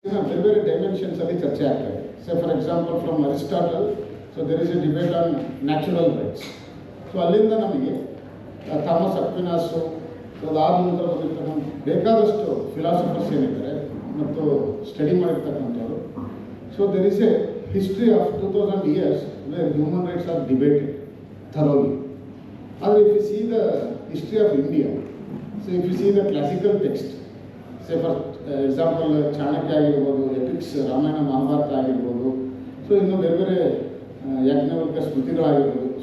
ಬೇರೆ ಬೇರೆ ಡೈಮೆನ್ಷನ್ಸ್ ಅಲ್ಲಿ ಚರ್ಚೆ ಆಗ್ತದೆ. Say for example from Aristotle, so there is a debate on natural rights. So ಅಲ್ಲಿಂದ ನಮಗೆ ಥಾಮಸ್ ಅಕ್ವಿನಾಸು, ಸೊ ಅದಾದ ನಂತರ ಬಂದಿರ್ತಕ್ಕಂಥ ಬೇಕಾದಷ್ಟು ಫಿಲಾಸಫರ್ಸ್ ಏನಿದ್ದಾರೆ ಮತ್ತು ಸ್ಟಡಿ ಮಾಡಿರ್ತಕ್ಕಂಥವ್ರು. So there is a history of 2000 years where human rights are debated thoroughly. ಆದರೆ if you see the history of India, so if you see the classical text, say for example Chanakya ಆಗಿರ್ಬೋದು, epics, Ramayana Mahabharata ಆಗಿರ್ಬೋದು, so ಇನ್ನು ಬೇರೆ ಬೇರೆ ಯಾಜ್ಞವಲ್ಕ್ಯ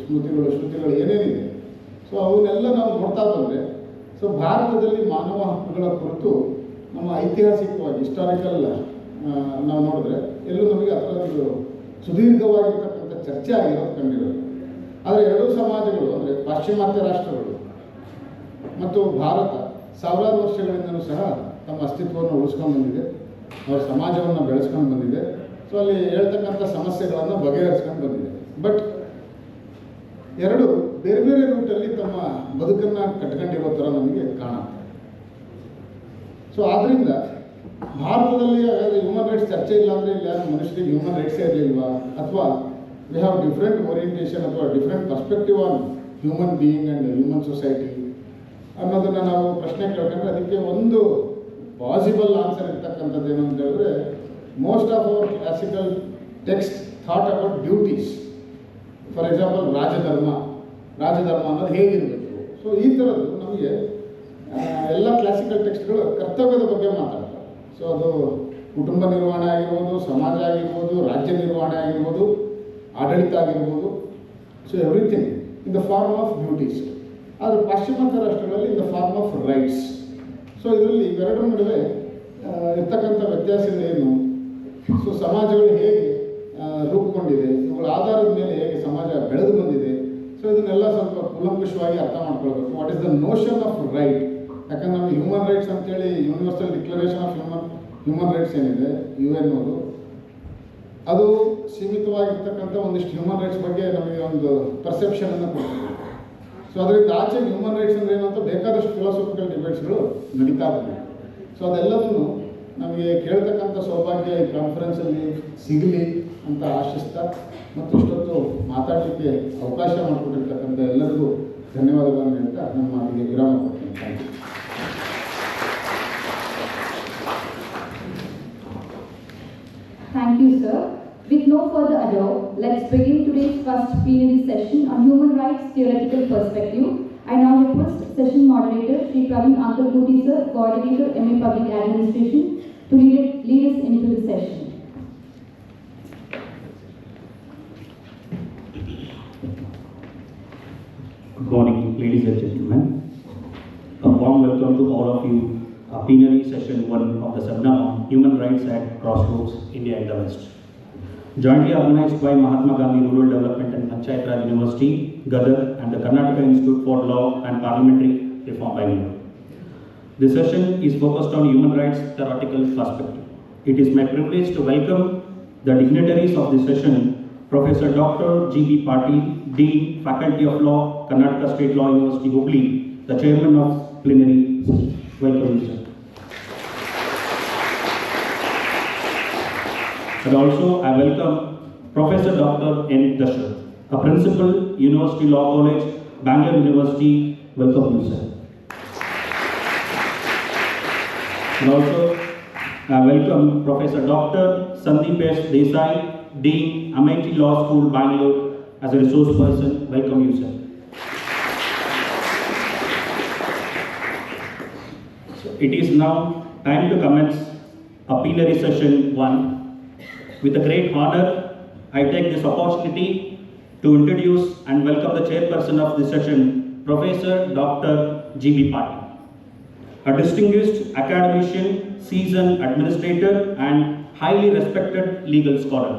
ಶ್ರುತಿಗಳು ಏನೇನಿದೆ, so ಅವನ್ನೆಲ್ಲ ನಾವು ನೋಡ್ತಾ ಬಂದರೆ, ಸೊ ಭಾರತದಲ್ಲಿ ಮಾನವ ಹಕ್ಕುಗಳ ಕುರಿತು ನಮ್ಮ ಐತಿಹಾಸಿಕವಾಗಿ ಹಿಸ್ಟಾರಿಕಲ್ ನಾವು ನೋಡಿದ್ರೆ ಎಲ್ಲೂ ನಮಗೆ ಅದರದ್ದು ಸುದೀರ್ಘವಾಗಿರ್ತಕ್ಕಂಥ ಚರ್ಚೆ ಆಗಿರೋದು ಕಂಡಿರೋದು. ಆದರೆ ಎರಡೂ ಸಮಾಜಗಳು ಅಂದರೆ ಪಾಶ್ಚಿಮಾತ್ಯ ರಾಷ್ಟ್ರಗಳು ಮತ್ತು ಭಾರತ ಸಾವಿರಾರು ವರ್ಷಗಳಿಂದಲೂ ಸಹ ತಮ್ಮ ಅಸ್ತಿತ್ವವನ್ನು ಉಳಿಸ್ಕೊಂಡು ಬಂದಿದೆ, ಅವರ ಸಮಾಜವನ್ನು ಬೆಳೆಸ್ಕೊಂಡು ಬಂದಿದೆ. ಸೊ ಅಲ್ಲಿ ಹೇಳ್ತಕ್ಕಂಥ ಸಮಸ್ಯೆಗಳನ್ನು ಬಗೆಹರಿಸ್ಕೊಂಡು ಬಂದಿದೆ. ಬಟ್ ಎರಡು ಬೇರೆ ಬೇರೆ ರೂಟಲ್ಲಿ ತಮ್ಮ ಬದುಕನ್ನು ಕಟ್ಕೊಂಡಿರೋ ಥರ ನಮಗೆ ಕಾಣುತ್ತೆ. ಸೊ ಆದ್ದರಿಂದ ಭಾರತದಲ್ಲಿ ಹಾಗಾದರೆ ಹ್ಯೂಮನ್ ರೈಟ್ಸ್ ಚರ್ಚೆ ಇಲ್ಲ ಅಂದರೆ ಇಲ್ಲಿ ಯಾರು ಮನುಷ್ಯರಿಗೆ ಹ್ಯೂಮನ್ ರೈಟ್ಸೇ ಇರಲಿಲ್ವಾ, ಅಥವಾ ವಿ ಹ್ಯಾವ್ ಡಿಫ್ರೆಂಟ್ ಓರಿಯೆಂಟೇಷನ್ ಅಥವಾ different perspective on human being and human society ಅನ್ನೋದನ್ನು ನಾವು ಪ್ರಶ್ನೆ ಕೇಳ್ಕೊಂಡ್ರೆ ಅದಕ್ಕೆ ಒಂದು ಪಾಸಿಬಲ್ ಆನ್ಸರ್ ಇರ್ತಕ್ಕಂಥದ್ದು ಏನು ಅಂತ ಹೇಳಿದ್ರೆ, most of our classical text thought about duties. For example ರಾಜಧರ್ಮ ಅನ್ನೋದು ಹೇಗಿರಬೇಕು. ಸೊ ಈ ಥರದ್ದು ನಮಗೆ ಎಲ್ಲ ಕ್ಲಾಸಿಕಲ್ ಟೆಕ್ಸ್ಟ್ಗಳು ಕರ್ತವ್ಯದ ಬಗ್ಗೆ ಮಾತಾಡ್ತಾರೆ. ಸೊ ಅದು ಕುಟುಂಬ ನಿರ್ವಹಣೆ ಆಗಿರ್ಬೋದು, ಸಮಾಜ ಆಗಿರ್ಬೋದು, ರಾಜ್ಯ ನಿರ್ವಹಣೆ ಆಗಿರ್ಬೋದು, ಆಡಳಿತ ಆಗಿರ್ಬೋದು, so everything in the form of duties. ಆದರೆ ಪಾಶ್ಚಿಮಾತ್ಯ ರಾಷ್ಟ್ರಗಳಲ್ಲಿ in the form of rights. So ಇದರಲ್ಲಿ ಇವೆರಡರ ನಡುವೆ ಇರ್ತಕ್ಕಂಥ ವ್ಯತ್ಯಾಸಗಳೇನು, ಸೊ ಸಮಾಜಗಳು ಹೇಗೆ ರೂಪುಗೊಂಡಿದೆ, ಇವುಗಳ ಆಧಾರದ ಮೇಲೆ ಹೇಗೆ ಸಮಾಜ ಬೆಳೆದು ಬಂದಿದೆ, ಸೊ ಇದನ್ನೆಲ್ಲ ಸ್ವಲ್ಪ ಕೂಲಂಕುಷವಾಗಿ ಅರ್ಥ ಮಾಡ್ಕೊಳ್ಬೇಕು. What is the notion of right? ಯಾಕಂದ್ರೆ ನಮಗೆ ಹ್ಯೂಮನ್ ರೈಟ್ಸ್ ಅಂತೇಳಿ universal declaration of human rights ಏನಿದೆ UN ಅದು ಸೀಮಿತವಾಗಿರ್ತಕ್ಕಂಥ ಒಂದಿಷ್ಟು ಹ್ಯೂಮನ್ ರೈಟ್ಸ್ ಬಗ್ಗೆ ನಮಗೆ ಒಂದು ಪರ್ಸೆಪ್ಷನನ್ನು ಕೊಡ್ತದೆ. ಸೊ ಅದರಿಂದ ಆಚೆ ಹ್ಯೂಮನ್ ರೈಟ್ಸ್ ಅಂದರೆ ಏನಂತ ಬೇಕಾದಷ್ಟು ಫಿಲಾಸಫಿಕಲ್ ಡಿಬೇಟ್ಸ್ಗಳು ನಡೀತಾ ಬಂದಿದೆ. ಸೊ ಅದೆಲ್ಲದನ್ನು ನಮಗೆ ಕೇಳ್ತಕ್ಕಂಥ ಸೌಭಾಗ್ಯ ಈ ಕಾನ್ಫರೆನ್ಸಲ್ಲಿ ಸಿಗಲಿ ಅಂತ ಆಶಿಸ್ತಾ, ಮತ್ತು ಇಷ್ಟೊತ್ತು ಮಾತಾಡಲಿಕ್ಕೆ ಅವಕಾಶ ಮಾಡಿಕೊಟ್ಟಿರ್ತಕ್ಕಂಥ ಎಲ್ಲರಿಗೂ ಧನ್ಯವಾದಗಳನ್ನು ಹೇಳ್ತಾ ನನ್ನ ಮಾತಿಗೆ ವಿರಾಮ ಕೊಡ್ತೀನಿ. Thank you. Thank you, sir. With no further ado, let's begin today's first plenary session on human rights theoretical perspective. I now request session moderator Sri Praveen Ankalpudi sir, coordinator MA Public Administration, to lead us into the session. Good morning, ladies and gentlemen. A warm welcome to all of you. Plenary session 1 of the seminar on human rights at Crossroads, India and the West. Jointly organized by Mahatma Gandhi Rural Development and Panchayat Raj University, Gadar, and the Karnataka Institute for Law and Parliamentary Reform, Bangalore. This session is focused on human rights theoretical perspective. It is my privilege to welcome the dignitaries of this session, Professor Dr. G.B. Patil, Dean, Faculty of Law, Karnataka State Law University, Hubli, the Chairman of Plenary. Welcome, sir. And also, I welcome Professor Dr. N. Dashrath, a Principal, University Law College, Bangalore University. Welcome, you, sir. And also, I welcome Professor Dr. Sandeep S. Desai, Dean, Amity Law School, Bangalore, as a resource person. Welcome, you, sir. So, it is now time to commence a plenary session 1. With a great honor, I take this opportunity to introduce and welcome the chairperson of this session, Professor Dr. G.B. Patil, a distinguished academician, seasoned administrator, and highly respected legal scholar.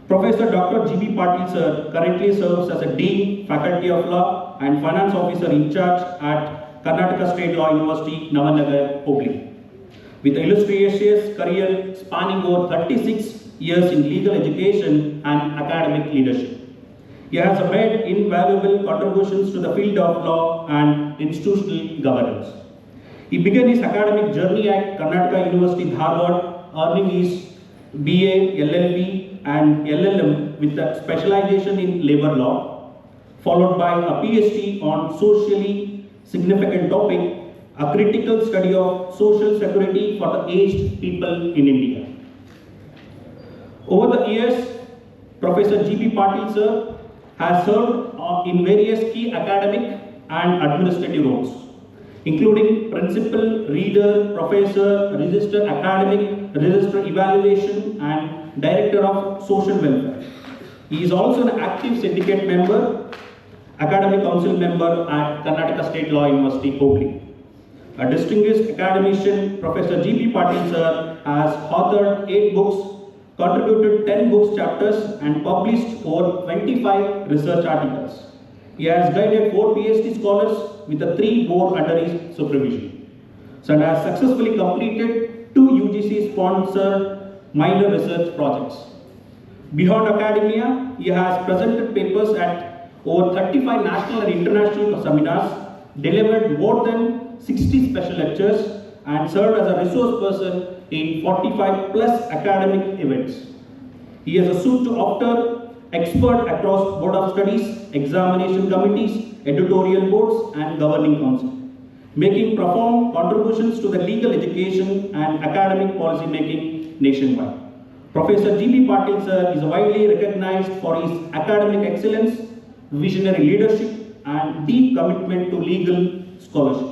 Professor Dr. G.B. Patil sir currently serves as a Dean, Faculty of Law, and Finance Officer in charge at Karnataka State Law University, Navanagar, Hubli. With illustrious career spanning over 36 years in legal education and academic leadership. He has made invaluable contributions to the field of law and institutional governance. He began his academic journey at Karnataka University, Dharwad, earning is BA, LLB and LLM with a specialization in labor law, followed by a PhD on socially significant topic, a critical study of social security for the aged people in India. Over the years, Professor G.B. Patil sir has served in various key academic and administrative roles, including principal, reader, professor, register academic, register evaluation and director of social welfare. He is also an active syndicate member, academic council member at Karnataka State Law University, Hooghly. A distinguished academician, Professor G.B. Patil sir has authored 8 books, contributed 10 books chapters and published over 25 research articles. He has guided 4 PhD scholars with the 3 board under his supervision. So, and has successfully completed 2 UGC sponsored minor research projects. Beyond academia, he has presented papers at over 35 national and international seminars, delivered more than 60 special lectures, and served as a resource person in 45 plus academic events. He is a sought-after expert across board of studies, examination committees, editorial boards and governing council, making profound contributions to the legal education and academic policy making nationwide. Professor G.B. Patil sir is widely recognized for his academic excellence, visionary leadership and deep commitment to legal scholarship.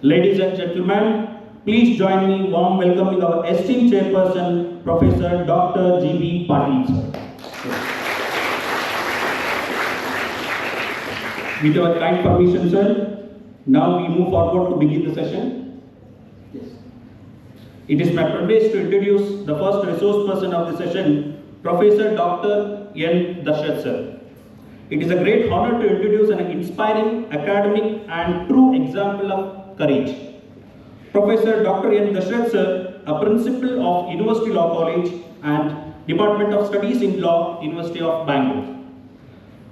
Ladies and gentlemen, please join me in warm welcoming our esteemed chairperson, Professor Dr. G.B. Patil sir. With your kind permission, sir, now we move forward to begin the session. Yes. It is my privilege to introduce the first resource person of the session, Professor Dr. N. Dashrath sir. It is a great honor to introduce an inspiring academic and true example of courage. Professor Dr. N. Dashrath sir, a principal of University Law College and Department of Studies in Law, University of Bangalore.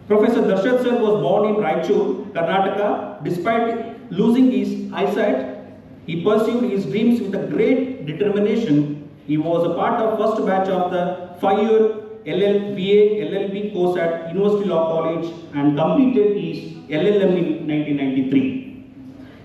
Professor Dashrath sir was born in Raichur, Karnataka. Despite losing his eyesight, he pursued his dreams with a great determination. He was a part of first batch of the 5-year BA LLB course at University Law College and completed his LLM in 1993.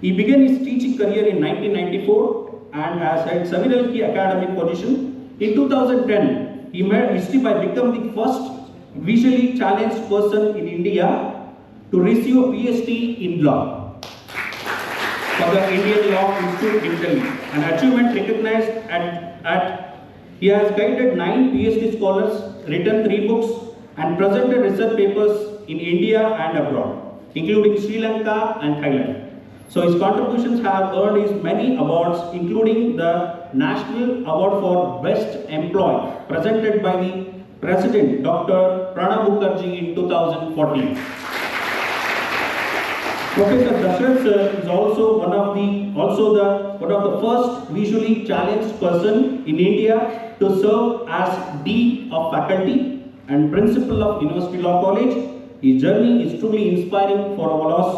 He began his teaching career in 1994 and has had several key academic positions. In 2010, he made history by becoming the first visually challenged person in India to receive a PhD in law for the Indian Law Institute in Delhi, an achievement recognized at he has guided 9 PhD scholars, written 3 books and presented research papers in India and abroad, including Sri Lanka and Thailand. So his contributions have earned his many awards, including the National Award for Best Employee, presented by the President Dr. Pranab Mukherjee in 2014. Professor Dashrath sir is also one of the first visually challenged person in India to serve as Dean of Faculty and Principal of University Law College. His journey is truly inspiring for all of us.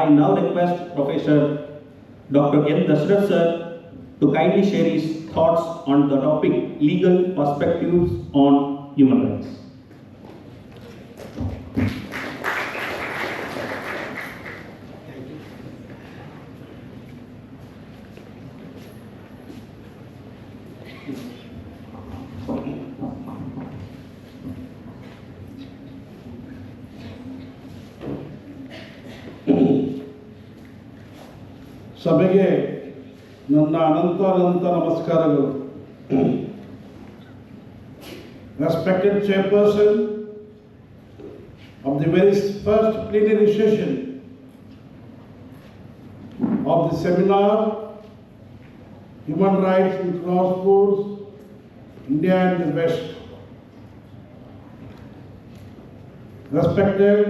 I now request Professor Dr. N. Dashrath sir to kindly share his thoughts on the topic legal perspectives on human rights. ಸಭೆಗೆ ನನ್ನ ಅನಂತ ನಮಸ್ಕಾರಗಳು. Respected chairperson of the very first plenary session of the seminar Human Rights in Crossroads, India and the West. Respected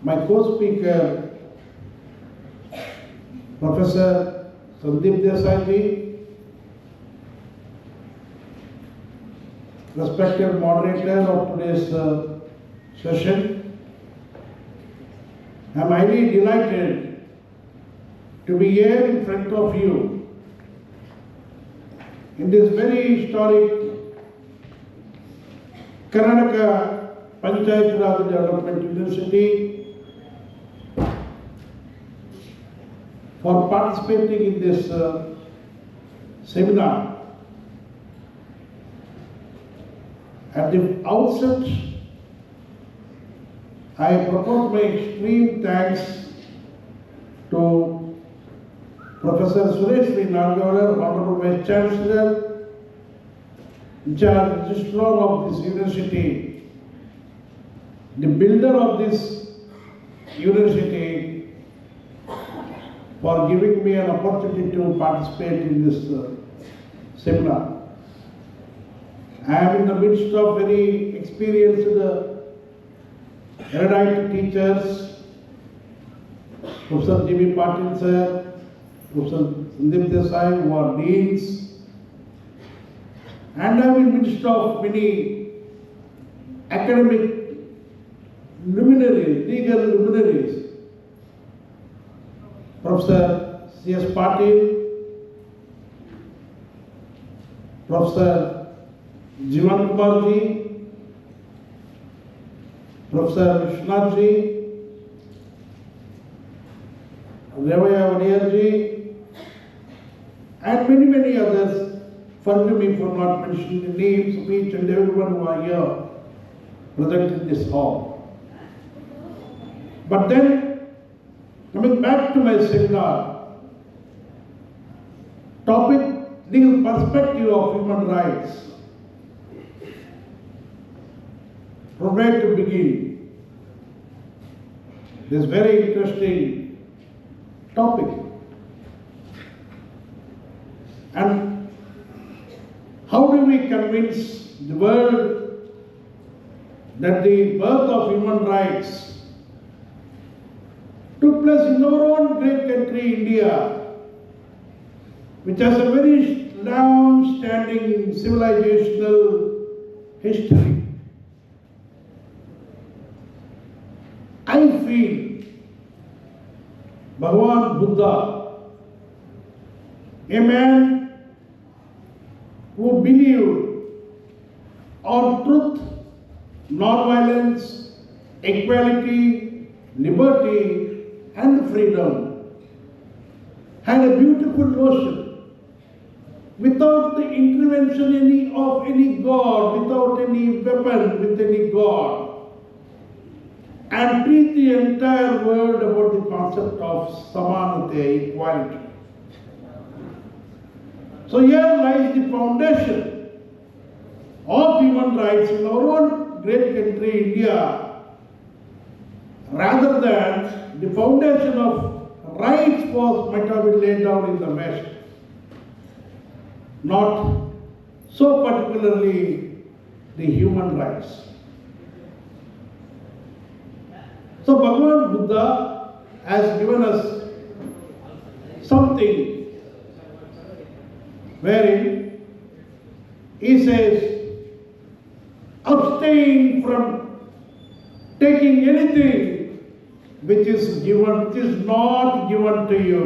my co-speaker, Professor Sandeep Desai ji, respected moderator of today's session, I am highly delighted to be here in front of you in this very historic Karnataka Panchayat Raj Development University for participating in this seminar. At the outset, I propose my extreme thanks to Professor Suresh V. Nalgowda, Honorable Vice Chancellor, in charge Registrar of this university, the builder of this university, for giving me an opportunity to participate in this seminar. I am in the midst of very experienced erudite teachers, Professor G.B. Patil sir, Professor Sandeep Desai, who are deans, and I am in the midst of many academic luminaries, legal luminaries, Professor C.S. Patil, Professor Jivan Kumarji, Professor Vishnathji, Revaya Vadiyarji, and many others. Forgive me for not mentioning the names of each and everyone who are here present in this hall. But then, coming back to my seminar, topic, legal perspective of human rights. From where to begin? This very interesting topic. And how do we convince the world that the birth of human rights took place in our own great country, India, which has a very long-standing civilizational history? I feel Bhagavan Buddha, a man who believed on truth, non-violence, equality, liberty, and freedom, had a beautiful notion. Without the intervention of any god, without any weapon, with any god, and treat the entire world about the concept of samanate, equality. So here lies the foundation of human rights in our own great country, India, rather than the foundation of rights might have been laid down in the West. Not so particularly the human rights. So Bhagavan Buddha has given us something wherein he says, abstain from taking anything which is given, which is not given to you.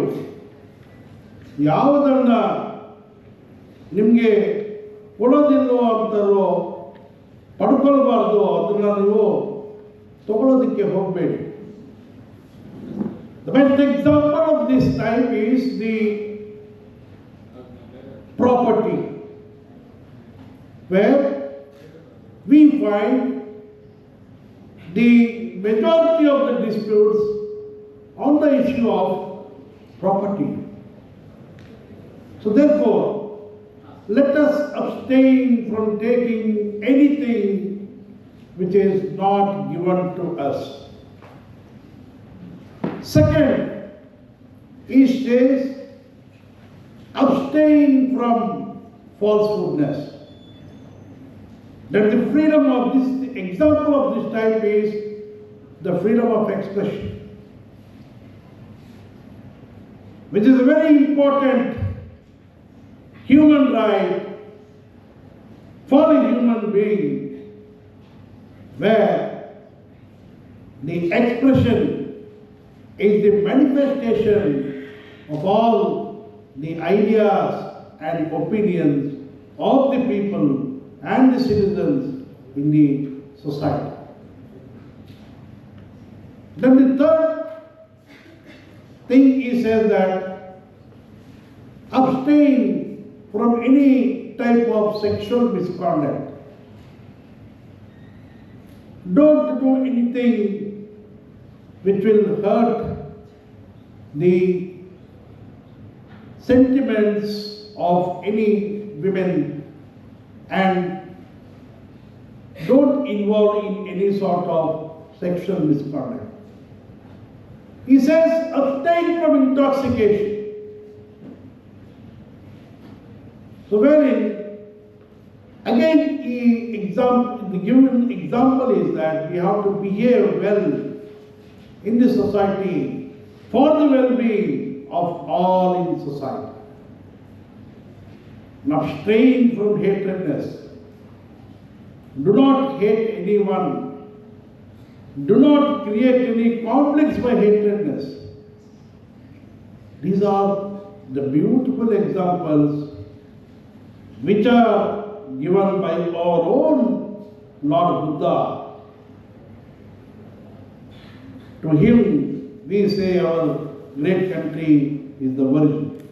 ಯಾವುದನ್ನ ನಿಮಗೆ ಕೊಡೋದಿಲ್ಲೋ ಅಂತಾರೋ ಪಡ್ಕೊಳ್ಬಾರ್ದು, ಅದನ್ನ ನೀವು ತಗೊಳ್ಳೋದಕ್ಕೆ ಹೋಗಬೇಡಿ. The best example of this type is the property, where we find the majority of the disputes on the issue of property. So therefore, let us abstain from taking anything which is not given to us. Second, he says, abstain from falsehoodness. That the freedom of this, the example of this type is the freedom of expression, which is a very important human right for a human being, where the expression is the manifestation of all the ideas and opinions of the people and the citizens in the society. Then the third thing he says that abstain from any type of sexual misconduct. Don't do anything which will hurt the sentiments of any women, and don't involve in any sort of sexual misconduct. He says abstain from intoxication. So wherein again the given example is that we have to behave well in the society for the well-being of all in society. And abstain from hatredness. Do not hate anyone. Do not create any conflicts by hatredness. These are the beautiful examples which are given by our own Lord Buddha. To him we say our great country is the virgin.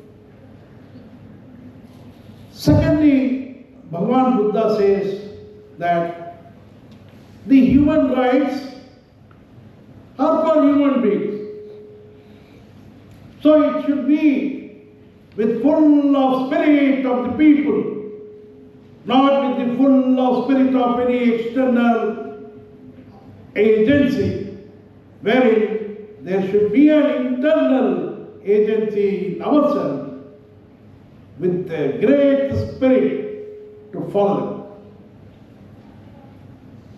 Secondly, Bhagavan Buddha says that the human rights are for human beings. So it should be with full of spirit of the people, not with the full of spirit of any external agency, wherein there should be an internal agency in ourselves with a great spirit to follow them.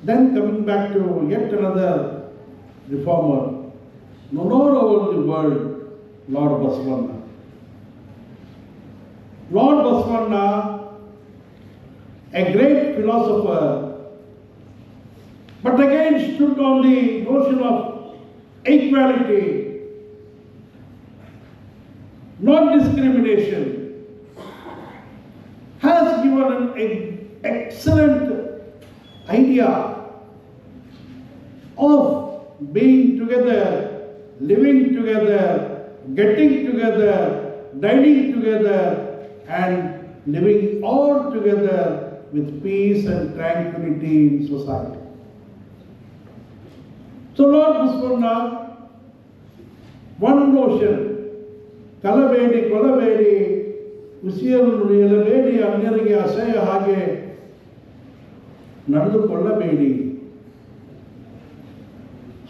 Then coming back to yet another reformer, known all over the world, Lord Basavanna. Lord Basavanna, a great philosopher, but again stood on the notion of equality, non-discrimination, has given an excellent idea of being together, living together, getting together, dining together, and living all together with peace and tranquility in society. So Lord Basavanna, one notion, kalabedi, kolabedi, usiyalnu elabedi, annarige asaya hage, nadedukollabedi.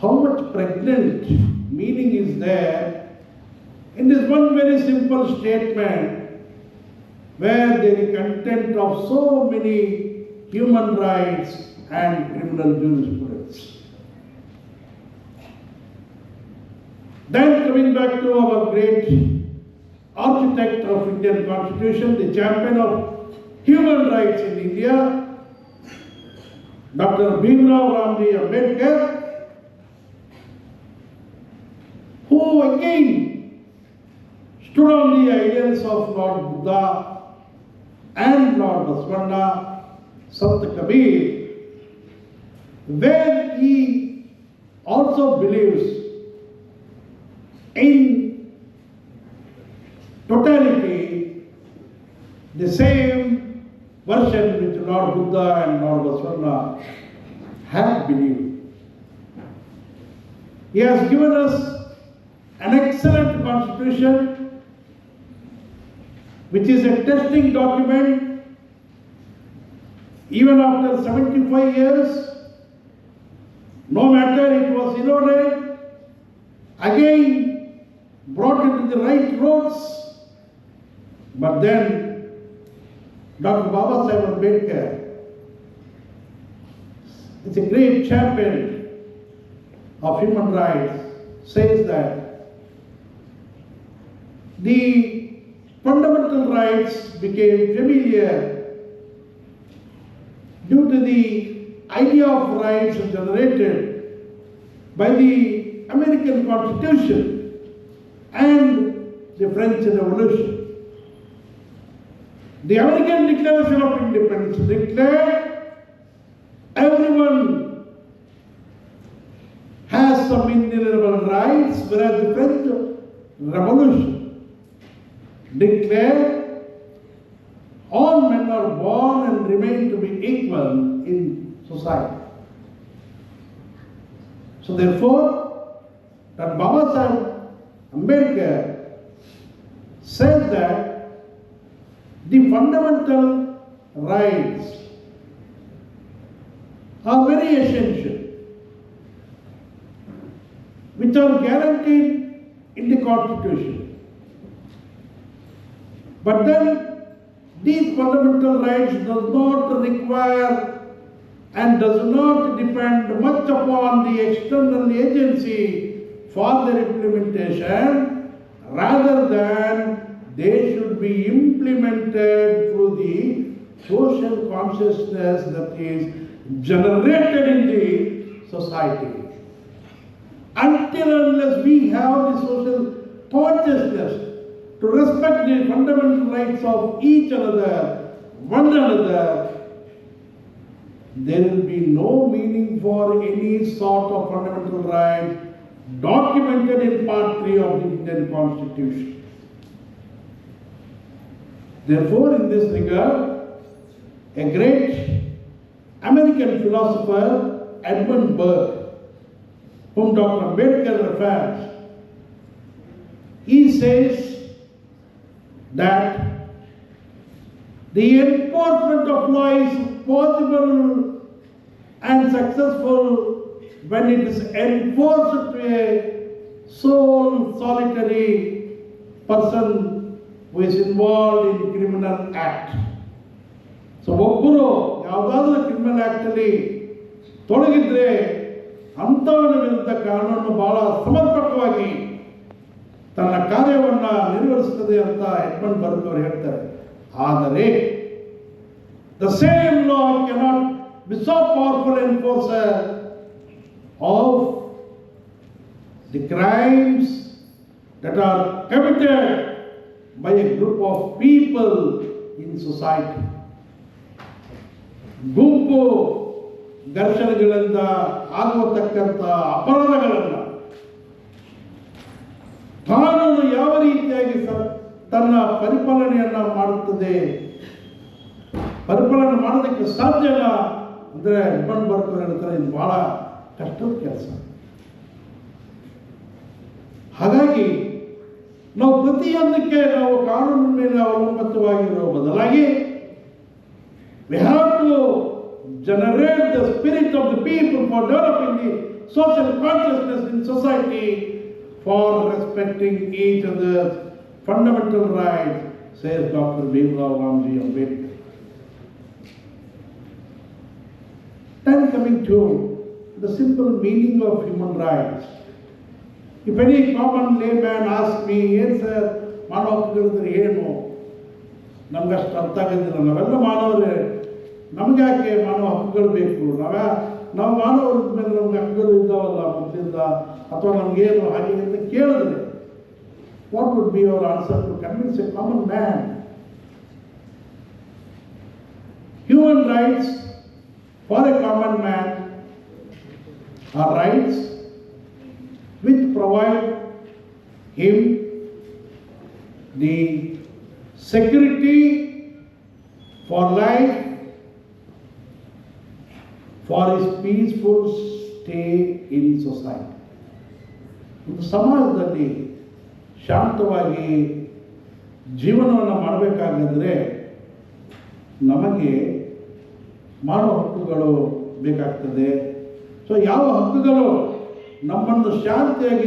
How much pregnant meaning is there in this one very simple statement where there is content of so many human rights and criminal jurisprudence. Then coming back to our great architect of Indian Constitution, the champion of human rights in India, Dr. Bhimrao Ramji Ambedkar, who again stood on the ideals of Lord Buddha and Lord Basavanna, Sant Kabir, where he also believes in totality the same version which Lord Buddha and Lord Basavanna have believed. He has given us an excellent constitution which is a testing document even after 75 years. No matter it was eroded, again brought into the right roads. But then Dr. Baba Saheb Ambedkar is a great champion of human rights, says that the fundamental rights became familiar due to the idea of rights generated by the American Constitution and the French Revolution. The American Declaration of Independence declared everyone has some inalienable rights, whereas the French Revolution declared all men are born and remain to be equal in society. So therefore, that Baba Sahib Ambedkar said that the fundamental rights are very essential, which are guaranteed in the Constitution. But then these fundamental rights does not require and does not depend much upon the external agency for their implementation, rather than they should be implemented through the social consciousness that is generated in the society. Until unless we have the social consciousness to respect the fundamental rights of each another, one another, there will be no meaning for any sort of fundamental right documented in Part 3 of the Indian Constitution. Therefore, in this regard, a great American philosopher, Edmund Burke, whom Dr. Ambedkar refers, he says that the enforcement of law is possible and successful when it is enforced to a sole solitary person who is involved in criminal act. So ಒಬ್ಬರು ಯಾವುದಾದ್ರೂ criminal act ಅಲ್ಲಿ ತೊಡಗಿದ್ರೆ ಅಂಥವನ ವಿರುದ್ಧ ಕಾನೂನು ಬಹಳ ಸಮರ್ಪಕವಾಗಿ ತನ್ನ ಕಾರ್ಯವನ್ನು ನಿರ್ವಹಿಸುತ್ತದೆ ಅಂತ ಎಡ್ಮಂಡ್ ಬರ್ಗ್ ಅವರು ಹೇಳ್ತಾರೆ. ಆದರೆ the same law cannot be so powerful enforcer of the crimes that are committed by a group of people in society. ಗುಂಪು ಘರ್ಷಣೆಗಳಿಂದ ಆಗುವತಕ್ಕಂಥ ಅಪರಾಧಗಳನ್ನು ಕಾನೂನು ಯಾವ ರೀತಿಯಾಗಿ ತನ್ನ ಪರಿಪಾಲನೆಯನ್ನ ಮಾಡುತ್ತದೆ, ಪರಿಪಾಲನೆ ಮಾಡೋದಕ್ಕೆ ಸಾಧ್ಯನ ಅಂದರೆ ಎಡ್ಮಂಡ್ ಬರ್ಗ್ ಹೇಳ್ತಾರೆ, ಇದು ಬಹಳ ಕಷ್ಟದ ಕೆಲಸ. ಹಾಗಾಗಿ ನಾವು ಪ್ರತಿಯೊಂದಕ್ಕೆ ನಾವು ಕಾನೂನಿನ ಮೇಲೆ ಅವಲಂಬಿತವಾಗಿರೋ ಬದಲಾಗಿ we have to generate the spirit of the people for developing the social consciousness in society, for respecting each other's fundamental rights, says Dr. Bhimrao Ramji Ambedkar. Then coming to the simple meaning of human rights. If any common layman asks me, yes sir, ಮಾನವ ಹಕ್ಕುಗಳಿದ್ರೆ ಏನು, ನಮ್ಗಷ್ಟು ಅರ್ಥ ಆಗೋದಿಲ್ಲ. ನಾವೆಲ್ಲ ಮಾನವರೇ, ನಮ್ಗೆ ಯಾಕೆ ಮಾನವ ಹಕ್ಕುಗಳು ಬೇಕು? ನಾವು ಮಾನವರ ಮೇಲೆ ನಮ್ಗೆ ಹಕ್ಕುಗಳು ಇದ್ದಾವಲ್ಲ ಮೊದಲಿಂದ, ಅಥವಾ ನಮಗೇನು ಹಾಗೆ ಅಂತ ಕೇಳಿದ್ರೆ what would be your answer to convince a common man? Human rights for a common man are rights which provide him the security for life, for his peaceful stay in society. ಒಂದು ಸಮಾಜದಲ್ಲಿ ಶಾಂತವಾಗಿ ಜೀವನವನ್ನು ಮಾಡಬೇಕಾಗಿದ್ರೆ ನಮಗೆ ಮಾನವ ಹಕ್ಕುಗಳು ಬೇಕಾಗ್ತದೆ. So ಯಾವ ಹಕ್ಕುಗಳು ನಮ್ಮನ್ನು ಶಾಂತಿಯಾಗಿ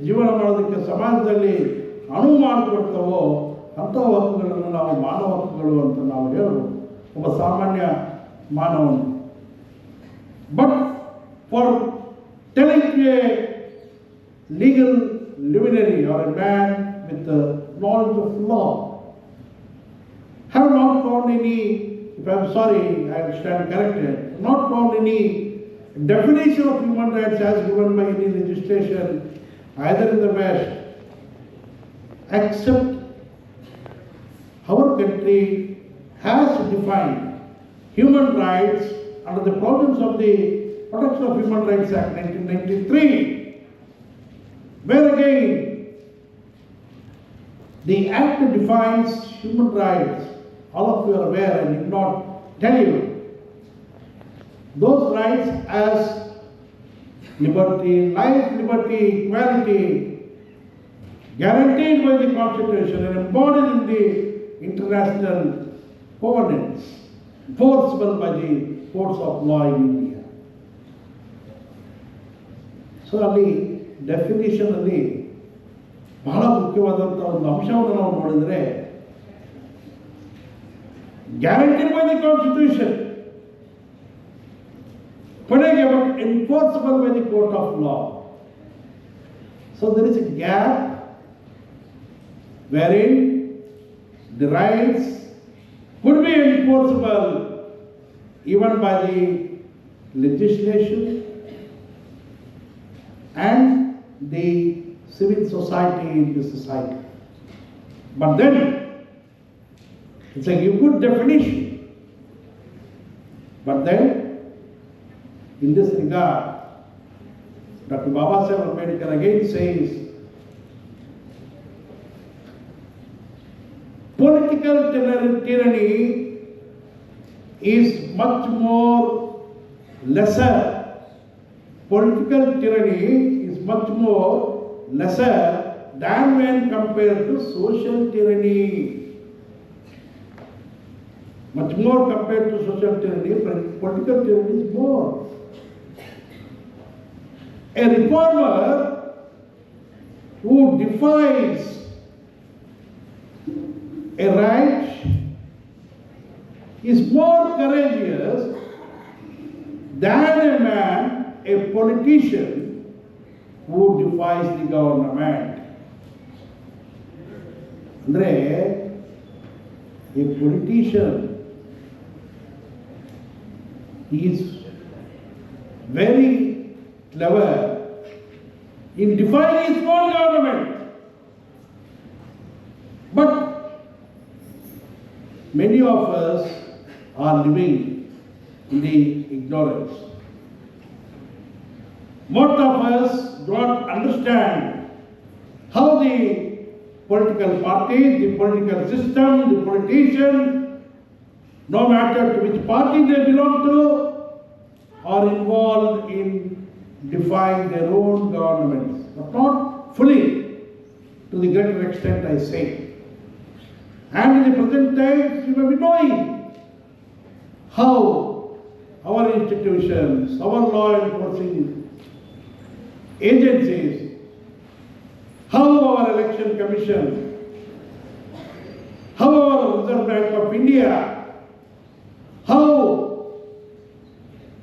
ಜೀವನ ಮಾಡೋದಕ್ಕೆ ಸಮಾಜದಲ್ಲಿ ಅನುವು ಮಾಡಿಕೊಡ್ತವೋ ಅಂಥ ಹಕ್ಕುಗಳನ್ನು ನಾವು ಮಾನವ ಹಕ್ಕುಗಳು ಅಂತ ನಾವು ಹೇಳ್ಬೋದು, ಒಬ್ಬ ಸಾಮಾನ್ಯ ಮಾನವನು. But for telling a legal luminary or a man with the knowledge of law, have not found any, if I am sorry, I stand corrected, not found any definition of human rights as given by any legislation either in the West, except our country has defined human rights under the provisions of the Protection of Human Rights Act 1993, where again the Act defines human rights. All of you are aware, I need not tell you. Those rights as liberty, life, liberty, equality, guaranteed by the Constitution and embodied in the international covenants, enforceable by the courts of law in India. So ಅಲ್ಲಿ definition ಅಲ್ಲಿ ಬಹಳ ಮುಖ್ಯವಾದಂಥ ಒಂದು ಅಂಶವನ್ನು ನಾವು ನೋಡಿದರೆ, guaranteed by the constitution, ಕೊನೆಗೆ but enforceable by the court of law. So there is a gap wherein the rights could be enforceable even by the legislation and the civil society in the society. But then, it's a good definition. But then, in this regard, Dr. Babasaheb Ambedkar again says, political tyranny is much more lesser. Political tyranny is much more lesser than when compared to social tyranny. Much more compared to social tyranny, political tyranny is more. A reformer who defies a right is more courageous than a man, a politician who defies the government. Andre, a politician is very clever in defying his own government. But many of us are living in the ignorance. Most of us do not understand how the political parties, the political system, the politicians, no matter to which party they belong to, are involved in defying their own governments, but not fully, to the greater extent I say. And in the present times, you may be knowing how our institutions, our law enforcing agencies, how our election commission, how our Reserve Bank of India, how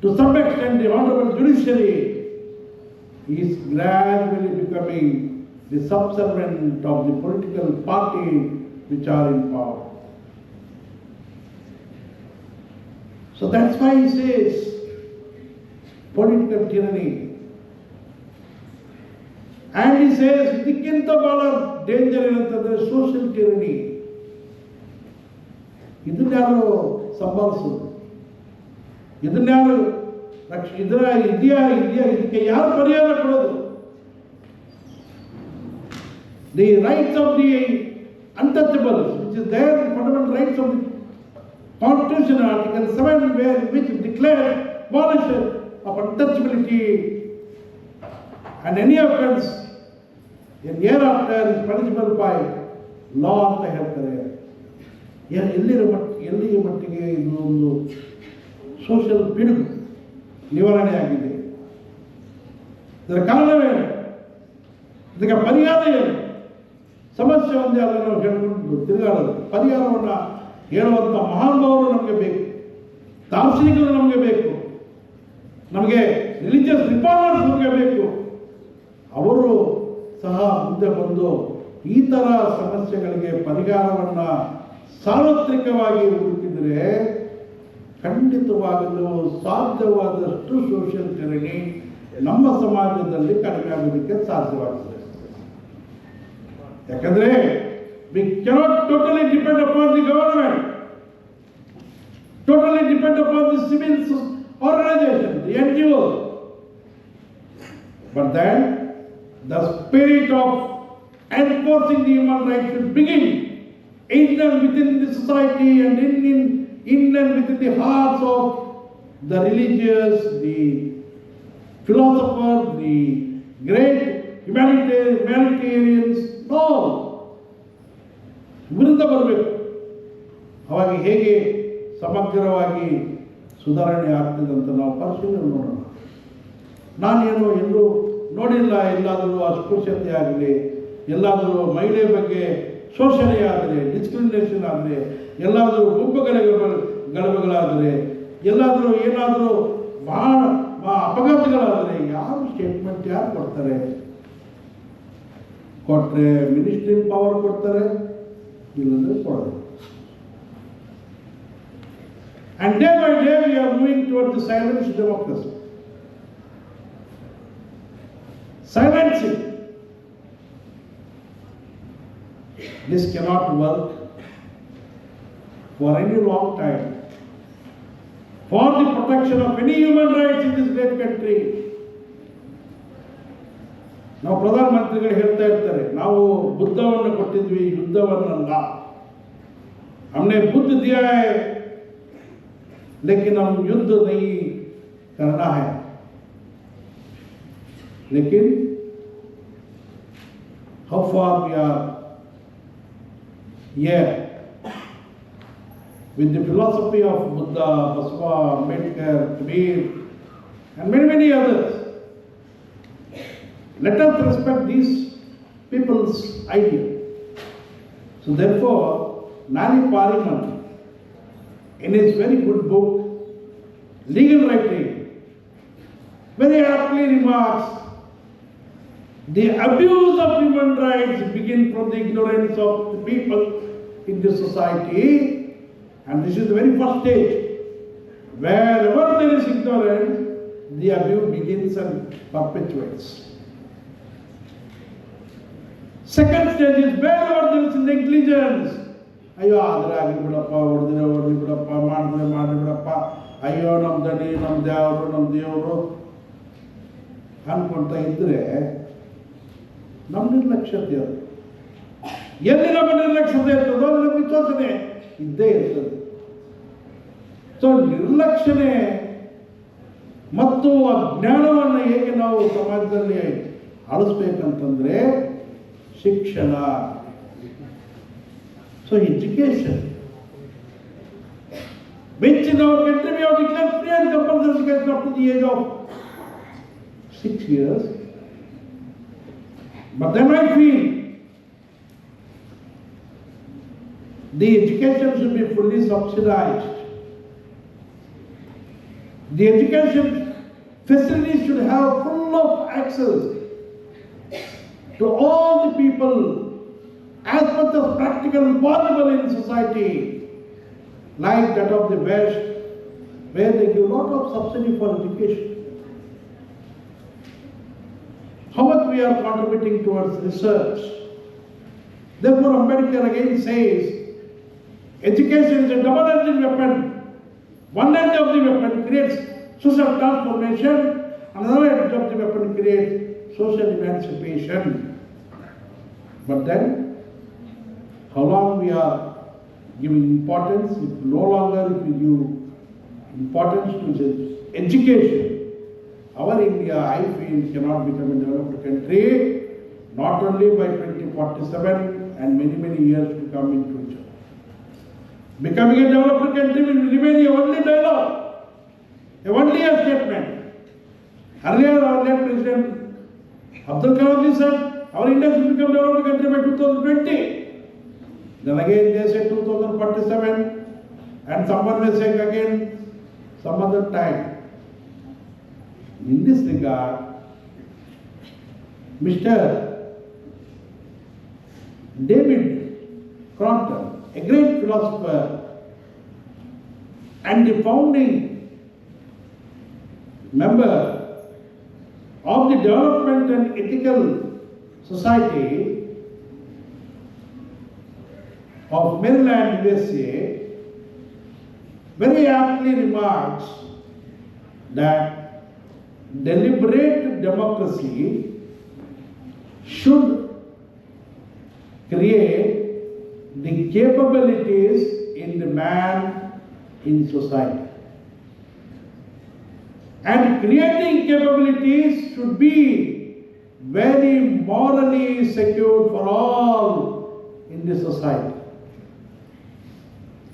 to some extent the honorable judiciary is gradually becoming the subservient of the political party which are in power. So that's why he says political tyranny. And he says, ಇದಕ್ಕಿಂತ ಬಹಳ danger ಏನಂತಂದ್ರೆ social tyranny. ಇದನ್ಯಾರು ಸಂಭಾಳಿಸೋದು? ಇದನ್ಯಾರು ಇದಕ್ಕೆ ಯಾರು ಪರಿಹಾರ ಕೊಡೋದು? The rights of the untouchables, which is there in fundamental rights of the Constitution, Article 7, which declares abolition of untouchability, and any offence in hereafter is punishable by law ಅಂತ ಹೇಳ್ತಾರೆ. ಎಲ್ಲಿಯ ಮಟ್ಟಿಗೆ ಇದು ಒಂದು ಸೋಷಿಯಲ್ ಪಿಡುಗು ನಿವಾರಣೆ ಆಗಿದೆ? ಇದರ ಕಾರಣವೇನು? ಇದಕ್ಕೆ ಪರಿಹಾರ ಏನು? ಸಮಸ್ಯೆ ಒಂದೇ ಅಲ್ಲ, ನಾವು ಹೇಳ್ಕೊಂಡು ತಿರುಗಾಡೋದು. ಪರಿಹಾರವನ್ನು ಹೇಳುವಂಥ ಮಹಾನುಭಾವರು ನಮಗೆ ಬೇಕು, ದಾರ್ಶನಿಕರು ನಮಗೆ ಬೇಕು, ನಮಗೆ ರಿಲಿಜಿಯಸ್ ರಿಫಾರ್ಮರ್ಸ್ ನಮಗೆ ಬೇಕು. ಅವರು ಸಹ ಮುಂದೆ ಬಂದು ಈ ಥರ ಸಮಸ್ಯೆಗಳಿಗೆ ಪರಿಹಾರವನ್ನು ಸಾರ್ವತ್ರಿಕವಾಗಿ ಹುಡುಕಿದರೆ ಖಂಡಿತವಾಗಲು ಸಾಧ್ಯವಾದಷ್ಟು ಸೋಷಿಯಲ್ tyranny ನಮ್ಮ ಸಮಾಜದಲ್ಲಿ ಕಡಿಮೆ ಆಗೋದಕ್ಕೆ ಸಾಧ್ಯವಾಗ್ತದೆ. ಯಾಕಂದ್ರೆ We cannot totally depend upon the government, totally depend upon the civil organization, the NGO. But then the spirit of enforcing the human rights should begin in and within the society and in and within the hearts of the religious, the philosophers, the great humanitarians, all. ವಿರುದ್ಧ ಬರಬೇಕು. ಅವಾಗ ಹೇಗೆ ಸಮಗ್ರವಾಗಿ ಸುಧಾರಣೆ ಆಗ್ತದೆ ಅಂತ ನಾವು ಪರಿಶೀಲನೆ ಮಾಡೋಣ. ನಾನೇನು ಎಲ್ಲೂ ನೋಡಿಲ್ಲ, ಎಲ್ಲಾದರೂ ಅಸ್ಪೃಶ್ಯತೆ ಆಗಲಿ, ಎಲ್ಲಾದರೂ ಮಹಿಳೆ ಬಗ್ಗೆ ಶೋಷಣೆ ಆದರೆ, ಡಿಸ್ಕ್ರಿಮಿನೇಷನ್ ಆದರೆ, ಎಲ್ಲಾದರೂ ಗಲಭೆಗಳಾದರೆ, ಎಲ್ಲಾದರೂ ಏನಾದರೂ ಅಪಘಾತಗಳಾದರೆ ಯಾರು ಸ್ಟೇಟ್ಮೆಂಟ್ ಯಾರು ಕೊಡ್ತಾರೆ? ಕೊಟ್ಟರೆ ಮಿನಿಸ್ಟ್ರಿ ಪವರ್ ಕೊಡ್ತಾರೆ, ಇಲ್ಲಂದ್ರೆ ಕೊಡೋದು. And day by day we are moving towards the silence democracy. Silencing. This cannot work for any long time. For the protection of any human rights in this great country. ನಾವು ಪ್ರಧಾನ ಮಂತ್ರಿಗಳು ಹೇಳ್ತಾ ಇರ್ತಾರೆ, ನಾವು ಬುದ್ಧವನ್ನು ಕೊಟ್ಟಿದ್ವಿ, ಯುದ್ಧವನ್ನಲ್ಲ. हमने बुद्ध दिया है लेकिन हम युद्ध नहीं करना है. लेकिन how far we are here with the philosophy of Buddha, Basava, Ambedkar, Kabir and many others. Let us respect these people's idea. So therefore, Nani Pariman, in his very good book, Legal Writing, very aptly remarks, the abuse of human rights begin from the ignorance of the people in the society, and this is the very first stage. Wherever there is ignorance, the abuse begins and perpetuates. Second stage is wherever there is negligence. ಅಯ್ಯೋ ಆದರೆ ಆಗಲಿ ಬಿಡಪ್ಪ, ಹೊಡೆದ್ರೆ ಬಿಡಪ್ಪ, ಮಾಡಿದ್ರೆ ಬಿಡಪ್ಪ, ಅಯ್ಯೋ ನಮ್ಮ ದಣಿ, ನಮ್ಮ ದೇವರು ಅನ್ಕೊಂತ ಇದ್ರೆ ನಮ್ಮ ನಿರ್ಲಕ್ಷ್ಯತೆ ಅದು. ಎಲ್ಲಿ ನಮ್ಮ ನಿರ್ಲಕ್ಷ್ಯತೆ ಇರ್ತದೋ ಅಲ್ಲಿ ನಮ್ಮ ವಿಶ್ವಾಸನೆ ಇದ್ದೇ ಇರ್ತದೆ. ಸೊ ನಿರ್ಲಕ್ಷಣೆ ಮತ್ತು ಅಜ್ಞಾನವನ್ನು ಹೇಗೆ ನಾವು ಸಮಾಜದಲ್ಲಿ ಅಳಿಸ್ಬೇಕಂತಂದ್ರೆ ಶಿಕ್ಷಣ. So education, which in our country we have declared free and compulsory education up to the age of 6 years. But then I feel the education should be fully subsidized. The education facilities should have full of access to all the people as much as practical possible in society, like that of the West, where they give lot of subsidy for education. How much we are contributing towards research. Therefore, Ambedkar again says, education is a double-edged weapon. One edge of the weapon creates social transformation, another edge of the weapon creates social emancipation. But then, how long we are giving importance? If no longer we give importance to this education, our India, I feel, cannot become a developed country, not only by 2047 and many years to come in future. Becoming a developed country will remain a only dialogue, a one-year statement. Earlier, our late President Abdul Kalam said, our India should become a developed country by 2020. Then again they say 2047, and someone may say again some other time. In this regard, Mr. David Crompton, a great philosopher and the founding member of the Development and Ethical Society, of Maryland, USA, very aptly remarks that deliberate democracy should create the capabilities in the man in society. And creating capabilities should be very morally secured for all in the society.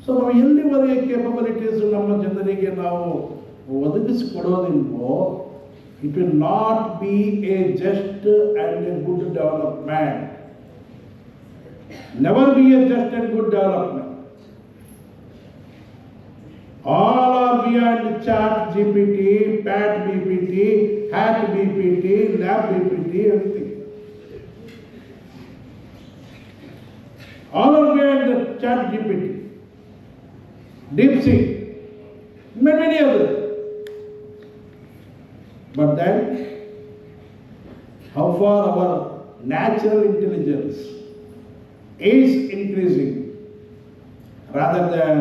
So ನಾವು ಎಲ್ಲಿವರೆಗೆ capabilities ನಮ್ಮ ಜನರಿಗೆ ನಾವು ಒದಗಿಸಿಕೊಡೋದಿಲ್ವೋ, it will not be a just and a good development. Never be a just and good development. All are beyond chat GPT, pat BPT, hack BPT, lab BPT, everything. All are beyond the chat GPT, DeepSeek, many others. But then, how far our natural intelligence is increasing rather than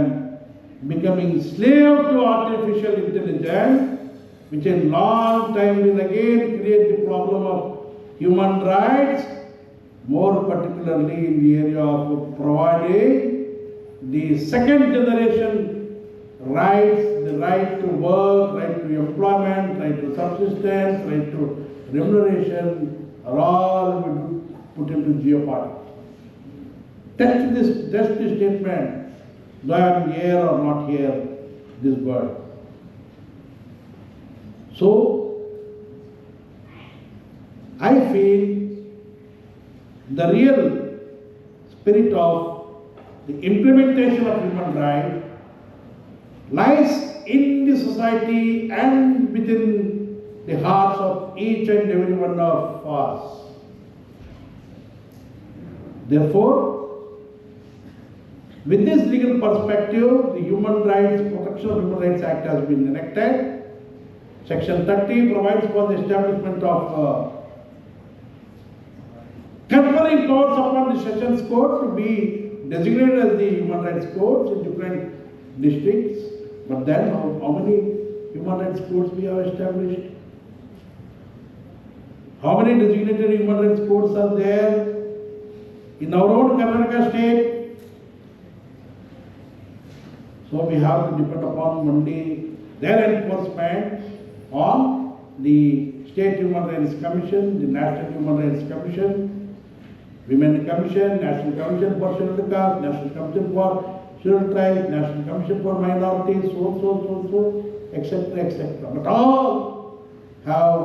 becoming slave to artificial intelligence, which in long time will again create the problem of human rights, more particularly in the area of providing the second generation rights, the right to work, right to employment, right to subsistence, right to remuneration, are all put into jeopardy. Test this statement. Do I am here or not here, this word. So, I feel the real spirit of the implementation of human rights lies in the society and within the hearts of each and every one of us. Therefore, with this legal perspective, the Human Rights Protection of Human Rights Act has been enacted. Section 30 provides for the establishment of conferring powers upon the Sessions Court to be designated as the human rights courts in different districts. But then, how many human rights courts we have established? How many designated human rights courts are there in our own Karnataka state? So we have to depend upon only their enforcement on the State Human Rights Commission, the National Human Rights Commission, Women Commission, National Commission for Scheduled Castes, National Commission for Scheduled Tribes, National Commission for Minorities, so, etc. But all have,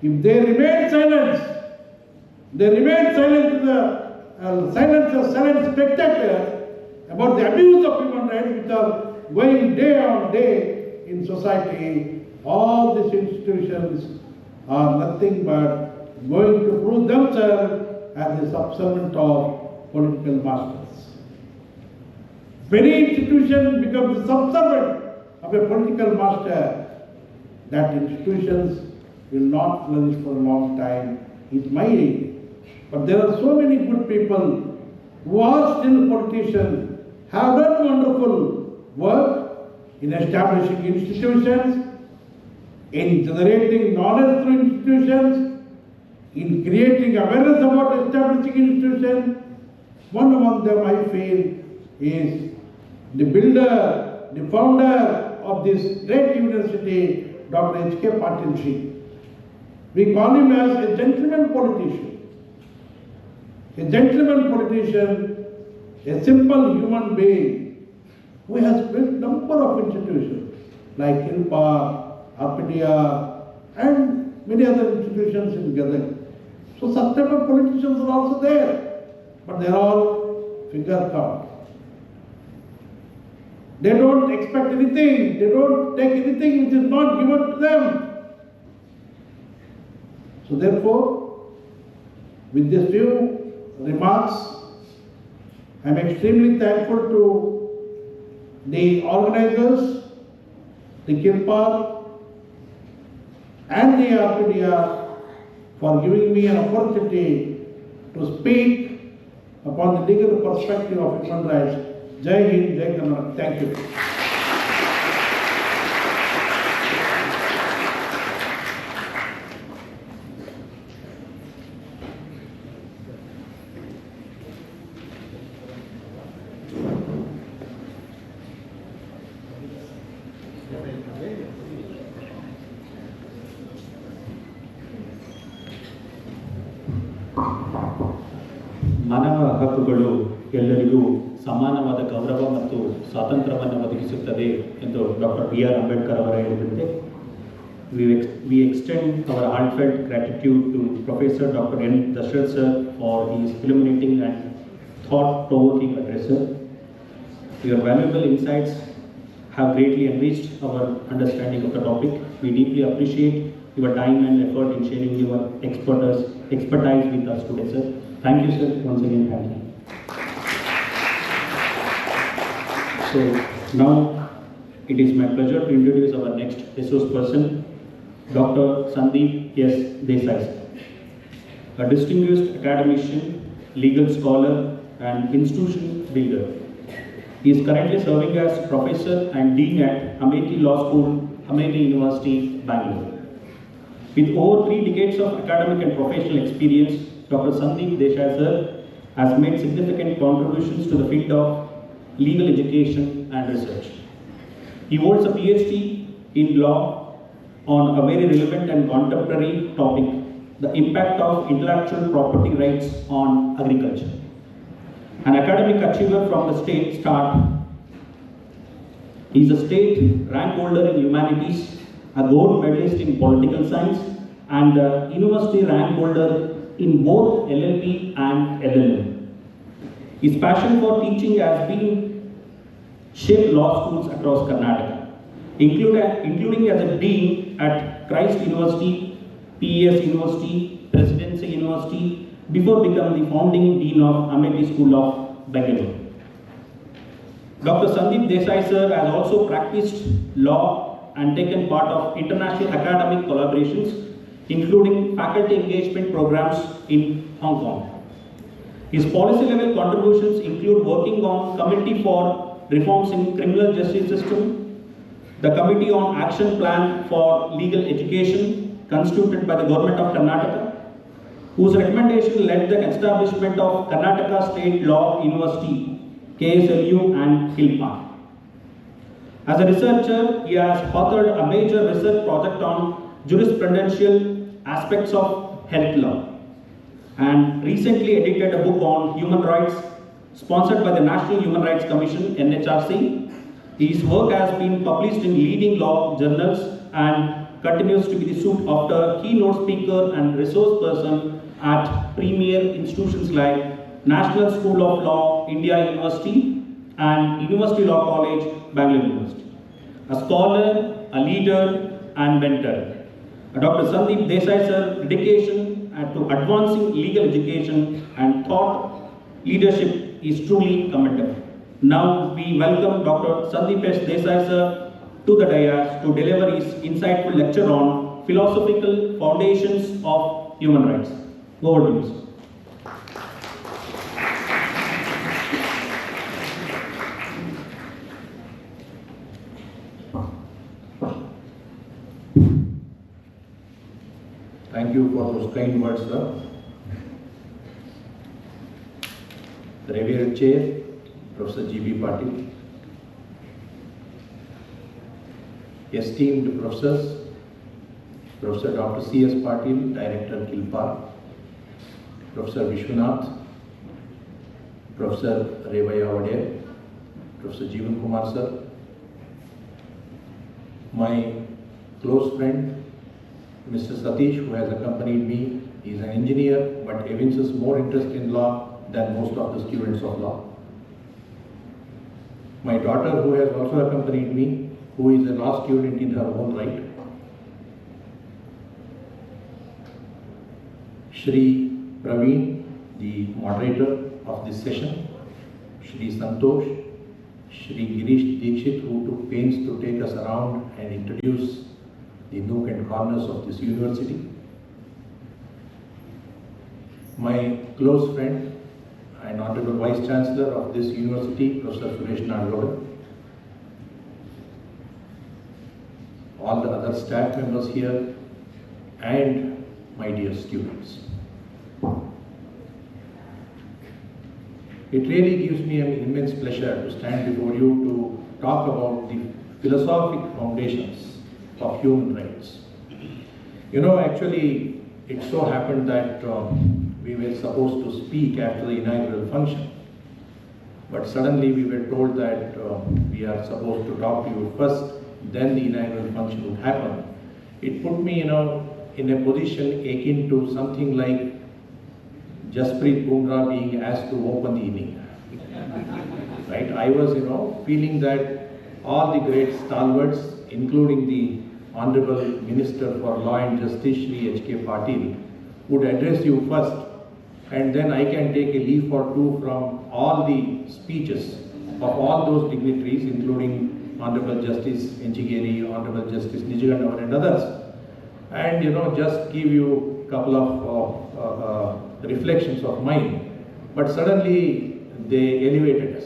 if they remain silent to the silent spectators about the abuse of human rights which are going day on day in society, all these institutions are nothing but going to prove themselves as the subservient of political masters. If any institution becomes the subservient of a political master, that institutions will not flourish for a long time. It might, but there are so many good people who are still politicians, have done wonderful work in establishing institutions, in generating knowledge through institutions, in creating awareness about establishing institutions. One among them, I feel, is the builder, the founder of this great university, Dr. H.K. Patil Ji. We call him as a gentleman politician. A gentleman politician, a simple human being who has built number of institutions like ILPA, Arpedia, and many other institutions in Gadag. So such type of politicians are also there, but they are all figure count. They don't expect anything, they don't take anything which is not given to them. So therefore, with these few remarks, I am extremely thankful to the organizers, the KILPAR and the Arpedia for giving me an opportunity to speak upon the legal perspective of human rights. Jai Hind, Jai Kannada. Thank you. ಮಾನವ ಹಕ್ಕುಗಳು ಎಲ್ಲರಿಗೂ ಸಮಾನವಾದ ಗೌರವ ಮತ್ತು ಸ್ವಾತಂತ್ರ್ಯವನ್ನು ಒದಗಿಸುತ್ತದೆ ಎಂದು doctor B R Ambedkar ಅವರು ಹೇಳಿದಂತೆ we extend our heartfelt gratitude to Professor Dr. N. Dashrath sir for his illuminating and thought-provoking address. Your valuable insights have greatly enriched our understanding of the topic. We deeply appreciate your time and effort in sharing your expertise with us today, sir. Thank you, sir. Once again, thank you. So now it is my pleasure to introduce our next resource person, Dr. Sandeep S. Desai, a distinguished academician, legal scholar, and institution builder. He is currently serving as professor and dean at Amity Law School, Amity University, Bangalore. With over 3 decades of academic and professional experience, Dr. Sandeep Desai sir has made significant contributions to the field of legal education and research. He holds a PhD in law on a very relevant and contemporary topic, the impact of intellectual property rights on agriculture. An academic achiever from the state start, he is a state rank holder in humanities, a gold medalist in political science, and a university rank holder in both LLB and LLM. His passion for teaching has been shaped law schools across Karnataka, including as a dean at Christ University, PES University, Presidency University, before becoming the founding dean of Amity School of Bangalore. Dr. Sandeep Desai sir has also practiced law and taken part of international academic collaborations, including faculty engagement programs in Hong Kong. His policy level contributions include working on Committee for Reforms in Criminal Justice System, the Committee on Action Plan for Legal Education constituted by the Government of Karnataka, whose recommendation led the establishment of Karnataka State Law University, KSLU and KILPA. As a researcher, he has authored a major research project on jurisprudential aspects of health law and recently edited a book on human rights sponsored by the National Human Rights Commission, NHRC. His work has been published in leading law journals and continues to be the sought after keynote speaker and resource person at premier institutions like National School of Law, India University and University Law College, Bangalore University. A scholar, a leader and mentor. Dr. Sandeep Desai sir dedication to advancing legal education and thought leadership is truly commendable. Now we welcome Dr. Sandeep S. Desai sir to the dais to deliver his insightful lecture on philosophical foundations of human rights. Over to you, sir. Thank you for those kind words, sir. The Revered Chair, Professor G.B. Patil, esteemed professors, Professor Dr. C.S. Patil, Director KILPA, Professor Vishwanath, Professor Revaya Vadir, Professor Jeevan Kumar sir, my close friend, Mr. Satish, who has accompanied me, is an engineer but evinces more interest in law than most of the students of law. My daughter, who has also accompanied me, who is a law student in her own right. Shri Praveen, the moderator of this session. Shri Santosh, Shri Girish Dikshit, who took pains to take us around and introduce the nook and corners of this university. My close friend and and Honorable Vice Chancellor of this university, Professor Suresh Nagagoda, all the other staff members here, and my dear students. It really gives me an immense pleasure to stand before you to talk about the philosophic foundations of human rights. You know, actually, it so happened that we were supposed to speak after the inaugural function, but suddenly we were told that we are supposed to talk to you first, then the inaugural function would happen. It put me, in a position akin to something like Jasprit Bumrah being asked to open the inning. Right? I was, feeling that all the great stalwarts, including the Honorable Minister for Law and Justice, Shri H.K. Patil, would address you first, and then I can take a leaf or two from all the speeches of all those dignitaries, including Honorable Justice Enchigeri, Honorable Justice Nijagandavan and others, and just give you a couple of reflections of mine. But suddenly they elevated us.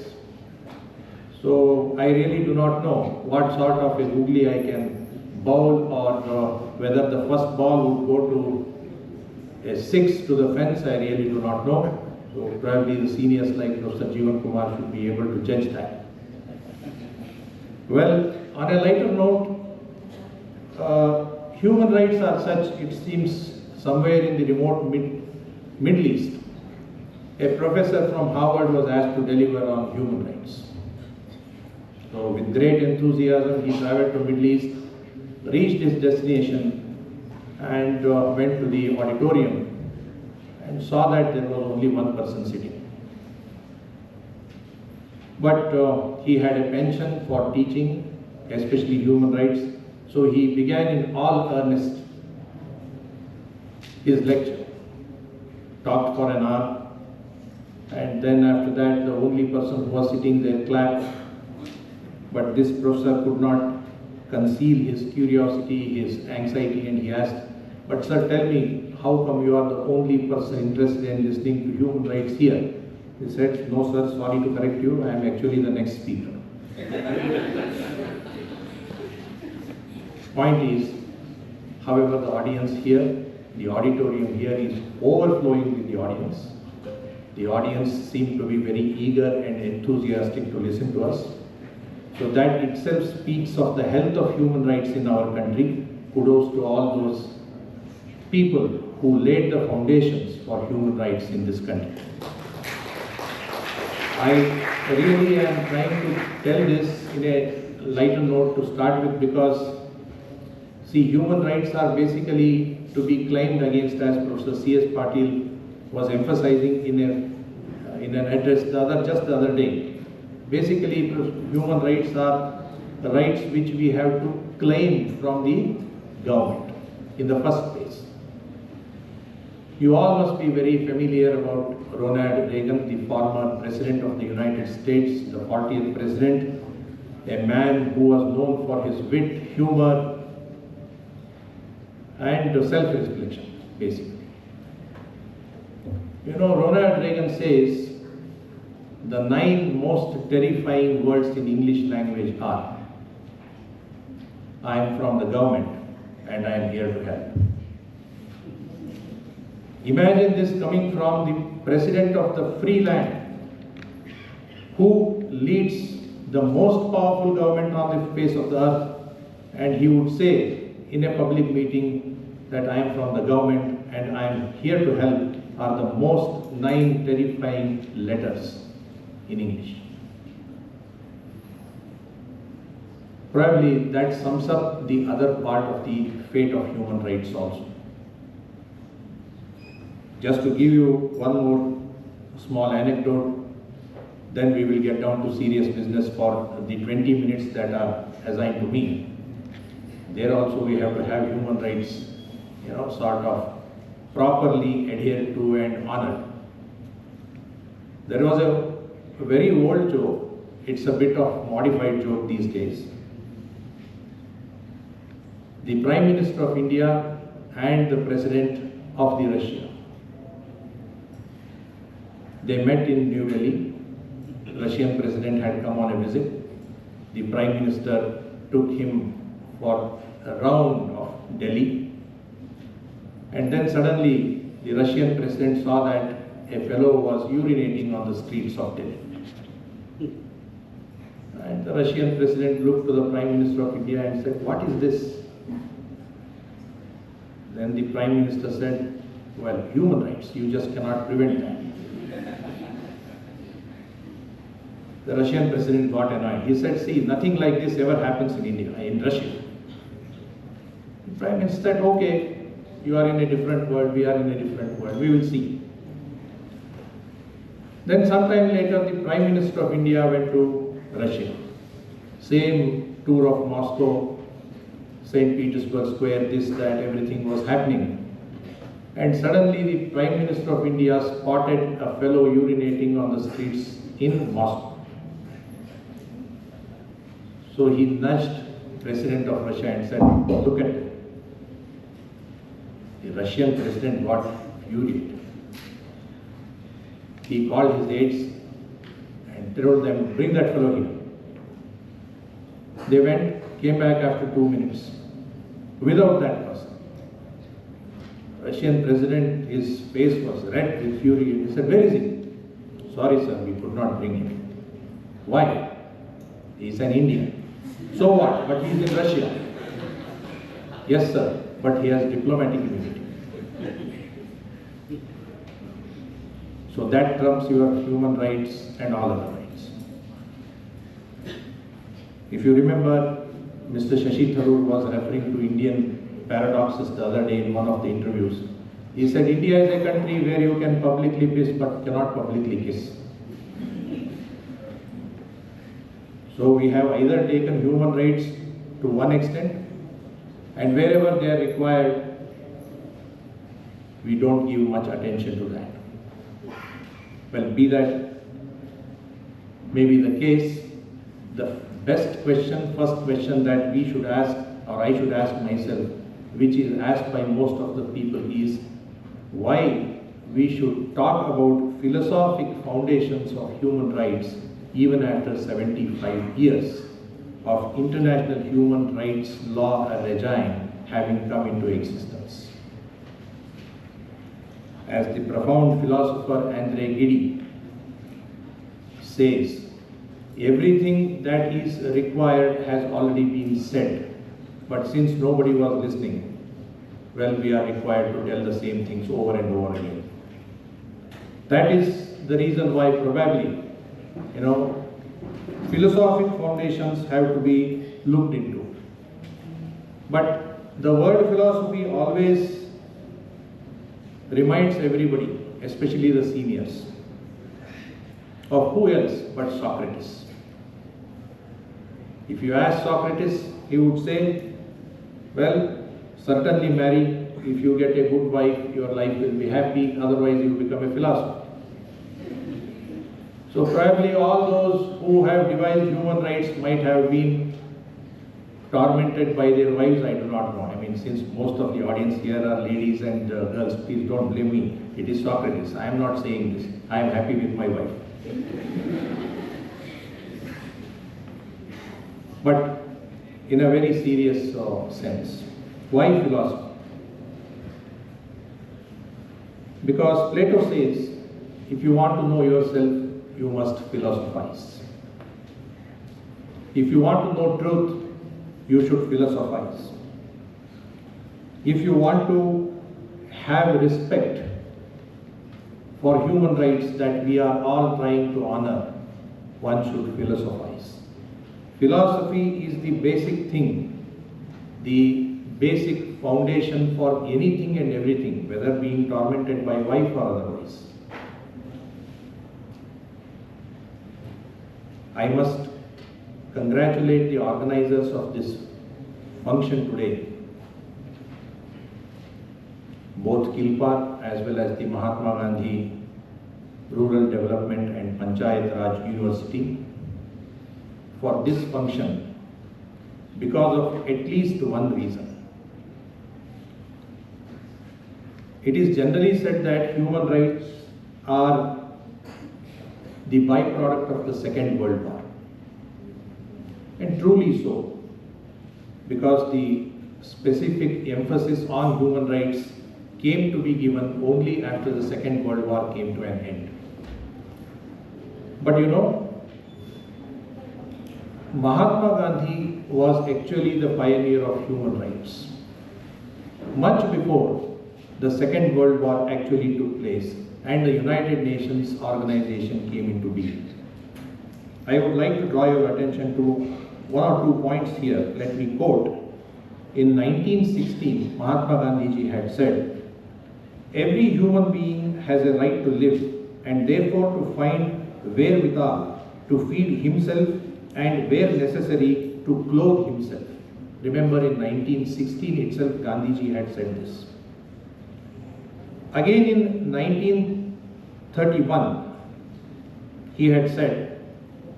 So I really do not know what sort of a googly I can bowl, or whether the first ball would go to a 6 to the fence. I really do not know. So probably the seniors like Professor Jeevan Kumar should be able to judge that. Well, on a lighter note, human rights are such, it seems, somewhere in the remote Middle East. A professor from Harvard was asked to deliver on human rights. So with great enthusiasm, he traveled to Middle East, reached his destination, and went to the auditorium and saw that there was only one person sitting. But he had a penchant for teaching, especially human rights, so he began in all earnest his lecture, talked for an hour, and then after that the only person who was sitting there clapped. But this professor could not conceal his curiosity, his anxiety, and he asked, "But sir, tell me, how come you are the only person interested in listening to human rights here?" He said, "No sir, sorry to correct you, I am actually the next speaker." Point is, however, the audience here, the auditorium here is overflowing with the audience. The audience seemed to be very eager and enthusiastic to listen to us. So that itself speaks of the health of human rights in our country. Kudos to all those people who laid the foundations for human rights in this country. I really am trying to tell this in a lighter note to start with, because see, human rights are basically to be claimed against, as Professor C.S. Patil was emphasizing in an address just the other day. Basically, human rights are the rights which we have to claim from the government in the first place. You all must be very familiar about Ronald Reagan, the former President of the United States, the 40th President, a man who was known for his wit, humor, and self-reflection, basically. Ronald Reagan says, the 9 most terrifying words in English language are, "I am from the government and I am here to help." Imagine this coming from the president of the free land, who leads the most powerful government on the face of the earth, and he would say in a public meeting that "I am from the government and I am here to help," are the most 9 terrifying letters in English. Probably that sums up the other part of the fate of human rights also. Just to give you one more small anecdote, then we will get down to serious business for the 20 minutes that are assigned to me. There also we have to have human rights, sort of properly adhered to and honored. There was a very old joke, it's a bit of modified joke these days. The Prime Minister of India and the President of the Russia. They met in New Delhi. The Russian president had come on a visit. The Prime Minister took him for a round of Delhi. And then suddenly the Russian president saw that a fellow was urinating on the streets of Delhi. And the Russian president looked to the Prime Minister of India and said, "What is this?" Then the Prime Minister said, "Well, human rights, you just cannot prevent that." The Russian president got annoyed. He said, "See, nothing like this ever happens in India, in Russia." The Prime Minister said, "Okay, you are in a different world, we are in a different world, we will see." Then sometime later, the Prime Minister of India went to Russia. Same tour of Moscow, St. Petersburg Square, this, that, everything was happening. And suddenly the Prime Minister of India spotted a fellow urinating on the streets in Moscow. So he nudged President of Russia and said, "Look at it." The Russian president got furious. He called his aides and told them, "Bring that fellow here." They went, came back after 2 minutes without that person. Russian president, his face was red with fury. He said, "Where is he?" "Sorry, sir, we could not bring him." "Why?" "He's an Indian." "So what? But he's in Russia." "Yes, sir, but he has diplomatic immunity." So that trumps your human rights and all other rights. If you remember, Mr. Shashi Tharoor was referring to Indian paradoxes the other day in one of the interviews. He said, "India is a country where you can publicly piss but cannot publicly kiss." So we have either taken human rights to one extent, and wherever they are required, we don't give much attention to that. Well, be that maybe the case, the best question, first question that we should ask, or I should ask myself, which is asked by most of the people, is why we should talk about philosophic foundations of human rights even after 75 years of international human rights law regime having come into existence. As the profound philosopher André Gide says, everything that is required has already been said, but since nobody was listening, well, we are required to tell the same things over and over again. That is the reason why probably, philosophic foundations have to be looked into. But the word philosophy always reminds everybody, especially the seniors, of who else but Socrates. If you ask Socrates, he would say, well, certainly marry. If you get a good wife, your life will be happy, otherwise you become a philosopher. So probably all those who have devised human rights might have been tormented by their wives, I do not know. I mean, since most of the audience here are ladies and girls, please don't blame me. It is Socrates. I am not saying this. I am happy with my wife. But in a very serious sense, why philosophy? Because Plato says, if you want to know yourself, you must philosophize. If you want to know truth, you should philosophize. If you want to have respect for human rights that we are all trying to honor, one should philosophize. Philosophy is the basic thing, the basic foundation for anything and everything, whether being tormented by wife or otherwise. I must congratulate the organizers of this function today, both Kilpar as well as the Mahatma Gandhi Rural Development and Panchayat Raj University for this function because of at least one reason. It is generally said that human rights are the byproduct of the Second World War. And truly so, because the specific emphasis on human rights came to be given only after the Second World War came to an end. But you know, Mahatma Gandhi was actually the pioneer of human rights. Much before the Second World War actually took place and the United Nations organization came into being. I would like to draw your attention to one or two points here. Let me quote. In 1916, Mahatma Gandhi had said, "Every human being has a right to live and therefore to find wherewithal to feed himself and where necessary to clothe himself." Remember, in 1916 itself, Gandhiji had said this. Again in 1931, he had said,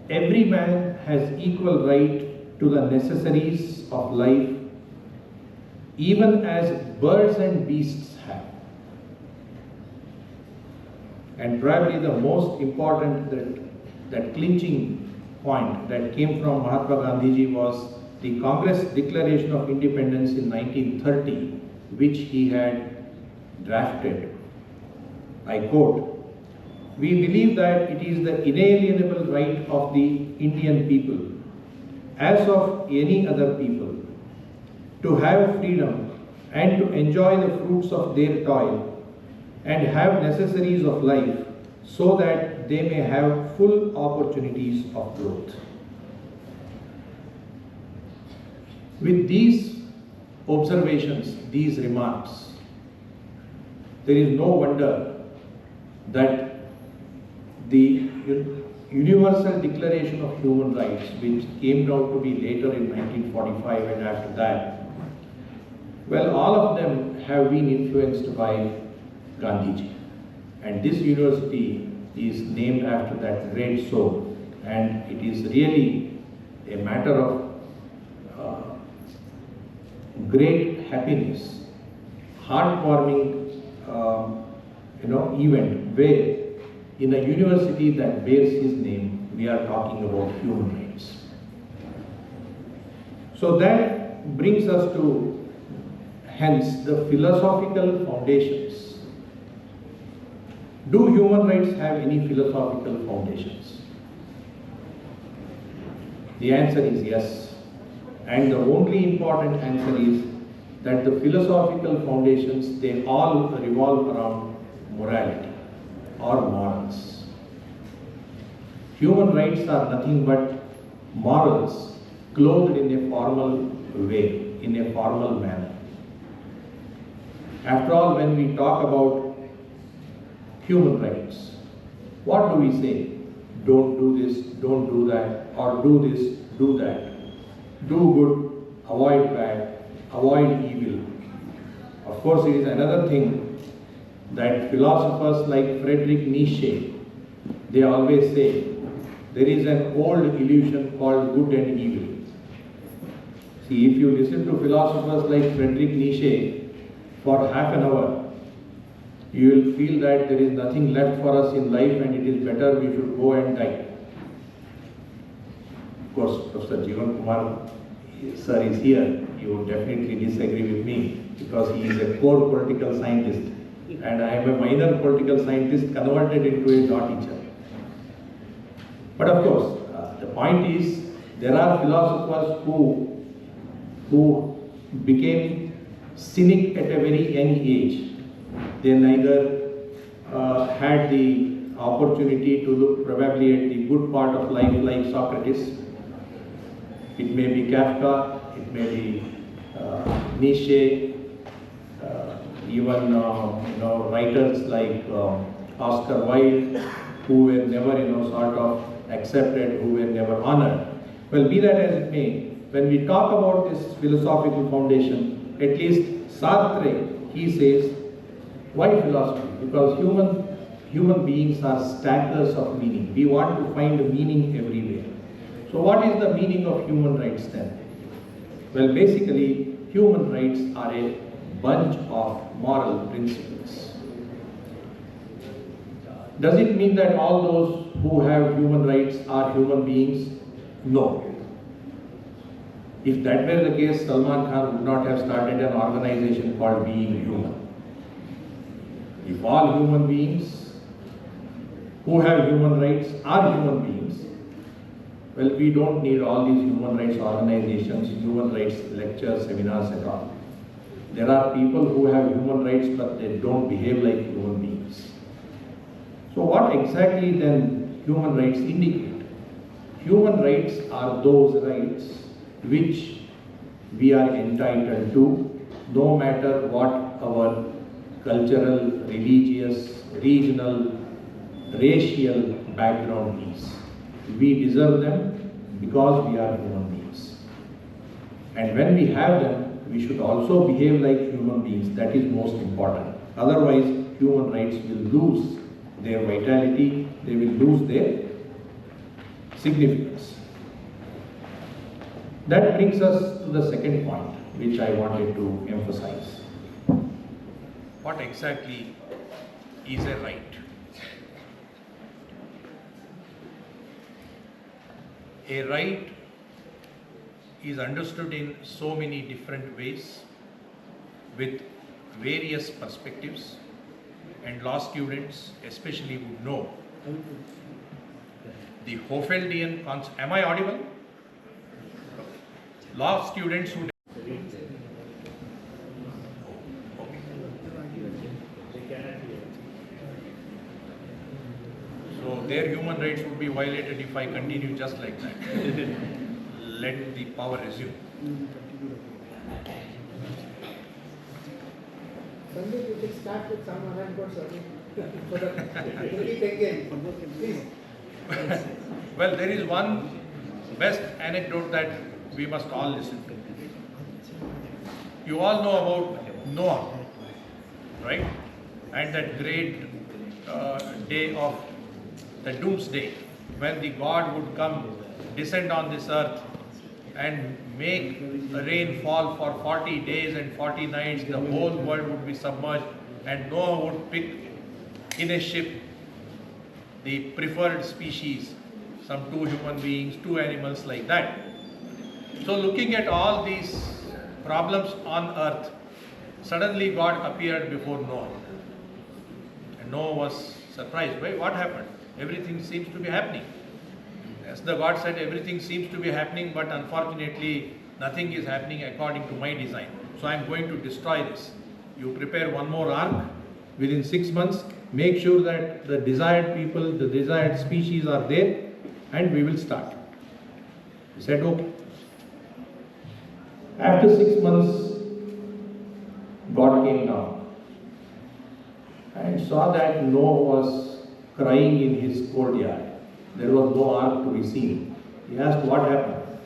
"Every man has equal right to the necessaries of life, even as birds and beasts have." And probably the most important, that clinching point that came from Mahatma Gandhiji was the Congress Declaration of Independence in 1930, which he had drafted. I quote, "We believe that it is the inalienable right of the Indian people, as of any other people, to have freedom and to enjoy the fruits of their toil and have necessaries of life so that they may have full opportunities of growth." With these observations, these remarks, there is no wonder that the Universal Declaration of Human Rights, which came out to be later in 1945 and after that, well, all of them have been influenced by Gandhiji. And this university is named after that great soul. And it is really a matter of great happiness, heartwarming event where in a university that bears his name, we are talking about human rights. So that brings us to, hence, the philosophical foundations. Do human rights have any philosophical foundations? The answer is yes. And the only important answer is that the philosophical foundations, they all revolve around morality or morals. Human rights are nothing but morals clothed in a formal way, in a formal manner. After all, when we talk about human rights, what do we say? Don't do this, don't do that, or do this, do that. Do good, avoid bad, avoid evil. Of course, it is another thing that philosophers like Friedrich Nietzsche, they always say, there is an old illusion called good and evil. See, if you listen to philosophers like Friedrich Nietzsche for half an hour, you will feel that there is nothing left for us in life and it is better we should go and die. Of course, Professor Jeevan Kumar sir is here. You would definitely disagree with me because he is a core political scientist and I am a minor political scientist converted into a law teacher. But of course, the point is there are philosophers who became cynic at a very young age. They neither had the opportunity to look probably at the good part of life like Socrates. It may be Kafka, it may be Nietzsche, even writers like Oscar Wilde, who were never sort of accepted, who were never honored. Well, be that as it may, when we talk about this philosophical foundation, at least Sartre, he says, why philosophy? Because human beings are stackers of meaning. We want to find meaning everywhere. So what is the meaning of human rights then? Well, basically, human rights are a bunch of moral principles. Does it mean that all those who have human rights are human beings? No. If that were the case, Salman Khan would not have started an organization called Being Human. If all human beings who have human rights are human beings, well, we don't need all these human rights organizations, human rights lectures, seminars at all. There are people who have human rights but they don't behave like human beings. So what exactly then human rights indicate? Human rights are those rights which we are entitled to, no matter what our cultural, religious, regional, racial background is. We deserve them because we are human beings. And when we have them, we should also behave like human beings. That is most important. Otherwise, human rights will lose their vitality, they will lose their significance. That brings us to the second point, which I wanted to emphasize. What exactly is a right? A right is understood in so many different ways with various perspectives, and law students especially would know the Hofeldian concept. Am I audible? Law students would so their human rights would be violated if I continue just like that. Let the power resume. Sandeep, you can start with some anecdotes so that we take in. Please. Well, there is one best anecdote that we must all listen to. You all know about Noah, right? And that great day of the doomsday, when the God would come, descend on this earth and make rain fall for 40 days and 40 nights, the whole world would be submerged, and Noah would pick in a ship the preferred species, some 2 human beings, 2 animals, like that. So looking at all these problems on earth, suddenly God appeared before Noah. And Noah was surprised. Why? What happened? Everything seems to be happening. As the God said, everything seems to be happening, but unfortunately nothing is happening according to my design. So I am going to destroy this. You prepare one more ark within 6 months, make sure that the desired people, the desired species are there, and we will start. He said, okay. After 6 months, God came down and saw that Noah was crying in his courtyard. There was no ark to be seen. He asked, what happened?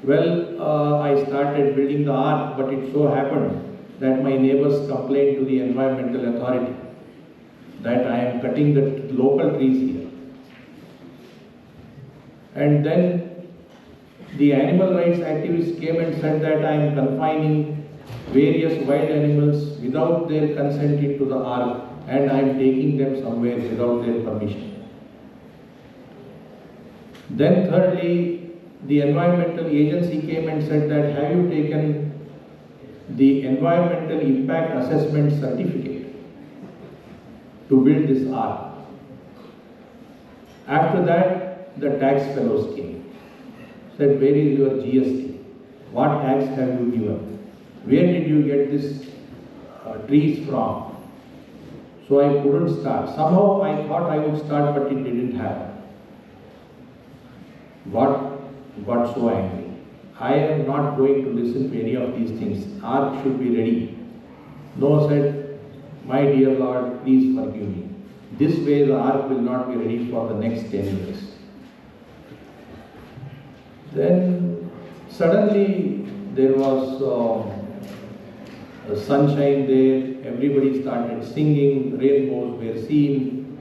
Well, I started building the ark, but it so happened that my neighbors complained to the environmental authority that I am cutting the local trees here. And then the animal rights activists came and said that I am confining various wild animals without their consent into the ark, and I am taking them somewhere without their permission. Then thirdly, the environmental agency came and said that have you taken the environmental impact assessment certificate to build this ark? After that, the tax fellows came. Said, where is your GST? What tax have you given? Where did you get these trees from? So I couldn't start. Somehow I thought I would start, but it didn't happen. God got so angry. I am not going to listen to any of these things. Ark should be ready. Noah said, my dear Lord, please forgive me. This way the ark will not be ready for the next 10 years. Then suddenly there was sunshine there, everybody started singing, rainbows were seen.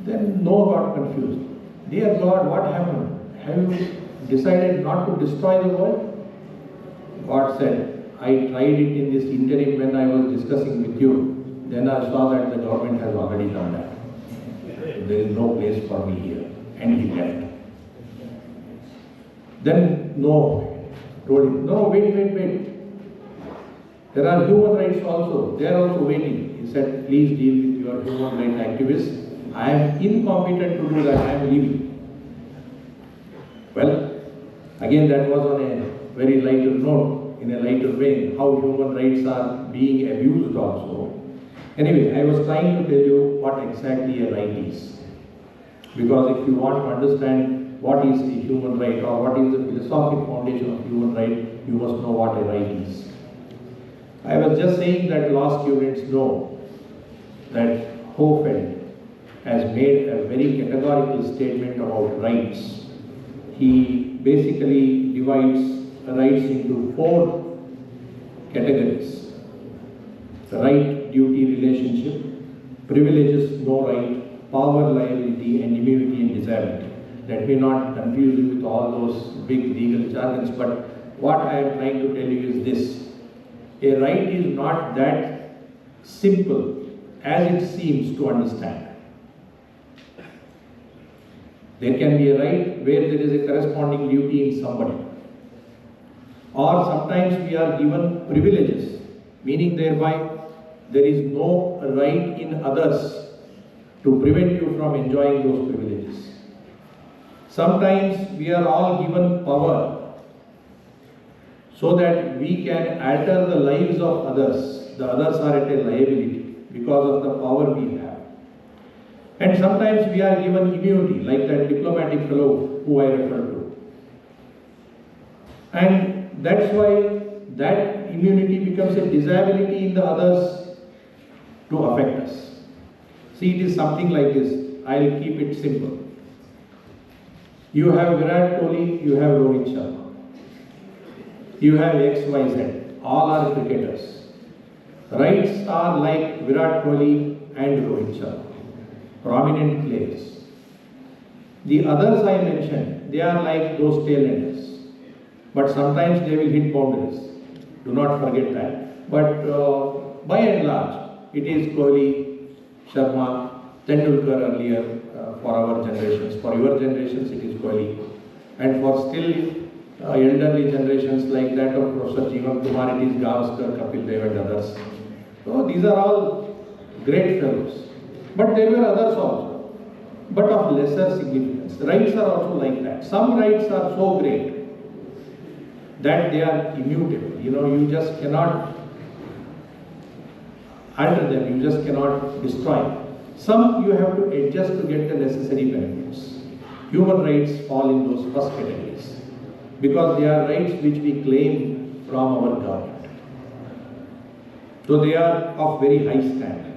Then Noah got confused. Dear God, what happened? Have you decided not to destroy the world? God said, I tried it in this interim when I was discussing with you. Then I saw that the government has already done that. there is no place for me here. And he left. Then Noah told him, no, wait. There are human rights also. They are also waiting. He said, please deal with your human rights activists. I am incompetent to do that. I am leaving. Well, again, that was on a very lighter note, in a lighter vein, how human rights are being abused also. Anyway, I was trying to tell you what exactly a right is. Because if you want to understand what is the human right or what is the philosophic foundation of human right, you must know what a right is. I was just saying that law students know that Hofeld has made a very categorical statement about rights. He basically divides rights into 4 categories. Right-duty relationship, privileges, no right, power, liability, and immunity and disability. Let me not confuse you with all those big legal jargons, but what I am trying to tell you is this. A right is not that simple as it seems to understand. There can be a right where there is a corresponding duty in somebody. Or sometimes we are given privileges, meaning thereby there is no right in others to prevent you from enjoying those privileges. Sometimes we are all given power so that we can alter the lives of others. The others are at a liability because of the power we have. And sometimes we are given immunity, like that diplomatic fellow who I referred to. And that's why that immunity becomes a disability in the others to affect us. See, it is something like this. I'll keep it simple. You have Virat Kohli, you have Rohit Sharma. You have XYZ, all are cricketers. Rights are like Virat Kohli and Rohit Sharma, prominent players. The others I mentioned, they are like those tailenders. But sometimes they will hit boundaries. Do not forget that. But by and large, it is Kohli, Sharma, Tendulkar earlier for our generations. For your generations, it is Kohli. And for still elderly generations like that of Professor Jeevan Kumar, it is Gavaskar, Kapil Dev and others. So these are all great fellows. But there were others also, but of lesser significance. Rights are also like that. Some rights are so great that they are immutable. You just cannot alter them, you just cannot destroy them. Some you have to adjust to get the necessary benefits. Human rights fall in those first categories because they are rights which we claim from our government. So they are of very high standard.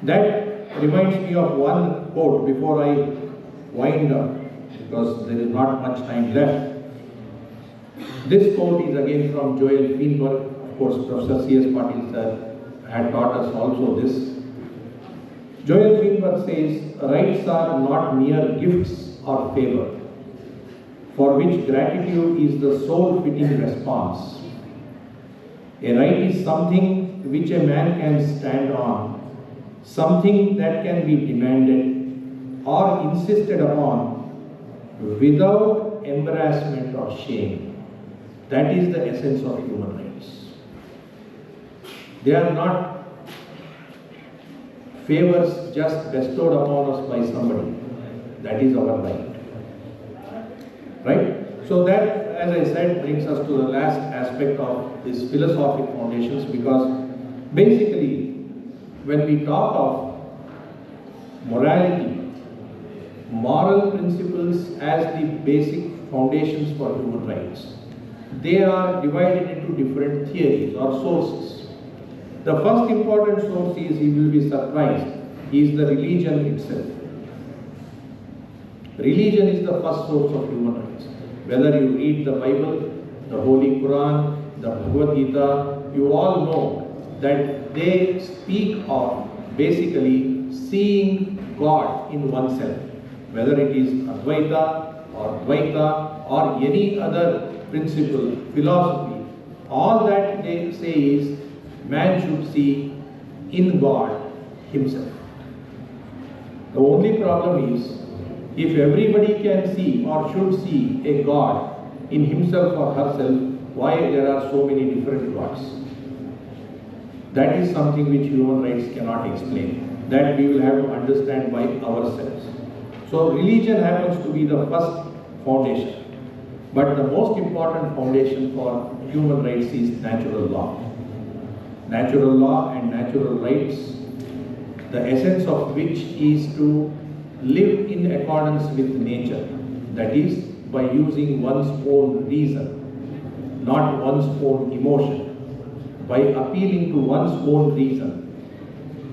That reminds me of one quote before I wind up, because there is not much time left. This quote is again from Joel Feinberg. Of course, Professor C.S. Patil sir had taught us also this. Joel Feinberg says, rights are not mere gifts or favor, for which gratitude is the sole fitting response. A right is something which a man can stand on, something that can be demanded or insisted upon without embarrassment or shame. That is the essence of human rights. They are not favors just bestowed upon us by somebody. That is our right. Right? So that, as I said, brings us to the last aspect of this philosophic foundations, because basically when we talk of morality, moral principles as the basic foundations for human rights, they are divided into different theories or sources. The first important source is, you will be surprised, is the religion itself. Religion is the first source of human rights. Whether you read the Bible, the Holy Quran, the Bhagavad Gita, you all know that they speak of basically seeing God in oneself. Whether it is Advaita or Dvaita or any other principle, philosophy, all that they say is man should see in God himself. The only problem is, if everybody can see or should see a God in himself or herself, why there are so many different gods? That is something which human rights cannot explain. That we will have to understand by ourselves. So religion happens to be the first foundation. But the most important foundation for human rights is natural law. Natural law and natural rights, the essence of which is to live in accordance with nature. That is, by using one's own reason, not one's own emotion. By appealing to one's own reason,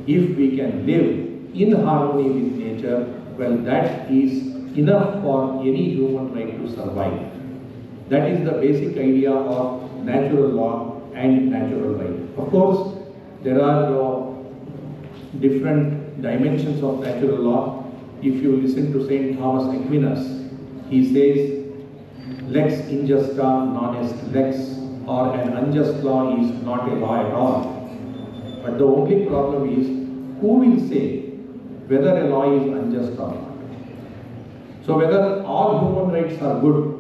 if we can live in harmony with nature, well, that is enough for any human right to survive. That is the basic idea of natural law and natural right. Of course, there are different dimensions of natural law. If you listen to Saint Thomas Aquinas, he says, lex injusta non est lex, or an unjust law is not a law at all. But the only problem is, who will say whether a law is unjust or not? So whether all human rights are good,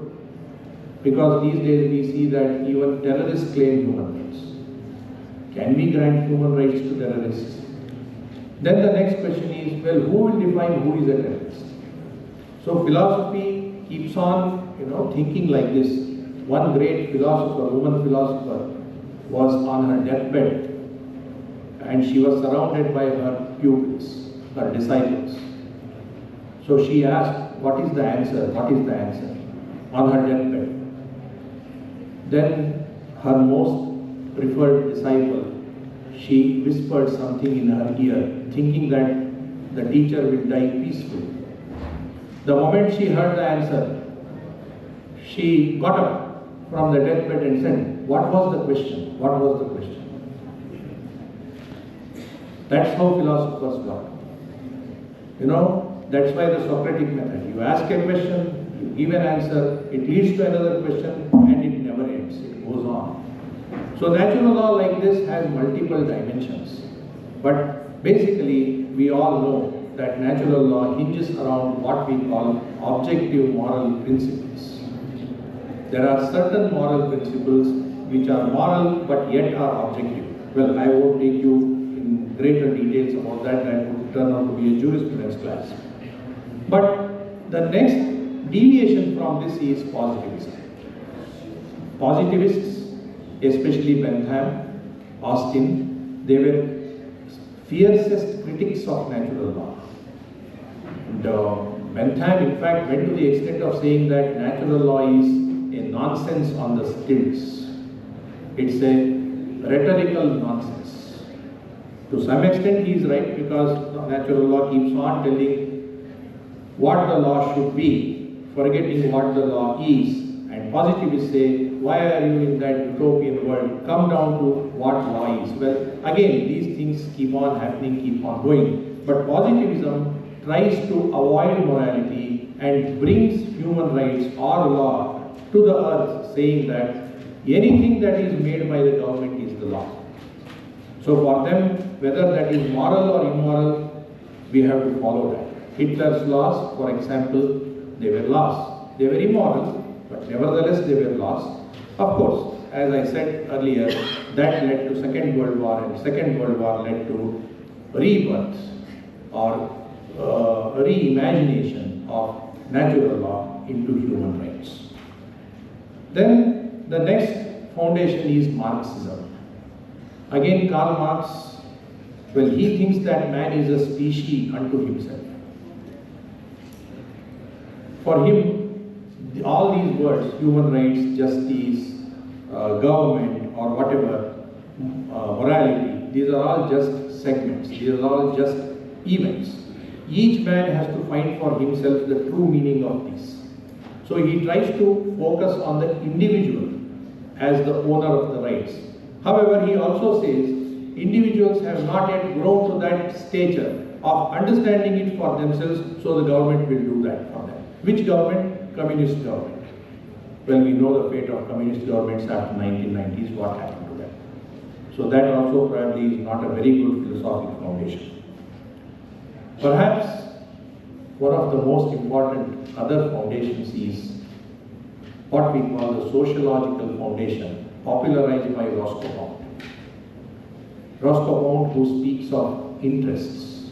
because these days we see that even terrorists claim human rights. Can we grant human rights to terrorists? Then the next question is, well, who will define who is a terrorist? So philosophy keeps on, thinking like this. One great philosopher, woman philosopher, was on her deathbed and she was surrounded by her pupils, her disciples. So she asked, what is the answer? What is the answer? On her deathbed. Then her most preferred disciple, she whispered something in her ear, thinking that the teacher will die peacefully. The moment she heard the answer, she got up from the deathbed and said, what was the question? What was the question? That's how philosophers work. That's why the Socratic method. You ask a question, you give an answer, it leads to another question, and it never ends. It goes on. So natural law like this has multiple dimensions. But basically, we all know that natural law hinges around what we call objective moral principles. There are certain moral principles which are moral but yet are objective. Well, I won't take you in greater details about that. That would turn out to be a jurisprudence class. But the next deviation from this is positivism. Positivists, especially Bentham, Austin, they were fiercest critics of natural law. And Bentham, in fact, went to the extent of saying that natural law is a nonsense on the stilts. It's a rhetorical nonsense. To some extent he is right, because natural law keeps on telling what the law should be, forgetting what the law is. And positivists say, why are you in that utopian world? Come down to what law is. Well, again, these things keep on happening, keep on going. But positivism tries to avoid morality and brings human rights or law to the earth, saying that anything that is made by the government is the law. So for them, whether that is moral or immoral, we have to follow that. Hitler's laws, for example, they were laws. They were immoral, but nevertheless they were laws. Of course, as I said earlier, that led to Second World War, and Second World War led to rebirth or reimagination of natural law into human rights. Then the next foundation is Marxism. Again, Karl Marx, well, he thinks that man is a species unto himself. For him, all these words, human rights, justice, government, or whatever, morality, these are all just segments, these are all just events. Each man has to find for himself the true meaning of these. So he tries to focus on the individual as the owner of the rights. However, he also says individuals have not yet grown to that stature of understanding it for themselves, so the government will do that for them. Which government? Communist government. Well, we know the fate of communist governments after 1990s, what happened to them. So that also probably is not a very good philosophical foundation. Perhaps one of the most important other foundations is what we call the sociological foundation, popularized by Roscoe Pound. Roscoe Pound, who speaks of interests,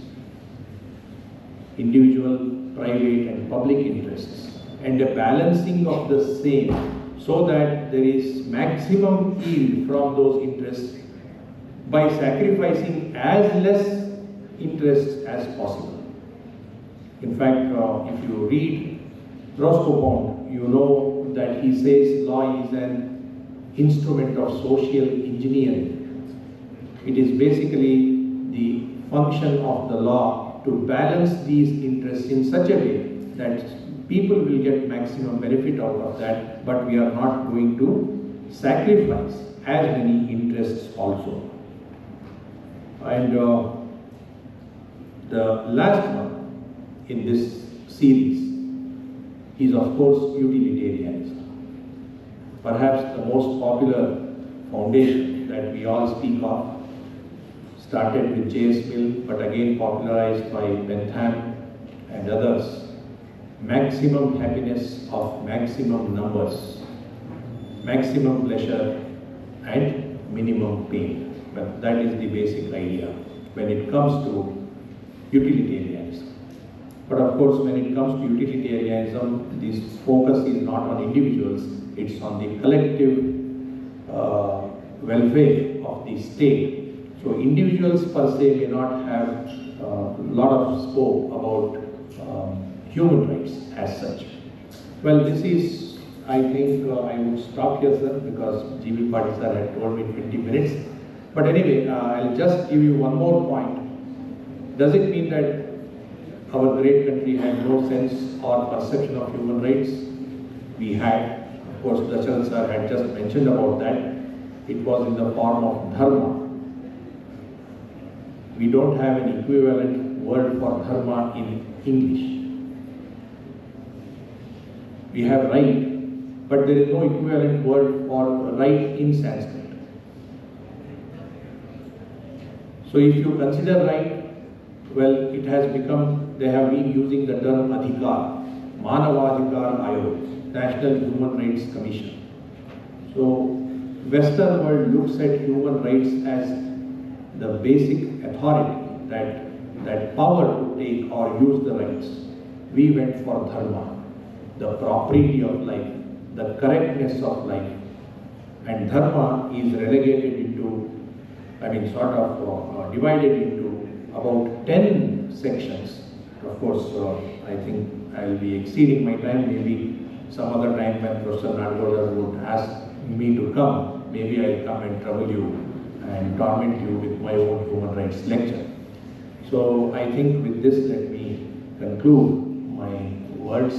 individual, private and public interests, and a balancing of the same so that there is maximum yield from those interests by sacrificing as less interests as possible. In fact, if you read Roscoe Pound, you know that he says law is an instrument of social engineering. It is basically the function of the law to balance these interests in such a way that people will get maximum benefit out of that, but we are not going to sacrifice as many interests also. And the last one in this series is of course utilitarianism. Perhaps the most popular foundation that we all speak of started with J.S. Mill, but again popularized by Bentham and others. Maximum happiness of maximum numbers, maximum pleasure and minimum pain. But that is the basic idea when it comes to utilitarianism. But of course, when it comes to utilitarianism, this focus is not on individuals, it's on the collective welfare of the state. So individuals per se may not have a lot of scope about human rights as such. Well, this is, I think, I would stop here, sir, because G.V. Patil sir had told me 20 minutes. But anyway, I'll just give you one more point. Does it mean that our great country had no sense or perception of human rights? We had. Of course, Dacharan sir had just mentioned about that. It was in the form of dharma. We don't have an equivalent word for dharma in English. We have right, but there is no equivalent word for right in Sanskrit. So if you consider right, well, it has become, they have been using the term adhikar, Manavadhikar Ayog, National Human Rights Commission. So Western world looks at human rights as the basic authority, that power to take or use the rights. We went for dharma, the propriety of life, the correctness of life. And dharma is relegated into, divided into about 10 sections. Of course, I think I will be exceeding my time. Maybe some other time when Professor Nadgodar would ask me to come, maybe I will come and trouble you and torment you with my own human rights lecture. So I think with this, let me conclude my words.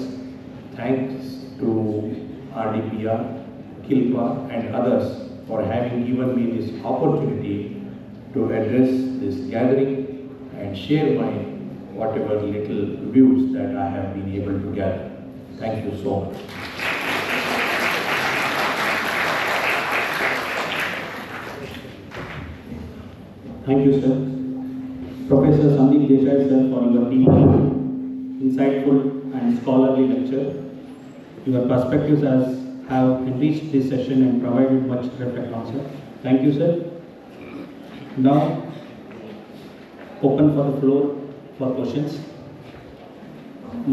Thanks to RDPR, Kilpa and others for having given me this opportunity to address this gathering and share my whatever little views that I have been able to gather. Thank you so much. Thank you, sir. Professor Sandeep Desai, sir, for your deep, insightful and scholarly lecture. Your perspectives have enriched this session and provided much reflect on, sir. Thank you, sir. Now, open for the floor for questions.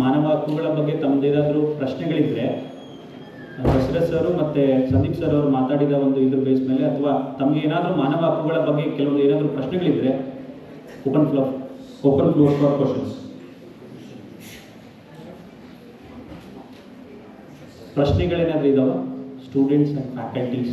ಮಾನವ ಹಕ್ಕುಗಳ ಬಗ್ಗೆ ತಮ್ಮದೇನಾದರೂ ಪ್ರಶ್ನೆಗಳಿದ್ರೆ Dashrath sir ಮತ್ತು Sandeep sir ಅವರು ಮಾತಾಡಿದ ಒಂದು ಇದ್ರ base ಮೇಲೆ ಅಥವಾ ತಮಗೆ ಏನಾದರೂ ಮಾನವ ಹಕ್ಕುಗಳ ಬಗ್ಗೆ ಕೆಲವೊಂದು ಏನಾದರೂ ಪ್ರಶ್ನೆಗಳಿದ್ರೆ ಓಪನ್ ಫ್ಲೋರ್ ಫಾರ್ ಕ್ವಶನ್ಸ್. ಪ್ರಶ್ನೆಗಳೇನಾದರೂ ಇದಾವ ಸ್ಟೂಡೆಂಟ್ಸ್ ಆ್ಯಂಡ್ ಫ್ಯಾಕಲ್ಟೀಸ್?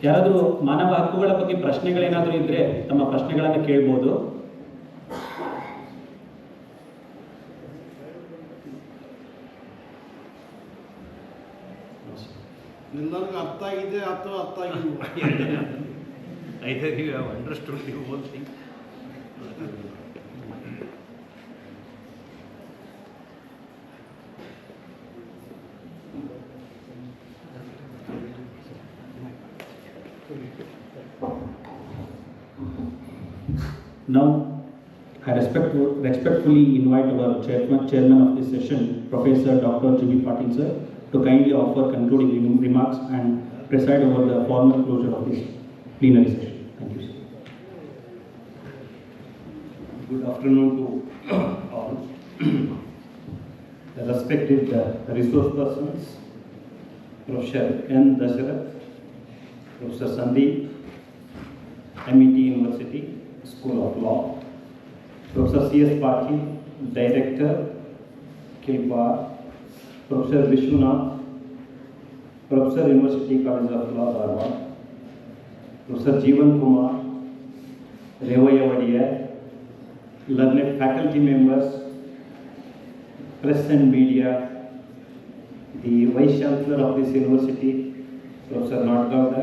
ಯಾರಾದರೂ ಮಾನವ ಹಕ್ಕುಗಳ ಬಗ್ಗೆ ಪ್ರಶ್ನೆಗಳೇನಾದರೂ ಇದ್ದರೆ ತಮ್ಮ ಪ್ರಶ್ನೆಗಳನ್ನು ಕೇಳ್ಬೋದು. ಎಲ್ಲರಿಗೂ ಅರ್ಥ ಆಗಿದೆ ಅಥವಾ ಅರ್ಥ ಆಗಿಲ್ಲ? Either you have understood the whole thing. Now, I respectfully invite our chairman of this session, Professor Dr. G.B. Patil sir, to kindly offer concluding remarks and preside over the formal closure of this plenary session. Thank you, sir. Good afternoon to all. The respected resource persons, Professor N. Dasharath, Professor Sandeep, MET University, School of Law, Professor C.S. Patil, Director, Kilpar, Professor Vishwanath, Professor University College of Law, Dharwad, Professor Jeevan Kumar, Revaya Vadia, learned faculty members, press and media, the Vice Chancellor of this university, Professor Nodgowda,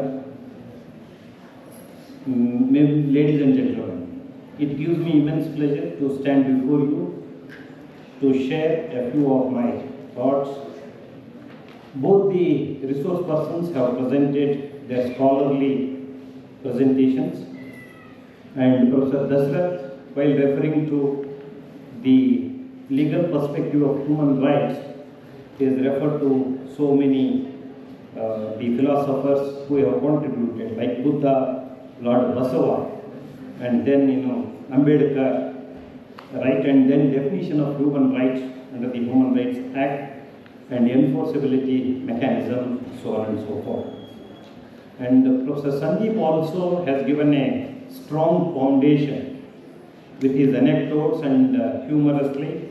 ladies and gentlemen, it gives me immense pleasure to stand before you to share a few of my thoughts. Both the resource persons have presented their scholarly presentations, and Professor Dasharath, while referring to the legal perspective of human rights, is referred to so many the philosophers who have contributed, like Buddha, Lord Basava, and then Ambedkar, right, and then definition of human rights under the Human Rights Act and enforceability mechanism, so on and so forth. And Professor Sandeep also has given a strong foundation with his anecdotes, and humorously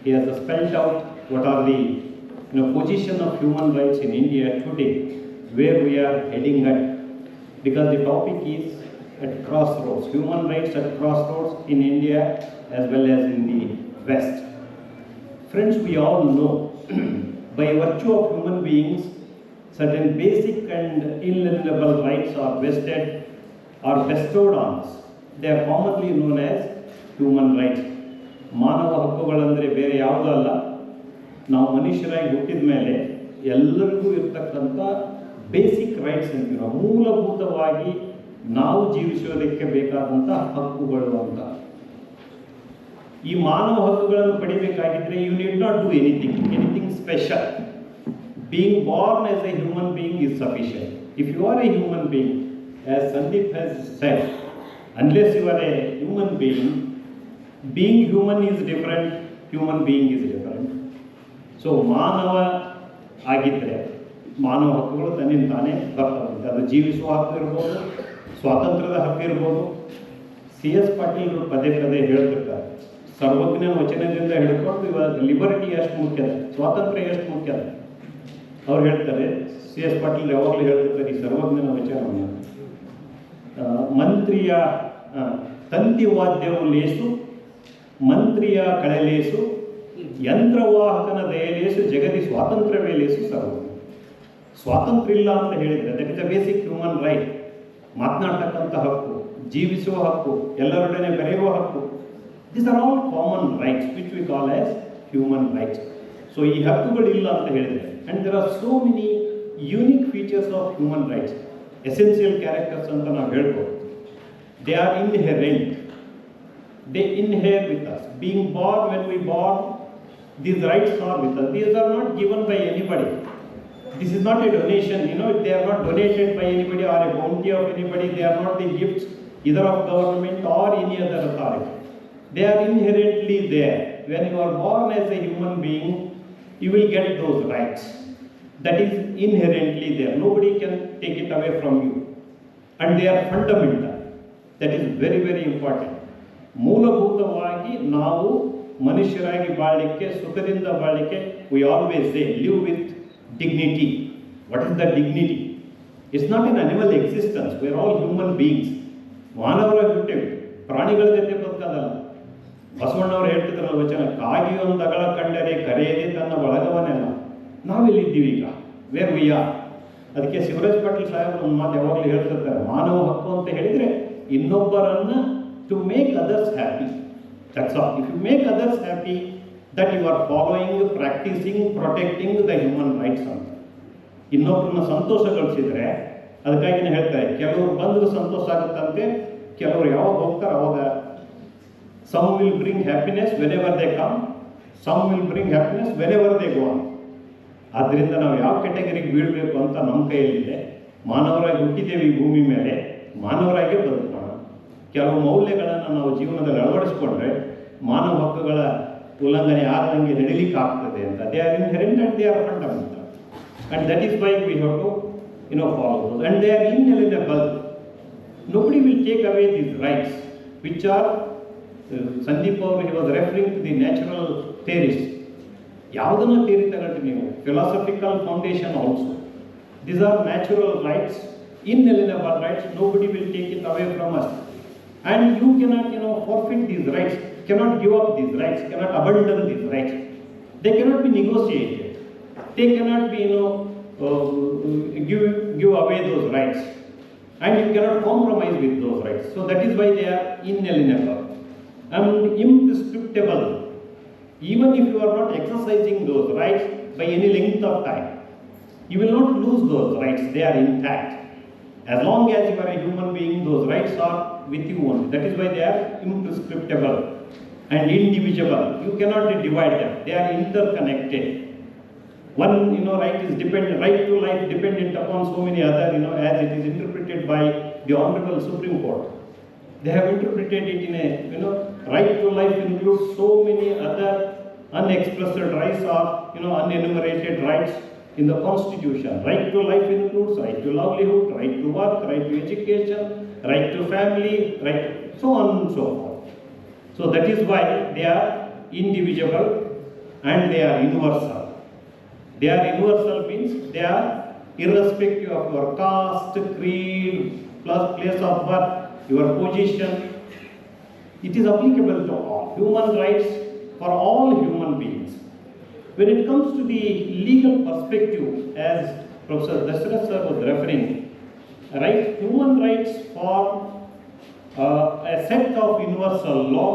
he has spelled out what are the position of human rights in India today, where we are heading at, because the topic is at crossroads, human rights at crossroads in India as well as in the West. Friends, we all know by virtue of human beings, certain basic and inalienable rights are vested or bestowed on us. They are commonly known as human rights. ಮಾನವ ಹಕ್ಕುಗಳಂದರೆ ಬೇರೆ ಯಾವುದೂ ಅಲ್ಲ, ನಾವು ಮನುಷ್ಯರಾಗಿ ಹುಟ್ಟಿದ ಮೇಲೆ ಎಲ್ಲರಿಗೂ ಇರ್ತಕ್ಕಂಥ ಬೇಸಿಕ್ ರೈಟ್ಸ್ ಅಂತೀವಿ ನಾವು, ಮೂಲಭೂತವಾಗಿ ನಾವು ಜೀವಿಸೋದಕ್ಕೆ ಬೇಕಾದಂಥ ಹಕ್ಕುಗಳು ಅಂತ. ಈ ಮಾನವ ಹಕ್ಕುಗಳನ್ನು ಪಡಿಬೇಕಾಗಿದ್ರೆ you need not do anything special. Being born as a human being is sufficient. If you are a human being, as Sandeep has said, unless you are a human being human is different, human being is different. So ಮಾನವ ಆಗಿದ್ದರೆ ಮಾನವ ಹಕ್ಕುಗಳು ತನ್ನಿಂದ ತಾನೇ ಬರ್ತವೆ. ಅದು ಜೀವಿಸುವ ಹಕ್ಕು ಇರ್ಬೋದು, ಸ್ವಾತಂತ್ರ್ಯದ ಹಕ್ಕು ಇರ್ಬೋದು. C.S. ಪಾಟೀಲ್ ಪದೇ ಪದೇ ಹೇಳ್ತಿರ್ತಾರೆ, ಸರ್ವಜ್ಞನ ವಚನದಿಂದ ಹಿಡ್ಕೊಂಡು ಇವಾಗ ಲಿಬರ್ಟಿ ಎಷ್ಟು ಮುಖ್ಯ, ಸ್ವಾತಂತ್ರ್ಯ ಎಷ್ಟು ಮುಖ್ಯ. ಅವ್ರು ಹೇಳ್ತಾರೆ, C.S. ಪಾಟೀಲ್ ಯಾವಾಗಲೂ ಹೇಳ್ತಿರ್ತಾರೆ ಈ ಸರ್ವಜ್ಞನ ವಚನವನ್ನು, ಮಂತ್ರಿಯ ತಂತಿವಾದ್ಯವು ಲೇಸು, ಮಂತ್ರಿಯ ಕಳೆಲೇಸು, ಯಂತ್ರವಾಹಕನ ದಯಲೇಸು, ಜಗತಿ ಸ್ವಾತಂತ್ರ್ಯವೇ ಲೇಸು ಸರ್ವಜ್ಞ. ಸ್ವಾತಂತ್ರ್ಯ ಇಲ್ಲ ಅಂತ ಹೇಳಿದರೆ that is a basic human right. ಮಾತನಾಡ್ತಕ್ಕಂಥ ಹಕ್ಕು, ಜೀವಿಸುವ ಹಕ್ಕು, ಎಲ್ಲರೊಡನೆ ಬೆರೆಯುವ ಹಕ್ಕು, these are all common rights which we call as human rights. So ಈ ಹಕ್ಕುಗಳಿಲ್ಲ ಅಂತ ಹೇಳಿದರೆ, and there are so many unique features of human rights, essential characters ಅಂತ ನಾವು ಹೇಳ್ಬೋದು. They are inherent, they inhere with us. Being born, when we born, these rights are with us. These are not given by anybody. This is not a donation, they are not donated by anybody or a bounty of anybody. They are not the gifts either of government or any other authority. They are inherently there. When you are born as a human being, you will get those rights. That is inherently there. Nobody can take it away from you. And they are fundamental. That is very, very important. ಮೂಲಭೂತವಾಗಿ ನಾವು ಮನುಷ್ಯರಾಗಿ ಬಾಳಲಿಕ್ಕೆ, ಸುಖದಿಂದ ಬಾಳಲಿಕ್ಕೆ, we always say live with dignity. What is the dignity? It's not an animal existence, we are all human beings. ಮಾನವರಾಗಿ ಹುಟ್ಟೇವೆ, ಪ್ರಾಣಿಗಳ ಜೊತೆ ಬದುಕೋದಲ್ಲ. ಬಸವಣ್ಣವ್ರು ಹೇಳ್ತಿದ್ರಲ್ಲ ವಚನ, ಕಾಗಿಯೊಂದು ಅಗಳ ಕಂಡರೆ ಕರೆಯದೆ ತನ್ನ ಬಳಗವನ್ನೆಲ್ಲ. ನಾವೆಲ್ಲಿದ್ದೀವಿ ಈಗ? Where we are. ಅದಕ್ಕೆ ಶಿವರಾಜ್ ಪಾಟೀಲ್ ಸಾಹೇಬರು ಒಂದು ಮಾತು ಯಾವಾಗಲೂ ಹೇಳ್ತಿರ್ತಾರೆ, ಮಾನವ ಹಕ್ಕು ಅಂತ ಹೇಳಿದರೆ ಇನ್ನೊಬ್ಬರನ್ನು to make others happy. That's all. If you make others happy, that you are following, practicing, protecting the human rights ಅಂತ. ಇನ್ನೊಬ್ಬರನ್ನ ಸಂತೋಷಗೊಳಿಸಿದರೆ ಅದಕ್ಕಾಗಿನೇ ಹೇಳ್ತಾರೆ, ಕೆಲವರು ಬಂದರೂ ಸಂತೋಷ ಆಗುತ್ತಂತೆ, ಕೆಲವರು ಯಾವಾಗ ಹೋಗ್ತಾರೆ ಅವಾಗ. Some will bring happiness whenever they come, some will bring happiness whenever they go on. ಆದ್ದರಿಂದ ನಾವು ಯಾವ ಕೆಟಗರಿಗೆ ಬೀಳಬೇಕು ಅಂತ ನಮ್ಮ ಕೈಯಲ್ಲಿದೆ. ಮಾನವರಾಗಿ ಹುಟ್ಟಿದ್ದೇವೆ ಈ ಭೂಮಿ ಮೇಲೆ, ಮಾನವರಾಗೇ ಬದುಕೋಣ. ಕೆಲವು ಮೌಲ್ಯಗಳನ್ನು ನಾವು ಜೀವನದಲ್ಲಿ ಅಳವಡಿಸ್ಕೊಂಡ್ರೆ ಮಾನವ ಹಕ್ಕುಗಳ ಉಲ್ಲಂಘನೆ ಆಗದಂಗೆ ನಡೀಲಿಕ್ಕೆ ಆಗ್ತದೆ ಅಂತ. They are inherent and they are fundamental, and that is why we have to follow those, and they are inalienable. Nobody will take away these rights which are Sandeep ಅವರು he was referring to the natural theories. ಯಾವುದನ್ನ theory ತಗೊಂಡ್ರೆ ನೀವು, philosophical foundation also, these are natural rights, inalienable rights. Nobody will take it away from us, and you cannot forfeit these rights, cannot give up these rights, cannot abandon these rights. They cannot be negotiated. They cannot be, give away those rights, and you cannot compromise with those rights. So that is why they are inalienable and imprescriptible. Even if you are not exercising those rights by any length of time, you will not lose those rights. They are intact. As long as you are a human being, those rights are with you only. That is why they are imprescriptible and indivisible. You cannot divide them. They are interconnected. One, right is dependent, right to life dependent upon so many other, as it is interpreted by the Honorable Supreme Court. They have interpreted it in a, right to life includes so many other unexpressed rights or, unenumerated rights in the Constitution. Right to life includes right to livelihood, right to work, right to education, right to family, right, so on and so forth. So that is why they are indivisible and they are universal. They are universal means they are irrespective of your caste, creed, plus place of birth, your position. It is applicable to all. Human rights for all human beings. When it comes to the legal perspective, as Professor Dasarath sir was referring, right, human rights form a set of universal law,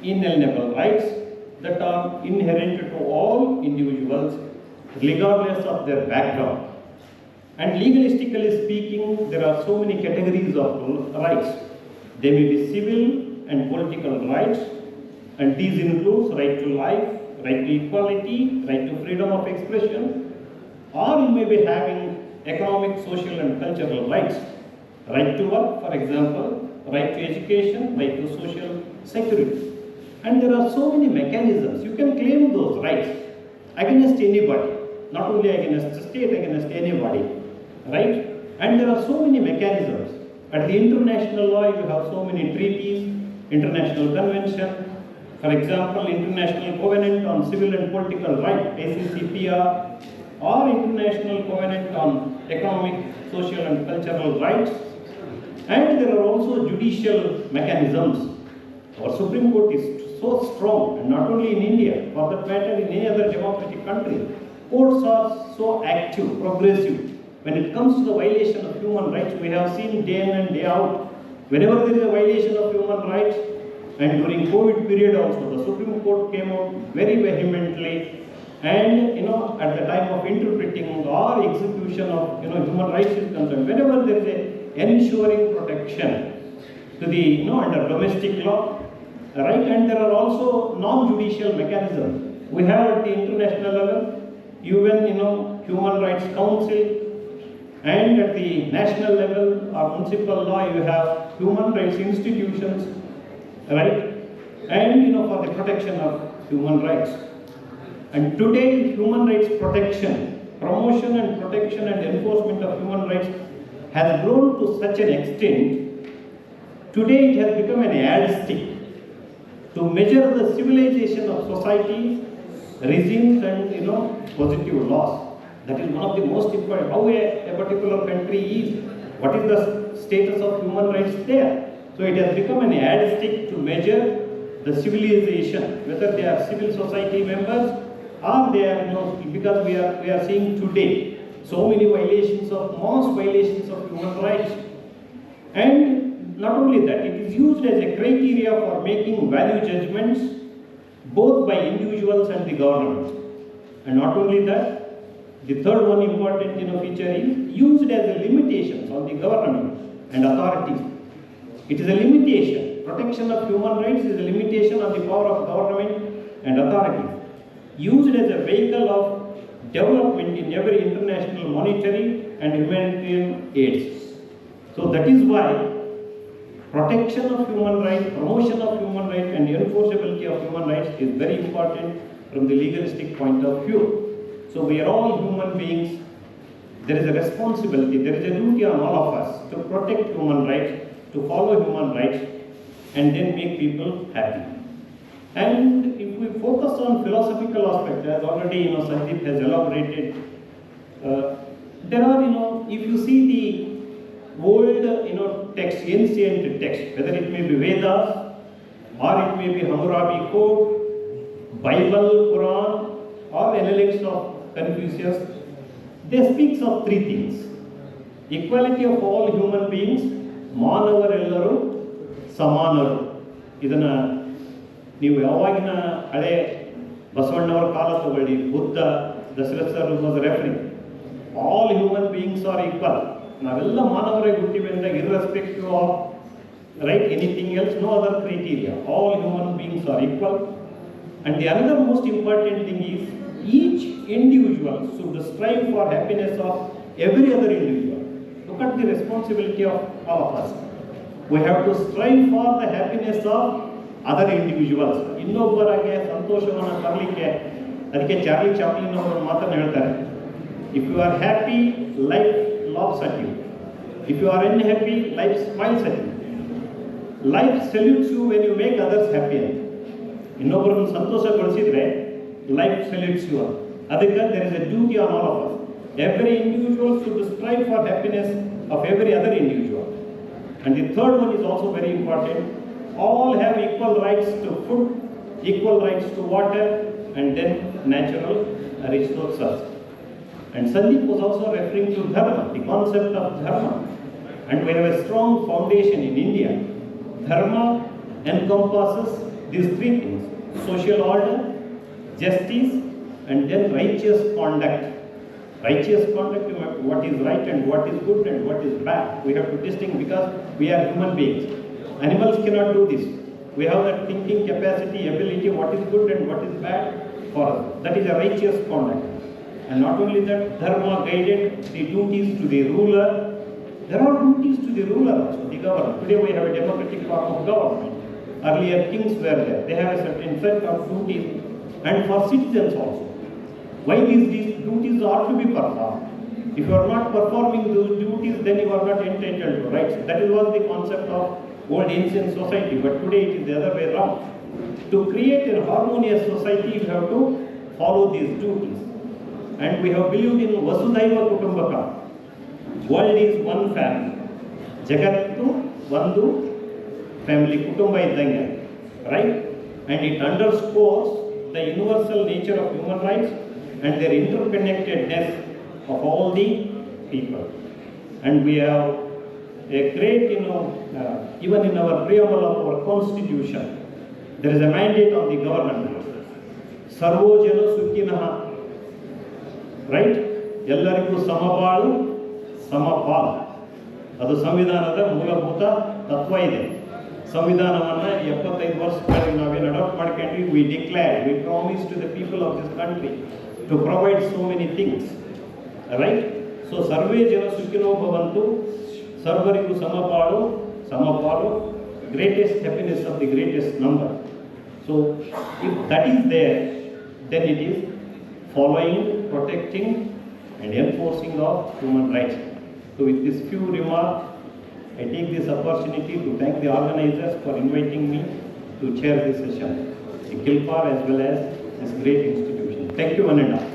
inalienable rights that are inherent to all individuals, regardless of their background. And legalistically speaking, there are so many categories of rights. They may be civil and political rights, and these include right to life, right to equality, right to freedom of expression, or you may be having economic, social and cultural rights. Right to work, for example, right to education, right to social security. And there are so many mechanisms. You can claim those rights against anybody. Not only against the state, against anybody, right? And there are so many mechanisms. At the international law, you have so many treaties, international convention, for example, International Covenant on Civil and Political Rights, ACCPR, or International Covenant on Economic, Social and Cultural Rights. And there are also judicial mechanisms. Our Supreme Court is so strong, and not only in India, for that matter in any other democratic country. Courts are so active, progressive. When it comes to the violation of human rights, we have seen day in and day out. Whenever there is a violation of human rights, and during COVID period also, the Supreme Court came out very vehemently, and at the time of interpreting or execution of human rights is concerned, whenever there is a ensuring protection to the under domestic law, right, and there are also non-judicial mechanisms. We have at the international level, UN, Human Rights Council, and at the national level or municipal law, you have human rights institutions, right, and for the protection of human rights. And today, human rights protection, promotion and protection and enforcement of human rights has grown to such an extent. Today, it has become an yardstick to measure the civilization of society, regimes and positive laws. That is one of the most important. How a particular country is, what is the status of human rights there? So it has become an yardstick to measure the civilization, whether they are civil society members or they are, because we are seeing today so many violations of mass violations of human rights. And not only that, it is used as a criteria for making value judgments both by individuals and the government. And not only that, The third one important feature is used as a limitation on the government and authorities. It is a limitation. Protection of human rights is a limitation on the power of government and authorities. Used as a vehicle of development in every international monetary and humanitarian aids. So that is why protection of human rights, promotion of human rights and enforceability of human rights is very important from the legalistic point of view. So we are all human beings. There is a responsibility, there is a duty on all of us to protect human rights, to follow human rights and then make people happy. And if we focus on philosophical aspect, as already Sandeep has elaborated, there are if you see the old text, ancient text, whether it may be Vedas or it may be Hammurabi Code, Bible, Quran, or Analects of Confucius, they speaks of three things: equality of all human beings, ಮಾನವರೆಲ್ಲರೂ ಸಮಾನರು. ಇದನ್ನ ನೀವು ಯಾವಾಗಿನ ಹಳೆ ಬಸವಣ್ಣವರ ಕಾಲ ತಗೊಳ್ಳಿ, Buddha, Dasharatha sir was referring, all human beings are equal. ನಾವೆಲ್ಲ ಮಾನವರಾಗಿ ಹುಟ್ಟಿವೆ ಅಂದಾಗ irrespective of right anything else, no other criteria, all human beings are equal. And the another most important thing is each individual should strive for happiness of every other individual. Look at the responsibility of all of us. We have to strive for the happiness of other individuals. ಇನ್ನೊಬ್ಬರಿಗೆ ಸಂತೋಷವನ್ನು ತರಲಿಕ್ಕೆ ಅದಕ್ಕೆ Charlie Chaplin ಅವರು ಮಾತನ್ನು ಹೇಳ್ತಾರೆ, if you are happy, life laughs at you. If you are unhappy, life smiles at you. Life salutes you when you make others happy. ಇನ್ನೊಬ್ಬರನ್ನು ಸಂತೋಷಗೊಳಿಸಿದ್ರೆ life salutes you. ಅದಕ್ಕೆ there is a duty on all of us. Every individual should strive for happiness of every other individual. And the third one is also very important. All have equal rights to food, equal rights to water, and then natural resources. And Sandeep was also referring to dharma, the concept of dharma. And we have a strong foundation in India. Dharma encompasses these three things: social order, justice, and then righteous conduct. Righteous conduct, what is right and what is good and what is bad. We have to distinguish because we are human beings. Animals cannot do this. We have that thinking capacity, ability, what is good and what is bad for us. That is a righteous conduct. And not only that, dharma guided the duties to the ruler. There are duties to the ruler also, the governor. Today we have a democratic form of government. Earlier kings were there. They have a certain set of duties, and for citizens also. Why these duties are to be performed? If you are not performing those duties, then you are not entitled to rights. That was the concept of old ancient society, but today it is the other way around. To create a harmonious society, you have to follow these duties. And we have believed in Vasudhaiva Kutumbakam. World is one family. Jagattu Vandu family, Kutumba iddange, right? And it underscores the universal nature of human rights and their interconnectedness of all the people. And we have a great, even in our preamble of our constitution, there is a mandate on the government. Sarvo jana sukinaha, right? Ellarigu samabalu samapal. ಅದು ಸಂವಿಧಾನದ ಮೂಲಭೂತ ತತ್ವ ಇದೆ. ಸಂವಿಧಾನವನ್ನು 75 ವರ್ಷಗಳಲ್ಲಿ ನಾವೇನು adopt ಮಾಡ್ಕೊಂಡ್ವಿ. We declare, we promise to the people of this country to provide so many things, right? So ಸರ್ವೇ ಜನ ಸುಖಿನೋ ಭವಂತು, ಸರ್ವರಿಗೂ ಸಮಪಾಲು, greatest happiness of the greatest number. So if that is there, then it is following, protecting and enforcing of human rights. So with these few remarks, I take this opportunity to thank the organizers for inviting me to chair this session, the KILPAR as well as this great institution. Thank you, one and all.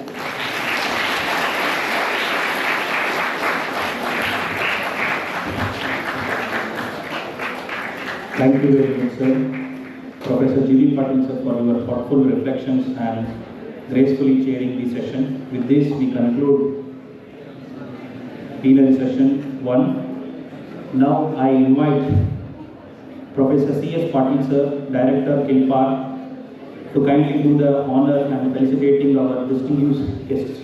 Thank you very much, sir. Professor G.D. Patil, sir, for your thoughtful reflections and gracefully chairing the session. With this, we conclude plenary session 1. Now I invite Professor C.S. Patil, sir, Director, KILPAR, to kindly do the honor and felicitating our distinguished guests.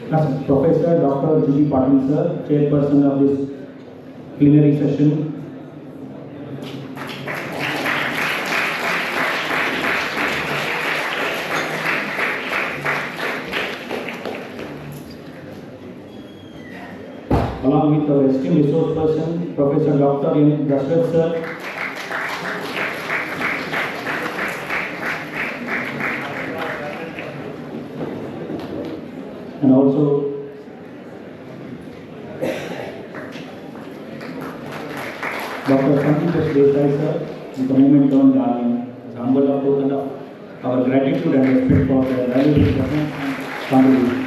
Professor Dr. Judy Patil sir, chairperson of this plenary session. Along with our esteemed resource person, Professor Dr. M. Rashad sir. And also Dr. Sandeep Desai sir, with the movement on Darling, is humble of token of our gratitude and respect for their valuable presence and contribution.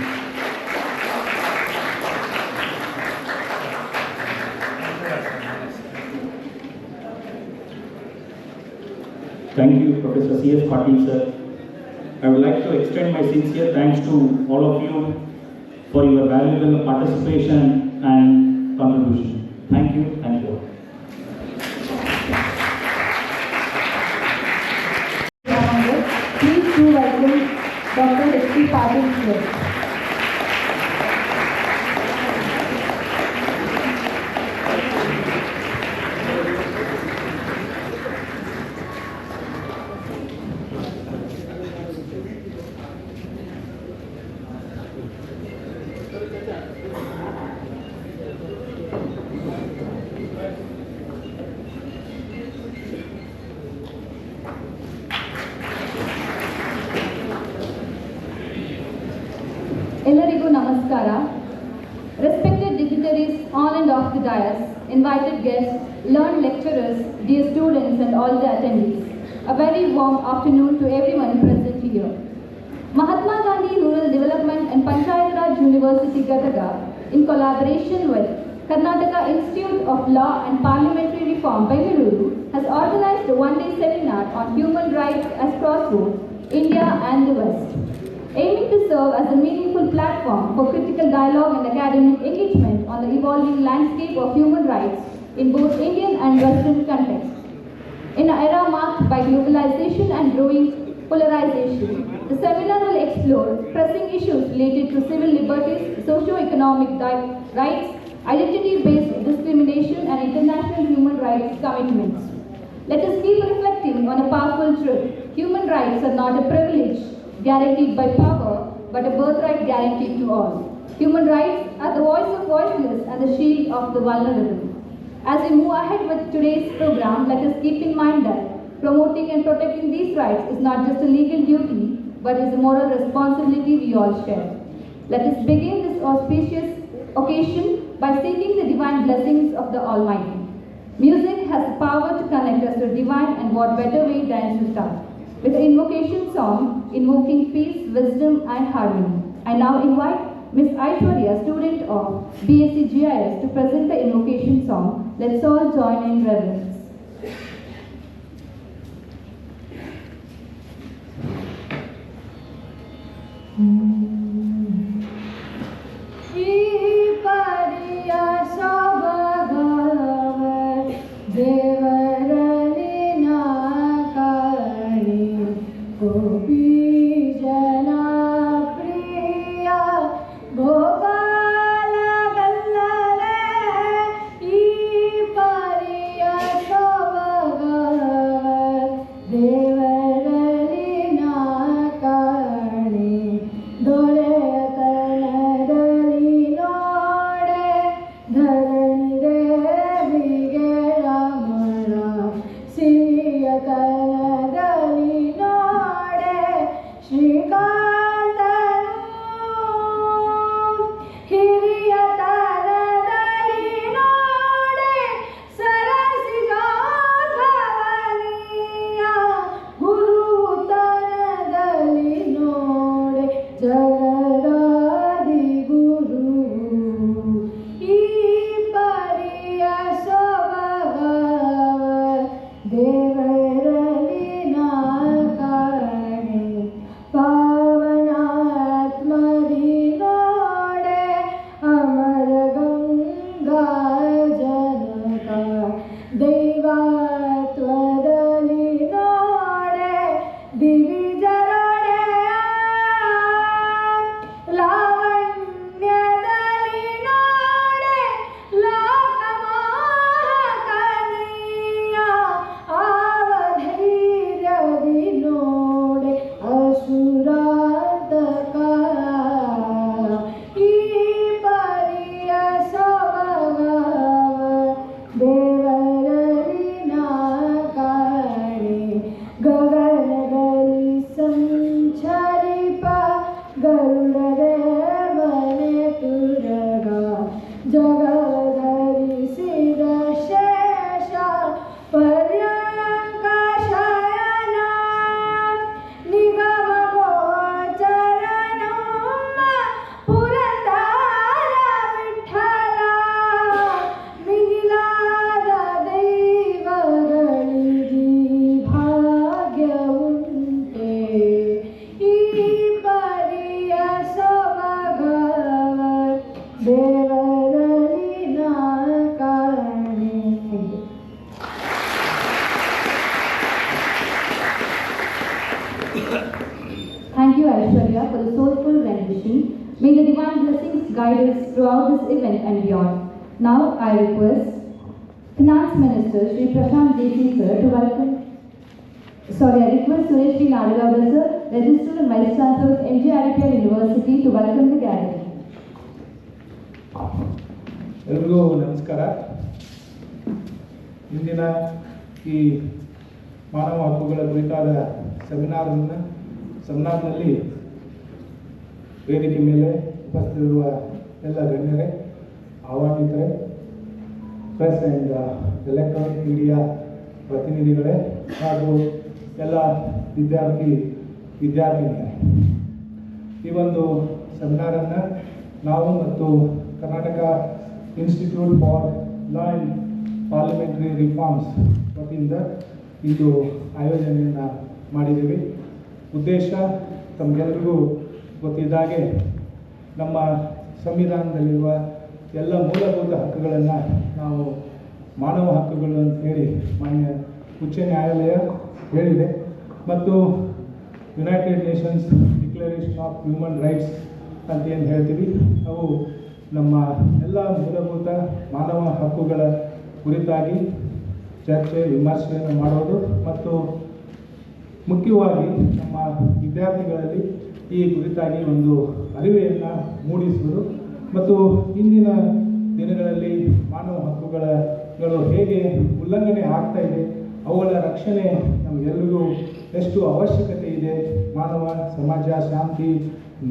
Thank you, Professor C.S. Patil sir. I would like to extend my sincere thanks to all of you for your valuable participation and contribution. Thank you. Thank you. Please do welcome Dr. H.P. Patil sir. Ellarigu Namaskara. Respected dignitaries on and off the dais, invited guests, learned lecturers, dear students and all the attendees. A very warm afternoon to everyone present here. Mahatma Gandhi Rural Development and Panchayat Raj University Gadaga, in collaboration with Karnataka Institute of Law and Parliamentary Reform, Bengaluru, has organized a one-day seminar on human rights as crossroads, India and the West, aiming to serve as a meaningful platform for critical dialogue and academic engagement on the evolving landscape of human rights in both Indian and Western contexts. In an era marked by globalization and growing polarization, the seminar will explore pressing issues related to civil liberties, socio-economic rights, identity-based discrimination, and international human rights commitments. Let us keep reflecting on a powerful truth. Human rights are not a privilege guaranteed by power, but a birthright guaranteed to all. Human rights are the voice of voiceless and the shield of the vulnerable. As we move ahead with today's program, let us keep in mind that promoting and protecting these rights is not just a legal duty, but is a moral responsibility we all share. Let us begin this auspicious occasion by seeking the divine blessings of the Almighty. Music has the power to connect us to divine, and what better way than to start with the invocation song, invoking peace, wisdom and harmony. I now invite Ms. Aishwarya, student of BSc GIS, to present the invocation song. Let's all join in reverence. ದೇವರಲ್ಲಿ ನಾ ಕಾಣೆ ಗರುಡದೇವನೇ ತುರಗ ಜಗಧರಿಸಿದ ಶೇಷ ಪರ್ಯಂಕ ಶಯನ ನಿಗಮ ಗೋಚರ ನಮ್ಮ ಪುರಂದರ ವಿಠಲ ಮಿಗಿಲಾದ ದೈವಗಳಿಗೆ ಭಾಗ್ಯವುಂಟೆ ಈ ಪರಿಯ ಸೊಬಗವ ದೇವರಲ್ಲಿ ನಾ ಕಾಣೆ. Thank you, Aishwarya, for the soulful rendition. May the divine blessings guide us throughout this event and beyond. Now, I request Finance Minister Shri Prashant Joshi sir to welcome. I request Suresh P. Nadagowda sir, Registered and Vice Chancellor of MGRPR University, to welcome the gathering. ಎಲ್ರಿಗೂ ನಮಸ್ಕಾರ. ಇಂದಿನ ಈ ಮಾನವ ಹಕ್ಕುಗಳ ಕುರಿತಾದ ಸೆಮಿನಾರ್ನಲ್ಲಿ ವೇದಿಕೆ ಮೇಲೆ ಉಪಸ್ಥಿತಿರುವ ಎಲ್ಲ ಗಣ್ಯರೇ, ಆಹ್ವಾನಿತರೇ, ಪ್ರೆಸ್ ಆ್ಯಂಡ್ ಎಲೆಕ್ಟ್ರಾನಿಕ್ ಮೀಡಿಯಾ ಪ್ರತಿನಿಧಿಗಳೇ ಹಾಗೂ ಎಲ್ಲ ವಿದ್ಯಾರ್ಥಿನಿಯರೇ, ಈ ಒಂದು ಸೆಮಿನಾರನ್ನು ನಾವು ಮತ್ತು Karnataka institute for law and parliamentary reforms ವತಿಯಿಂದ ಇದು ಆಯೋಜನೆಯನ್ನು ಮಾಡಿದ್ದೀವಿ. ಉದ್ದೇಶ ತಮಗೆಲ್ಲರಿಗೂ ಗೊತ್ತಿದ್ದಾಗೆ ನಮ್ಮ ಸಂವಿಧಾನದಲ್ಲಿರುವ ಎಲ್ಲ ಮೂಲಭೂತ ಹಕ್ಕುಗಳನ್ನು ನಾವು ಮಾನವ ಹಕ್ಕುಗಳು ಅಂತ ಹೇಳಿ ಮಾನ್ಯ ಉಚ್ಚ ನ್ಯಾಯಾಲಯ ಹೇಳಿದೆ ಮತ್ತು United Nations declaration of human rights ಅಂತ ಏನು ಹೇಳ್ತೀವಿ, ಅವು ನಮ್ಮ ಎಲ್ಲ ಮೂಲಭೂತ ಮಾನವ ಹಕ್ಕುಗಳ ಕುರಿತಾಗಿ ಚರ್ಚೆ ವಿಮರ್ಶೆಯನ್ನು ಮಾಡೋದು ಮತ್ತು ಮುಖ್ಯವಾಗಿ ನಮ್ಮ ವಿದ್ಯಾರ್ಥಿಗಳಲ್ಲಿ ಈ ಕುರಿತಾಗಿ ಒಂದು ಅರಿವೆಯನ್ನು ಮೂಡಿಸುವುದು ಮತ್ತು ಇಂದಿನ ದಿನಗಳಲ್ಲಿ ಮಾನವ ಹಕ್ಕುಗಳು ಹೇಗೆ ಉಲ್ಲಂಘನೆ ಆಗ್ತಾ ಇದೆ, ಅವುಗಳ ರಕ್ಷಣೆ ನಮಗೆಲ್ಲರಿಗೂ ಎಷ್ಟು ಅವಶ್ಯಕತೆ ಇದೆ, ಮಾನವ ಸಮಾಜ ಶಾಂತಿ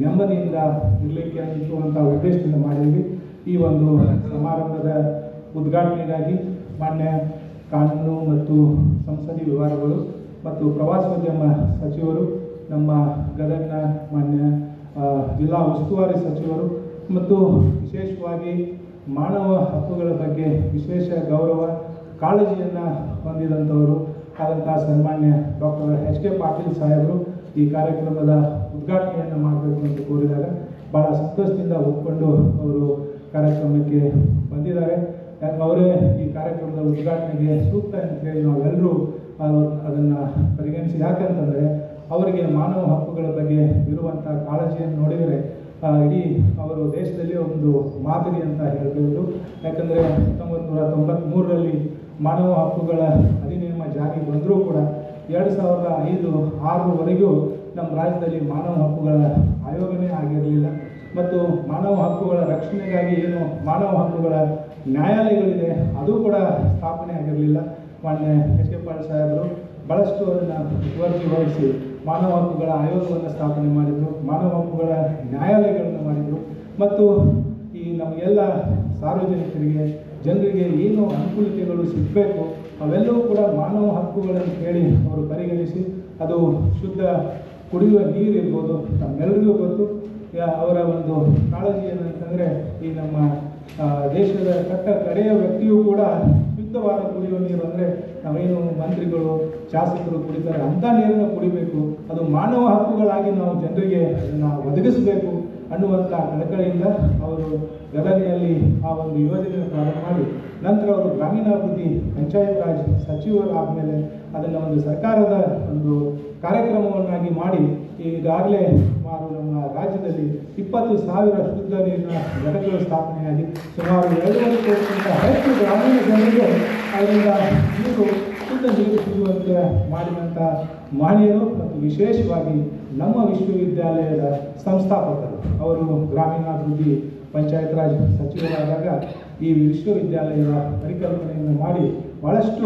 ನೆಮ್ಮದಿಯಿಂದ ಇರಲಿಕ್ಕೆ ಅನ್ನುವಂಥ ಉದ್ದೇಶದಿಂದ ಮಾಡಿದ್ವಿ. ಈ ಒಂದು ಸಮಾರಂಭದ ಉದ್ಘಾಟನೆಗಾಗಿ ಮಾನ್ಯ ಕಾನೂನು ಮತ್ತು ಸಂಸದೀಯ ವ್ಯವಹಾರಗಳು ಮತ್ತು ಪ್ರವಾಸೋದ್ಯಮ ಸಚಿವರು, ನಮ್ಮ ಗದಗ್ನ ಮಾನ್ಯ ಜಿಲ್ಲಾ ಉಸ್ತುವಾರಿ ಸಚಿವರು ಮತ್ತು ವಿಶೇಷವಾಗಿ ಮಾನವ ಹಕ್ಕುಗಳ ಬಗ್ಗೆ ವಿಶೇಷ ಗೌರವ ಕಾಳಜಿಯನ್ನು ಹೊಂದಿದಂಥವರು ಆದಂಥ ಸನ್ಮಾನ್ಯ ಡಾಕ್ಟರ್ ಎಚ್ ಕೆ ಪಾಟೀಲ್ ಸಾಹೇಬರು ಈ ಕಾರ್ಯಕ್ರಮದ ಉದ್ಘಾಟನೆಯನ್ನು ಮಾಡಬೇಕು ಅಂತ ಕೋರಿದಾಗ ಭಾಳ ಸಂತೋಷದಿಂದ ಒಪ್ಪಿಕೊಂಡು ಅವರು ಕಾರ್ಯಕ್ರಮಕ್ಕೆ ಬಂದಿದ್ದಾರೆ. ಅವರೇ ಈ ಕಾರ್ಯಕ್ರಮದ ಉದ್ಘಾಟನೆಗೆ ಸೂಕ್ತ ಅಂತ ಹೇಳಿ ನಾವೆಲ್ಲರೂ ಅದನ್ನು ಪರಿಗಣಿಸಿ, ಯಾಕಂತಂದರೆ ಅವರಿಗೆ ಮಾನವ ಹಕ್ಕುಗಳ ಬಗ್ಗೆ ಇರುವಂಥ ಕಾಳಜಿಯನ್ನು ನೋಡಿದರೆ ಇಡೀ ಅವರು ದೇಶದಲ್ಲಿ ಒಂದು ಮಾದರಿ ಅಂತ ಹೇಳ್ಬೋದು. ಯಾಕಂದರೆ 1993ರಲ್ಲಿ ಮಾನವ ಹಕ್ಕುಗಳ ಅಧಿನಿಯಮ ಜಾರಿಗೆ ಬಂದರೂ ಕೂಡ 2005-6ವರೆಗೂ ನಮ್ಮ ರಾಜ್ಯದಲ್ಲಿ ಮಾನವ ಹಕ್ಕುಗಳ ಆಯೋಗನೇ ಆಗಿರಲಿಲ್ಲ ಮತ್ತು ಮಾನವ ಹಕ್ಕುಗಳ ರಕ್ಷಣೆಗಾಗಿ ಏನು ಮಾನವ ಹಕ್ಕುಗಳ ನ್ಯಾಯಾಲಯಗಳಿದೆ ಅದು ಕೂಡ ಸ್ಥಾಪನೆ ಆಗಿರಲಿಲ್ಲ. ಮಾನ್ಯ ಎಚ್ ಕೆ ಪಾಟೀಲ್ ಸಾಹೇಬರು ಭಾಳಷ್ಟು ಅದನ್ನು ಮುತುವರ್ಜಿವಹಿಸಿ ಮಾನವ ಹಕ್ಕುಗಳ ಆಯೋಗವನ್ನು ಸ್ಥಾಪನೆ ಮಾಡಿದರು, ಮಾನವ ಹಕ್ಕುಗಳ ನ್ಯಾಯಾಲಯಗಳನ್ನು ಮಾಡಿದರು ಮತ್ತು ಈ ನಮಗೆಲ್ಲ ಸಾರ್ವಜನಿಕರಿಗೆ ಜನರಿಗೆ ಏನು ಅನುಕೂಲತೆಗಳು ಸಿಗಬೇಕು ಅವೆಲ್ಲವೂ ಕೂಡ ಮಾನವ ಹಕ್ಕುಗಳನ್ನು ಹೇಳಿ ಅವರು ಪರಿಗಣಿಸಿ, ಅದು ಶುದ್ಧ ಕುಡಿಯುವ ನೀರು ಇರ್ಬೋದು, ನಮ್ಮೆಲ್ಲರಿಗೂ ಗೊತ್ತು ಅವರ ಒಂದು ಕಾಳಜಿ ಏನಂತಂದರೆ ಈ ನಮ್ಮ ದೇಶದ ಕಡೆಯ ವ್ಯಕ್ತಿಯೂ ಕೂಡ ಶುದ್ಧವಾದ ಕುಡಿಯುವ ನೀರು ಅಂದರೆ ನಾವೇನು ಮಂತ್ರಿಗಳು ಶಾಸಕರು ಕುಡಿತಾರೆ ಅಂಥ ನೀರನ್ನು ಕುಡಿಬೇಕು, ಅದು ಮಾನವ ಹಕ್ಕುಗಳಾಗಿ ನಾವು ಜನರಿಗೆ ಅದನ್ನು ಒದಗಿಸಬೇಕು ಅನ್ನುವಂಥ ಕಳಕಳಿಯಿಂದ ಅವರು ಗದಗಿನಲ್ಲಿ ಆ ಒಂದು ಯೋಜನೆಯನ್ನು ಪ್ರಾರಂಭ ಮಾಡಿ ನಂತರ ಅವರು ಗ್ರಾಮೀಣಾಭಿವೃದ್ಧಿ ಪಂಚಾಯತ್ ರಾಜ್ ಸಚಿವರು ಆದಮೇಲೆ ಅದನ್ನು ಒಂದು ಸರ್ಕಾರದ ಒಂದು ಕಾರ್ಯಕ್ರಮವನ್ನಾಗಿ ಮಾಡಿ ಈಗಾಗಲೇ ನಮ್ಮ ರಾಜ್ಯದಲ್ಲಿ 20,000 ಶುದ್ಧ ನೀರಿನ ಘಟಕಗಳು ಸ್ಥಾಪನೆಯಾಗಿ ಸುಮಾರು 2.5 ಕೋಟಿಗಿಂತ ಹೆಚ್ಚು ಗ್ರಾಮೀಣ ಜನರಿಗೆ ಅದರಿಂದ ನೀರು ಶುದ್ಧ ನೀರು ಸಿಗುವಂತೆ ಮಾಡಿದಂಥ ಮಹನೀಯರು ಮತ್ತು ವಿಶೇಷವಾಗಿ ನಮ್ಮ ವಿಶ್ವವಿದ್ಯಾಲಯದ ಸಂಸ್ಥಾಪಕರು. ಅವರು ಗ್ರಾಮೀಣಾಭಿವೃದ್ಧಿ ಪಂಚಾಯತ್ ರಾಜ್ ಸಚಿವರಾದಾಗ ಈ ವಿಶ್ವವಿದ್ಯಾಲಯದ ಪರಿಕಲ್ಪನೆಯನ್ನು ಮಾಡಿ ಭಾಳಷ್ಟು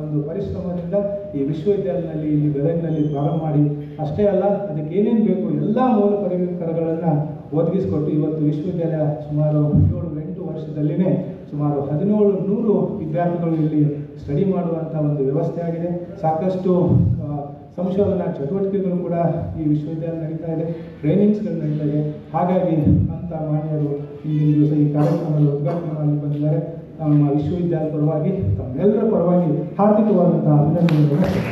ಒಂದು ಪರಿಶ್ರಮದಿಂದ ಈ ವಿಶ್ವವಿದ್ಯಾಲಯದಲ್ಲಿ ಇಲ್ಲಿ ಗದಗಿನಲ್ಲಿ ಪ್ರಾರಂಭ ಮಾಡಿ ಅಷ್ಟೇ ಅಲ್ಲ ಅದಕ್ಕೆ ಏನೇನು ಬೇಕು ಎಲ್ಲ ಮೂಲ ಪರಿಕರಗಳನ್ನು ಒದಗಿಸಿಕೊಟ್ಟು ಇವತ್ತು ವಿಶ್ವವಿದ್ಯಾಲಯ ಸುಮಾರು 7-8 ವರ್ಷದಲ್ಲಿನೇ ಸುಮಾರು 1700 ವಿದ್ಯಾರ್ಥಿಗಳು ಇಲ್ಲಿ ಸ್ಟಡಿ ಮಾಡುವಂಥ ಒಂದು ವ್ಯವಸ್ಥೆ ಆಗಿದೆ. ಸಾಕಷ್ಟು ಸಂಶೋಧನಾ ಚಟುವಟಿಕೆಗಳು ಕೂಡ ಈ ವಿಶ್ವವಿದ್ಯಾಲಯ ನಡೀತಾ ಇದೆ, ಟ್ರೈನಿಂಗ್ಸ್ಗಳು ನಡೀತಾ ಇದೆ. ಹಾಗಾಗಿ ಅಂತ ಮಾನ್ಯರು ಇಂದಿನ ದಿವಸ ಈ ಕಾರ್ಯಕ್ರಮದಲ್ಲಿ ಉದ್ಘಾಟನೆ ಮಾಡಿ ಬಂದಿದ್ದಾರೆ. ನಮ್ಮ ವಿಶ್ವವಿದ್ಯಾಲಯ ಪರವಾಗಿ ತಮ್ಮೆಲ್ಲರ ಪರವಾಗಿ ಹಾರ್ದಿಕವಾದಂಥ ಅಭಿನಂದನೆಗಳನ್ನು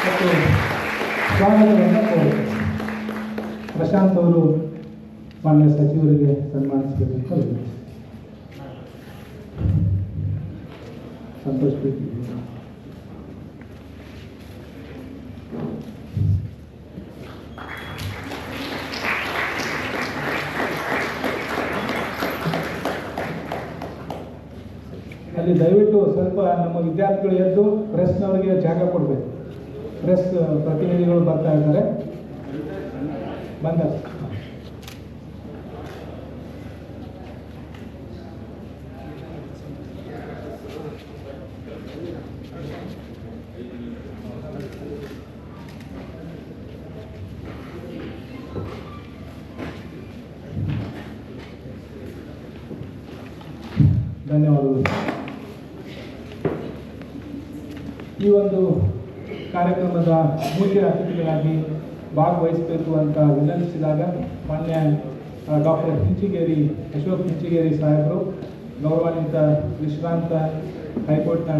ಮತ್ತು ಸ್ವಾಗತವನ್ನು ಕೋರುತ್ತೇನೆ. ಪ್ರಶಾಂತ್ ಅವರು ಮಾನ್ಯ ಸಚಿವರಿಗೆ ಸನ್ಮಾನಿಸಬೇಕು ಅಂತ ವಿನಂತಿಸಿ. ಸಂತೋಷ್ ಪ್ರೀತಿ. ಅಲ್ಲಿ ದಯವಿಟ್ಟು ಸ್ವಲ್ಪ ನಮ್ಮ ವಿದ್ಯಾರ್ಥಿಗಳು ಎದ್ದು ಪ್ರೆಸ್ನವರಿಗೆ ಜಾಗ ಕೊಡಬೇಕು. ಪ್ರೆಸ್ ಪ್ರತಿನಿಧಿಗಳು ಬರ್ತಾ ಇದ್ದಾರೆ. ಬಂದ ಧನ್ಯವಾದಗಳು. ಈ ಒಂದು ಕಾರ್ಯಕ್ರಮದ ಮುಖ್ಯ ಅತಿಥಿಗಳಾಗಿ ಭಾಗವಹಿಸಬೇಕು ಅಂತ ವಿನಂತಿಸಿದಾಗ ಮಾನ್ಯ ಡಾಕ್ಟರ್ ಅಶೋಕ್ ಹಿಂಚಿಗೇರಿ ಸಾಹೇಬರು, ಗೌರವಾನ್ವಿತ ವಿಶ್ರಾಂತ ಹೈಕೋರ್ಟ್ನ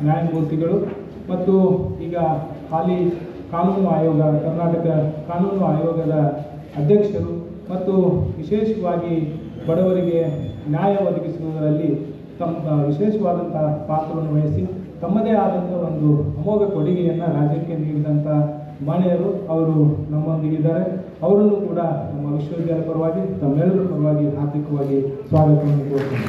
ನ್ಯಾಯಮೂರ್ತಿಗಳು ಮತ್ತು ಈಗ ಹಾಲಿ ಕಾನೂನು ಆಯೋಗ, ಕರ್ನಾಟಕ ಕಾನೂನು ಆಯೋಗದ ಅಧ್ಯಕ್ಷರು ಮತ್ತು ವಿಶೇಷವಾಗಿ ಬಡವರಿಗೆ ನ್ಯಾಯ ಒದಗಿಸುವುದರಲ್ಲಿ ತಮ್ಮ ವಿಶೇಷವಾದಂಥ ಪಾತ್ರವನ್ನು ವಹಿಸಿ ತಮ್ಮದೇ ಆದಂಥ ಒಂದು ಅಮೋಘ ಕೊಡುಗೆಯನ್ನು ರಾಜ್ಯಕ್ಕೆ ನೀಡಿದಂಥ ಮಾನ್ಯರು ಅವರು ನಮ್ಮೊಂದಿಗಿದ್ದಾರೆ. ಅವರನ್ನು ಕೂಡ ನಮ್ಮ ವಿಶ್ವವಿದ್ಯಾಲಯ ಪರವಾಗಿ ತಮ್ಮೆಲ್ಲರ ಪರವಾಗಿ ಹಾರ್ದಿಕವಾಗಿ ಸ್ವಾಗತವನ್ನು ಕೋರುತ್ತೇನೆ.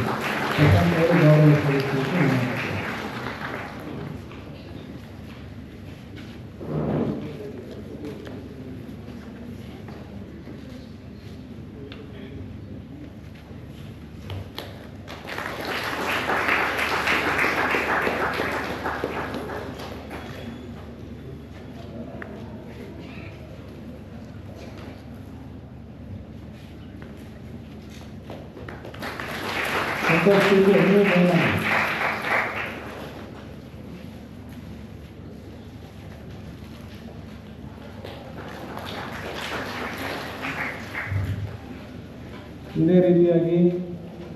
ಇದೇ ರೀತಿಯಾಗಿ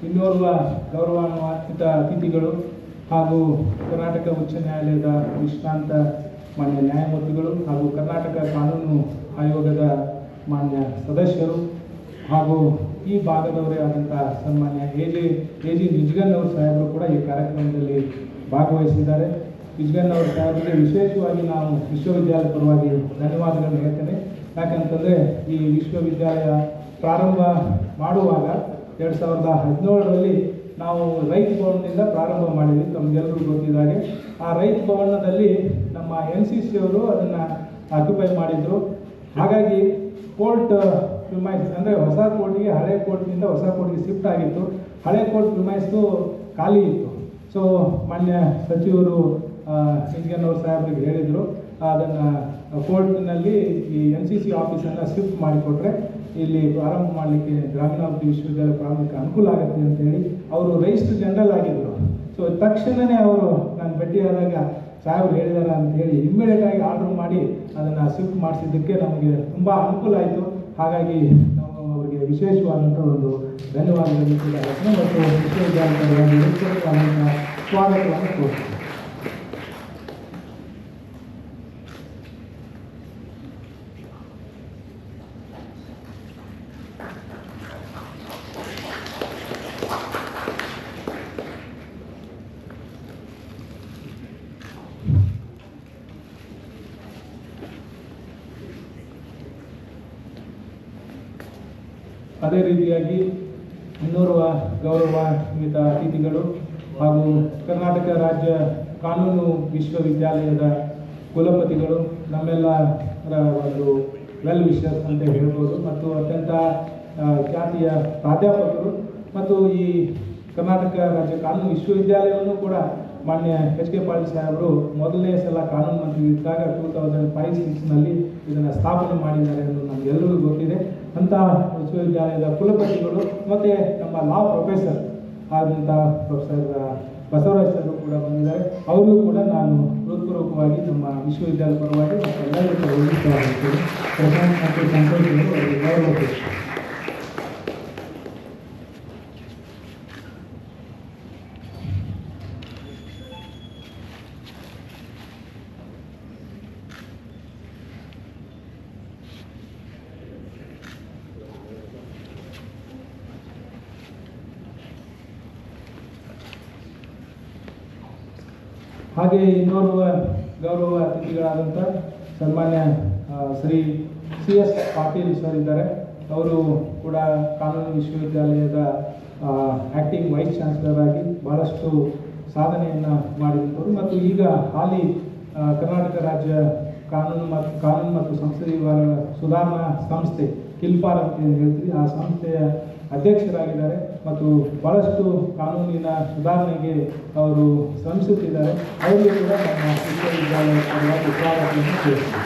ಇನ್ನೋರ್ವ ಗೌರವಾನ್ವಿತ ಅತಿಥಿಗಳು ಹಾಗೂ ಕರ್ನಾಟಕ ಉಚ್ಚ ನ್ಯಾಯಾಲಯದ ವಿಶ್ರಾಂತ ಮಾನ್ಯ ನ್ಯಾಯಮೂರ್ತಿಗಳು ಹಾಗೂ ಕರ್ನಾಟಕ ಕಾನೂನು ಆಯೋಗದ ಮಾನ್ಯ ಸದಸ್ಯರು ಹಾಗೂ ಈ ಭಾಗದವರೇ ಆದಂಥ ಸನ್ಮಾನ್ಯ ಎ ಜಿ ನಿಜ್ಗನ್ನವರು ಸಾಹೇಬರು ಕೂಡ ಈ ಕಾರ್ಯಕ್ರಮದಲ್ಲಿ ಭಾಗವಹಿಸಿದ್ದಾರೆ. ನಿಜ್ಗನ್ನವರು ಸಾಹೇಬರಿಗೆ ವಿಶೇಷವಾಗಿ ನಾವು ವಿಶ್ವವಿದ್ಯಾಲಯ ಪರವಾಗಿ ಧನ್ಯವಾದಗಳನ್ನು ಹೇಳ್ತೇನೆ. ಯಾಕಂತಂದರೆ ಈ ವಿಶ್ವವಿದ್ಯಾಲಯ ಪ್ರಾರಂಭ ಮಾಡುವಾಗ 2017ರಲ್ಲಿ ನಾವು ರೈತ ಭವನದಿಂದ ಪ್ರಾರಂಭ ಮಾಡಿದ್ವಿ. ತಮಗೆಲ್ಲರಿಗೂ ಗೊತ್ತಿದ್ದಾಗೆ ಆ ರೈತ ಭವನದಲ್ಲಿ ನಮ್ಮ NCC ಅವರು ಅದನ್ನು ಆಕ್ಯುಪೈ ಮಾಡಿದರು. ಹಾಗಾಗಿ ಕೋರ್ಟ್ ಪ್ರಿಮೈಸ್ ಅಂದರೆ ಹೊಸ ಕೋರ್ಟ್ಗೆ ಹಳೆ ಕೋರ್ಟ್ನಿಂದ ಹೊಸ ಕೋರ್ಟ್ಗೆ ಶಿಫ್ಟ್ ಆಗಿತ್ತು. ಹಳೆ ಕೋರ್ಟ್ ಪ್ರಿಮೈಸು ಖಾಲಿ ಇತ್ತು. ಸೊ ಮಾನ್ಯ ಸಚಿವರು ಸಿಂಗನ್ನವ್ರ ಸಾಹೇಬ್ರಿಗೆ ಹೇಳಿದರು ಅದನ್ನು ಕೋರ್ಟ್ನಲ್ಲಿ ಈ NCC ಆಫೀಸನ್ನು ಶಿಫ್ಟ್ ಮಾಡಿಕೊಟ್ರೆ ಇಲ್ಲಿ ಪ್ರಾರಂಭ ಮಾಡಲಿಕ್ಕೆ ಗ್ರಾಮೀಣಾಭಿವೃದ್ಧಿ ವಿಶ್ವವಿದ್ಯಾಲಯ ಪ್ರಾರಂಭಕ್ಕೆ ಅನುಕೂಲ ಆಗುತ್ತೆ ಅಂತೇಳಿ ಅವರು ರಜಿಸ್ಟ್ರ್ ಜನರಲ್ ಆಗಿದ್ದರು. ಸೊ ತಕ್ಷಣವೇ ಅವರು ನಾನು ಭೇಟಿಯಾದಾಗ ಸಾಹೇಬ್ರು ಹೇಳಿದಾರ ಅಂತೇಳಿ ಇಮ್ಮಿಡಿಯೇಟಾಗಿ ಆರ್ಡರ್ ಮಾಡಿ ಅದನ್ನು ಶಿಫ್ಟ್ ಮಾಡಿಸಿದ್ದಕ್ಕೆ ನಮಗೆ ತುಂಬ ಅನುಕೂಲ ಆಯಿತು. ಹಾಗಾಗಿ ನಾವು ಅವರಿಗೆ ವಿಶೇಷವಾದಂಥ ಒಂದು ಧನ್ಯವಾದಗಳನ್ನು ಕೂಡ ಮತ್ತು ವಿಶ್ವವಿದ್ಯಾಲಯದ ಸ್ವಾಗತವನ್ನು ಕೋರ್ತೀನಿ. ಅದೇ ರೀತಿಯಾಗಿ ಇನ್ನೋರ್ವ ಗೌರವಾನ್ವಿತ ಅತಿಥಿಗಳು ಹಾಗೂ ಕರ್ನಾಟಕ ರಾಜ್ಯ ಕಾನೂನು ವಿಶ್ವವಿದ್ಯಾಲಯದ ಕುಲಪತಿಗಳು, ನಮ್ಮೆಲ್ಲರ ಒಂದು ವೆಲ್ ವಿಷರ್ಸ್ ಅಂತ ಹೇಳ್ಬೋದು ಮತ್ತು ಅತ್ಯಂತ ಖ್ಯಾತಿಯ ಪ್ರಾಧ್ಯಾಪಕರು ಮತ್ತು ಈ ಕರ್ನಾಟಕ ರಾಜ್ಯ ಕಾನೂನು ವಿಶ್ವವಿದ್ಯಾಲಯವನ್ನು ಕೂಡ ಮಾನ್ಯ ಎಚ್ ಕೆ ಪಾಟೀಲ್ ಸಾಹೇಬರು ಮೊದಲನೇ ಸಲ ಕಾನೂನು ಮಂತ್ರಿ ಇದ್ದಾಗ 2005-6ನಲ್ಲಿ ಇದನ್ನು ಸ್ಥಾಪನೆ ಮಾಡಿದ್ದಾರೆ ಎಂದು ನಮಗೆಲ್ಲರಿಗೂ ಗೊತ್ತಿದೆ. ಅಂಥ ವಿಶ್ವವಿದ್ಯಾಲಯದ ಕುಲಪತಿಗಳು ಮತ್ತು ನಮ್ಮ ಲಾ ಪ್ರೊಫೆಸರ್ ಆದಂಥ ಪ್ರೊಫೆಸರ್ ಬಸವರಾಜ್ ಸರ್ ಕೂಡ ಬಂದಿದ್ದಾರೆ. ಅವ್ರಿಗೂ ಕೂಡ ನಾನು ಹೃತ್ಪೂರ್ವಕವಾಗಿ ನಮ್ಮ ವಿಶ್ವವಿದ್ಯಾಲಯದ ಪರವಾಗಿ ಎಲ್ಲರಿಗೂ ಸ್ವಾಗತಿಸ್ತೀನಿ. ಪ್ರಶಾಂತ್ ಮತ್ತು ಸಂತೋಷ್ ಅವರು ಅವರಿಗೆ ಗೌರವ. ಹಾಗೆ ಇನ್ನೋರ್ವ ಗೌರವ ಅತಿಥಿಗಳಾದಂಥ ಸನ್ಮಾನ್ಯ ಶ್ರೀ CS ಪಾಟೀಲ್ ಸರ್ ಇದ್ದಾರೆ. ಅವರು ಕೂಡ ಕಾನೂನು ವಿಶ್ವವಿದ್ಯಾಲಯದ ಆ್ಯಕ್ಟಿಂಗ್ ವೈಸ್ ಚಾನ್ಸಲರ್ ಆಗಿ ಭಾಳಷ್ಟು ಸಾಧನೆಯನ್ನು ಮಾಡಿದಂಥವರು ಮತ್ತು ಈಗ ಹಾಲಿ ಕರ್ನಾಟಕ ರಾಜ್ಯ ಕಾನೂನು ಮತ್ತು ಸಂಸದೀಯ ವ್ಯವಹಾರಗಳ ಸುಧಾರಣಾ ಸಂಸ್ಥೆ ಕಿಲ್ಪಾರ್ ಅಂತ ಏನು ಹೇಳ್ತೀವಿ ಆ ಸಂಸ್ಥೆಯ ಅಧ್ಯಕ್ಷರಾಗಿದ್ದಾರೆ ಮತ್ತು ಭಾಳಷ್ಟು ಕಾನೂನಿನ ಸುಧಾರಣೆಗೆ ಅವರು ಶ್ರಮಿಸುತ್ತಿದ್ದಾರೆ. ಅವರಿಗೂ ಕೂಡ ನಮ್ಮ ವಿಶ್ವವಿದ್ಯಾಲಯ ಪರವಾಗಿ ಸ್ವಾಗತವನ್ನು ತಿಳಿಸ್ತೀವಿ.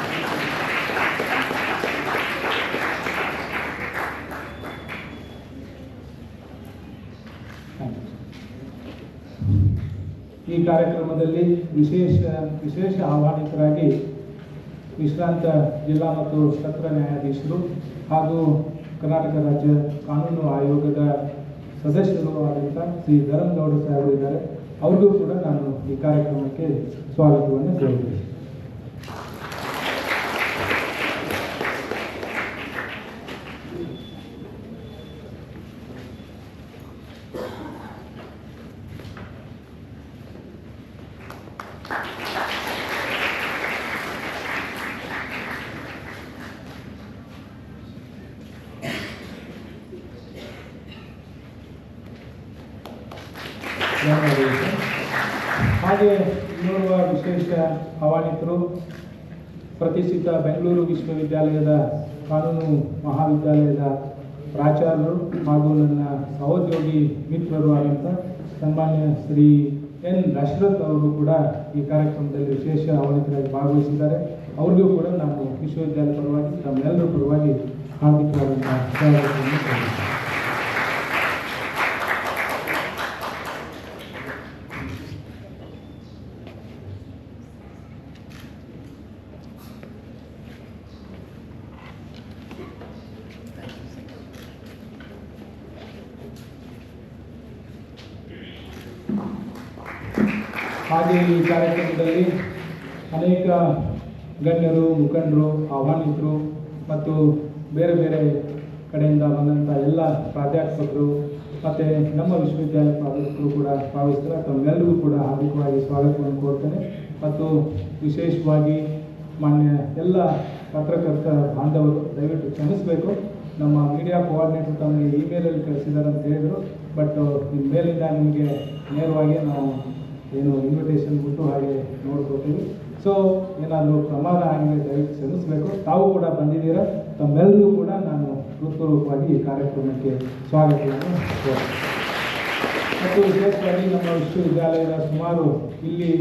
ಈ ಕಾರ್ಯಕ್ರಮದಲ್ಲಿ ವಿಶೇಷ ಆಹ್ವಾನಿತರಾಗಿ ವಿಶ್ರಾಂತ ಜಿಲ್ಲಾ ಮತ್ತು ಸತ್ರ ನ್ಯಾಯಾಧೀಶರು ಹಾಗೂ ಕರ್ನಾಟಕ ರಾಜ್ಯ ಕಾನೂನು ಆಯೋಗದ ಸದಸ್ಯರು ಆದಂಥ ಶ್ರೀ ಧರ್ಮಗೌಡ ಸಾಹೇಬರು ಇದ್ದಾರೆ. ಅವ್ರಿಗೂ ಕೂಡ ನಾನು ಈ ಕಾರ್ಯಕ್ರಮಕ್ಕೆ ಸ್ವಾಗತವನ್ನು ಕೋರುತ್ತೇನೆ. ಹಾಗೆ ಇನ್ನೋರ್ವ ವಿಶೇಷ ಆಹ್ವಾನಿತರು ಪ್ರತಿಷ್ಠಿತ ಬೆಂಗಳೂರು ವಿಶ್ವವಿದ್ಯಾಲಯದ ಕಾನೂನು ಮಹಾವಿದ್ಯಾಲಯದ ಪ್ರಾಚಾರ್ಯರು ಹಾಗೂ ನನ್ನ ಸಹೋದ್ಯೋಗಿ ಮಿತ್ರರು ಆದಂಥ ಸನ್ಮಾನ್ಯ ಶ್ರೀ N. ದಶರಥ್ ಅವರು ಕೂಡ ಈ ಕಾರ್ಯಕ್ರಮದಲ್ಲಿ ವಿಶೇಷ ಆಹ್ವಾನಿತರಾಗಿ ಭಾಗವಹಿಸಿದ್ದಾರೆ. ಅವ್ರಿಗೂ ಕೂಡ ನಾನು ವಿಶ್ವವಿದ್ಯಾಲಯದ ಪರವಾಗಿ ತಮ್ಮೆಲ್ಲರ ಪರವಾಗಿ ಹಾರ್ದಿಕವಾದಂಥ ಸ್ವಾಗತವನ್ನು ಕೋರುತ್ತೇನೆ. ಹಾಗೆ ಈ ಕಾರ್ಯಕ್ರಮದಲ್ಲಿ ಅನೇಕ ಗಣ್ಯರು, ಮುಖಂಡರು, ಆಹ್ವಾನಿತರು ಮತ್ತು ಬೇರೆ ಬೇರೆ ಕಡೆಯಿಂದ ಬಂದಂಥ ಎಲ್ಲ ಪ್ರಾಧ್ಯಾಪಕರು ಮತ್ತು ನಮ್ಮ ವಿಶ್ವವಿದ್ಯಾಲಯ ಪ್ರಾಧ್ಯಾಪಕರು ಕೂಡ ಭಾಗವಹಿಸ್ತಾರೆ. ತಮ್ಮೆಲ್ಲರಿಗೂ ಕೂಡ ಹಾರ್ದಿಕವಾಗಿ ಸ್ವಾಗತವನ್ನು ಕೋರ್ತೇನೆ. ಮತ್ತು ವಿಶೇಷವಾಗಿ ಮಾನ್ಯ ಎಲ್ಲ ಪತ್ರಕರ್ತ ಬಾಂಧವರು ದಯವಿಟ್ಟು ಕ್ಷಮಿಸಬೇಕು. ನಮ್ಮ ಮೀಡಿಯಾ ಕೋಆರ್ಡಿನೇಟರ್ ತಮಗೆ ಇಮೇಲಲ್ಲಿ ಕಳಿಸಿದ್ದಾರೆ ಅಂತ ಹೇಳಿದರು. ಬಟ್ ಮೇಲಿಂದ ನಿಮಗೆ ನೇರವಾಗಿ ನಾವು ಏನು ಇನ್ವಿಟೇಷನ್ ಬಿಟ್ಟು ಹಾಗೆ ನೋಡ್ಕೊತೀವಿ. ಸೊ ಏನಾದರೂ ಪ್ರಮಾದ ಆಗಿದೆ ದಯವಿಟ್ಟು ಕ್ಷಮಿಸಬೇಕು. ತಾವು ಕೂಡ ಬಂದಿದ್ದೀರಾ. ತಮ್ಮೆಲ್ಲರಿಗೂ ಕೂಡ ನಾನು ಹೃತ್ಪೂರ್ವಕವಾಗಿ ಈ ಕಾರ್ಯಕ್ರಮಕ್ಕೆ ಸ್ವಾಗತವನ್ನು ಕೋರುತ್ತೇನೆ. ಮತ್ತು ವಿಶೇಷವಾಗಿ ನಮ್ಮ ವಿಶ್ವವಿದ್ಯಾಲಯದ ಸುಮಾರು ಇಲ್ಲಿ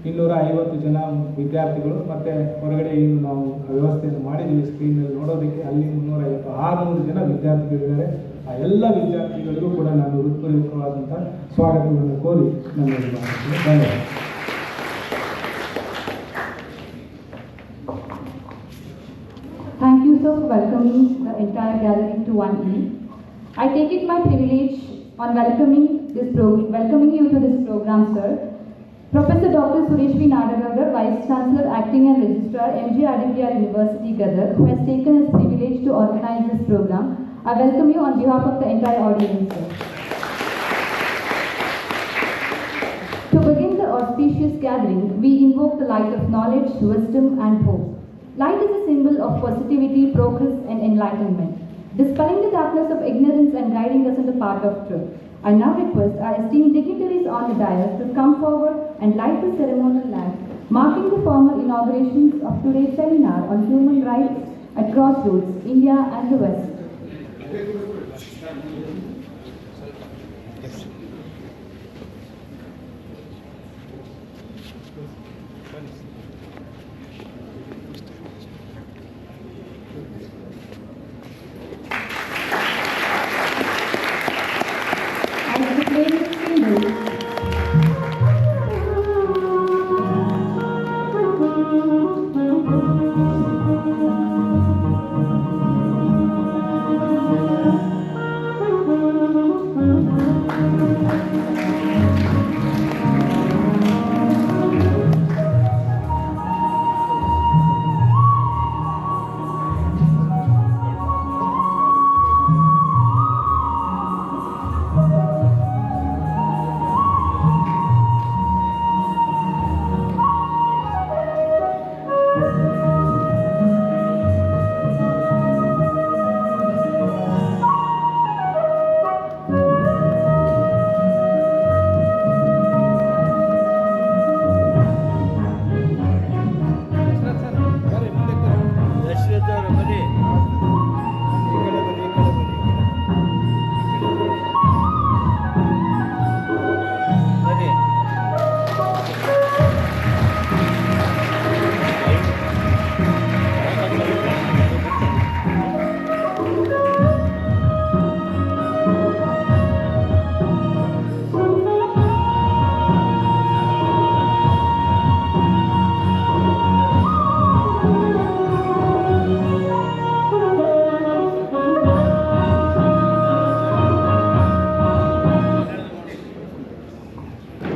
250 ಜನ ವಿದ್ಯಾರ್ಥಿಗಳು ಮತ್ತು ಹೊರಗಡೆ ಏನು ನಾವು ವ್ಯವಸ್ಥೆಯನ್ನು ಮಾಡಿದ್ದೀವಿ ಸ್ಕ್ರೀನಲ್ಲಿ ನೋಡೋದಕ್ಕೆ, ಅಲ್ಲಿ 350-600 ಜನ ವಿದ್ಯಾರ್ಥಿಗಳಿದ್ದಾರೆ. ಆ ಎಲ್ಲ ವಿದ್ಯಾರ್ಥಿಗಳಿಗೂ ಕೂಡ ನಾನು ಹೃತ್ಪೂರ್ವಕವಾದಂಥ ಸ್ವಾಗತವನ್ನು ಕೋರಿ ನಮಗೆ ಧನ್ಯವಾದ. Thank you, sir, for welcoming the entire gathering to 1E. I take it my privilege on welcoming you to this program, sir. Professor Dr. Suresh V. Nadagagar, Vice Chancellor, Acting and Registrar, MGRDPR University, Gadag, who has taken his privilege to organize this program. I welcome you on behalf of the entire audience, sir. To begin the auspicious gathering, we invoke the light of knowledge, wisdom, and hope. Light is a symbol of positivity, progress, and enlightenment, dispelling the darkness of ignorance and guiding us in the path of truth. I now request our esteemed dignitaries on the dais to come forward and light the ceremonial lamp, marking the formal inaugurations of today's seminar on human rights at Crossroads, India and the West.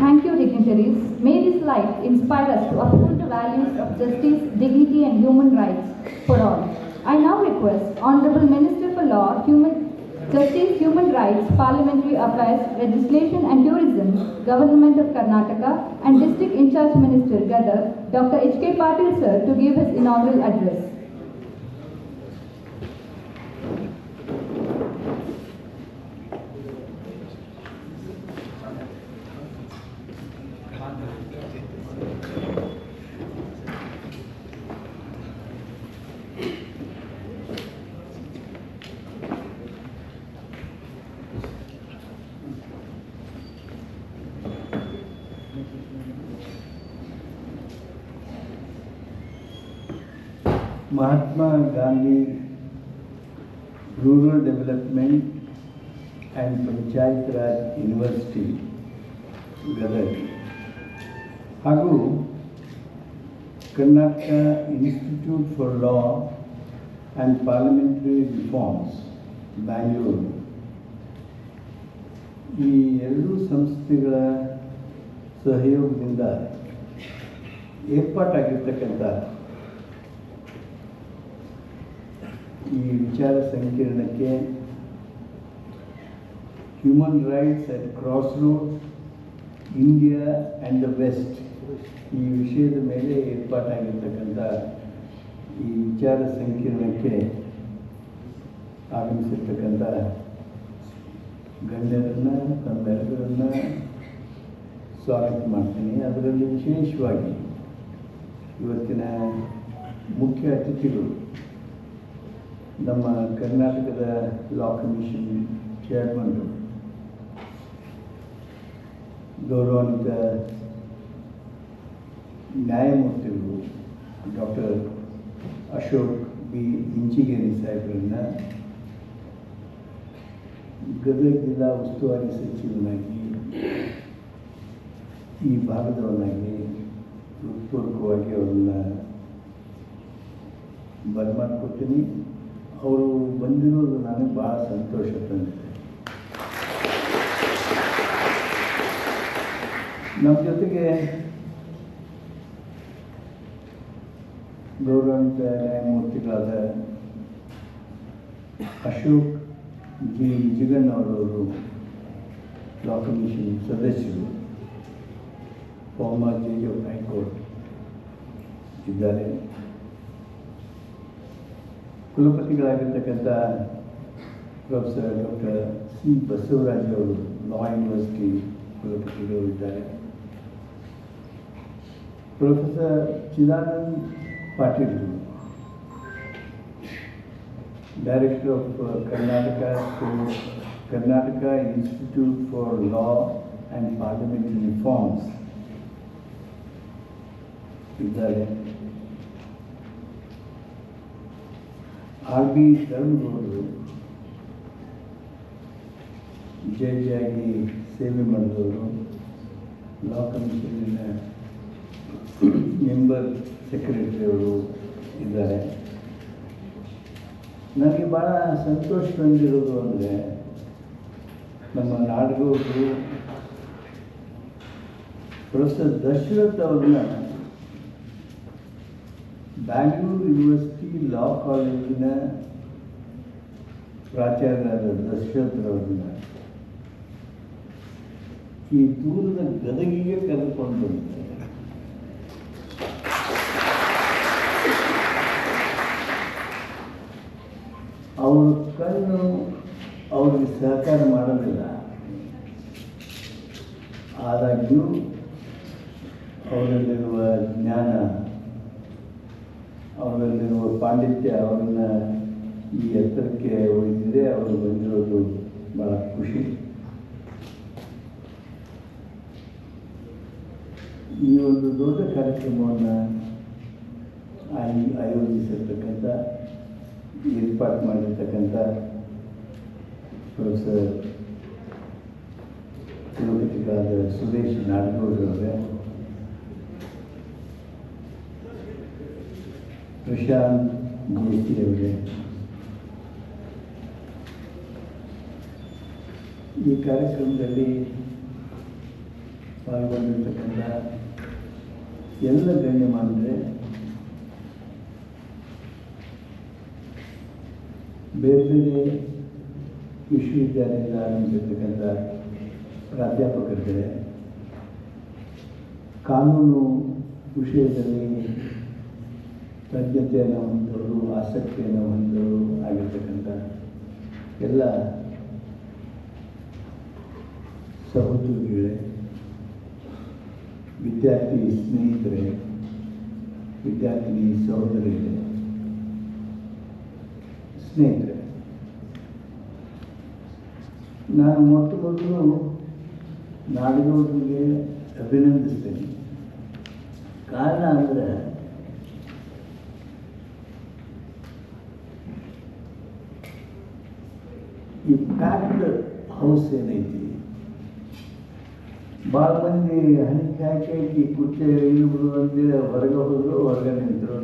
Thank you, dignitaries. May this light inspire us to uphold the values of justice, dignity, and human rights for all. I now request Honorable Minister for Law, Justice, Human Rights, Parliamentary Affairs, Legislation and Tourism, Government of Karnataka, and District In Charge Minister Gadag, Dr. H.K. Patil sir, to give his inaugural address. Mahatma Gandhi Rural Development and Panchayat Raj University, Gadag, ಹಾಗೂ Karnataka institute for law and parliamentary reforms, Bangalore, ಈ ಎರಡೂ ಸಂಸ್ಥೆಗಳ ಸಹಯೋಗದಿಂದ ಏರ್ಪಾಟಾಗಿರ್ತಕ್ಕಂಥ ಈ ವಿಚಾರ ಸಂಕಿರಣಕ್ಕೆ human rights at crossroads India and the west ಈ ವಿಷಯದ ಮೇಲೆ ಏರ್ಪಾಟಾಗಿರ್ತಕ್ಕಂಥ ಈ ವಿಚಾರ ಸಂಕಿರಣಕ್ಕೆ ಆಗಮಿಸಿರ್ತಕ್ಕಂಥ ಗಣ್ಯರನ್ನು ತಮ್ಮೆಲ್ಲರನ್ನು ಸ್ವಾಗತ ಮಾಡ್ತೀನಿ. ಅದರಲ್ಲಿ ವಿಶೇಷವಾಗಿ ಇವತ್ತಿನ ಮುಖ್ಯ ಅತಿಥಿಗಳು ನಮ್ಮ ಕರ್ನಾಟಕದ ಲಾ ಕಮಿಷನ್ ಚೇರ್ಮನ್ರು, ಗೌರವಾನ್ವಿತ ನ್ಯಾಯಮೂರ್ತಿಗಳು ಡಾಕ್ಟರ್ ಅಶೋಕ್ ಬಿ ಇಂಚಿಗೇರಿ ಸಾಹೇಬರನ್ನು, ಗದಗ ಜಿಲ್ಲಾ ಉಸ್ತುವಾರಿ ಸಚಿವನಾಗಿ ಈ ಭಾಗದವನಾಗಿ ಹೃತ್ಪೂರ್ವಕವಾಗಿ ಅವರನ್ನು ಬರಮಾಡ್ಕೊತೀನಿ. ಅವರು ಬಂದಿರೋದು ನನಗೆ ಭಾಳ ಸಂತೋಷ ತಂದಿದೆ. ನಮ್ಮ ಜೊತೆಗೆ ಗೌರವಾನ್ವಿತ ನ್ಯಾಯಮೂರ್ತಿಗಳಾದ ಅಶೋಕ್ ಜಿ ಜಿಗಣ್ಣವರವರು, ಲಾ ಕಮಿಷನ್ ಸದಸ್ಯರು, ಫಾರ್ಮರ್ ಜಡ್ಜ್ ಆಫ್ ಹೈಕೋರ್ಟ್ ಇದ್ದಾರೆ. ಕುಲಪತಿಗಳಾಗಿರ್ತಕ್ಕಂಥ ಪ್ರೊಫೆಸರ್ ಡಾಕ್ಟರ್ ಸಿ ಬಸವರಾಜ್ ಅವರು, ಲಾ ಯೂನಿವರ್ಸಿಟಿ ಕುಲಪತಿಗಳು ಇದ್ದಾರೆ. Professor Chidanand Patil, director of Karnataka institute for law and parliamentary reforms ಇದ್ದಾರೆ. ಆರ್ ಬಿ ಧರ್ಮಗೌಡರು, ಜಡ್ಜ್ ಆಗಿ ಸೇವೆ ಮಾಡಿದವರು, ಲಾ ಕಮಿಷನ್ನಿನ ಮೆಂಬರ್ ಸೆಕ್ರೆಟರಿ ಅವರು ಇದ್ದಾರೆ. ನನಗೆ ಭಾಳ ಸಂತೋಷ ತಂದಿರೋದು ಅಂದರೆ ನಮ್ಮ ನಾಡಗೌಡರು ಪ್ರೊಫೆಸರ್ ದಶರಥ್ ಅವ್ರನ್ನ ಬ್ಯಾಂಗ್ಳೂರು ಯೂನಿವರ್ಸಿಟಿ ಲಾ ಕಾಲೇಜಿನ ಪ್ರಾಚಾರ್ಯರಾದ ದಶರಥರವ್ರನ್ನ ಈ ದೂರದ ಗದಗಿಗೆ ಕರೆದುಕೊಂಡು ಬಂದಿದ್ದಾರೆ. ಅವ್ರ ಕಣ್ಣು ಅವ್ರಿಗೆ ಸಹಕಾರ ಮಾಡೋದಿಲ್ಲ, ಆದಾಗ್ಯೂ ಅವರಲ್ಲಿರುವ ಜ್ಞಾನ, ಅವರಲ್ಲಿರುವ ಪಾಂಡಿತ್ಯ ಅವರನ್ನು ಈ ಎತ್ತರಕ್ಕೆ ಒಯ್ದಿದೆ. ಅವರು ಬಂದಿರೋದು ಭಾಳ ಖುಷಿ. ಈ ಒಂದು ದೊಡ್ಡ ಕಾರ್ಯಕ್ರಮವನ್ನು ಆಯೋಜಿಸಿರ್ತಕ್ಕಂಥ, ಏರ್ಪಾಡು ಮಾಡಿರ್ತಕ್ಕಂಥ ಪ್ರೊಫೆಸರ್ ತಿರುಪತಿಗಾದ ಸುರೇಶ್ ನಾಡಗೌಡರವರೇ, ಪ್ರಶಾಂತ್ ಜೇಸಿ ಅವರೇ, ಈ ಕಾರ್ಯಕ್ರಮದಲ್ಲಿ ಪಾಲ್ಗೊಂಡಿರ್ತಕ್ಕಂಥ ಎಲ್ಲ ಗಣ್ಯಮಾನ್ಯರೇ, ಬೇರೆ ಬೇರೆ ವಿಶ್ವವಿದ್ಯಾಲಯದಿಂದ ಆರಂಭಿಸಿರ್ತಕ್ಕಂಥ ಪ್ರಾಧ್ಯಾಪಕರಿದ್ದಾರೆ, ಕಾನೂನು ವಿಷಯದಲ್ಲಿ ತಜ್ಞತೆಯನ್ನು ಹೊಂದವರು, ಆಸಕ್ತಿಯನ್ನು ಹೊಂದವರು ಆಗಿರ್ತಕ್ಕಂಥ ಎಲ್ಲ ಸಹೋದ್ಯೋಗಿಗಳೇ, ವಿದ್ಯಾರ್ಥಿ ಸ್ನೇಹಿತರೇ, ವಿದ್ಯಾರ್ಥಿನಿ ಸಹೋದರಿಗಳೇ, ಸ್ನೇಹಿತರೆ, ನಾನು ಮೊಟ್ಟ ಮೊದಲು ನಾಡಗೌಡರಿಗೆ ಅಭಿನಂದಿಸ್ತೇನೆ. ಕಾರಣ ಅಂದರೆ ಈ ಪ್ಯಾಕ್ಡ್ ಹೌಸ್ ಏನೈತಿ, ಭಾಳ ಮಂದಿ ಹಣಿಕೆ ಹಾಕಿ ಕುರ್ಚಿ ಇಳಿಬಿಡು ಅಂತೇಳಿ ಹೊರಗೆ ಹೋದರು, ಹೊರಗೆ ನಿಂತರು.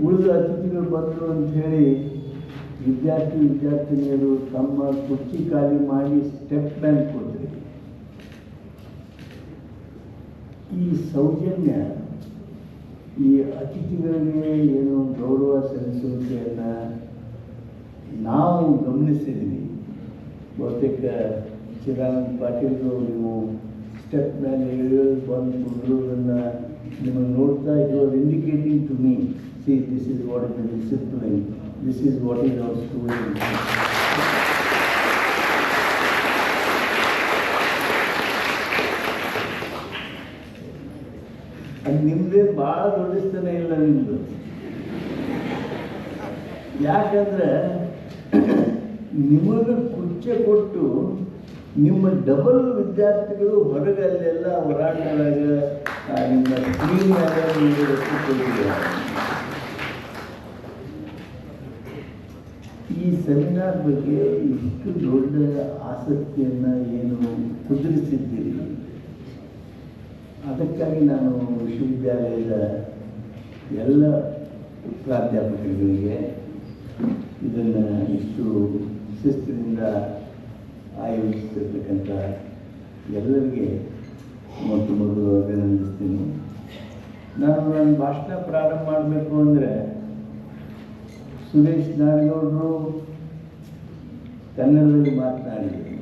ಉಳಿದ ಅತಿಥಿಗಳು ಬಂದರು ಅಂಥೇಳಿ ವಿದ್ಯಾರ್ಥಿನಿಯರು ತಮ್ಮ ಕುರ್ಚಿ ಖಾಲಿ ಮಾಡಿ ಸ್ಟೆಪ್ ಬ್ಯಾಂಕ್ ಕೊಟ್ಟರು. ಈ ಸೌಜನ್ಯ, ಈ ಅತಿಥಿಗಳಿಗೆ ಏನು ಗೌರವ ಸಲ್ಲಿಸುವಿಕೆಯನ್ನು ನಾವು ಗಮನಿಸಿದ್ವಿ. ಬಹುತೇಕ ಚಿರಾನಂದ್ ಪಾಟೀಲ್ರು ನೀವು ಸ್ಟೆಪ್ ಮೇಲೆ ಇಳಿಯೋದು ಬಂದು ಕುಡಿಯೋದನ್ನು ನಿಮಗೆ ನೋಡ್ತಾ you are indicating to me, see this is what is the discipline, this is what is our student. ಅದು ನಿಮ್ಮದೇನು ಭಾಳ ದೊಡ್ಡಸ್ತನೇ ಇಲ್ಲ ನಿಮ್ಮದು. ಯಾಕಂದರೆ ನಿಮಗೆ ಕುರ್ಚಿ ಕೊಟ್ಟು ನಿಮ್ಮ ಡಬಲ್ ವಿದ್ಯಾರ್ಥಿಗಳು ಹೊರಗೆ ಅಲ್ಲೆಲ್ಲ ಹೋರಾಟದಾಗ ನಿಮ್ಮ ಸ್ಕ್ರೀನ್ ಮೇಲೆ ನೀವು ಕೊಟ್ಟಿದ್ದಾರೆ. ಈ ಸೆಮಿನಾರ್ ಬಗ್ಗೆ ಇಷ್ಟು ದೊಡ್ಡ ಆಸಕ್ತಿಯನ್ನು ಏನು ಕುದುರಿಸಿದ್ದೀರಿ, ಅದಕ್ಕಾಗಿ ನಾನು ವಿಶ್ವವಿದ್ಯಾಲಯದ ಎಲ್ಲ ಪ್ರಾಧ್ಯಾಪಕರುಗಳಿಗೆ ಇದನ್ನು ಇಷ್ಟು ಶಿಸ್ತಿನಿಂದ ಆಯೋಜಿಸಿರ್ತಕ್ಕಂಥ ಎಲ್ಲರಿಗೆ ಮೊದಲು ಅಭಿನಂದಿಸ್ತೀನಿ. ನಾನು ನನ್ನ ಭಾಷಣ ಪ್ರಾರಂಭ ಮಾಡಬೇಕು ಅಂದರೆ ಸುರೇಶ್ ನಾಡಗೌಡರು ಕನ್ನಡದಲ್ಲಿ ಮಾತನಾಡಿದರು,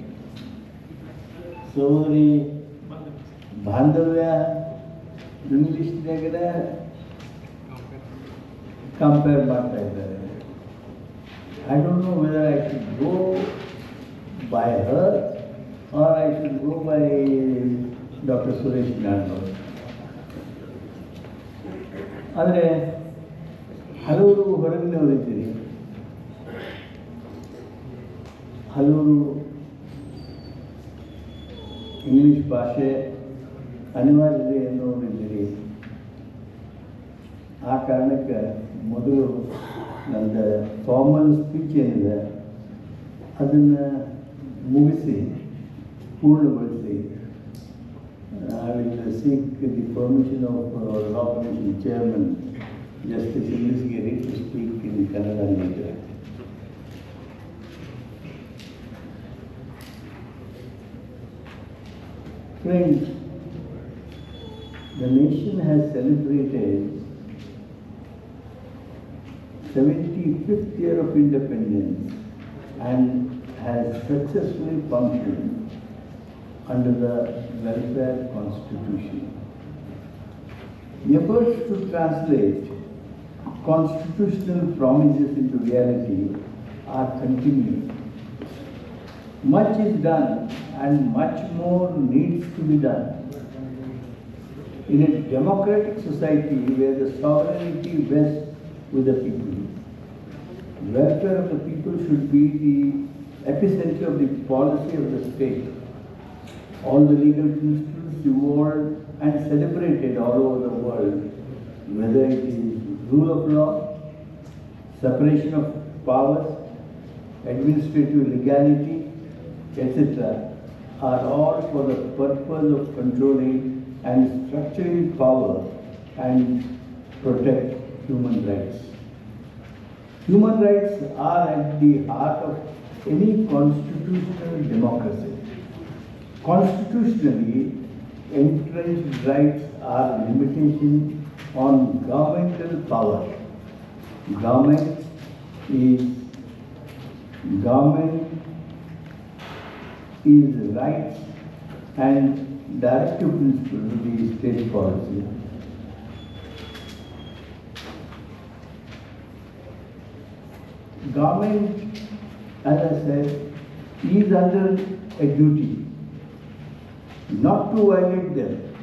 ಸಹೋದರಿ ಬಾಂಧವ್ಯ ಇಂಗ್ಲೀಷ್ನಾಗರ ಕಂಪೇರ್ ಮಾಡ್ತಾ ಇದ್ದಾರೆ. I don't know whether I should go by her or I should go by Dr. Suresh Nandor. ಆದರೆ ಹಲವರು ಹೊರಗಿನವರಿದ್ದೀರಿ, ಹಲವರು ಇಂಗ್ಲೀಷ್ ಭಾಷೆ ಅನಿವಾರ್ಯತೆ ಎನ್ನುವರಿದ್ದೀರಿ. ಆ ಕಾರಣಕ್ಕೆ ಮೊದಲು ನನ್ನ ಫಾರ್ಮಲ್ ಸ್ಪೀಚ್ ಏನಿದೆ ಅದನ್ನು ಮುಗಿಸಿ ಪೂರ್ಣಗೊಳಿಸಿ I will seek the permission of Law Commission Chairman Justice Giri to speak in Kannada later. Friends, the nation has celebrated 75th year of independence and has successfully functioned under the welfare constitution. Efforts to translate constitutional promises into reality are continuing. Much is done and much more needs to be done. In a democratic society where the sovereignty rests with the people, the welfare of the people should be the epicenter of the policy of the state. All the legal principles evolved and celebrated all over the world, whether it is rule of law, separation of powers, administrative legality, etc., are all for the purpose of controlling and structuring power and protect human rights. Human rights are at the heart of any constitutional democracy. Constitutionally, entrenched rights are limitations on governmental power. Government is rights and directive principles of the state policy. Government, as I said, is under a duty not to violate them.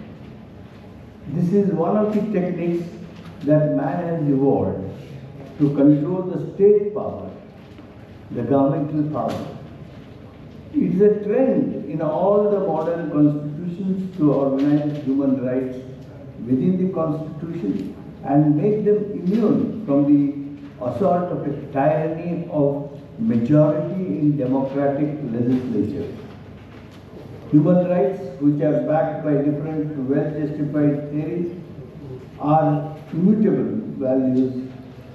This is one of the techniques that man has evolved to control the state power, the governmental power. It is a trend in all the modern constitutions to organize human rights within the constitution and make them immune from the assault of a tyranny of majority in democratic legislatures. Human rights, which are backed by different well-justified theories, are immutable values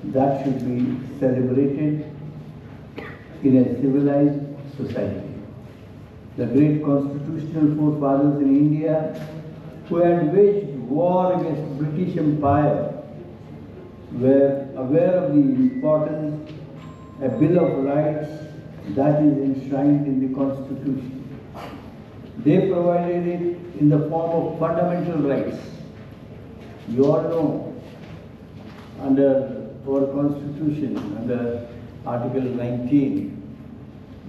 that should be celebrated in a civilized society. The great constitutional forefathers in India who had waged war against British Empire were aware of the importance a Bill of Rights that is enshrined in the Constitution. They provided it in the form of fundamental rights. You all know, under our Constitution, under Article 19,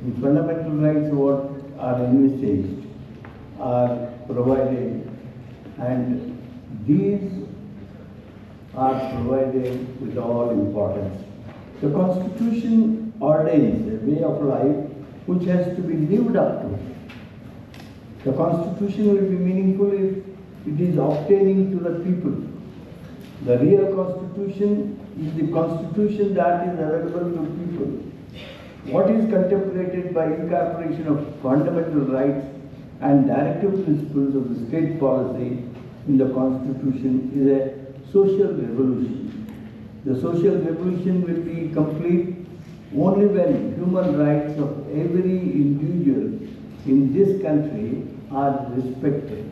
the fundamental rights what are envisaged are provided, and these are provided with all importance. The Constitution ordains a way of life which has to be lived up to. The Constitution will be meaningful if it is obtaining to the people. The real Constitution is the Constitution that is available to people. What is contemplated by incorporation of fundamental rights and directive principles of the state policy in the Constitution is a social revolution. The social revolution will be complete only when human rights of every individual in this country are respected.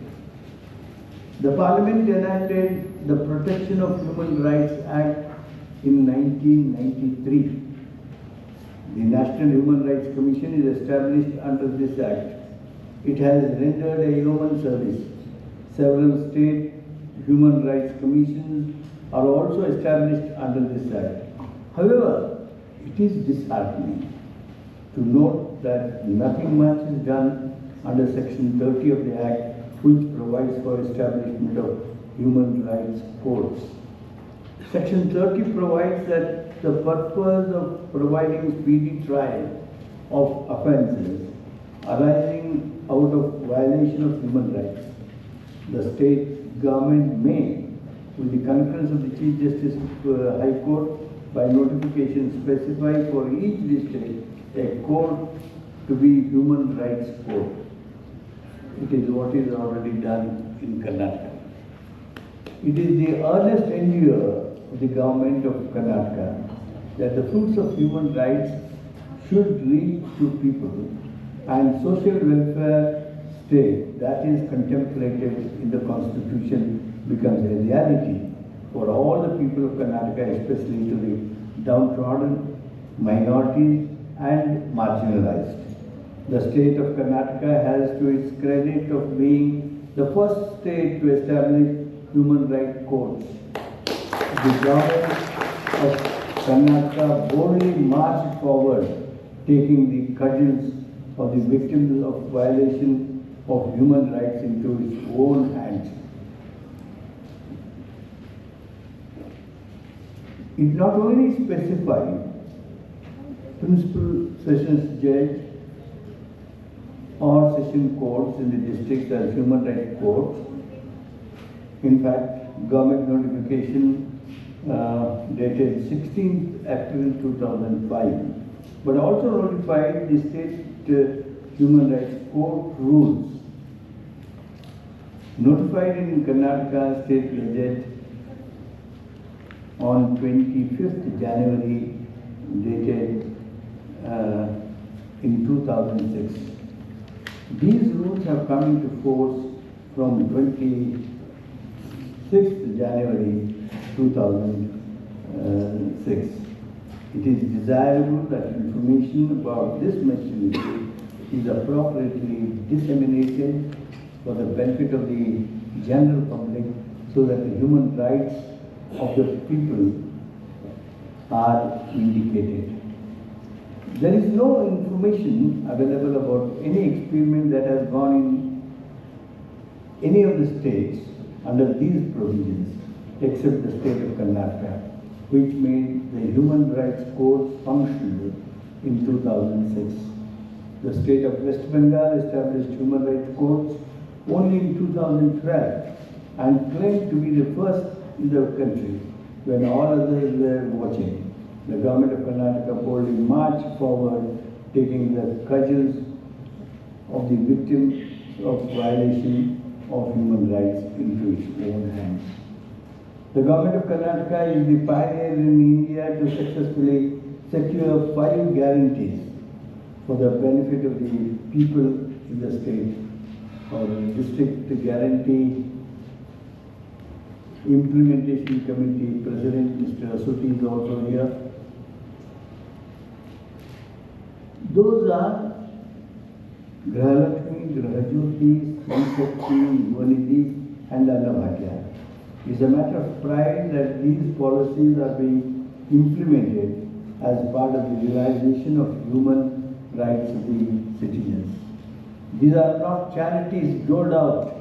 The Parliament enacted the Protection of Human Rights Act in 1993. The National Human Rights Commission is established under this Act. It has rendered a human service. Several state human rights commissions are also established under this Act. However, it is disheartening to note that nothing much is done under Section 30 of the Act, which provides for establishment of human rights courts. Section 30 provides that the purpose of providing speedy trial of offences arising out of violation of human rights, the state government may, with the concurrence of the Chief Justice of High Court, by notification specify for each district a court to be human rights court. It is what is already done in Karnataka. It is the earnest endeavour of the government of Karnataka that the fruits of human rights should reach to people and social welfare state that is contemplated in the constitution becomes a reality for all the people of Karnataka, especially to the downtrodden, minorities and marginalized. The state of Karnataka has to its credit of being the first state to establish human rights courts. The government of Karnataka boldly marched forward, taking the cudgels of the victims of violation of human rights into its own hands. It not only specifies principal sessions judge or session courts in the districts as human rights courts. In fact, government notification dated 16th April 2005, but also notified the state human rights court rules. Notified in Karnataka State Gazette on 25th January dated in 2006. These rules have come into force from 26th January 2006. It is desirable that information about this machinery is appropriately disseminated for the benefit of the general public so that the human rights of the people are indicated. There is no information available about any experiment that has gone in any of the states under these provisions except the state of Karnataka, which made the human rights courts functional in 2006. The state of West Bengal established human rights courts only in 2012 and claimed to be the first in the country when all others were watching. The government of Karnataka boldly marched forward, taking the cudgels of the victims of violation of human rights into its own hands. The government of Karnataka is the pioneer in India to successfully secure 5 guarantees for the benefit of the people in the state. Our district guarantee implementation committee president Mr. Asuti is also here. Those are Grahalakshmi, Grahajyoti, Sri-Shakti, Yuvanidhi and Annabhagya. It is a matter of pride that these policies are being implemented as part of the realization of human rights of the citizens. These are not charities doled out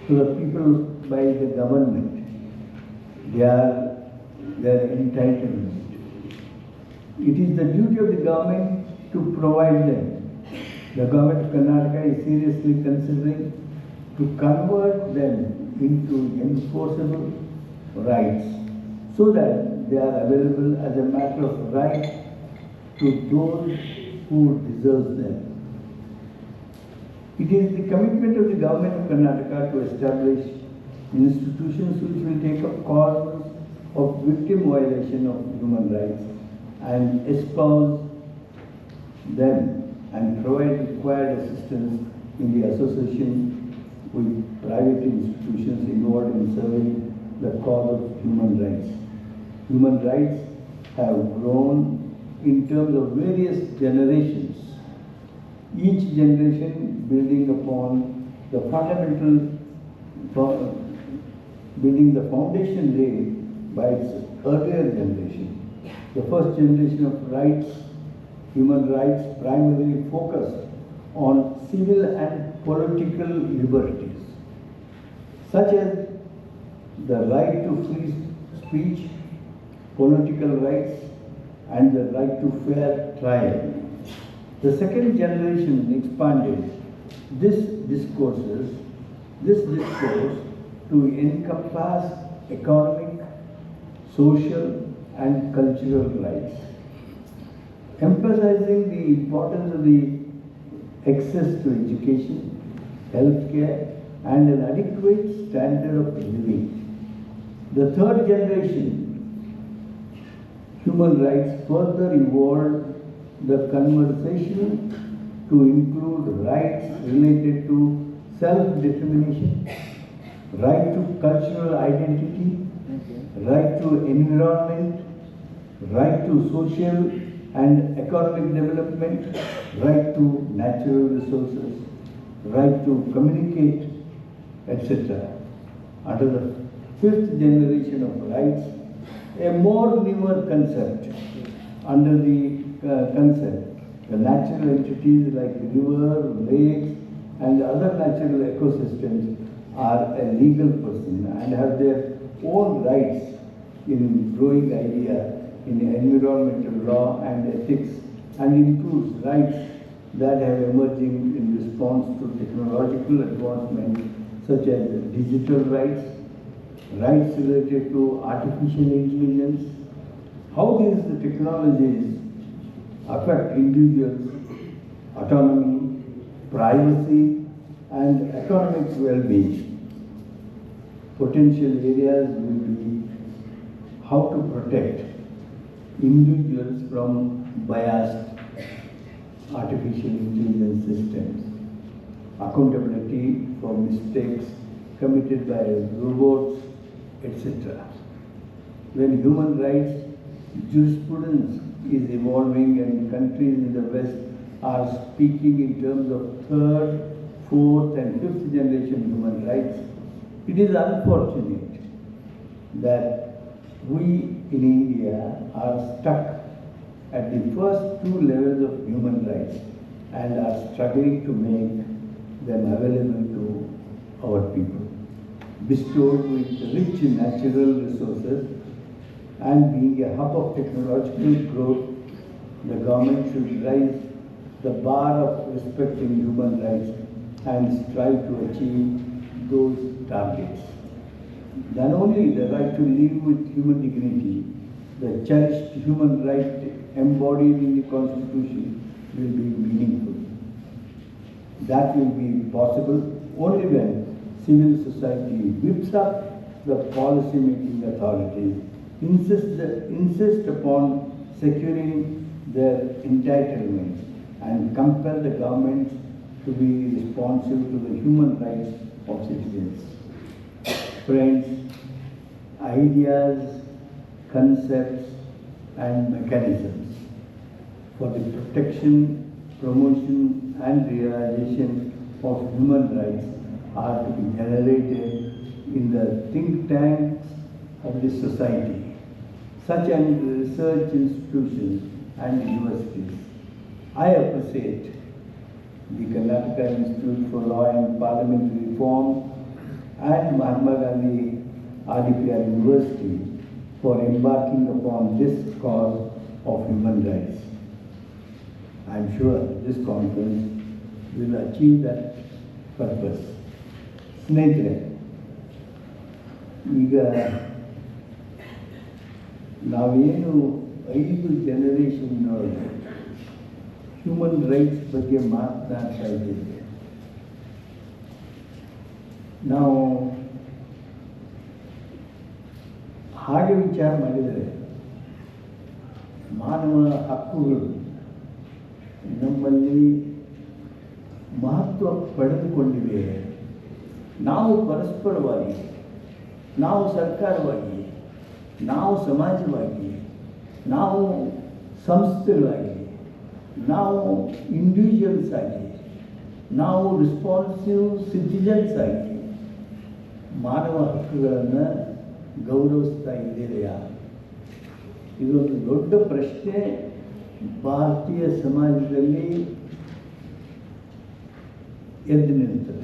to the people by the government. They are their entitlement. It is the duty of the government to provide them. The government of Karnataka is seriously considering to convert them into enforceable rights so that they are available as a matter of right to those who deserve them. It is the commitment of the government of Karnataka to establish institutions which will take up causes of victim violation of human rights and espouse them and provide required assistance in the association with private institutions involved in serving the cause of human rights. Human rights have grown in terms of various generations, each generation building upon the building the foundation laid by its earlier generation. The first generation of rights, human rights, primarily focused on civil and political liberties, such as the right to free speech, political rights, and the right to fair trial. The second generation expanded this discourse to encompass economic, social, and cultural rights, emphasizing the importance of the access to education, healthcare, and an adequate standard of living. The third generation human rights further evolved the conversation to include rights related to self-determination, right to cultural identity, right to environment, right to social and economic development, right to natural resources, right to communicate, etc. Under the fifth generation of rights, a more newer concept under the concept, the natural entities like river, lakes, and other natural ecosystems are a legal person and have their own rights in growing idea in environmental law and ethics, and includes rights that have emerging in response to technological advancement such as digital rights, rights related to artificial intelligence, how these technologies affect individuals' autonomy, privacy, and economic well-being. Potential areas will be how to protect individuals from biased artificial intelligence systems, accountability for mistakes committed by robots, etc. When human rights jurisprudence is evolving and countries in the West are speaking in terms of third, fourth, and fifth generation human rights, it is unfortunate that we in India are stuck at the first two levels of human rights and are struggling to make them available to our people. Bestowed with rich natural resources and being a hub of technological growth, the government should raise the bar of respecting human rights and strive to achieve those targets. Then only the right to live with human dignity, the cherished human right embodied in the Constitution, will be meaningful. That will be possible only when civil society whips up the policy-making authorities, insist upon securing their entitlements, and compel the government to be responsive to the human rights of citizens. Friends, ideas, concepts, and mechanisms for the protection, promotion, and realization of human rights are to be generated in the think tanks of the society, such as research institutions and universities. I appreciate the Karnataka Institute for Law and Parliamentary Reform and Mahatma Gandhi RDPR University for embarking upon this cause of human rights. I am sure this conference will achieve that purpose. ಸ್ನೇಹಿತರೆ, ಈಗ ನಾವೇನು 5 generation ಒಳಗೆ human rights ಬಗ್ಗೆ ಮಾತನಾಡ್ತಾ ಇದ್ದೇವೆ. ನಾವು ಹಾಗೆ ವಿಚಾರ ಮಾಡಿದರೆ ಮಾನವ ಹಕ್ಕುಗಳು ನಮ್ಮಲ್ಲಿ ಮಹತ್ವ ಪಡೆದುಕೊಂಡಿವೆ. ನಾವು ಪರಸ್ಪರವಾಗಿ, ನಾವು ಸರ್ಕಾರವಾಗಿ, ನಾವು ಸಮಾಜವಾಗಿ, ನಾವು ಸಂಸ್ಥೆಗಳಾಗಿ, ನಾವು ಇಂಡಿವಿಜುವಲ್ಸ್ ಆಗಿ, ನಾವು ರೆಸ್ಪಾನ್ಸಿವ್ ಸಿಟಿಜನ್ಸ್ ಆಗಿ ಮಾನವ ಹಕ್ಕುಗಳನ್ನು ಗೌರವಿಸ್ತಾ ಇದ್ದೀರೆಯಾ? ಇದೊಂದು ದೊಡ್ಡ ಪ್ರಶ್ನೆ ಭಾರತೀಯ ಸಮಾಜದಲ್ಲಿ ಎದ್ದು ನಿಲ್ತದೆ.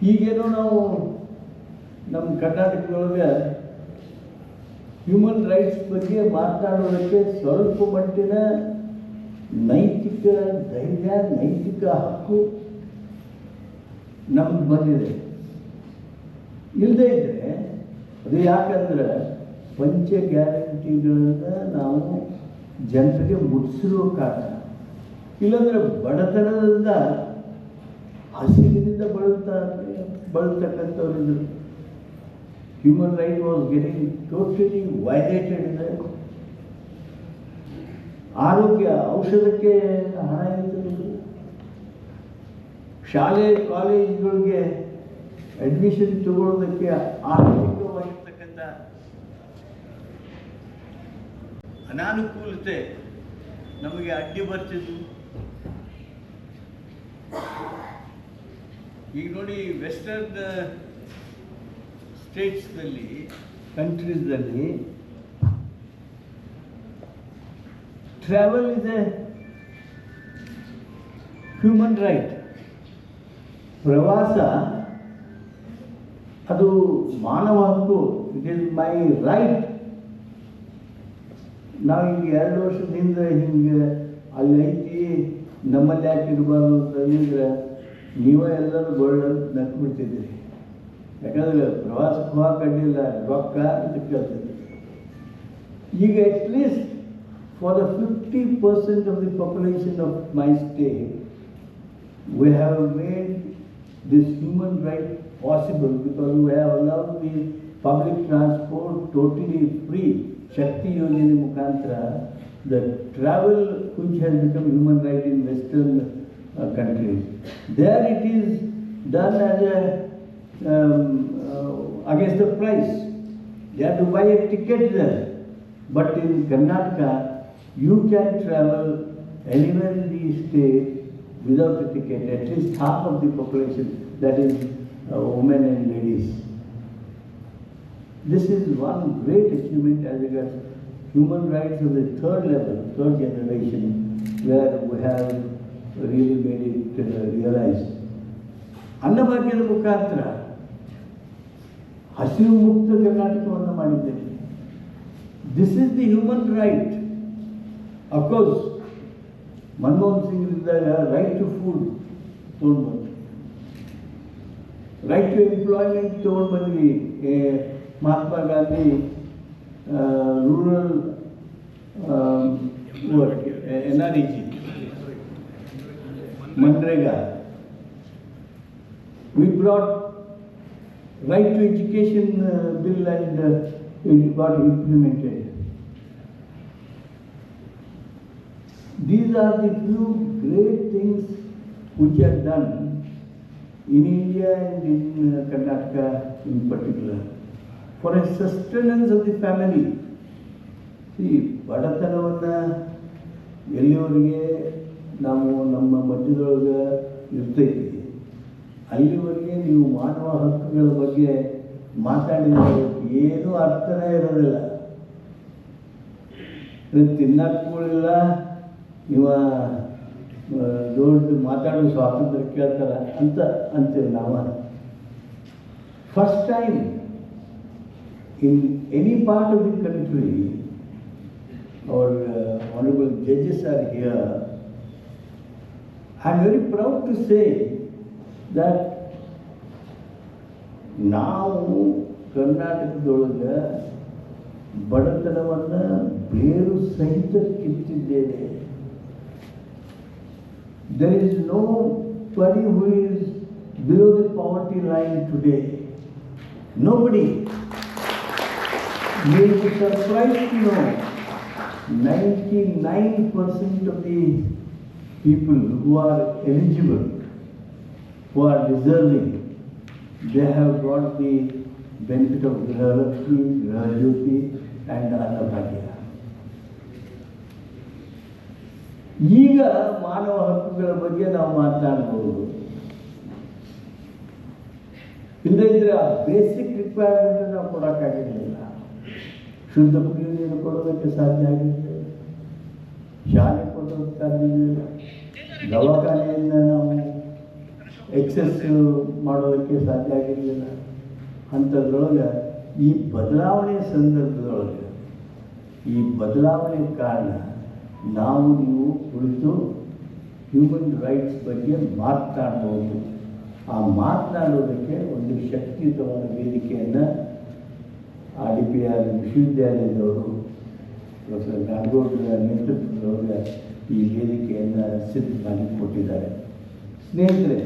ಈಗೇನೋ ನಾವು ನಮ್ಮ ಕರ್ನಾಟಕದೊಳಗೆ ಹ್ಯೂಮನ್ ರೈಟ್ಸ್ ಬಗ್ಗೆ ಮಾತನಾಡೋದಕ್ಕೆ ಸ್ವಲ್ಪ ಮಟ್ಟಿನ ನೈತಿಕ ಧೈರ್ಯ, ನೈತಿಕ ಹಕ್ಕು ನಮ್ಗೆ ಬಂದಿದೆ. ಇಲ್ಲದೇ ಇದ್ದರೆ ಅದು ಯಾಕಂದ್ರೆ ಪಂಚ ಗ್ಯಾರಂಟಿಗಳನ್ನು ನಾವು ಜನರಿಗೆ ಮುಟ್ಟಿಸಿರೋ ಕಾರಣ. ಇಲ್ಲಾಂದರೆ ಬಡತನದಿಂದ, ಹಸಿವಿನಿಂದ ಬಳಲ್ತಕ್ಕಂಥವ್ರಿದ್ರು. human right was getting totally violated there. ಆರೋಗ್ಯ ಔಷಧಕ್ಕೆ ಹಣ ಇರ್ತದೆ. ಶಾಲೆ ಕಾಲೇಜುಗಳಿಗೆ ಅಡ್ಮಿಷನ್ ತಗೊಳ್ಳೋದಕ್ಕೆ ಆರ್ಥಿಕವಾಗಿರ್ತಕ್ಕಂಥ ಅನಾನುಕೂಲತೆ ನಮಗೆ ಅಡ್ಡಿ ಬರ್ತಿದ್ದು. ಈಗ ನೋಡಿ ವೆಸ್ಟರ್ನ್ ಸ್ಟೇಟ್ಸ್ನಲ್ಲಿ ಕಂಟ್ರೀಸ್ನಲ್ಲಿ travel is a human right. ಪ್ರವಾಸ ಅದು ಮಾನವ ಹಕ್ಕು. It is my right. ನಾವು ಹಿಂಗೆ 2 ವರ್ಷದಿಂದ ಹಿಂಗೆ ಅಲ್ಲಿ ಐತಿ ನಮ್ಮಲ್ಲಿ ಯಾಕೆ ಇರಬಾರ್ದು ಅಂತಂದ್ರೆ ನೀವೇ ಎಲ್ಲರೂ ಗೋಲ್ಡ್ ನಕ್ಬಿಡ್ತಿದ್ದೀರಿ. ಯಾಕಂದರೆ ಪ್ರವಾಸಕ್ಕೆ ಹೋಗಕ್ಕೆ ಅಡ್ಡಿಲ್ಲ, ರೊಕ್ಕ ಅಂತ ಕೇಳ್ತಿದ್ದೆ. ಈಗ at least for the 50% of the population of my state, we have made this human right possible because we have allowed the public transport totally free. Shakti Yojana Mukantra, the travel which has become human right in Western countries. There it is done as a against the price. They have to buy a ticket there. But in Karnataka, you can travel anywhere in the state without a ticket, at least half of the population, that is women and ladies. This is one great achievement as regards human rights of the third level, third generation, where we have really made it realized. ಅನ್ನಭಾಗ್ಯದ ಮುಖಾಂತರ ಹಸಿವು ಮುಕ್ತ ಕರ್ನಾಟಕವನ್ನು ಮಾಡಿದ್ದೇವೆ. This is the human right. Of course, Manmohan Singh ಇದ್ದಾಗ right to food ತೊಗೊಂಡು ಬಂದ್ವಿ, right to employment ತೊಗೊಂಡು ಬಂದ್ವಿ. Mahatma Gandhi rural NREG, Manrega. We brought right to education bill and it got implemented. These are the few great things which are done in India and in Karnataka in particular for a sustenance of the family. See, ಬಡತನವನ್ನು ಎಲ್ಲಿವರೆಗೆ ನಾವು ನಮ್ಮ ಮಧ್ಯದೊಳಗೆ ಇರ್ತೈತಿ ಅಲ್ಲಿವರೆಗೆ ನೀವು ಮಾನವ ಹಕ್ಕುಗಳ ಬಗ್ಗೆ ಮಾತಾಡಿದರೆ ಏನೂ ಅರ್ಥನೇ ಇರೋದಿಲ್ಲ. ತಿನ್ನಕ್ಕೆ ಕೂಡಿಲ್ಲ, ಇವ ದೊಡ್ಡ ಮಾತಾಡೋ ಸ್ವಾತಂತ್ರ್ಯ ಕೇಳ್ತಾರ ಅಂತ ಅಂತೀವಿ ನಾವು. First time in any part of the country our honorable judges are here. I am very proud to say that ನಾವು ಕರ್ನಾಟಕದೊಳಗೆ ಬಡತನವನ್ನು ಬೇರು ಸಹಿತ ಕಿತ್ತಿದ್ದೇವೆ. There is nobody who is below the poverty line today. Nobody. You will be surprised to know 99% of the people who are eligible, who are deserving, they have got the benefit of Grahakshi, Grahajyoti and Annabhagya. ಈಗ ಮಾನವ ಹಕ್ಕುಗಳ ಬಗ್ಗೆ ನಾವು ಮಾತನಾಡಬಹುದು. ಇಲ್ಲದಿದ್ದರೆ ಆ basic requirement ನಾವು ಕೊಡೋಕ್ಕಾಗಿರಲಿಲ್ಲ. ಶುದ್ಧ ಕುಡಿಯುವ ನೀರು ಕೊಡೋದಕ್ಕೆ ಸಾಧ್ಯ ಆಗಿರಲಿಲ್ಲ, ಶಾಲೆ ಕೊಡೋದಕ್ಕೆ ಸಾಧ್ಯ ಇರಲಿಲ್ಲ, ದವಾಖಾನೆಯನ್ನು ನಾವು ಎಕ್ಸೆಸ್ ಮಾಡೋದಕ್ಕೆ ಸಾಧ್ಯ ಆಗಿರಲಿಲ್ಲ. ಅಂಥದ್ರೊಳಗೆ ಈ ಬದಲಾವಣೆ ಸಂದರ್ಭದೊಳಗೆ ಈ ಬದಲಾವಣೆ ಕಾರಣ ನಾವು ನೀವು ಕುಳಿತು ಹ್ಯೂಮನ್ ರೈಟ್ಸ್ ಬಗ್ಗೆ ಮಾತನಾಡ್ಬೋದು. ಆ ಮಾತನಾಡೋದಕ್ಕೆ ಒಂದು ಶಕ್ತಿಯುತವಾದ ವೇದಿಕೆಯನ್ನು IDPR ವಿಶ್ವವಿದ್ಯಾಲಯದವರು ಪ್ರೊಫೆಸರ್ ನಾಡಗೌಡರ ನೇತೃತ್ವದೊಳಗೆ ಈ ವೇದಿಕೆಯನ್ನು ಸಿದ್ಧ ಮಾಡಿಕೊಟ್ಟಿದ್ದಾರೆ. ಸ್ನೇಹಿತರೆ,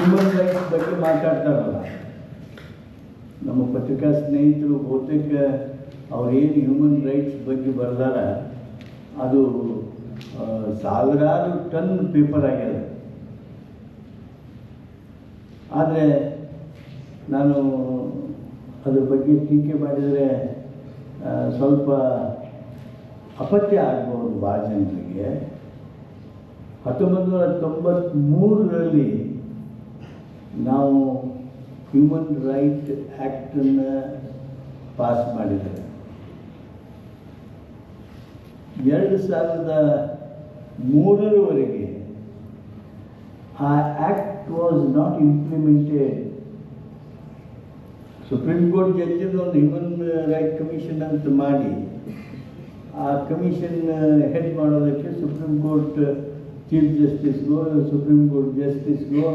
ಹ್ಯೂಮನ್ ರೈಟ್ಸ್ ಬಗ್ಗೆ ಮಾತಾಡ್ತಾರಲ್ಲ, ನಮ್ಮ ಪತ್ರಿಕಾ ಸ್ನೇಹಿತರು ಬಹುತೇಕ ಅವ್ರೇನು ಹ್ಯೂಮನ್ ರೈಟ್ಸ್ ಬಗ್ಗೆ ಬರ್ದಾರ ಅದು ಸಾವಿರಾರು ಟನ್ ಪೇಪರ್ ಆಗ್ಯದ. ಆದರೆ ನಾನು ಅದ್ರ ಬಗ್ಗೆ ಟೀಕೆ ಮಾಡಿದರೆ ಸ್ವಲ್ಪ ಅಪತ್ಯ ಆಗ್ಬೋದು ಭಾಳ ಜನರಿಗೆ. 1993ರಲ್ಲಿ ನಾವು ಹ್ಯೂಮನ್ ರೈಟ್ ಆ್ಯಕ್ಟನ್ನು ಪಾಸ್ ಮಾಡಿದ್ದಾರೆ. 2003ರವರೆಗೆ ಆ act was not implemented. Supreme court ಜಡ್ಜಿನ ಒಂದು ಹ್ಯೂಮನ್ ರೈಟ್ ಕಮಿಷನ್ ಅಂತ ಮಾಡಿ ಆ ಕಮಿಷನ್ ಹೆಡ್ ಮಾಡೋದಕ್ಕೆ ಸುಪ್ರೀಂ ಕೋರ್ಟ್ ಚೀಫ್ ಜಸ್ಟಿಸ್ಗೋ ಸುಪ್ರೀಂ ಕೋರ್ಟ್ ಜಸ್ಟಿಸ್ಗೋ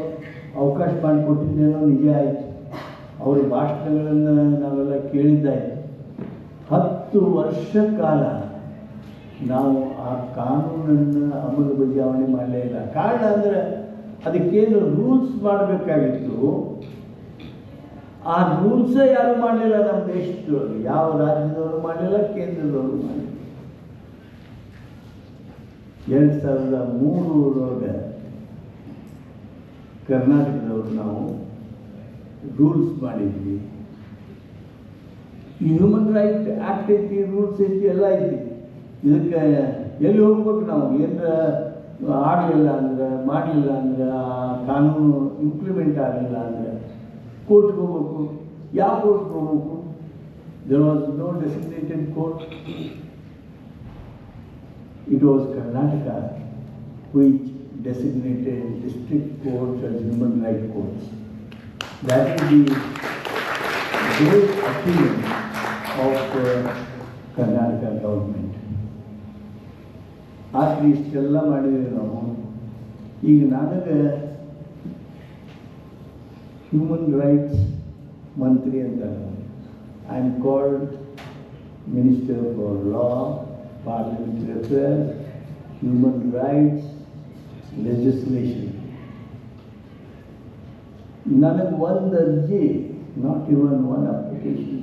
ಅವಕಾಶ ಮಾಡಿಕೊಟ್ಟಿದ್ದೇನೋ ನಿಜ ಆಯಿತು. ಅವರ ಭಾಷಣಗಳನ್ನು ನಾವೆಲ್ಲ ಕೇಳಿದ್ದಾಯಿತು. 10 ವರ್ಷ ಕಾಲ ನಾವು ಆ ಕಾನೂನನ್ನು ಅಮಲು ಬದಲಾವಣೆ ಮಾಡಲೇ ಇಲ್ಲ. ಕಾರಣ ಅಂದರೆ ಅದಕ್ಕೇನು ರೂಲ್ಸ್ ಮಾಡಬೇಕಾಗಿತ್ತು, ಆ ರೂಲ್ಸೇ ಯಾರು ಮಾಡಲಿಲ್ಲ. ನಮ್ಮ ದೇಶದವರು ಯಾವ ರಾಜ್ಯದವರು ಮಾಡಲಿಲ್ಲ, ಕೇಂದ್ರದವರು ಮಾಡಲಿಲ್ಲ. 2003 ಕರ್ನಾಟಕದವರು ನಾವು ರೂಲ್ಸ್ ಮಾಡಿದ್ವಿ. ಈ ಹ್ಯೂಮನ್ ರೈಟ್ ಆ್ಯಕ್ಟ್ ಐತಿ, ರೂಲ್ಸ್ ಐತಿ, ಎಲ್ಲ ಐತಿ. ಇದಕ್ಕೆ ಎಲ್ಲಿ ಹೋಗ್ಬೇಕು ನಾವು? ಏನರ ಆಗಲಿಲ್ಲ ಅಂದ್ರೆ, ಮಾಡಲಿಲ್ಲ ಅಂದ್ರೆ, ಆ ಕಾನೂನು ಇಂಪ್ಲಿಮೆಂಟ್ ಆಗಲಿಲ್ಲ ಅಂದರೆ ಕೋರ್ಟ್ಗೆ ಹೋಗ್ಬೇಕು. ಯಾವ ಕೋರ್ಟ್ಗೆ ಹೋಗ್ಬೇಕು? There was no designated court. It was Karnataka which designated district courts as human rights courts. That is the great achievement of Karnataka government. ಆದರೆ ಇಷ್ಟೆಲ್ಲ ಮಾಡಿದರೆ ನಾವು ಈಗ ನನಗೆ ಹ್ಯೂಮನ್ ರೈಟ್ಸ್ ಮಂತ್ರಿ ಅಂತ I am called minister for law, parliamentary affairs, human rights, legislation. ನನಗೆ ಒಂದು ಅರ್ಜಿ, not even one application,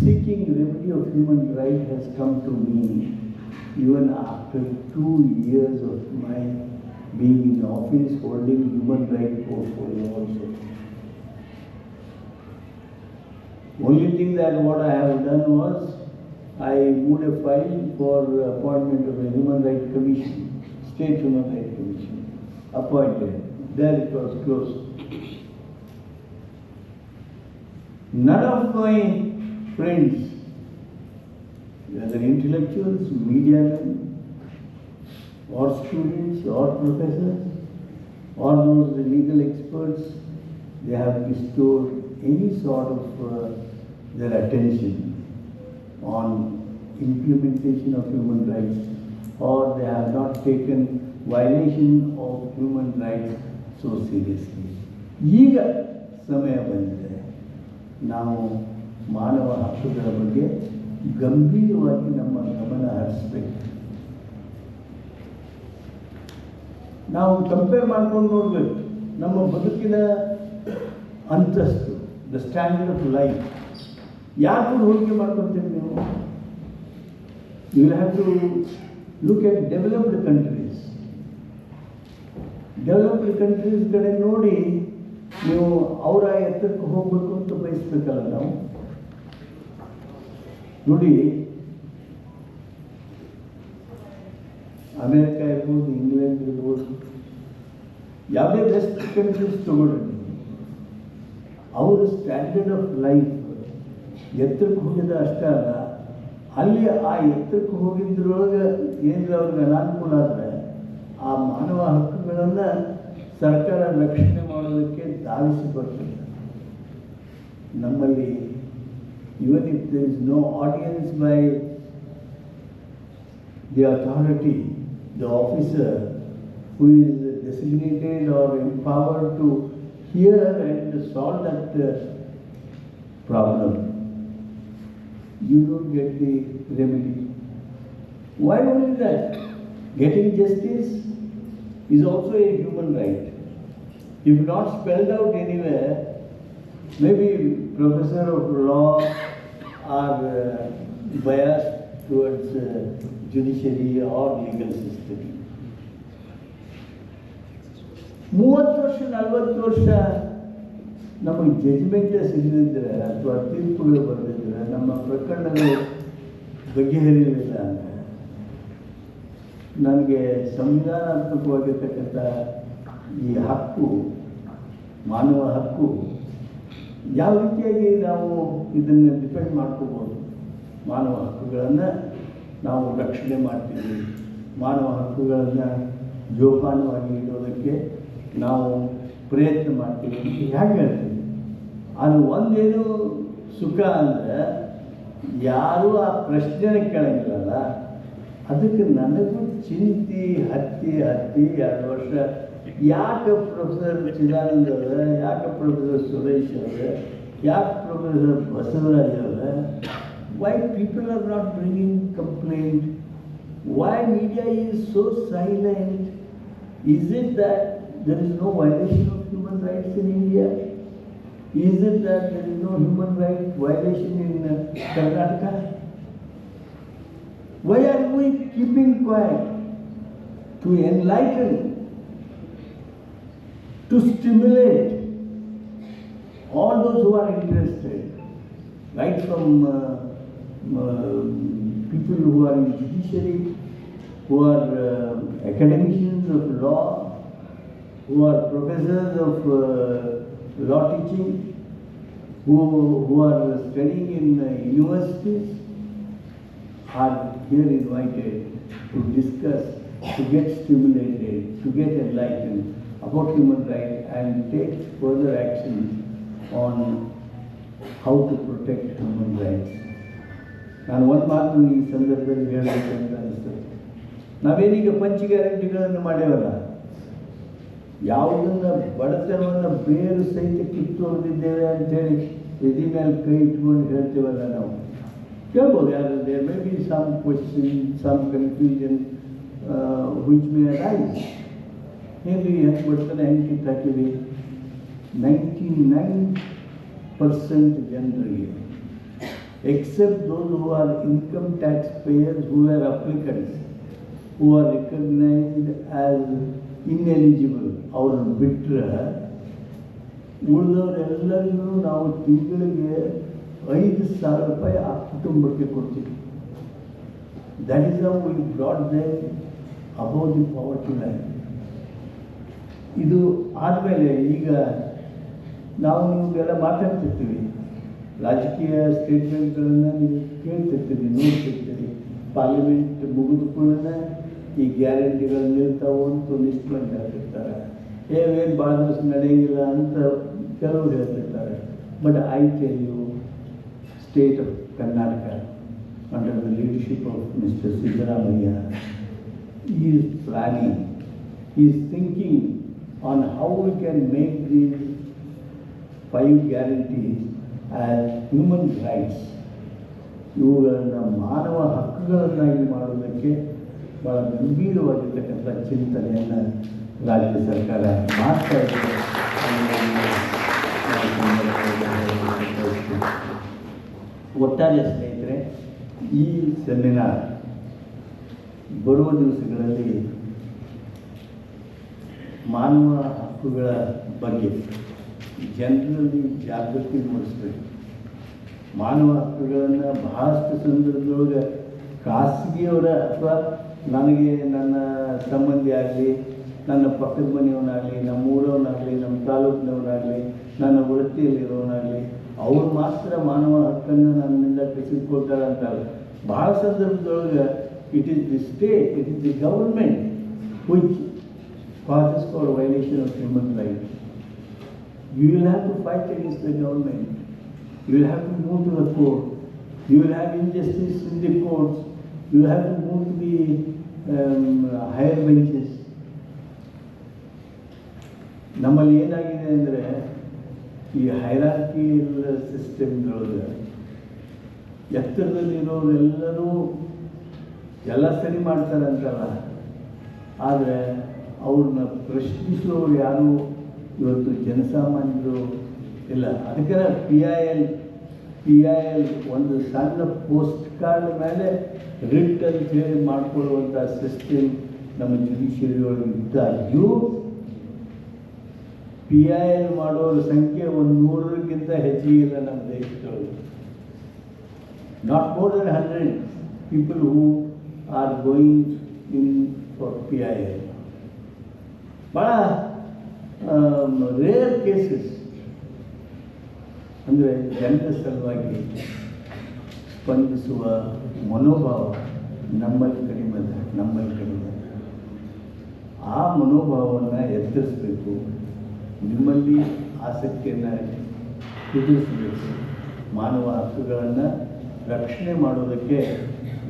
seeking remedy of human rights has come to me even after 2 years of my being in office, holding human rights portfolio also. Only thing that what I have done was I moved a file for appointment of a Human Rights Commission, State Human Rights Commission, appointed. There it was closed. None of my friends, whether intellectuals, media men, or students, or professors, or those legal experts, they have bestowed any sort of their attention on implementation of human rights, or they have not taken violation of human rights so seriously. ಈಗ ಸಮಯ ಬಂದಿದೆ ನಾವು ಮಾನವ ಹಕ್ಕುಗಳ ಬಗ್ಗೆ ಗಂಭೀರವಾಗಿ ನಮ್ಮ ಗಮನ ಹರಿಸಬೇಕು. ನಾವು ಕಂಪೇರ್ ಮಾಡ್ಕೊಂಡು ನೋಡಬೇಕು ನಮ್ಮ ಬದುಕಿನ ಅಂತಸ್ತು, ದ ಸ್ಟ್ಯಾಂಡರ್ಡ್ ಆಫ್ ಲೈಫ್. ಯಾರು ಹೋಲಿಕೆ ಮಾಡ್ಕೊಳ್ತೀರಿ ನೀವು? You will have to look at developed countries. Developed countries ಕಡೆ ನೋಡಿ ನೀವು ಅವರ ಎತ್ತರಕ್ಕೆ ಹೋಗಬೇಕು ಅಂತ ಬಯಸ್ಬೇಕಲ್ಲ ನಾವು. ನೋಡಿ, ಅಮೇರಿಕಾ ಇರ್ಬೋದು, ಇಂಗ್ಲೆಂಡ್ ಇರ್ಬೋದು, ಯಾವುದೇ ವೆಸ್ಟ್ ಕಂಟ್ರೀಸ್ ತಗೊಳ್ಳಿ, ಅವರ ಸ್ಟ್ಯಾಂಡರ್ಡ್ ಆಫ್ ಲೈಫ್ ಎತ್ತರಕ್ಕೆ ಹೋಗಿದ ಅಷ್ಟೇ ಅಲ್ಲ, ಅಲ್ಲಿ ಆ ಎತ್ತರಕ್ಕೆ ಹೋಗಿದ್ರೊಳಗೆ ಏನಾರ ಅವ್ರಿಗೆ ಅನಾನುಕೂಲ ಆದರೆ ಆ ಮಾನವ ಹಕ್ಕುಗಳನ್ನು ಸರ್ಕಾರ ರಕ್ಷಣೆ ಮಾಡೋದಕ್ಕೆ ಧಾವಿಸಿ ಬರ್ತದೆ. ನಮ್ಮಲ್ಲಿ even if there is no audience by the authority, the officer who is designated or empowered to hear and solve that problem, you don't get the remedy. Why only that? Getting justice is also a human right. if not spelled out anywhere, maybe professor of law are biased towards judiciary or legal system. 30 ವರ್ಷ 40 ವರ್ಷ ನಮಗೆ ಜಡ್ಜ್ಮೆಂಟೇ ಸಿಗದಿದ್ದರೆ ಅಥವಾ ತೀರ್ಪುಗಳು ಬರೆದಿದ್ದರೆ ನಮ್ಮ ಪ್ರಕರಣಗಳು ಬಗೆಹರಿಯಲಿಲ್ಲ ಅಂದರೆ ನನಗೆ ಸಂವಿಧಾನಾತ್ಮಕವಾಗಿರ್ತಕ್ಕಂಥ ಈ ಹಕ್ಕು, ಮಾನವ ಹಕ್ಕು, ಯಾವ ರೀತಿಯಾಗಿ ನಾವು ಇದನ್ನು ಡಿಫೆಂಡ್ ಮಾಡ್ಕೋಬೋದು? ಮಾನವ ಹಕ್ಕುಗಳನ್ನು ನಾವು ರಕ್ಷಣೆ ಮಾಡ್ತೀವಿ, ಮಾನವ ಹಕ್ಕುಗಳನ್ನು ಜೋಪಾನವಾಗಿ ಇಡೋದಕ್ಕೆ ನಾವು ಪ್ರಯತ್ನ ಮಾಡ್ತೀವಿ ಅಂತ ಹೇಗೆ ಹೇಳ್ತೀವಿ? ಅದು ಒಂದೇನು ಸುಖ ಅಂದರೆ ಯಾರೂ ಆ ಪ್ರಶ್ನೆನ ಕೇಳಂಗಿಲ್ಲಲ್ಲ. ಅದಕ್ಕೆ ನನಗೂ ಚಿಂತೆ ಹತ್ತಿ 2 ವರ್ಷ ಯಾಕೆ ಪ್ರೊಫೆಸರ್ ಚಿದಾನಂದ ಅವರೇ, ಯಾಕೆ ಪ್ರೊಫೆಸರ್ ಸುರೇಶ್ ಅವರೇ, ಯಾಕೆ ಪ್ರೊಫೆಸರ್ ಬಸವರಾಜ್ ಅವರೇ, why people are not bringing complaint? Why media is so silent? Is it that there is no violation of human rights in India? Is it that there is no human rights violation in Karnataka? Why are we keeping quiet? To enlighten, to stimulate all those who are interested, right from people who are in judiciary, who are academicians of law, who are professors of law teaching, who are studying in universities, are here invited to discuss, to get stimulated, to get enlightened about human rights and take further action on how to protect human rights. ನಾನು ಒಂದು ಮಾತು ಈ ಸಂದರ್ಭದಲ್ಲಿ ಹೇಳಬೇಕಂತ ಅನಿಸ್ತದೆ. ನಾವೇನೀಗ ಪಂಚ ಗ್ಯಾರಂಟಿಗಳನ್ನು ಮಾಡ್ಯವಲ್ಲ, ಯಾವುದನ್ನು ಬಡತನವನ್ನು ಬೇರು ಸಹಿತ ಕಿತ್ತೊಡೆದಿದ್ದೇವೆ ಅಂತೇಳಿ ಎದಿ ಮೇಲೆ ಕೈ ಇಟ್ಕೊಂಡು ಹೇಳ್ತೇವಲ್ಲ ನಾವು. ಕೇಳ್ಬೋದು ಯಾರು, there may be some question, some confusion which may arise. ಹೇಗೆ ಹೆಂಗೆ ಬಡತನ ಹೆಂಗೆ ಕಿತ್ತಾಕಿವಿ? 99% ಜನರಿಗೆ, except those who are income tax payers, who are applicants, who are recognized as ineligible, ಅವ್ರನ್ನ ಬಿಟ್ಟರೆ ಉಳಿದವರೆಲ್ಲರಿಗೂ ನಾವು ತಿಂಗಳಿಗೆ 5,000 ರೂಪಾಯಿ ಆ ಕುಟುಂಬಕ್ಕೆ ಕೊಡ್ತೀವಿ. That is how we brought them above the poverty line. ಇದು ಆದಮೇಲೆ ಈಗ ನಾವು ನಿಮಗೆಲ್ಲ ಮಾತಾಡ್ತಿರ್ತೀವಿ, ರಾಜಕೀಯ ಸ್ಟೇಟ್ಮೆಂಟ್ಗಳನ್ನು ನೀವು ಕೇಳ್ತಿರ್ತೀರಿ, ನೋಡ್ತಿರ್ತೀರಿ. ಪಾರ್ಲಿಮೆಂಟ್ ಮುಗಿದ ಕೂಡಲೇ ಈ ಗ್ಯಾರಂಟಿಗಳು ನಿಲ್ತಾವು ಅಂತ ಲಿಸ್ಟ್ಮೆಂಟ್ ಹೇಳ್ತಿರ್ತಾರೆ. ಏನು ಭಾಳ ದಿವಸ ನಡೆಯಂಗಿಲ್ಲ ಅಂತ ಕೆಲವರು ಹೇಳ್ತಿರ್ತಾರೆ. But I tell you, state of Karnataka under the leadership of mister Siddaramaiah is planning, is thinking on how we can make these 5 guarantees as human rights. ಇವುಗಳನ್ನು ಮಾನವ ಹಕ್ಕುಗಳನ್ನಾಗಿ ಮಾಡುವುದಕ್ಕೆ ಭಾಳ ಗಂಭೀರವಾಗಿರ್ತಕ್ಕಂಥ ಚಿಂತನೆಯನ್ನು ರಾಜ್ಯ ಸರ್ಕಾರ ಮಾಡ್ತಾ ಇದೆ. ಒಟ್ಟಾರೆ ಸ್ನೇಹಿತರೆ, ಈ ಸೆಮಿನಾರ್ ಬರುವ ದಿವಸಗಳಲ್ಲಿ ಮಾನವ ಹಕ್ಕುಗಳ ಬಗ್ಗೆ ಜನರಲ್ಲಿ ಜಾಗೃತಿ ಮೂಡಿಸ್ಬೇಕು. ಮಾನವ ಹಕ್ಕುಗಳನ್ನು ಬಹಳಷ್ಟು ಸಂದರ್ಭದೊಳಗೆ ಖಾಸಗಿಯವರ ಅಥವಾ ನನಗೆ ನನ್ನ ಸಂಬಂಧಿ ಆಗಲಿ, ನನ್ನ ಪಕ್ಕದ ಮನೆಯವನಾಗಲಿ, ನಮ್ಮ ಊರವನಾಗಲಿ, ನಮ್ಮ ತಾಲೂಕಿನವನಾಗಲಿ, ನನ್ನ ವೃತ್ತಿಯಲ್ಲಿರೋನಾಗಲಿ, ಅವ್ರು ಮಾತ್ರ ಮಾನವ ಹಕ್ಕನ್ನು ನನ್ನಿಂದ ಕಸಿದುಕೊಳ್ತಾರೆ ಅಂತಲ್ಲ. ಭಾಳ ಸಂದರ್ಭದೊಳಗೆ it is the state, it is the government which causes for violation of human rights. You will have to fight against the government. You will have to move to the court. You will have injustice in the courts. You will have to move to the higher benches. ನಮ್ಮಲ್ಲಿ ಏನಾಗಿದೆ ಅಂದರೆ, ಈ ಹೈರಾರ್ಕಿಯಲ್ ಸಿಸ್ಟಮ್ದೊಳಗೆ ಎತ್ತರದಲ್ಲಿರೋರೆಲ್ಲರೂ ಎಲ್ಲ ಸರಿ ಮಾಡ್ತಾರೆ ಅಂತಲ್ಲ, ಆದರೆ ಅವ್ರನ್ನ ಪ್ರಶ್ನಿಸೋರು ಯಾರೂ ಇವತ್ತು ಜನಸಾಮಾನ್ಯರು ಇಲ್ಲ. ಅದಕ್ಕೆ ಪಿ ಐ ಎಲ್ ಒಂದು ಸಣ್ಣ ಪೋಸ್ಟ್ ಕಾರ್ಡ್ ಮೇಲೆ ರಿಟ್ ಅಂತ ಹೇಳಿ ಮಾಡಿಕೊಳ್ಳುವಂಥ ಸಿಸ್ಟಮ್ ನಮ್ಮ ಜುಡಿಷಿಯರಿ ಒಳಗೆ ಇದ್ದಾಗ್ಯೂ ಪಿ ಐ ಎಲ್ ಮಾಡೋರ ಸಂಖ್ಯೆ 100ಕ್ಕಿಂತ ಹೆಚ್ಚಿಗೆ ಇಲ್ಲ ನಮ್ಮ ದೇಶದೊಳಗೆ. Not more than 100 people who are going in for P I L. ಭಾಳ ರೇರ್ ಕೇಸಸ್. ಅಂದರೆ ಜನರ ಸಲುವಾಗಿ ಸ್ಪಂದಿಸುವ ಮನೋಭಾವ ನಮ್ಮಲ್ಲಿ ಕಡಿಮೆ ಅದ. ಆ ಮನೋಭಾವವನ್ನು ಎತ್ತರಿಸಬೇಕು. ನಿಮ್ಮಲ್ಲಿ ಆಸಕ್ತಿಯನ್ನು ಕುದಿಸಬೇಕು. ಮಾನವ ಹಕ್ಕುಗಳನ್ನು ರಕ್ಷಣೆ ಮಾಡೋದಕ್ಕೆ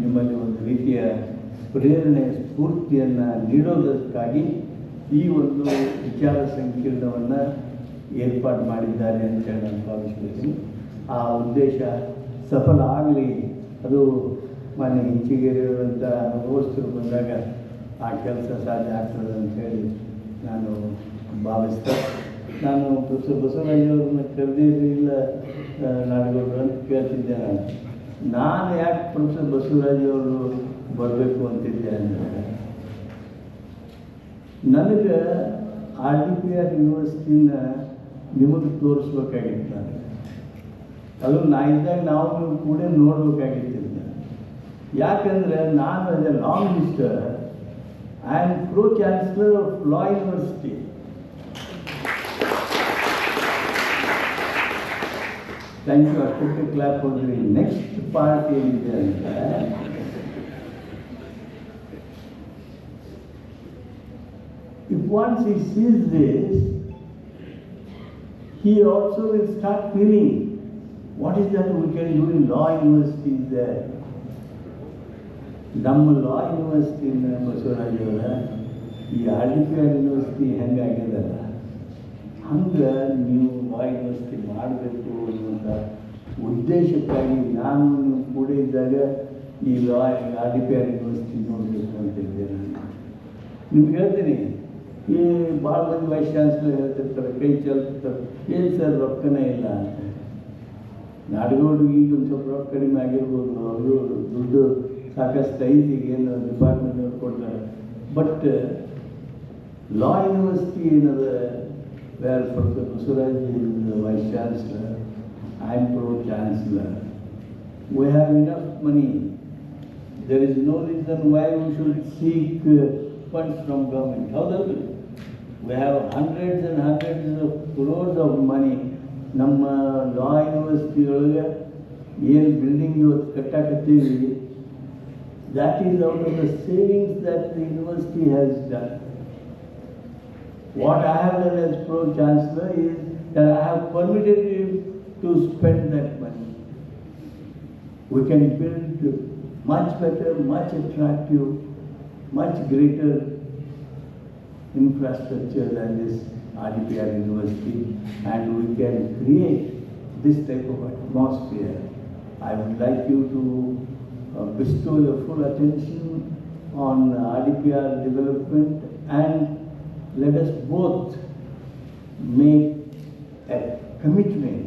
ನಿಮ್ಮಲ್ಲಿ ಒಂದು ರೀತಿಯ ಪ್ರೇರಣೆ, ಸ್ಫೂರ್ತಿಯನ್ನು ನೀಡೋದಕ್ಕಾಗಿ ಈ ಒಂದು ವಿಚಾರ ಸಂಕಿರಣವನ್ನು ಏರ್ಪಾಡು ಮಾಡಿದ್ದಾರೆ ಅಂತೇಳಿ ನಾನು ಭಾವಿಸ್ತೀನಿ. ಆ ಉದ್ದೇಶ ಸಫಲ ಆಗಲಿ. ಅದು ಮಾನ್ಯ ಹಿಂಚಿಗೇರಿರುವಂಥ ಅನುಭವಸ್ಥರು ಬಂದಾಗ ಆ ಕೆಲಸ ಸಾಧ್ಯ ಆಗ್ತದೆ ಅಂಥೇಳಿ ನಾನು ಭಾವಿಸ್ತೆ. ನಾನು ಪ್ರೊಫೆಸರ್ ಬಸವರಾಜವ್ರನ್ನ ಕರೆದಿರಲಿಲ್ಲ ನಾಡಗೌಡರು ಅಂತ ಕೇಳ್ತಿದ್ದೆ. ನಾನು ಯಾಕೆ ಪ್ರೊಫೆಸರ್ ಬಸವರಾಜವರು ಬರಬೇಕು ಅಂತಿದ್ದೆ ಅಂದರೆ, ನನಗೆ RDPR ಯೂನಿವರ್ಸಿಟಿನ ನಿಮಗೆ ತೋರಿಸ್ಬೇಕಾಗಿತ್ತು. ಅದು ಇದ್ದಾಗ ನಾವು ನೀವು ಕೂಡ ನೋಡಬೇಕಾಗಿತ್ತು. ಯಾಕಂದರೆ ನಾನು as a law minister I am pro chancellor of law university. Thank you. ಅಷ್ಟಕ್ಕೆ ಕ್ಲಾಪ್ ಹೋದ್ರಿ. ನೆಕ್ಸ್ಟ್ ಪಾರ್ಟ್ ಏನಿದೆ ಅಂದರೆ, if once he sees this, he also will start feeling, what is that we can do in law universities there? ನಮ್ಮ ಲಾ ಯೂನಿವರ್ಸಿಟಿನ ಬಸವರಾಜವರ ಈ RDPR university ಹೆಂಗಾಗ್ಯದಲ್ಲ, ಹಂಗೆ ನೀವು ಲಾ university ಮಾಡಬೇಕು ಅನ್ನುವಂಥ ಉದ್ದೇಶಕ್ಕಾಗಿ ನಾನು ನೀವು ಕೂಡ ಇದ್ದಾಗ ಈ RDPR ಯೂನಿವರ್ಸಿಟಿ ನೋಡಬೇಕು ಅಂತಿದ್ದೆ. ನಾನು ನಿಮ್ಗೆ ಹೇಳ್ತೀನಿ, ಈ ಭಾಳ ಮಂದಿ ವೈಸ್ ಚಾನ್ಸಲರ್ ಹೇಳ್ತಿರ್ತಾರೆ, ಕೈ ಚಲ್ತಿರ್ತಾರೆ, ಏನು ಸರ್ ರೊಕ್ಕನೇ ಇಲ್ಲ ಅಂತ. ನಾಡಗೌಡರು ಈಗ ಒಂದು ಸ್ವಲ್ಪ ರೊಕ್ಕ ಕಡಿಮೆ ಆಗಿರ್ಬೋದು, ಅವರು ದುಡ್ಡು ಸಾಕಷ್ಟು ಐತಿ, ಏನು ಡಿಪಾರ್ಟ್ಮೆಂಟ್ ಕೊಡ್ತಾರೆ. ಬಟ್ ಲಾ ಯೂನಿವರ್ಸಿಟಿ ಏನದ, where professor Basavaraj is vice chancellor, I am pro chancellor. We have enough money. There is no reason why we should seek funds from government. ಹೌದಲ್ರಿ? we have hundreds and hundreds of crores of money. ನಮ್ಮ ಲಾ university ಒಳಗೆ ಏನು building ಇವತ್ತು ಕಟ್ಟಾಕತ್ತೀವಿ, that is out of the savings that the university has done. What I have done as pro chancellor is that I have permitted you to spend that money. We can build much better, much attractive, much greater infrastructure than this RDPR University, and we can create this type of atmosphere. I would like you to bestow your full attention on RDPR development, and let us both make a commitment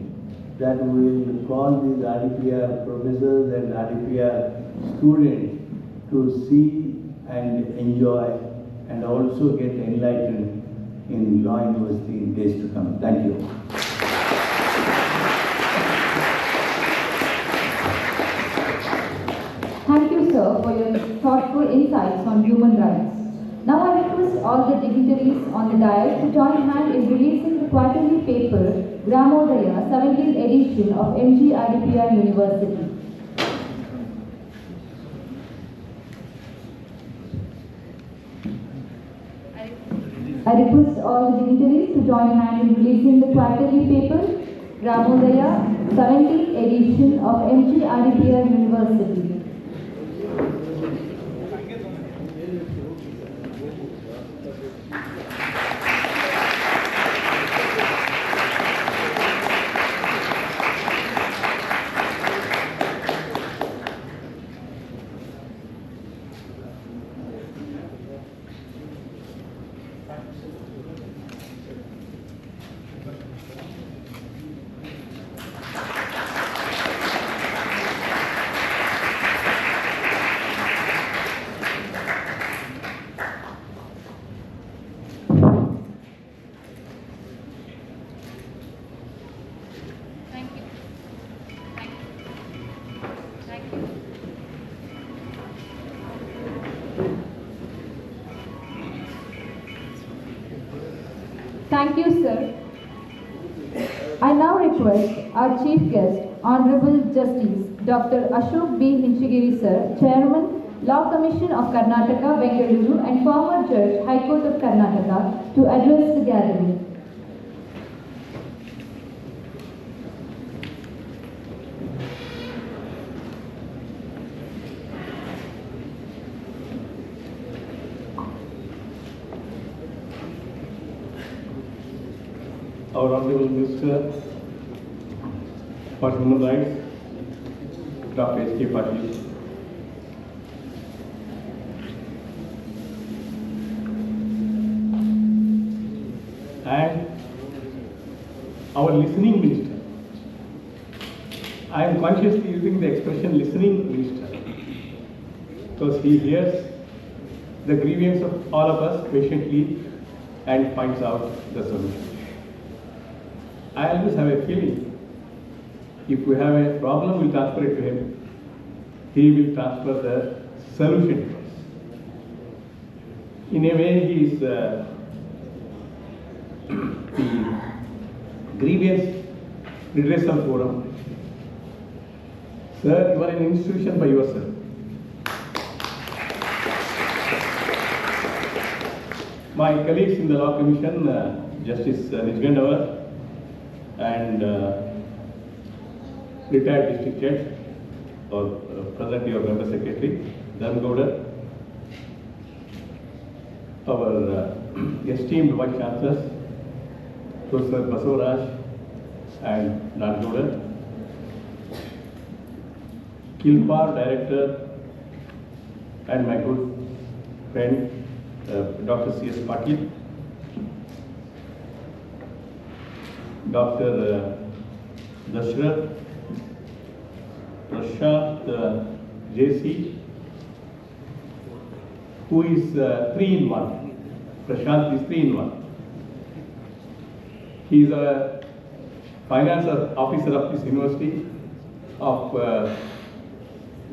that we will call these RDPR professors and RDPR students to see and enjoy and also get enlightened in law university in days to come. Thank you. Thank you, sir, for your thoughtful insights on human rights. Now I request all the dignitaries on the dais to join hand in releasing the quarterly paper Gramodaya 17th edition of MG RDPR University. I request all the dignitaries to join hand in releasing the quarterly paper Gramodaya 17th edition of MG RDPR University. Thank you, sir. I now request our chief guest, Honorable Justice Dr. Ashok B. Hinchagiri, sir, Chairman, Law Commission of Karnataka, Bengaluru, and former Judge, High Court of Karnataka, to address the gathering. Our Honorable Minister for Human Rights, Dr. S.K. Patil. And our listening minister. I am consciously using the expression listening minister because he hears the grievance of all of us patiently and finds out the solution. I always have a feeling, if we have a problem, we'll transfer it to him. He will transfer the solution to us. In a way, he is the grievance redressal forum. Sir, you are an institution by yourself. My colleagues in the Law Commission, Justice Nijgandawar, and retired district judge or presently our member secretary, Dharmgowda, our esteemed vice chancellors, Professor Basavaraj and Nandgowda, Kilpar director and my good friend Dr. C.S. Patil, Dr. Dashrath, Prashant J.C., who is 3-in-1. Prashant is 3-in-1. He is a finance officer of this university, of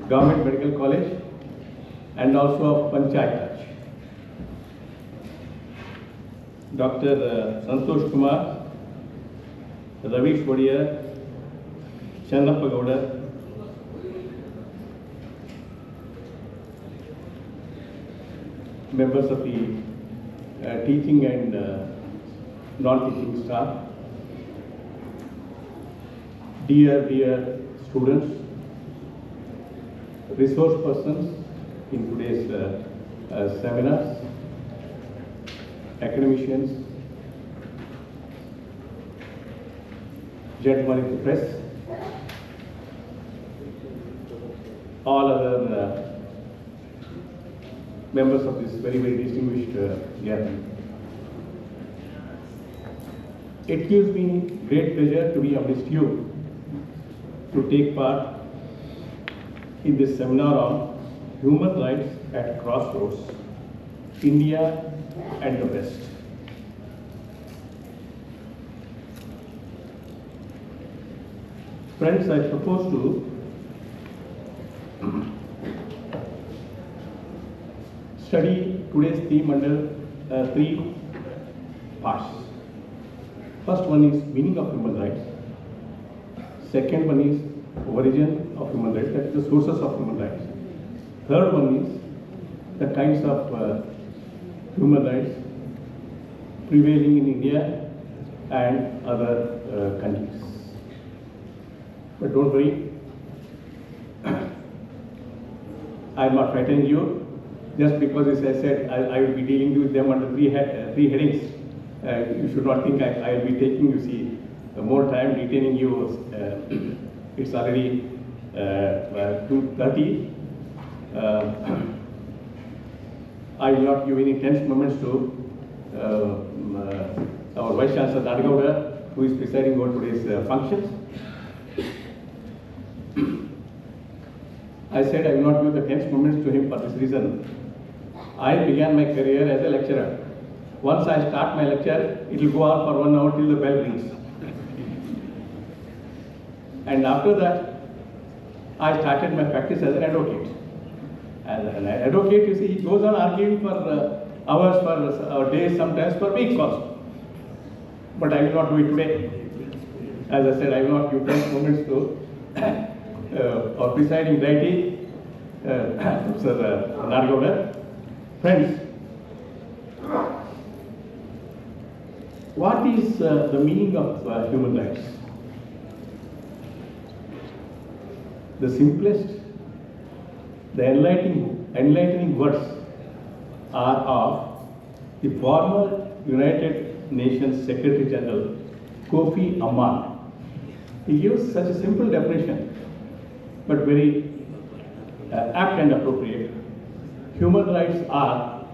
Government Medical College, and also of Panchayat Raj. Dr. Santosh Kumar, Ravish Wadiyar, Channappa Gowda, members of the teaching and non-teaching staff, dear students, resource persons in today's seminars, academicians, gentlemen in the press, all other members of this very distinguished gathering. It gives me great pleasure to be amidst you to take part in this seminar on human rights at crossroads, India and the West. Friends, I propose to study today's theme under 3 parts. First one is meaning of human rights. Second one is origin of human rights, that is the sources of human rights. Third one is the kinds of human rights prevailing in India and other countries. But don't worry, I am not frightening you. Just because, as I said, I will be dealing with them under three headings. You should not think I will be taking, more time detaining you. It's already 2:30. I will not give any tense moments to our Vice Chancellor Nandgowda, who is presiding over today's functions. I said I will not give the tense moments to him for this reason. I began my career as a lecturer. Once I start my lecture, it will go on for 1 hour till the bell rings. And after that, I started my practice as an advocate. As an advocate, you see, he goes on arguing for hours, for days, sometimes for weeks also. but I will not do it today. As I said, I will not give 10 moments to our presiding deity, Sir Nargowda. Friends, what is the meaning of human rights? The simplest, the enlightening words are of the former United Nations Secretary General Kofi Annan. He gives such a simple definition, but very apt and appropriate. Human rights are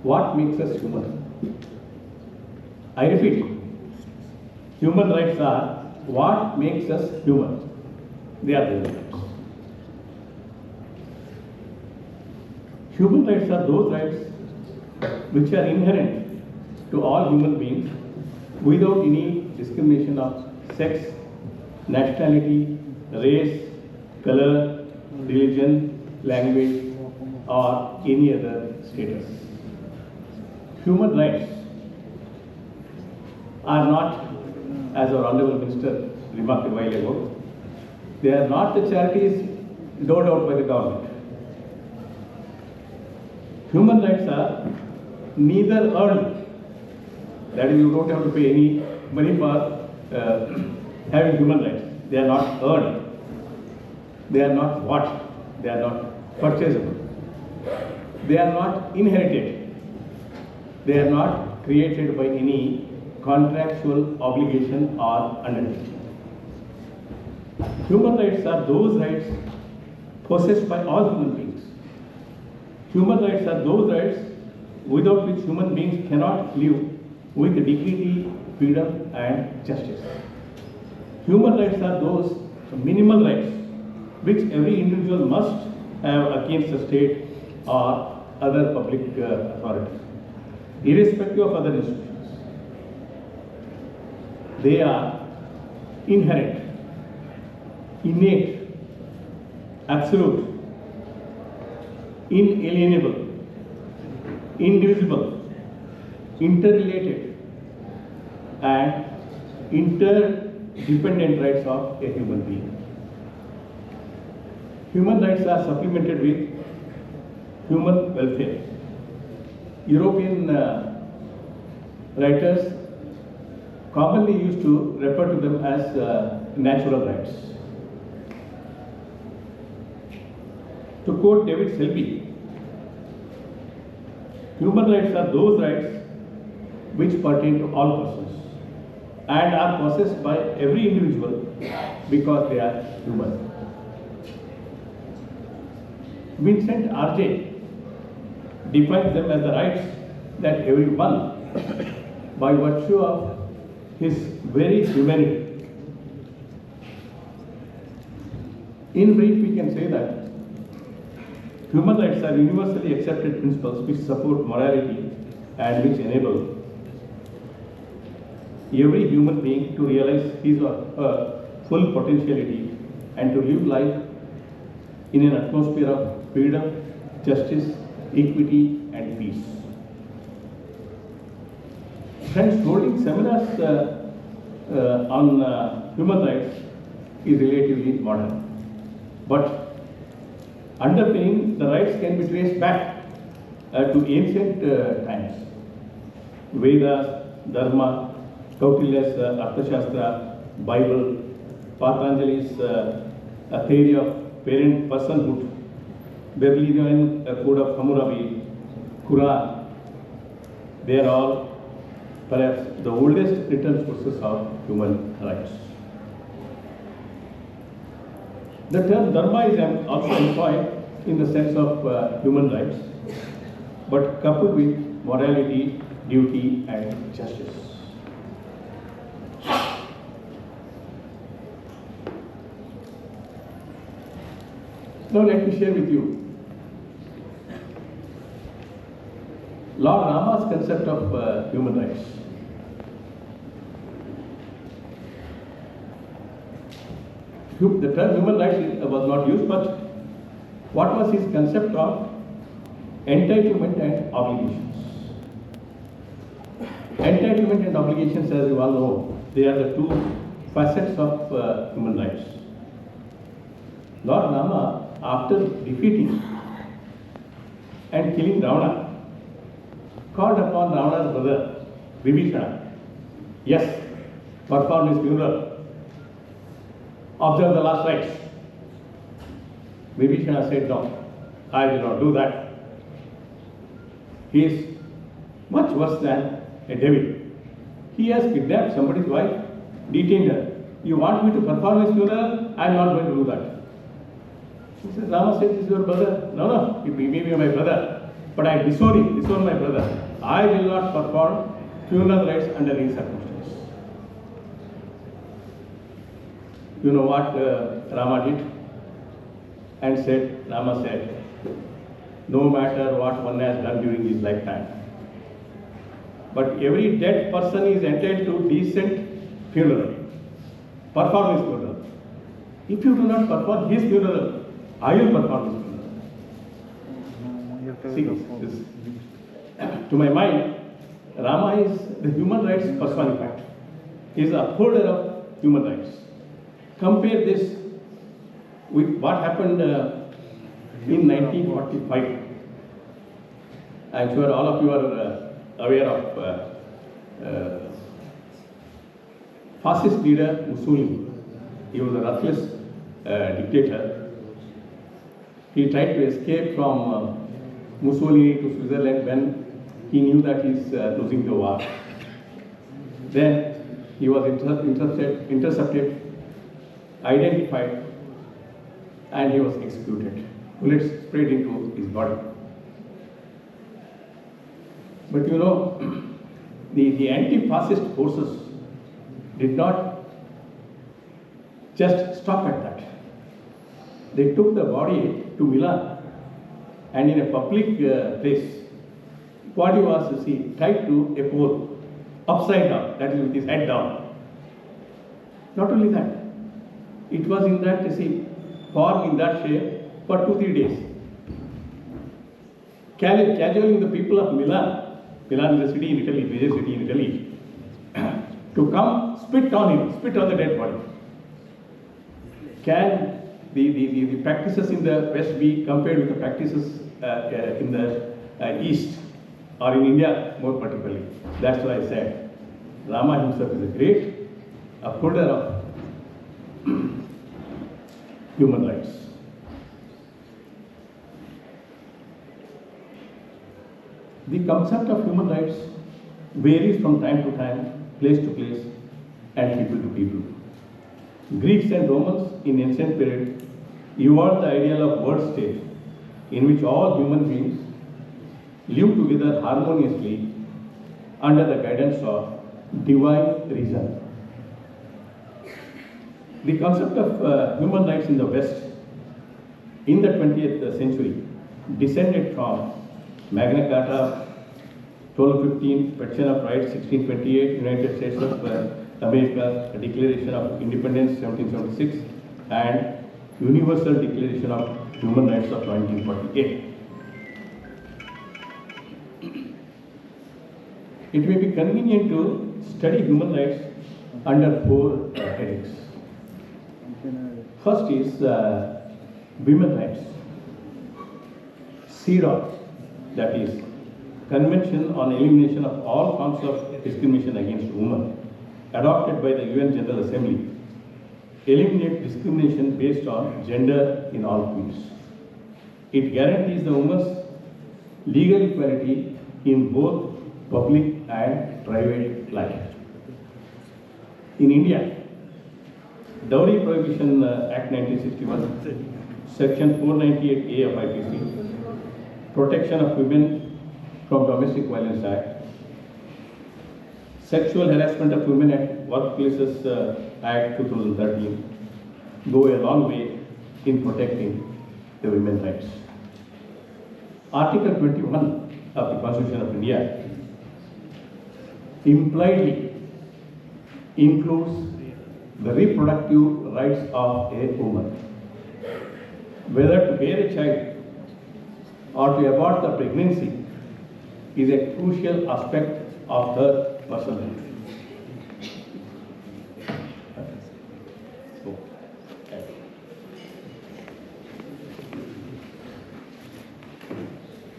what makes us human. I repeat, human rights are what makes us human. They are the human rights. Human rights are those rights which are inherent to all human beings without any discrimination of sex, nationality, race, color, religion, language, or any other status. Human rights are not, as our Honorable Minister remarked a while ago, they are not the charities doled out by the government. Human rights are neither earned, that is, you don't have to pay any money for having human rights. They are not earned. They are not bought. They are not purchasable. They are not inherited. They are not created by any contractual obligation or undertaking. Human rights are those rights possessed by all human beings. Human rights are those rights without which human beings cannot live with dignity, freedom, and justice. Human rights are those minimal rights which every individual must have against the state or other public authorities, irrespective of other institutions. They are inherent, innate, absolute, inalienable, indivisible, interrelated, and interdependent rights of a human being. Human rights are supplemented with human welfare. European writers commonly used to refer to them as natural rights. To quote David Selby, human rights are those rights which pertain to all persons and are possessed by every individual because they are human. Vincent R.J. defines them as the rights that everyone, by virtue of his very humanity. In brief, we can say that human rights are universally accepted principles which support morality and which enable every human being to realize his or her full potentiality and to live life in an atmosphere of freedom, justice, equity, and peace. Friends, holding seminars on human rights is relatively modern, but underpinning the rights can be traced back to ancient times. Vedas, Dharma, Kautilya's Arthashastra, Bible, Patanjali's theory of parent personhood, Berlinian Code of Hammurabi, Quran, they are all perhaps the oldest written sources of human rights. The term Dharma is also employed in the sense of human rights, but coupled with morality, duty, and justice. Now let me share with you Lord Rama's concept of human rights. The term human rights was not used, but what was his concept of entitlement and obligations? Entitlement and obligations, as you all know, they are the two facets of human rights. Lord Rama, after defeating and killing Ravana, called upon Ravana's brother, Vibhishana. Yes, perform his funeral, observe the last rites. Vibhishana said, no, I will not do that. He is much worse than a devil. He has kidnapped somebody's wife, detained her. You want me to perform his funeral? I am not going to do that. He says, Rama said, this is your brother. No, he may be my brother, but I disown him, disown my brother. I will not perform funeral rites under any circumstances. You know what Rama did? And said, Rama said, no matter what one has done during his lifetime, but every dead person is entitled to decent funeral. Perform his funeral. If you do not perform his funeral, I will perform his funeral. See, this, to my mind, Rama is the human rights personified. He is a upholder of human rights. Compare this with what happened in 1945. I am sure all of you are aware of fascist leader Mussolini. He was a ruthless dictator. He tried to escape from Mussolini to Switzerland when he knew that he is losing the war. Then he was intercepted, identified, and he was executed. Bullets sprayed into his body. But you know, the anti-fascist forces did not just stop at that. They took the body to Milan, and in a public place, body was, tied to a pole, upside down, that is with his head down. Not only that, it was in that, form in that shape for 2-3 days. Cajoling the people of Milan is a city in Italy, major city in Italy, to come spit on the dead body. Can the practices in the West be compared with the practices in the East, or in India more particularly? That's why I said Rama himself is a great upholder of human rights. The concept of human rights varies from time to time, place to place, and people to people. Greeks and Romans in ancient period evolved the ideal of world state in which all human beings live together harmoniously under the guidance of divine reason. The concept of human rights in the West in the 20th century descended from Magna Carta 1215, Petition of Rights 1628, United States of America, Declaration of Independence 1776, and Universal Declaration of Human Rights of 1948. It may be convenient to study human rights under 4 headings. First is women rights. CEDAW, that is Convention on Elimination of All Forms of Discrimination Against Women, adopted by the UN General Assembly, eliminate discrimination based on gender in all fields. It guarantees the woman's legal equality in both public and private life. In India, Dowry Prohibition Act 1961, Section 498A of IPC, Protection of Women from Domestic Violence Act, Sexual Harassment of Women at Workplaces Act 2013 go a long way in protecting the women's rights. Article 21 of the Constitution of India impliedly includes the reproductive rights of a woman. Whether to bear a child or to abort the pregnancy is a crucial aspect of her personal life.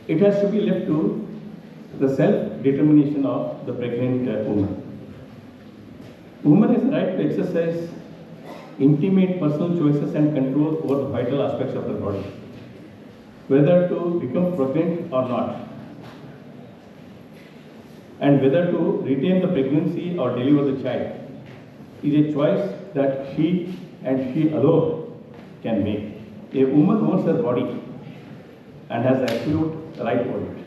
It has to be left to the self-determination of the pregnant woman. Woman has the right to exercise intimate personal choices and control over the vital aspects of her body. Whether to become pregnant or not, and whether to retain the pregnancy or deliver the child is a choice that she and she alone can make. A woman owns her body and has absolute right over it.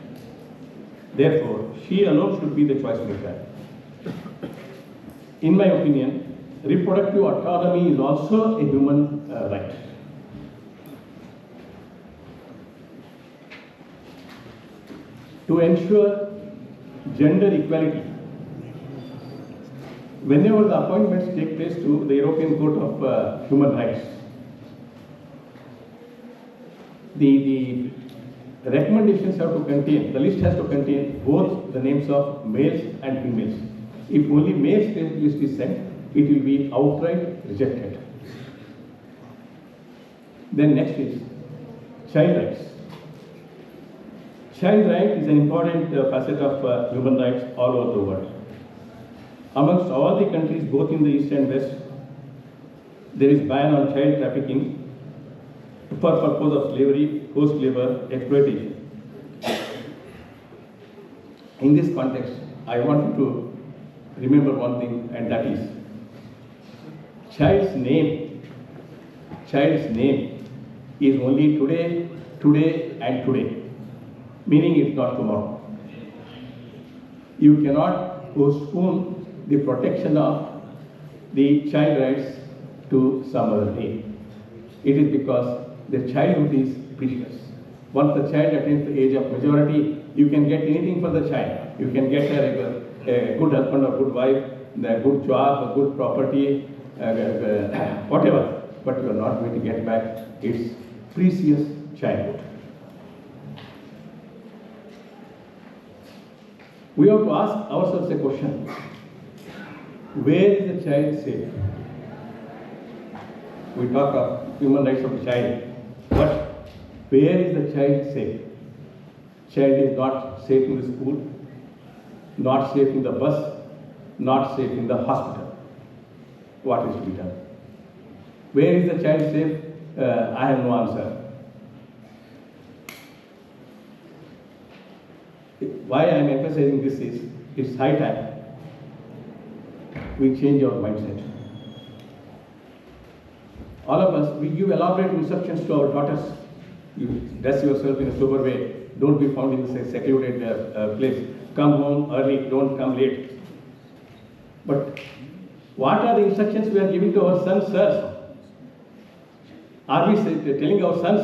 Therefore, she alone should be the choice maker. In my opinion, reproductive autonomy is also a human right. To ensure gender equality, whenever the appointments take place to the European Court of Human Rights, the recommendations have to contain, the list has to contain both the names of males and females. If only males list is sent, it will be outright rejected. Then next is child rights. Child right is an important facet of human rights all over the world. Amongst all the countries, both in the East and West, there is ban on child trafficking for purpose of slavery, forced labor, exploitation. In this context, I want you to remember one thing, and that is child's name is only today, and today. Meaning it's not tomorrow. You cannot postpone the protection of the child rights to some other day. It is because the childhood is precious. Once the child attains the age of majority, you can get anything for the child. You can get her a good husband or good wife, a good job, a good property, whatever. But you are not going to get back its precious childhood. We have to ask ourselves a question. Where is the child safe? We talk of human rights of the child, but where is the child safe? Child is not safe in the school, not safe in the bus, not safe in the hospital. What is to be done? Where is the child safe? I have no answer. Why I am emphasizing this is, it's high time we change our mindset. All of us, we give elaborate instructions to our daughters. You dress yourself in a sober way. Don't be found in a secluded place. Come home early, don't come late. But what are the instructions we are giving to our sons, sirs? Are we telling our sons,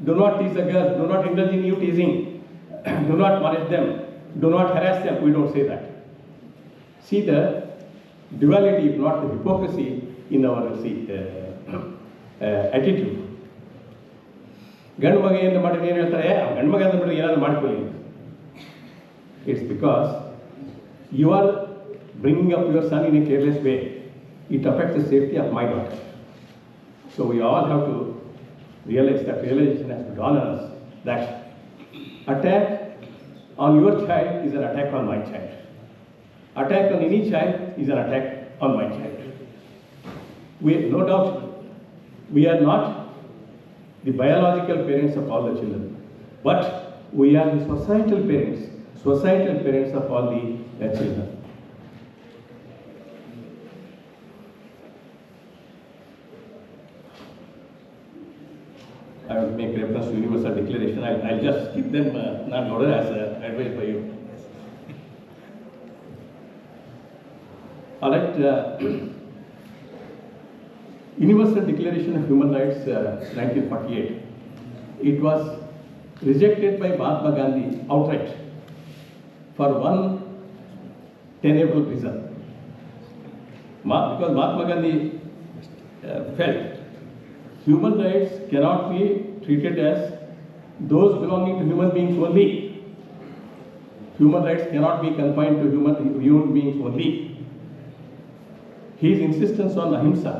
do not tease the girls, do not indulge in you teasing, do not molest them, do not harass them? We don't say that. See the duality, if not the hypocrisy in our attitude. It's because you are bringing up your son in a careless way. It affects the safety of my daughter. So we all have to realize that realization has to dawn on us that attack on your child is an attack on my child. Attack on any child is an attack on my child. No doubt, we are not the biological parents of all the children, but we are the societal parents of all the children. I will make reference to Universal Declaration. I'll just skip them, not order as advised by you. All right. Universal Declaration of Human Rights, 1948. It was rejected by Mahatma Gandhi outright for one tenable reason. Because Mahatma Gandhi felt human rights cannot be treated as those belonging to human beings only. human rights cannot be confined to human beings only. His insistence on ahimsa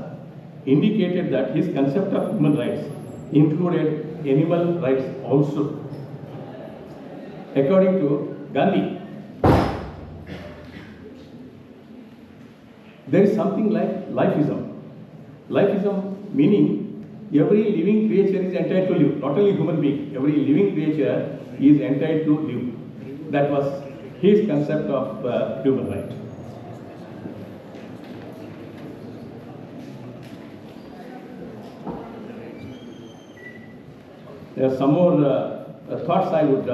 indicated that his concept of human rights included animal rights also. According to Gandhi, there is something like lifeism. Lifeism meaning every living creature is entitled to live, not only human being, every living creature is entitled to live. That was his concept of human right. There are some more thoughts I would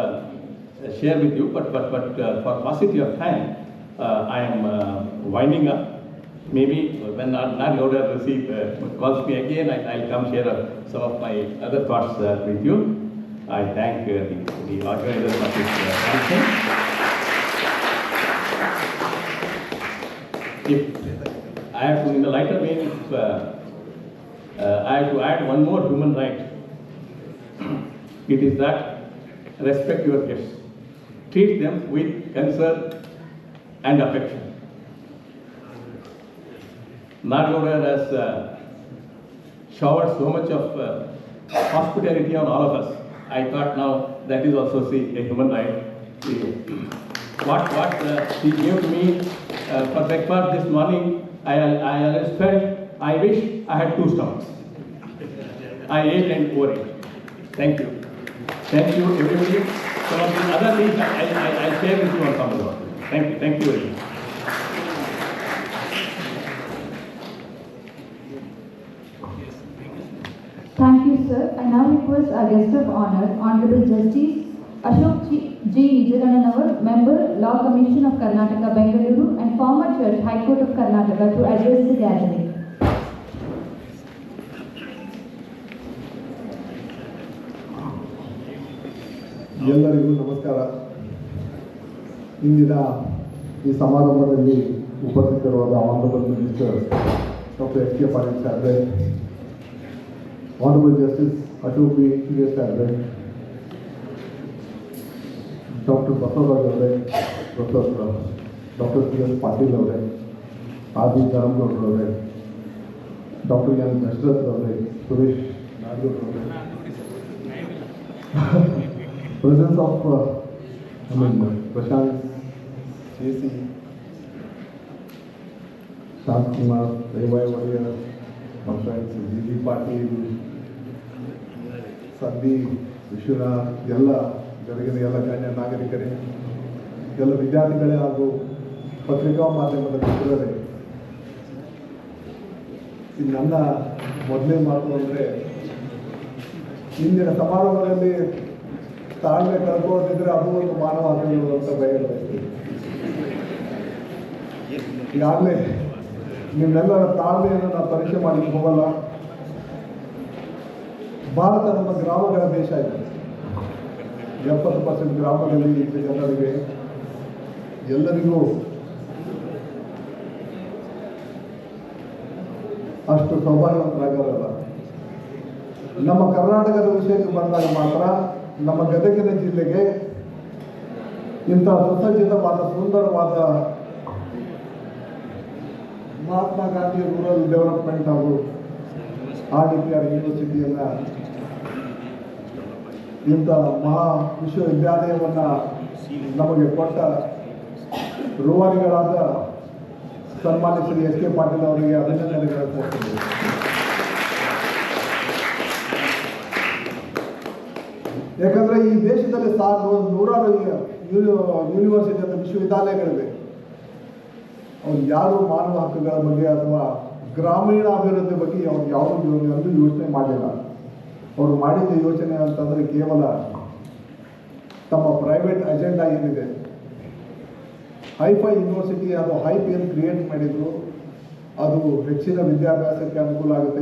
share with you, but for paucity of time, I am winding up. Maybe when Nargowda calls me again, I'll come share some of my other thoughts with you. I thank the organizers of this function. If I have to, in the lighter vein, I have to add one more human right. It is that respect your guests. Treat them with concern and affection. Nargowda has showered so much of hospitality on all of us. I thought now that is also a human right. What she gave to me for breakfast this morning, I always felt I wish I had two stomachs. I ate and overate. Thank you. Thank you, everybody. Some of the other things I'll share with you on some of them. Thank you. Thank you very much. Thank you, sir. I now request our guest of honor, Honorable Justice Ashok G. Nijagananavar, Member, Law Commission of Karnataka, Bengaluru, and former Judge, High Court of Karnataka, to address the gathering. ಎಲ್ಲರಿಗೂ ನಮಸ್ಕಾರ. ಇಂದಿನ ಈ ಸಮಾರಂಭದಲ್ಲಿ ಉಪಸ್ಥಿತರಾದ honourable minister doctor S K Patil ಸಾಹೇಬ್ರೆ, honourable justice Ashok B ಸಾಹೇಬ್ರೆ, doctor Basavaraj ಅವರೇ, doctor C S Patil ಅವರೇ, ಆದಿ ಧರ್ಮಗೌಡರವರೇ, ಡಾಕ್ಟರ್ ಎನ್ ದಶರಥ್ ಅವರೇ, ಸುರೇಶ್ ನಾಗೂರ್ ಅವರೇ, presence of Prashant, JC, Shant Kumar, Revai Warrior, my friends, G.B. Patil, Sandhi, Vishuna, ಎಲ್ಲ ಜರುಗಿನ ಎಲ್ಲ ಗಣ್ಯ ನಾಗರಿಕರೇ, ಎಲ್ಲ ವಿದ್ಯಾರ್ಥಿಗಳೇ ಹಾಗೂ ಪತ್ರಿಕಾ ಮಾಧ್ಯಮದ ಮಿತ್ರರೇ, ಇದು ನನ್ನ ಮೊದಲನೇ ಮಾತು ಅಂದರೆ ಇಂದಿನ ಸಮಾರಂಭದಲ್ಲಿ ತಾಳ್ಮೆ ಕಳ್ಕೊಂಡಿದ್ರೆ ಅದು ಒಂದು ಮಾನವ ಹಕ್ಕುಗಳು ಅಂತ ಬಯಸ್ತೀವಿ. ಈಗಾಗಲೇ ನಿಮ್ಮೆಲ್ಲರ ತಾಳ್ಮೆಯನ್ನು ನಾವು ಪರೀಕ್ಷೆ ಮಾಡಲಿಕ್ಕೆ ಹೋಗಲ್ಲ. ಭಾರತ ನಮ್ಮ ಗ್ರಾಮಗಳ ದೇಶ ಇದೆ. 70% ಗ್ರಾಮದಲ್ಲಿ ಇದ್ದ ಜನರಿಗೆ ಎಲ್ಲರಿಗೂ ಅಷ್ಟು ಸೌಭಾಗ್ಯವಂತರಾಗಲ್ಲ. ನಮ್ಮ ಕರ್ನಾಟಕದ ವಿಷಯಕ್ಕೆ ಬಂದಾಗ ಮಾತ್ರ ನಮ್ಮ ಗದಗಿನ ಜಿಲ್ಲೆಗೆ ಇಂಥ ಸುಸಜ್ಜಿತವಾದ ಸುಂದರವಾದ ಮಹಾತ್ಮ ಗಾಂಧಿ ರೂರಲ್ ಡೆವಲಪ್ಮೆಂಟ್ ಹಾಗೂ RDPR ಯೂನಿವರ್ಸಿಟಿಯನ್ನು ಇಂಥ ಮಹಾ ವಿಶ್ವವಿದ್ಯಾಲಯವನ್ನು ನಮಗೆ ಕೊಟ್ಟ ರೂವಾರಿಗಳಾದ ಸನ್ಮಾನ್ಯ ಶ್ರೀ ಎಸ್ ಕೆ ಪಾಟೀಲ್ ಅವರಿಗೆ ಅಭಿನಂದನೆಗಳನ್ನು ಸಲ್ಲಿಸುತ್ತೇವೆ. ಯಾಕಂದರೆ ಈ ದೇಶದಲ್ಲಿ ನೂರಾರು ಯೂನಿವರ್ಸಿಟಿ ಅಥವಾ ವಿಶ್ವವಿದ್ಯಾಲಯಗಳಿವೆ. ಅವ್ರು ಯಾರು ಮಾನವ ಹಕ್ಕುಗಳ ಬಗ್ಗೆ ಅಥವಾ ಗ್ರಾಮೀಣ ಅಭಿವೃದ್ಧಿ ಬಗ್ಗೆ ಅವ್ರು ಯಾವುದೂ ಒಂದು ಯೋಚನೆ ಮಾಡಲಿಲ್ಲ. ಅವರು ಮಾಡಿದ ಯೋಚನೆ ಅಂತಂದರೆ ಕೇವಲ ತಮ್ಮ ಪ್ರೈವೇಟ್ ಅಜೆಂಡಾ ಏನಿದೆ, ಹೈಫೈ ಯೂನಿವರ್ಸಿಟಿ ಅದು ಹೈಪ್ ಏನು ಕ್ರಿಯೇಟ್ ಮಾಡಿದ್ರು, ಅದು ಹೆಚ್ಚಿನ ವಿದ್ಯಾಭ್ಯಾಸಕ್ಕೆ ಅನುಕೂಲ ಆಗುತ್ತೆ,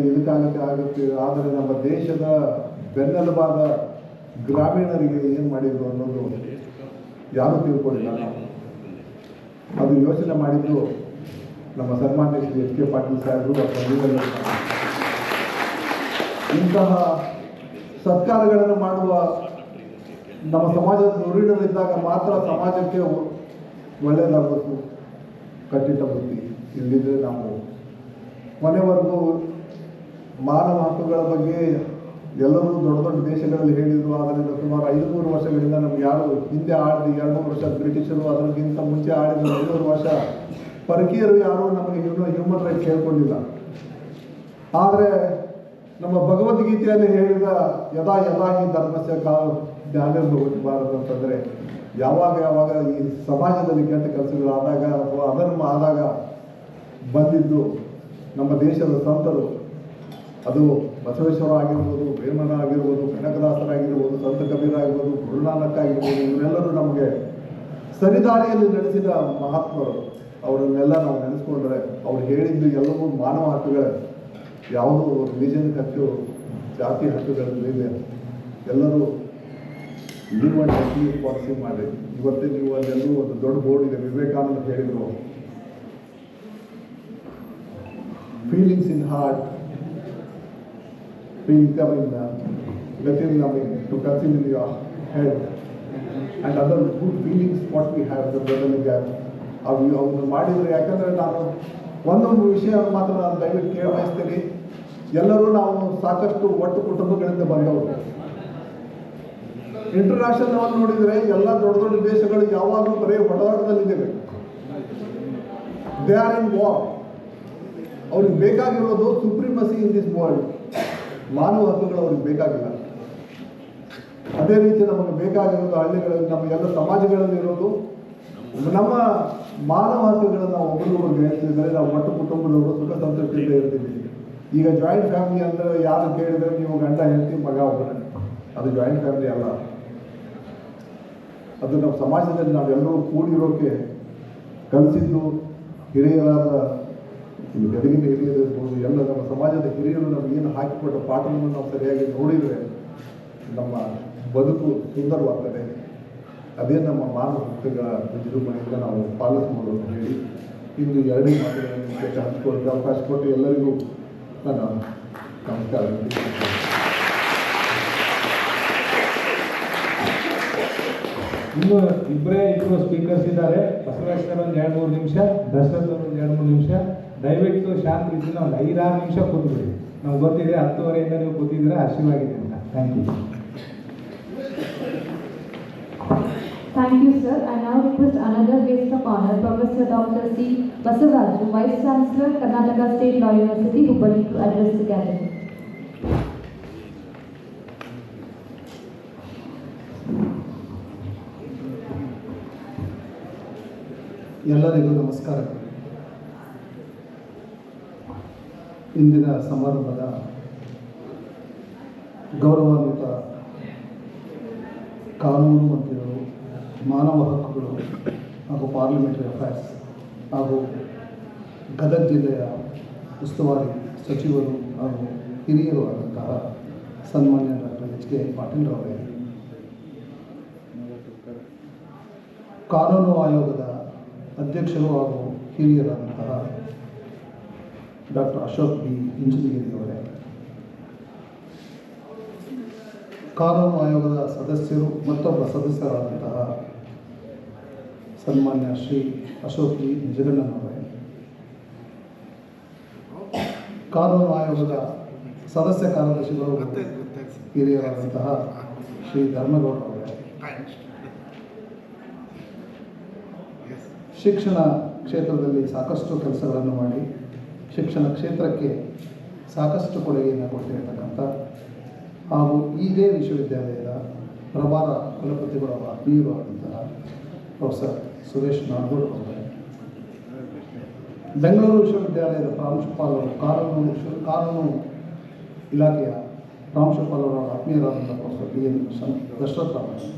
ಆಗುತ್ತೆ. ಆದರೆ ನಮ್ಮ ದೇಶದ ಬೆನ್ನೆಲುಬಾದ ಗ್ರಾಮೀಣರಿಗೆ ಏನು ಮಾಡಿದ್ರು ಅನ್ನೋದು ಯಾರೂ ತಿಳ್ಕೊಳ್ಳಿಲ್ಲ. ಅದು ಯೋಚನೆ ಮಾಡಿದ್ದು ನಮ್ಮ ಸನ್ಮಾನ್ಯ ಶ್ರೀ ಎಸ್ ಕೆ ಪಾಟೀಲ್ ಸಾಹೇಬರು. ಇಂತಹ ಸತ್ಕಾರಗಳನ್ನು ಮಾಡುವ ನಮ್ಮ ಸಮಾಜದ ನುರಿಡರಿದ್ದಾಗ ಮಾತ್ರ ಸಮಾಜಕ್ಕೆ ಒಳ್ಳೆಯದಾಗಬೇಕು. ಕಟ್ಟಿಟ್ಟ ಬುದ್ಧಿ ಇಲ್ಲಿದ್ರೆ ನಾವು ಕೊನೆವರೆಗೂ ಮಾನವ ಹಕ್ಕುಗಳ ಬಗ್ಗೆ ಎಲ್ಲರೂ ದೊಡ್ಡ ದೊಡ್ಡ ದೇಶಗಳಲ್ಲಿ ಹೇಳಿದರು. ಅದರಿಂದ ಸುಮಾರು 500 ವರ್ಷಗಳಿಂದ ನಮ್ಗೆ ಯಾರು ಹಿಂದೆ ಆಡಿದ 200 ವರ್ಷ ಬ್ರಿಟಿಷರು, ಅದಕ್ಕಿಂತ ಮುಂಚೆ ಆಡಿದ 500 ವರ್ಷ ಪರಕೀಯರು ಯಾರೂ ನಮಗೆ ಹ್ಯೂಮನ್ ರೈಟ್ಸ್ ಹೇಳ್ಕೊಂಡಿಲ್ಲ. ಆದರೆ ನಮ್ಮ ಭಗವದ್ಗೀತೆಯಲ್ಲಿ ಹೇಳಿದ ಯದಾ ಯದಾ ಈ ಧರ್ಮಸ್ಯ ಜ್ಞಾನಭವತಿ ಭಾರತ ಅಂತಂದರೆ ಯಾವಾಗ ಈ ಸಮಾಜದಲ್ಲಿ ಕೆಟ್ಟ ಕೆಲಸಗಳು ಆದಾಗ ಅಥವಾ ಅಧರ್ಮ ಆದಾಗ ಬಂದಿದ್ದು ನಮ್ಮ ದೇಶದ ಸಂತರು, ಅದು ಬಸವೇಶ್ವರ ಆಗಿರ್ಬೋದು, ವೇಮನ ಆಗಿರ್ಬೋದು, ಕನಕದಾಸರಾಗಿರ್ಬೋದು, ಸಂತ ಕಬೀರ ಆಗಿರ್ಬೋದು, ಗುರುನಾನಕ್ ಆಗಿರ್ಬೋದು, ಇವರೆಲ್ಲರೂ ನಮಗೆ ಸರಿದಾರಿಯಲ್ಲಿ ನಡೆಸಿದ ಮಹಾತ್ಮರು. ಅವರನ್ನೆಲ್ಲ ನಾವು ನೆನೆಸ್ಕೊಂಡ್ರೆ ಅವ್ರು ಹೇಳಿದ್ದು ಎಲ್ಲವೂ ಮಾನವ ಹಕ್ಕುಗಳೇ. ಯಾವುದೂ ರಿಲಿಜನ್ ಹಕ್ಕು, ಜಾತಿ ಹಕ್ಕುಗಳಿದೆ. ಎಲ್ಲರೂ ಲೀವ್ ಅಂಡ್ ಲೀವ್ ಪಾಲಿಸಿ ಮಾಡಿ. ಇವತ್ತೇ ನೀವು ಅಲ್ಲೆಲ್ಲೂ ಒಂದು ದೊಡ್ಡ ಬೋರ್ಡ್ ಇದೆ, ವಿವೇಕಾನಂದ ಹೇಳಿದರು, feelings in heart within to conceal in your head and other good feelings what we have the brotherly gap. ಅವ್ರು ಮಾಡಿದರೆ, ಯಾಕಂದರೆ ನಾನು ಒಂದೊಂದು ವಿಷಯ ಮಾತ್ರ ನಾನು ದಯವಿಟ್ಟು ಕೇಳ ಬಯಸ್ತೀನಿ. ಎಲ್ಲರೂ ನಾವು ಸಾಕಷ್ಟು ಒಟ್ಟು ಕುಟುಂಬಗಳಿಂದ ಬಂದವರು. ಇಂಟರ್ನ್ಯಾಷನಲ್ ನೋಡಿದರೆ ಎಲ್ಲ ದೊಡ್ಡ ದೊಡ್ಡ ದೇಶಗಳು ಯಾವಾಗಲೂ ಬರೀ ಹೊಡೆದಾಟದಲ್ಲಿದ್ದೇವೆ. They are in war. ಅವ್ರಿಗೆ ಬೇಕಾಗಿರೋದು ಸುಪ್ರೀಮಸಿ ಇನ್ ದಿಸ್ ವರ್ಲ್ಡ್. ಮಾನವ ಹಕ್ಕುಗಳು ಅವ್ರಿಗೆ ಬೇಕಾಗಿಲ್ಲ. ಅದೇ ರೀತಿ ನಮಗೆ ಬೇಕಾಗಿರೋದು ಹಳ್ಳಿಗಳಲ್ಲಿ, ನಮ್ಮ ಎಲ್ಲ ಸಮಾಜಗಳಲ್ಲಿ ಇರೋದು ನಮ್ಮ ಮಾನವ ಹಕ್ಕುಗಳನ್ನು ನಾವು ಒಬ್ಬರಿಗೊಬ್ಬರು ಗ್ರಹಿಸಿದರೆ ನಾವು ಒಟ್ಟು ಕುಟುಂಬದವರು ಸುಖ ಸಂತೃಪ್ತಿಯಿಂದ ಇರ್ತೀವಿ. ಈಗ ಜಾಯಿಂಟ್ ಫ್ಯಾಮಿಲಿ ಅಂದರೆ ಯಾರು ಕೇಳಿದರೆ ನೀವು ಗಂಡ ಹೆಂಡತಿ ಮಗ ಒಬ್ಬರೇ, ಅದು ಜಾಯಿಂಟ್ ಫ್ಯಾಮಿಲಿ ಅಲ್ಲ. ಅದು ನಮ್ಮ ಸಮಾಜದಲ್ಲಿ ನಾವೆಲ್ಲರೂ ಕೂಡಿರೋಕ್ಕೆ ಕಲಿಸಿದ್ದು ಹಿರಿಯರಾದ ಗದಗಿನ ಹಿರಿಯರಿರ್ಬೋದು, ಎಲ್ಲ ನಮ್ಮ ಸಮಾಜದ ಹಿರಿಯರು ನಮಗೇನು ಹಾಕಿಕೊಟ್ಟ ಪಾಠವನ್ನು ನಾವು ಸರಿಯಾಗಿ ನೋಡಿದರೆ ನಮ್ಮ ಬದುಕು ಸುಂದರವಾಗ್ತದೆ. ಅದೇ ನಮ್ಮ ಮಾನವ ಹಕ್ಕುಗಳ ನಿರೂಪಣೆಯಿಂದ ನಾವು ಪಾಲಿಸ್ಬೋದು ಅಂತ ಹೇಳಿ ಇಂದು ಎರಡೇ ಮಾತುಗಳನ್ನು ಹಂಚಿಕೊಳ್ಳೋಕ್ಕೆ ಅವಕಾಶ ಕೊಟ್ಟು ಎಲ್ಲರಿಗೂ ನನ್ನ ನಮಸ್ಕಾರ. ಇನ್ನು ಇಬ್ಬರು ಸ್ಪೀಕರ್ಸ್ ಇದ್ದಾರೆ. ಬಸವೇಶ್ವರ ಒಂದು 2-3 ನಿಮಿಷ, ದಶರಥ್ ಒಂದು 2-3 ನಿಮಿಷ. ದಯವಿಟ್ಟು ಶಾಂತಿ ರೀತಿಯಿಂದ ಒಂದು 5-6 ನಿಮಿಷ ಕೂತ್ಬಿಡಿ. ನಾವು ಗೊತ್ತಿದೆ 10:30 ನೀವು ಕೂತಿದ್ದೀರಾ, ಹಸಿವಾಗಿದೆ ಅಂತ. Thank you. Thank you, sir. I now request another guest of honor, Professor Dr. C. Basavaraju, Vice Chancellor, Karnataka State Law University, Hubballi, to address the gathering. ಎಲ್ಲರಿಗೂ ನಮಸ್ಕಾರ. ಇಂದಿನ ಸಮಾರಂಭದ ಗೌರವಾನ್ವಿತ ಕಾನೂನು ಮಂತ್ರಿಗಳು, ಮಾನವ ಹಕ್ಕುಗಳು ಹಾಗೂ ಪಾರ್ಲಿಮೆಂಟರಿ ಅಫೇರ್ಸ್ ಹಾಗೂ ಗದಗ ಜಿಲ್ಲೆಯ ಉಸ್ತುವಾರಿ ಸಚಿವರು ಹಾಗೂ ಹಿರಿಯರು ಆದಂತಹ ಸನ್ಮಾನ್ಯ ಡಾಕ್ಟರ್ ಎಚ್ ಕೆ ಪಾಟೀಲ್ ಅವರೇ, ಕಾನೂನು ಆಯೋಗದ ಅಧ್ಯಕ್ಷರು ಹಾಗೂ ಹಿರಿಯರಾದಂತಹ ಡಾಕ್ಟರ್ ಅಶೋಕ್ ಬಿ ಇಂಜಿನಿಯರಿ ಅವರೇ, ಕಾನೂನು ಆಯೋಗದ ಸದಸ್ಯರು ಮತ್ತೊಬ್ಬ ಸದಸ್ಯರಾದಂತಹ ಸನ್ಮಾನ್ಯ ಶ್ರೀ ಅಶೋಕ್ ಬಿ ನಿಜಗಣ್ಣನವರೇ, ಕಾನೂನು ಆಯೋಗದ ಸದಸ್ಯ ಕಾರ್ಯದರ್ಶಿಗಳು ಹಿರಿಯರಾದಂತಹ ಶ್ರೀ ಧರ್ಮಗೌಡ ಅವರೇ, ಶಿಕ್ಷಣ ಕ್ಷೇತ್ರದಲ್ಲಿ ಸಾಕಷ್ಟು ಕೆಲಸಗಳನ್ನು ಮಾಡಿ ಶಿಕ್ಷಣ ಕ್ಷೇತ್ರಕ್ಕೆ ಸಾಕಷ್ಟು ಕೊಡುಗೆಯನ್ನು ಕೊಟ್ಟಿರತಕ್ಕಂಥ ಹಾಗೂ ಇದೇ ವಿಶ್ವವಿದ್ಯಾಲಯದ ಪ್ರಭಾರ ಕುಲಪತಿಗಳ ಆತ್ಮೀಯರು ಆದಂತಹ ಪ್ರೊಫೆಸರ್ ಸುರೇಶ್ ನಾಗೂರ್ ಅವರೇ, ಬೆಂಗಳೂರು ವಿಶ್ವವಿದ್ಯಾಲಯದ ಪ್ರಾಂಶುಪಾಲರು, ಕಾನೂನು ಇಲಾಖೆಯ ಪ್ರಾಂಶುಪಾಲರ ಆತ್ಮೀಯರಾದಂಥ ಪ್ರೊಫೆಸರ್ ಟಿ ಎನ್ ದಶರಥ್ ಅವರೇ,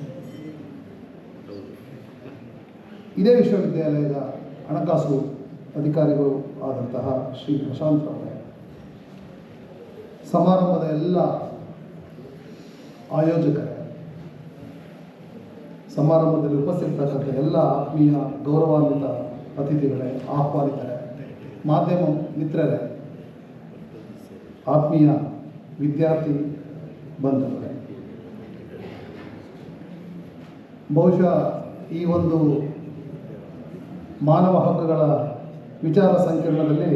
ಇದೇ ವಿಶ್ವವಿದ್ಯಾಲಯದ ಹಣಕಾಸು ಅಧಿಕಾರಿಗಳು ಆದಂತಹ ಶ್ರೀ ಪ್ರಶಾಂತ್ ಅವರೇ, ಸಮಾರಂಭದ ಎಲ್ಲ ಆಯೋಜಕರೇ, ಸಮಾರಂಭದಲ್ಲಿ ಉಪಸ್ಥಿತಕ್ಕಂಥ ಎಲ್ಲ ಆತ್ಮೀಯ ಗೌರವಾನ್ವಿತ ಅತಿಥಿಗಳೇ, ಆಹ್ವಾನಿತರೇ, ಮಾಧ್ಯಮ ಮಿತ್ರರೇ, ಆತ್ಮೀಯ ವಿದ್ಯಾರ್ಥಿ ಬಂಧುಗಳೇ, ಬಹುಶಃ ಈ ಒಂದು ಮಾನವ ಹಕ್ಕುಗಳ ವಿಚಾರ ಸಂಕಿರಣದಲ್ಲಿ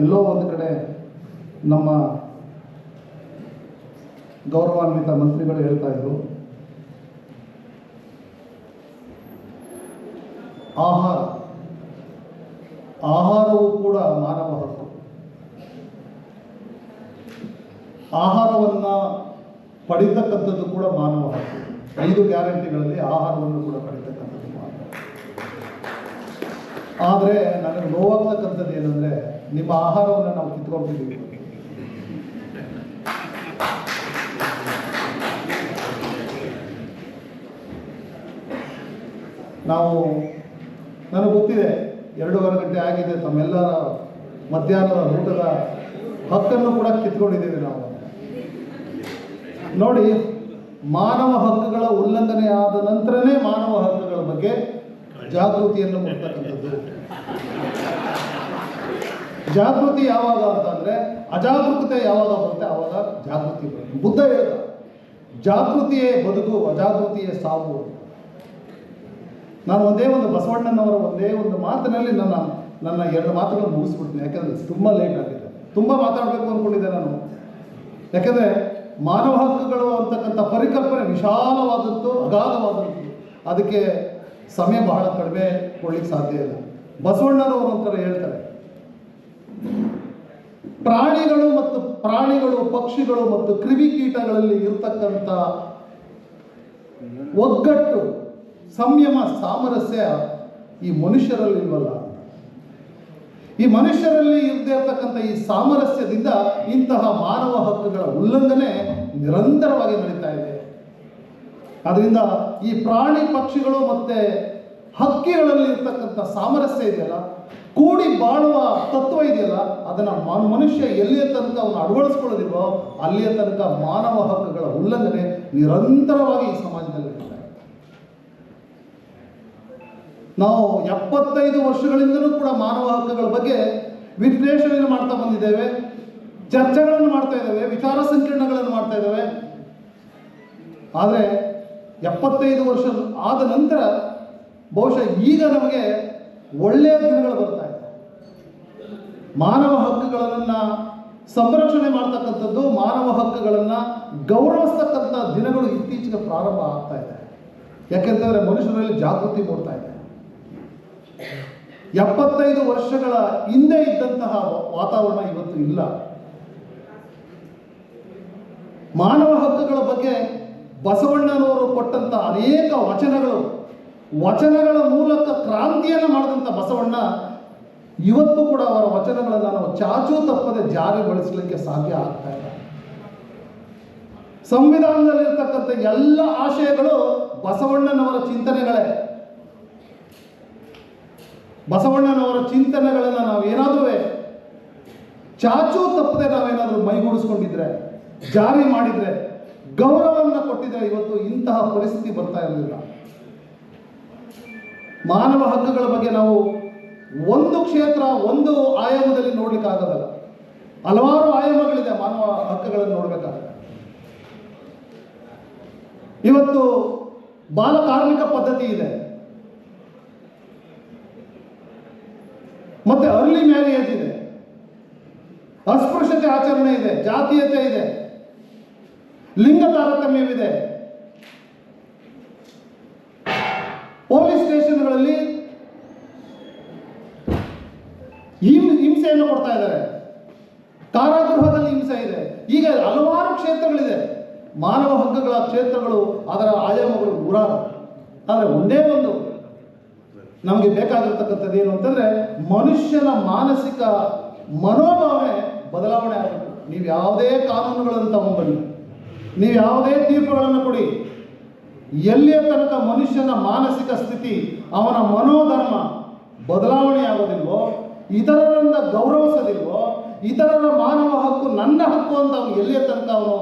ಎಲ್ಲೋ ಒಂದು ಕಡೆ ನಮ್ಮ ಗೌರವಾನ್ವಿತ ಮಂತ್ರಿಗಳು ಹೇಳ್ತಾ ಇದ್ರು, ಆಹಾರವೂ ಕೂಡ ಮಾನವ ಹಕ್ಕು. ಆಹಾರವನ್ನು ಪಡಿತಕ್ಕಂಥದ್ದು ಕೂಡ ಮಾನವ ಹಕ್ಕು. 5 ಗ್ಯಾರಂಟಿಗಳಲ್ಲಿ ಆಹಾರವನ್ನು ಕೂಡ ಪಡಿತಕ್ಕಂಥದ್ದು ಮಾನವ. ಆದರೆ ನನಗೆ ನೋವಾಗ್ತಕ್ಕಂಥದ್ದು ಏನಂದರೆ, ನಿಮ್ಮ ಆಹಾರವನ್ನು ನಾವು ಕಿತ್ಕೊಳ್ತಿದ್ದೀವಿ. ನನಗೆ ಗೊತ್ತಿದೆ 2:30 ಗಂಟೆ ಆಗಿದೆ, ತಮ್ಮೆಲ್ಲರ ಮಧ್ಯಾಹ್ನದ ಊಟದ ಹಕ್ಕನ್ನು ಕೂಡ ಕಿತ್ಕೊಂಡಿದ್ದೀವಿ ನಾವು. ನೋಡಿ, ಮಾನವ ಹಕ್ಕುಗಳ ಉಲ್ಲಂಘನೆ ಆದ ನಂತರನೇ ಮಾನವ ಹಕ್ಕುಗಳ ಬಗ್ಗೆ ಜಾಗೃತಿಯನ್ನು ಮೂಡಿಸ್ತಕ್ಕಂಥದ್ದು. ಜಾಗೃತಿ ಯಾವಾಗ ಅಂತಂದರೆ, ಅಜಾಗರೂಕತೆ ಯಾವಾಗ ಬರುತ್ತೆ ಆವಾಗ ಜಾಗೃತಿ ಬರುತ್ತೆ. ಬುದ್ಧ ಹೇಳಿದ, ಜಾಗೃತಿಯೇ ಬದುಕು, ಅಜಾಗೃತಿಯೇ ಸಾವು. ನಾನು ಒಂದೇ ಒಂದು ಬಸವಣ್ಣನವರ ಒಂದೇ ಒಂದು ಮಾತಿನಲ್ಲಿ ನನ್ನ 2 ಮಾತುಗಳನ್ನು ಮುಗಿಸ್ಬಿಡ್ತೀನಿ. ಯಾಕೆಂದರೆ ತುಂಬ ಲೇಟ್ ಆಗಿದೆ, ತುಂಬ ಮಾತಾಡಬೇಕು ಅಂದ್ಕೊಂಡಿದ್ದೆ ನಾನು. ಯಾಕೆಂದರೆ ಮಾನವ ಹಕ್ಕುಗಳು ಅಂತಕ್ಕಂಥ ಪರಿಕಲ್ಪನೆ ವಿಶಾಲವಾದದ್ದು, ಅಗಾಧವಾದದ್ದು. ಅದಕ್ಕೆ ಸಮಯ ಬಹಳ ಕಡಿಮೆ ಕೊಡ್ಲಿಕ್ಕೆ ಸಾಧ್ಯ ಇಲ್ಲ. ಬಸವಣ್ಣನವರು ಒಂಥರ ಹೇಳ್ತಾರೆ, ಪ್ರಾಣಿಗಳು ಪಕ್ಷಿಗಳು ಮತ್ತು ಕ್ರಿಮಿಕೀಟಗಳಲ್ಲಿ ಇರತಕ್ಕಂಥ ಒಗ್ಗಟ್ಟು, ಸಂಯಮ, ಸಾಮರಸ್ಯ ಈ ಮನುಷ್ಯರಲ್ಲಿ ಇಲ್ವಲ್ಲ. ಈ ಮನುಷ್ಯರಲ್ಲಿ ಇರದೇ ಇರತಕ್ಕಂಥ ಈ ಸಾಮರಸ್ಯದಿಂದ ಇಂತಹ ಮಾನವ ಹಕ್ಕುಗಳ ಉಲ್ಲಂಘನೆ ನಿರಂತರವಾಗಿ ನಡೀತಾ ಇದೆ. ಅದರಿಂದ ಈ ಪ್ರಾಣಿ ಪಕ್ಷಿಗಳು ಮತ್ತೆ ಹಕ್ಕಿಗಳಲ್ಲಿ ಇರ್ತಕ್ಕಂಥ ಸಾಮರಸ್ಯ ಇದೆಯಲ್ಲ, ಕೂಡಿ ಬಾಳುವ ತತ್ವ ಇದೆಯಲ್ಲ, ಅದನ್ನು ಮನುಷ್ಯ ಎಲ್ಲಿಯ ತನಕ ಅವನು ಅಳವಡಿಸ್ಕೊಳ್ಳೋದಿಲ್ವೋ ಅಲ್ಲಿಯ ತನಕ ಮಾನವ ಹಕ್ಕುಗಳ ಉಲ್ಲಂಘನೆ ನಿರಂತರವಾಗಿ ಈ ಸಮಾಜದಲ್ಲಿ ನಡೀತಾ ಇದೆ. ನಾವು 75 ವರ್ಷಗಳಿಂದಲೂ ಕೂಡ ಮಾನವ ಹಕ್ಕುಗಳ ಬಗ್ಗೆ ವಿಶ್ಲೇಷಣೆಯನ್ನು ಮಾಡ್ತಾ ಬಂದಿದ್ದೇವೆ, ಚರ್ಚೆಗಳನ್ನು ಮಾಡ್ತಾ ಇದ್ದೇವೆ, ವಿಚಾರ ಸಂಕಿರಣಗಳನ್ನು ಮಾಡ್ತಾ ಇದ್ದೇವೆ. ಆದರೆ 75 ವರ್ಷ ಆದ ನಂತರ ಬಹುಶಃ ಈಗ ನಮಗೆ ಒಳ್ಳೆಯ ದಿನಗಳು ಬರ್ತಾ ಇದೆ. ಮಾನವ ಹಕ್ಕುಗಳನ್ನು ಸಂರಕ್ಷಣೆ ಮಾಡ್ತಕ್ಕಂಥದ್ದು, ಮಾನವ ಹಕ್ಕುಗಳನ್ನು ಗೌರವಿಸ್ತಕ್ಕಂಥ ದಿನಗಳು ಇತ್ತೀಚೆಗೆ ಪ್ರಾರಂಭ ಆಗ್ತಾ ಇದೆ. ಯಾಕೆಂತಂದರೆ ಮನುಷ್ಯರಲ್ಲಿ ಜಾಗೃತಿ ಮೂಡ್ತಾ ಇದೆ. 75 ವರ್ಷಗಳ ಹಿಂದೆ ಇದ್ದಂತಹ ವಾತಾವರಣ ಇವತ್ತು ಇಲ್ಲ. ಮಾನವ ಹಕ್ಕುಗಳ ಬಗ್ಗೆ ಬಸವಣ್ಣನವರು ಕೊಟ್ಟಂಥ ಅನೇಕ ವಚನಗಳ ಮೂಲಕ ಕ್ರಾಂತಿಯನ್ನು ಮಾಡಿದಂಥ ಬಸವಣ್ಣ ಇವತ್ತು ಕೂಡ ಅವರ ವಚನಗಳನ್ನು ನಾವು ಚಾಚೂ ತಪ್ಪದೆ ಜಾರಿಗೊಳಿಸಲಿಕ್ಕೆ ಸಾಧ್ಯ ಆಗ್ತಾ ಇಲ್ಲ. ಸಂವಿಧಾನದಲ್ಲಿರ್ತಕ್ಕಂಥ ಎಲ್ಲ ಆಶಯಗಳು ಬಸವಣ್ಣನವರ ಚಿಂತನೆಗಳೇ. ಬಸವಣ್ಣನವರ ಚಿಂತನೆಗಳನ್ನು ನಾವೇನಾದರೂ ಚಾಚೂ ತಪ್ಪದೆ ನಾವೇನಾದರೂ ಮೈಗೂಡಿಸ್ಕೊಂಡಿದ್ರೆ, ಜಾರಿ ಮಾಡಿದರೆ, ಗೌರವವನ್ನು ಕೊಟ್ಟಿದ್ರೆ ಇವತ್ತು ಇಂತಹ ಪರಿಸ್ಥಿತಿ ಬರ್ತಾ ಇರಲಿಲ್ಲ. ಮಾನವ ಹಕ್ಕುಗಳ ಬಗ್ಗೆ ನಾವು ಒಂದು ಕ್ಷೇತ್ರ, ಒಂದು ಆಯಾಮದಲ್ಲಿ ನೋಡ್ಲಿಕ್ಕಾಗಲ್ಲ. ಹಲವಾರು ಆಯಾಮಗಳಿದೆ ಮಾನವ ಹಕ್ಕುಗಳನ್ನು ನೋಡಬೇಕಾದ್ರೆ. ಇವತ್ತು ಬಾಲ ಕಾರ್ಮಿಕ ಪದ್ಧತಿ ಇದೆ, ಮತ್ತೆ ಅರ್ಲಿ ಮ್ಯಾರೇಜ್ ಇದೆ, ಅಸ್ಪೃಶ್ಯತೆ ಆಚರಣೆ ಇದೆ, ಜಾತೀಯತೆ ಇದೆ, ಲಿಂಗ ತಾರತಮ್ಯವಿದೆ. ಪೊಲೀಸ್ ಸ್ಟೇಷನ್ಗಳಲ್ಲಿ ಹಿಂಸೆಯನ್ನು ಕೊಡ್ತಾ ಇದ್ದಾರೆ, ಕಾರಾಗೃಹದಲ್ಲಿ ಹಿಂಸೆ ಇದೆ. ಈಗ ಹಲವಾರು ಕ್ಷೇತ್ರಗಳಿದೆ. ಮಾನವ ಹಕ್ಕುಗಳ ಕ್ಷೇತ್ರಗಳು, ಅದರ ಆಯಾಮಗಳು ನೂರಾರು. ಆದರೆ ಒಂದೇ ಒಂದು ನಮಗೆ ಬೇಕಾಗಿರ್ತಕ್ಕಂಥದ್ದು ಏನು ಅಂತಂದರೆ, ಮನುಷ್ಯನ ಮಾನಸಿಕ ಮನೋಭಾವನೆ ಬದಲಾವಣೆ ಆಗಬೇಕು. ನೀವು ಯಾವುದೇ ಕಾನೂನುಗಳನ್ನು ತಗೊಂಡ್ಬನ್ನಿ, ನೀವು ಯಾವುದೇ ತೀರ್ಪುಗಳನ್ನು ಕೊಡಿ, ಎಲ್ಲಿಯ ತನಕ ಮನುಷ್ಯನ ಮಾನಸಿಕ ಸ್ಥಿತಿ, ಅವನ ಮನೋಧರ್ಮ ಬದಲಾವಣೆ ಆಗೋದಿಲ್ವೋ, ಇತರರನ್ನ ಗೌರವಿಸೋದಿಲ್ವೋ, ಇತರರ ಮಾನವ ಹಕ್ಕು ನನ್ನ ಹಕ್ಕು ಅಂತ ಅವನು ಎಲ್ಲಿಯ ತನಕ ಅವನು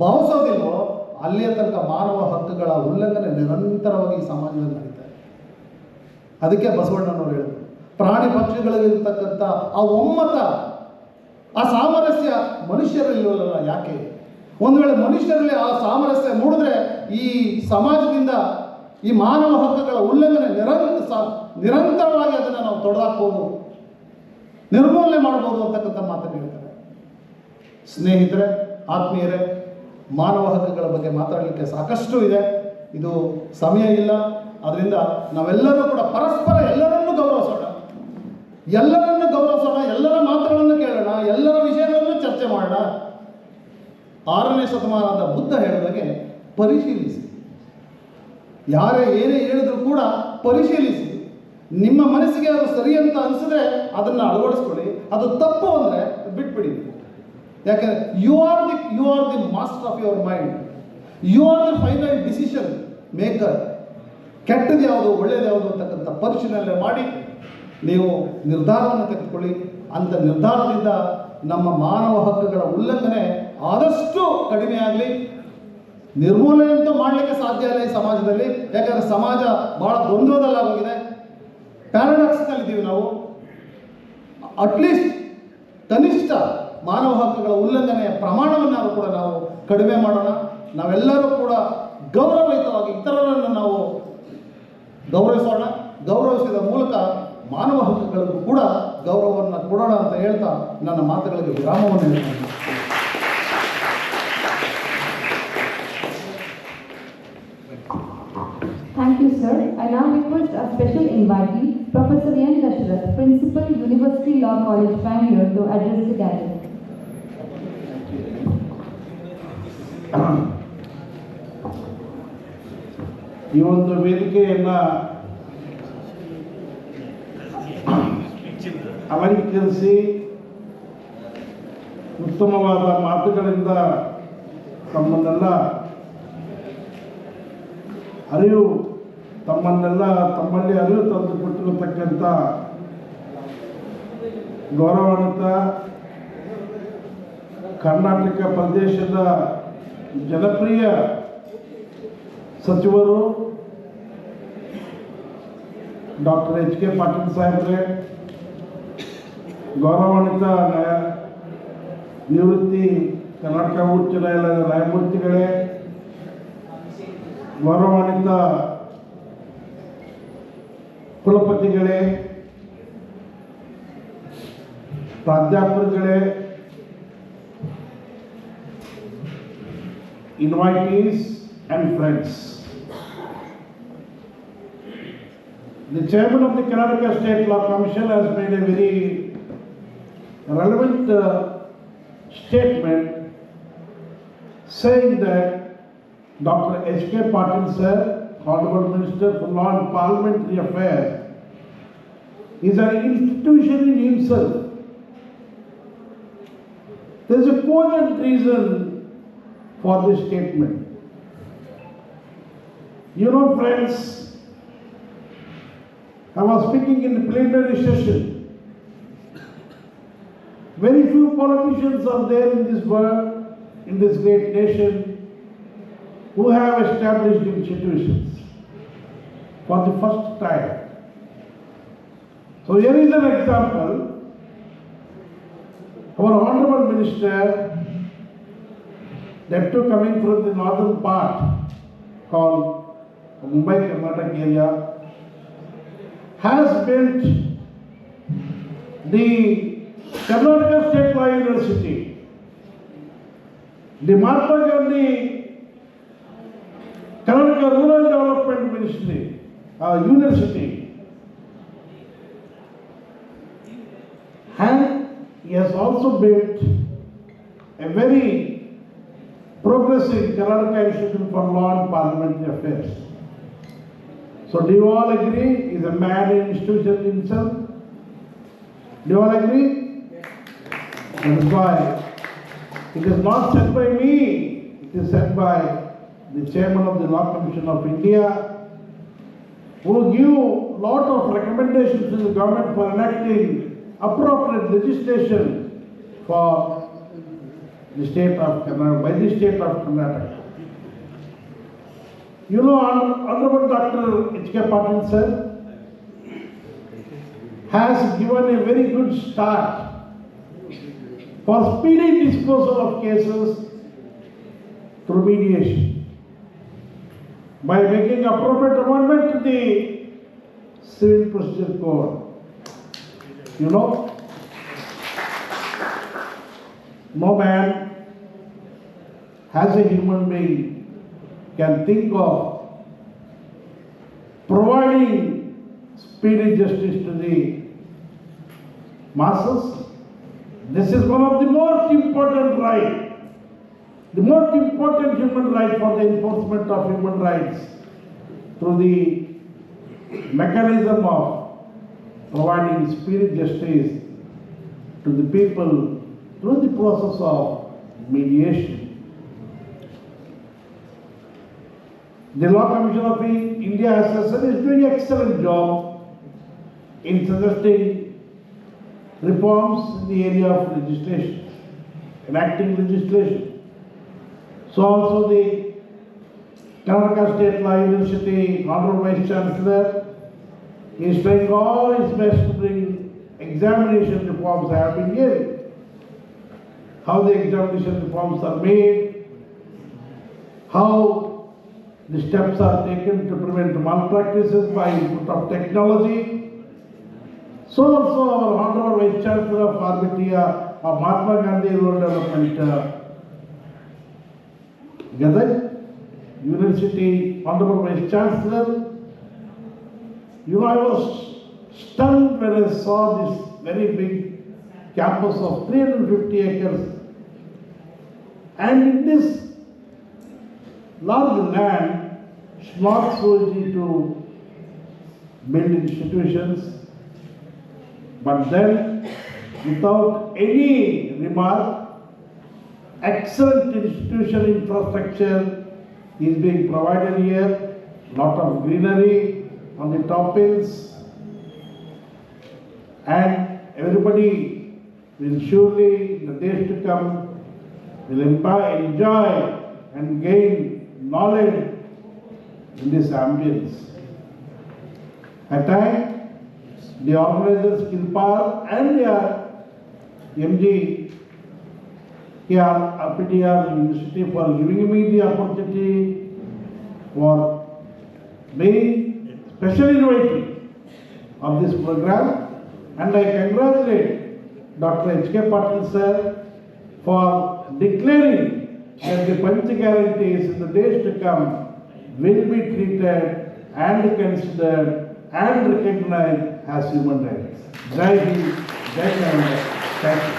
ಭಾವಿಸೋದಿಲ್ವೋ ಅಲ್ಲಿಯ ತನಕ ಮಾನವ ಹಕ್ಕುಗಳ ಉಲ್ಲಂಘನೆ ನಿರಂತರವಾಗಿ ಈ ಸಮಾಜದಲ್ಲಿ ನಡೀತಾ ಇದೆ. ಅದಕ್ಕೆ ಬಸವಣ್ಣನವರು ಹೇಳಿದರು, ಪ್ರಾಣಿ ಪಕ್ಷಿಗಳಿಗಿರ್ತಕ್ಕಂಥ ಆ ಒಮ್ಮತ, ಆ ಸಾಮರಸ್ಯ ಮನುಷ್ಯರಲ್ಲಿಲ್ಲ. ಯಾಕೆ? ಒಂದು ವೇಳೆ ಮನುಷ್ಯರಲ್ಲಿ ಆ ಸಾಮರಸ್ಯ ಮೂಡಿದ್ರೆ ಈ ಸಮಾಜದಿಂದ ಈ ಮಾನವ ಹಕ್ಕುಗಳ ಉಲ್ಲಂಘನೆ ನಿರಂತರವಾಗಿ ಅದನ್ನು ನಾವು ತೊಡೆದಾಕ್ಬೋದು, ನಿರ್ಮೂಲನೆ ಮಾಡ್ಬೋದು ಅಂತಕ್ಕಂಥ ಮಾತನ್ನು ಹೇಳ್ತಾರೆ. ಸ್ನೇಹಿತರೆ, ಆತ್ಮೀಯರೇ, ಮಾನವ ಹಕ್ಕುಗಳ ಬಗ್ಗೆ ಮಾತಾಡಲಿಕ್ಕೆ ಸಾಕಷ್ಟು ಇದೆ. ಇದು ಸಮಯ ಇಲ್ಲ. ಅದರಿಂದ ನಾವೆಲ್ಲರೂ ಕೂಡ ಪರಸ್ಪರ ಎಲ್ಲರನ್ನೂ ಗೌರವಿಸೋಣ, ಎಲ್ಲರ ಮಾತುಗಳನ್ನು ಕೇಳೋಣ, ಎಲ್ಲರ ವಿಷಯಗಳನ್ನು ಚರ್ಚೆ ಮಾಡೋಣ. 6ನೇ ಶತಮಾನದ ಬುದ್ಧ ಹೇಳಿದಾಗೆ ಪರಿಶೀಲಿಸಿ, ಯಾರೇ ಏನೇ ಹೇಳಿದ್ರು ಕೂಡ ಪರಿಶೀಲಿಸಿ, ನಿಮ್ಮ ಮನಸ್ಸಿಗೆ ಅದು ಸರಿ ಅಂತ ಅನಿಸಿದ್ರೆ ಅದನ್ನು ಅಳವಡಿಸ್ಕೊಳ್ಳಿ, ಅದು ತಪ್ಪು ಅಂದರೆ ಬಿಟ್ಬಿಡಿ. ಯಾಕಂದರೆ you are the master of your mind, you are the final decision maker. ಕೆಟ್ಟದ್ದು ಯಾವುದು ಒಳ್ಳೆಯದು ಯಾವುದು ಅಂತಕ್ಕಂಥ ಪರಿಶೀಲನೆ ಮಾಡಿ ನೀವು ನಿರ್ಧಾರವನ್ನು ತೆಗೆದುಕೊಳ್ಳಿ. ಅಂಥ ನಿರ್ಧಾರದಿಂದ ನಮ್ಮ ಮಾನವ ಹಕ್ಕುಗಳ ಉಲ್ಲಂಘನೆ ಆದಷ್ಟು ಕಡಿಮೆ ಆಗಲಿ. ನಿರ್ಮೂಲನೆ ಅಂತೂ ಮಾಡಲಿಕ್ಕೆ ಸಾಧ್ಯ ಇಲ್ಲ ಈ ಸಮಾಜದಲ್ಲಿ, ಯಾಕಂದರೆ ಸಮಾಜ ಭಾಳ ದ್ವಂದ್ವದಲ್ಲಾಗೋಗಿದೆ, ಪ್ಯಾರಾಡಾಕ್ಸ್ನಲ್ಲಿದ್ದೀವಿ ನಾವು. ಅಟ್ಲೀಸ್ಟ್ ಕನಿಷ್ಠ ಮಾನವ ಹಕ್ಕುಗಳ ಉಲ್ಲಂಘನೆಯ ಪ್ರಮಾಣವನ್ನು ಕೂಡ ನಾವು ಕಡಿಮೆ ಮಾಡೋಣ. ನಾವೆಲ್ಲರೂ ಕೂಡ ಗೌರವಯುತವಾಗಿ ಇತರರನ್ನು ನಾವು ಗೌರವಿಸೋಣ. ಗೌರವಿಸಿದ ಮೂಲಕ ಮಾನವ ಹಕ್ಕುಗಳಿಗೂ ಕೂಡ ಗೌರವವನ್ನು ಕೊಡೋಣ ಅಂತ ಹೇಳ್ತಾ ನನ್ನ ಮಾತುಗಳಿಗೆ ವಿರಾಮವನ್ನು ಹೇಳ್ತೇನೆ. Thank you, sir. I now request our special invitee, Professor N. Dasharath, Principal, University Law College, Bangalore, to address the gathering. ಈ ಒಂದು ವೇದಿಕೆಯನ್ನು ಅಲಂಕರಿಸಿ ಉತ್ತಮವಾದ ಮಾತುಗಳಿಂದ ತಮ್ಮನ್ನೆಲ್ಲ ತಮ್ಮಲ್ಲಿ ಅರಿವು ತಂದುಕೊಟ್ಟಿರತಕ್ಕಂಥ ಗೌರವಾನ್ವಿತ ಕರ್ನಾಟಕ ಪ್ರದೇಶದ ಜನಪ್ರಿಯ ಸಚಿವರು ಡಾಕ್ಟರ್ ಎಚ್ ಕೆ ಪಾಟೀಲ್ ಸಾಹೇಬ್ರೆ, ಗೌರವಾನ್ವಿತ ನಿವೃತ್ತಿ ಕರ್ನಾಟಕ ಉಚ್ಚ ನ್ಯಾಯಾಲಯದ ನ್ಯಾಯಮೂರ್ತಿಗಳೇ, ಗೌರವಾನ್ವಿತ ಕುಲಪತಿಗಳೇ, ಪ್ರಾಧ್ಯಾಪಕರುಗಳೇ, invitees and friends. The chairman of the Karnataka State Law Commission has made a very relevant statement saying that Dr. H.K. Patil sir, Honorable Minister for Law and Parliamentary Affairs, is an institution in himself. There is a cogent reason for this statement. You know, friends, I was speaking in the plenary session. Very few politicians are there in this world, in this great nation, who have established institutions for the first time. So here is an example. Our Honorable Minister, that too coming from the northern part called Mumbai, Karnataka area, has built the Karnataka State Law University, the Mahatma Gandhi Karnataka Rural Development University, and he has also built a very progressive Karnataka Institute for Law and Parliamentary Affairs. So do you all agree? He is a man institution himself. Do you all agree? That is why it is not said by me, it is said by the Chairman of the Law Commission of India, who give lot of recommendations to the government for enacting appropriate legislation for the state of Karnataka, by the state of Karnataka. You know, Honorable Dr. H.K. Patil sir has given a very good start for speedy disposal of cases through mediation by making appropriate amendment to the Civil Procedure Code. You know, no man as a human being can think of providing speedy justice to the masses. This is one of the most important rights, the most important human right for the enforcement of human rights through the mechanism of providing speedy justice to the people through the process of mediation. The Law Commission of India Assessor is doing an excellent job in suggesting reforms in the area of legislation, enacting legislation. So also the Karnataka State Law University Honorable Vice Chancellor is trying all his best to bring examination reforms. I have been hearing how the examination reforms are made, how the steps are taken to prevent malpractices by input of technology. So also our Honorable Vice Chancellor of RBTR of Mahatma Gandhi Rural Development Gadag University Honorable Vice Chancellor. You know, I was stunned when I saw this very big campus of 350 acres. And in this large land, it's not so easy to build institutions, but then without any remark, excellent institutional infrastructure is being provided here, lot of greenery on the top hills, and everybody will surely in the days to come will enjoy and gain knowledge in this ambience. At times, the organizers Skill Park and their MG RPTR University for giving me the opportunity for being special innovator of this program, and I congratulate Dr. H.K. Patil sir for declaring that the Panch guarantees in the days to come will be treated and considered and recognized as human rights. Jai Hind, Jai Karnataka. Thank you.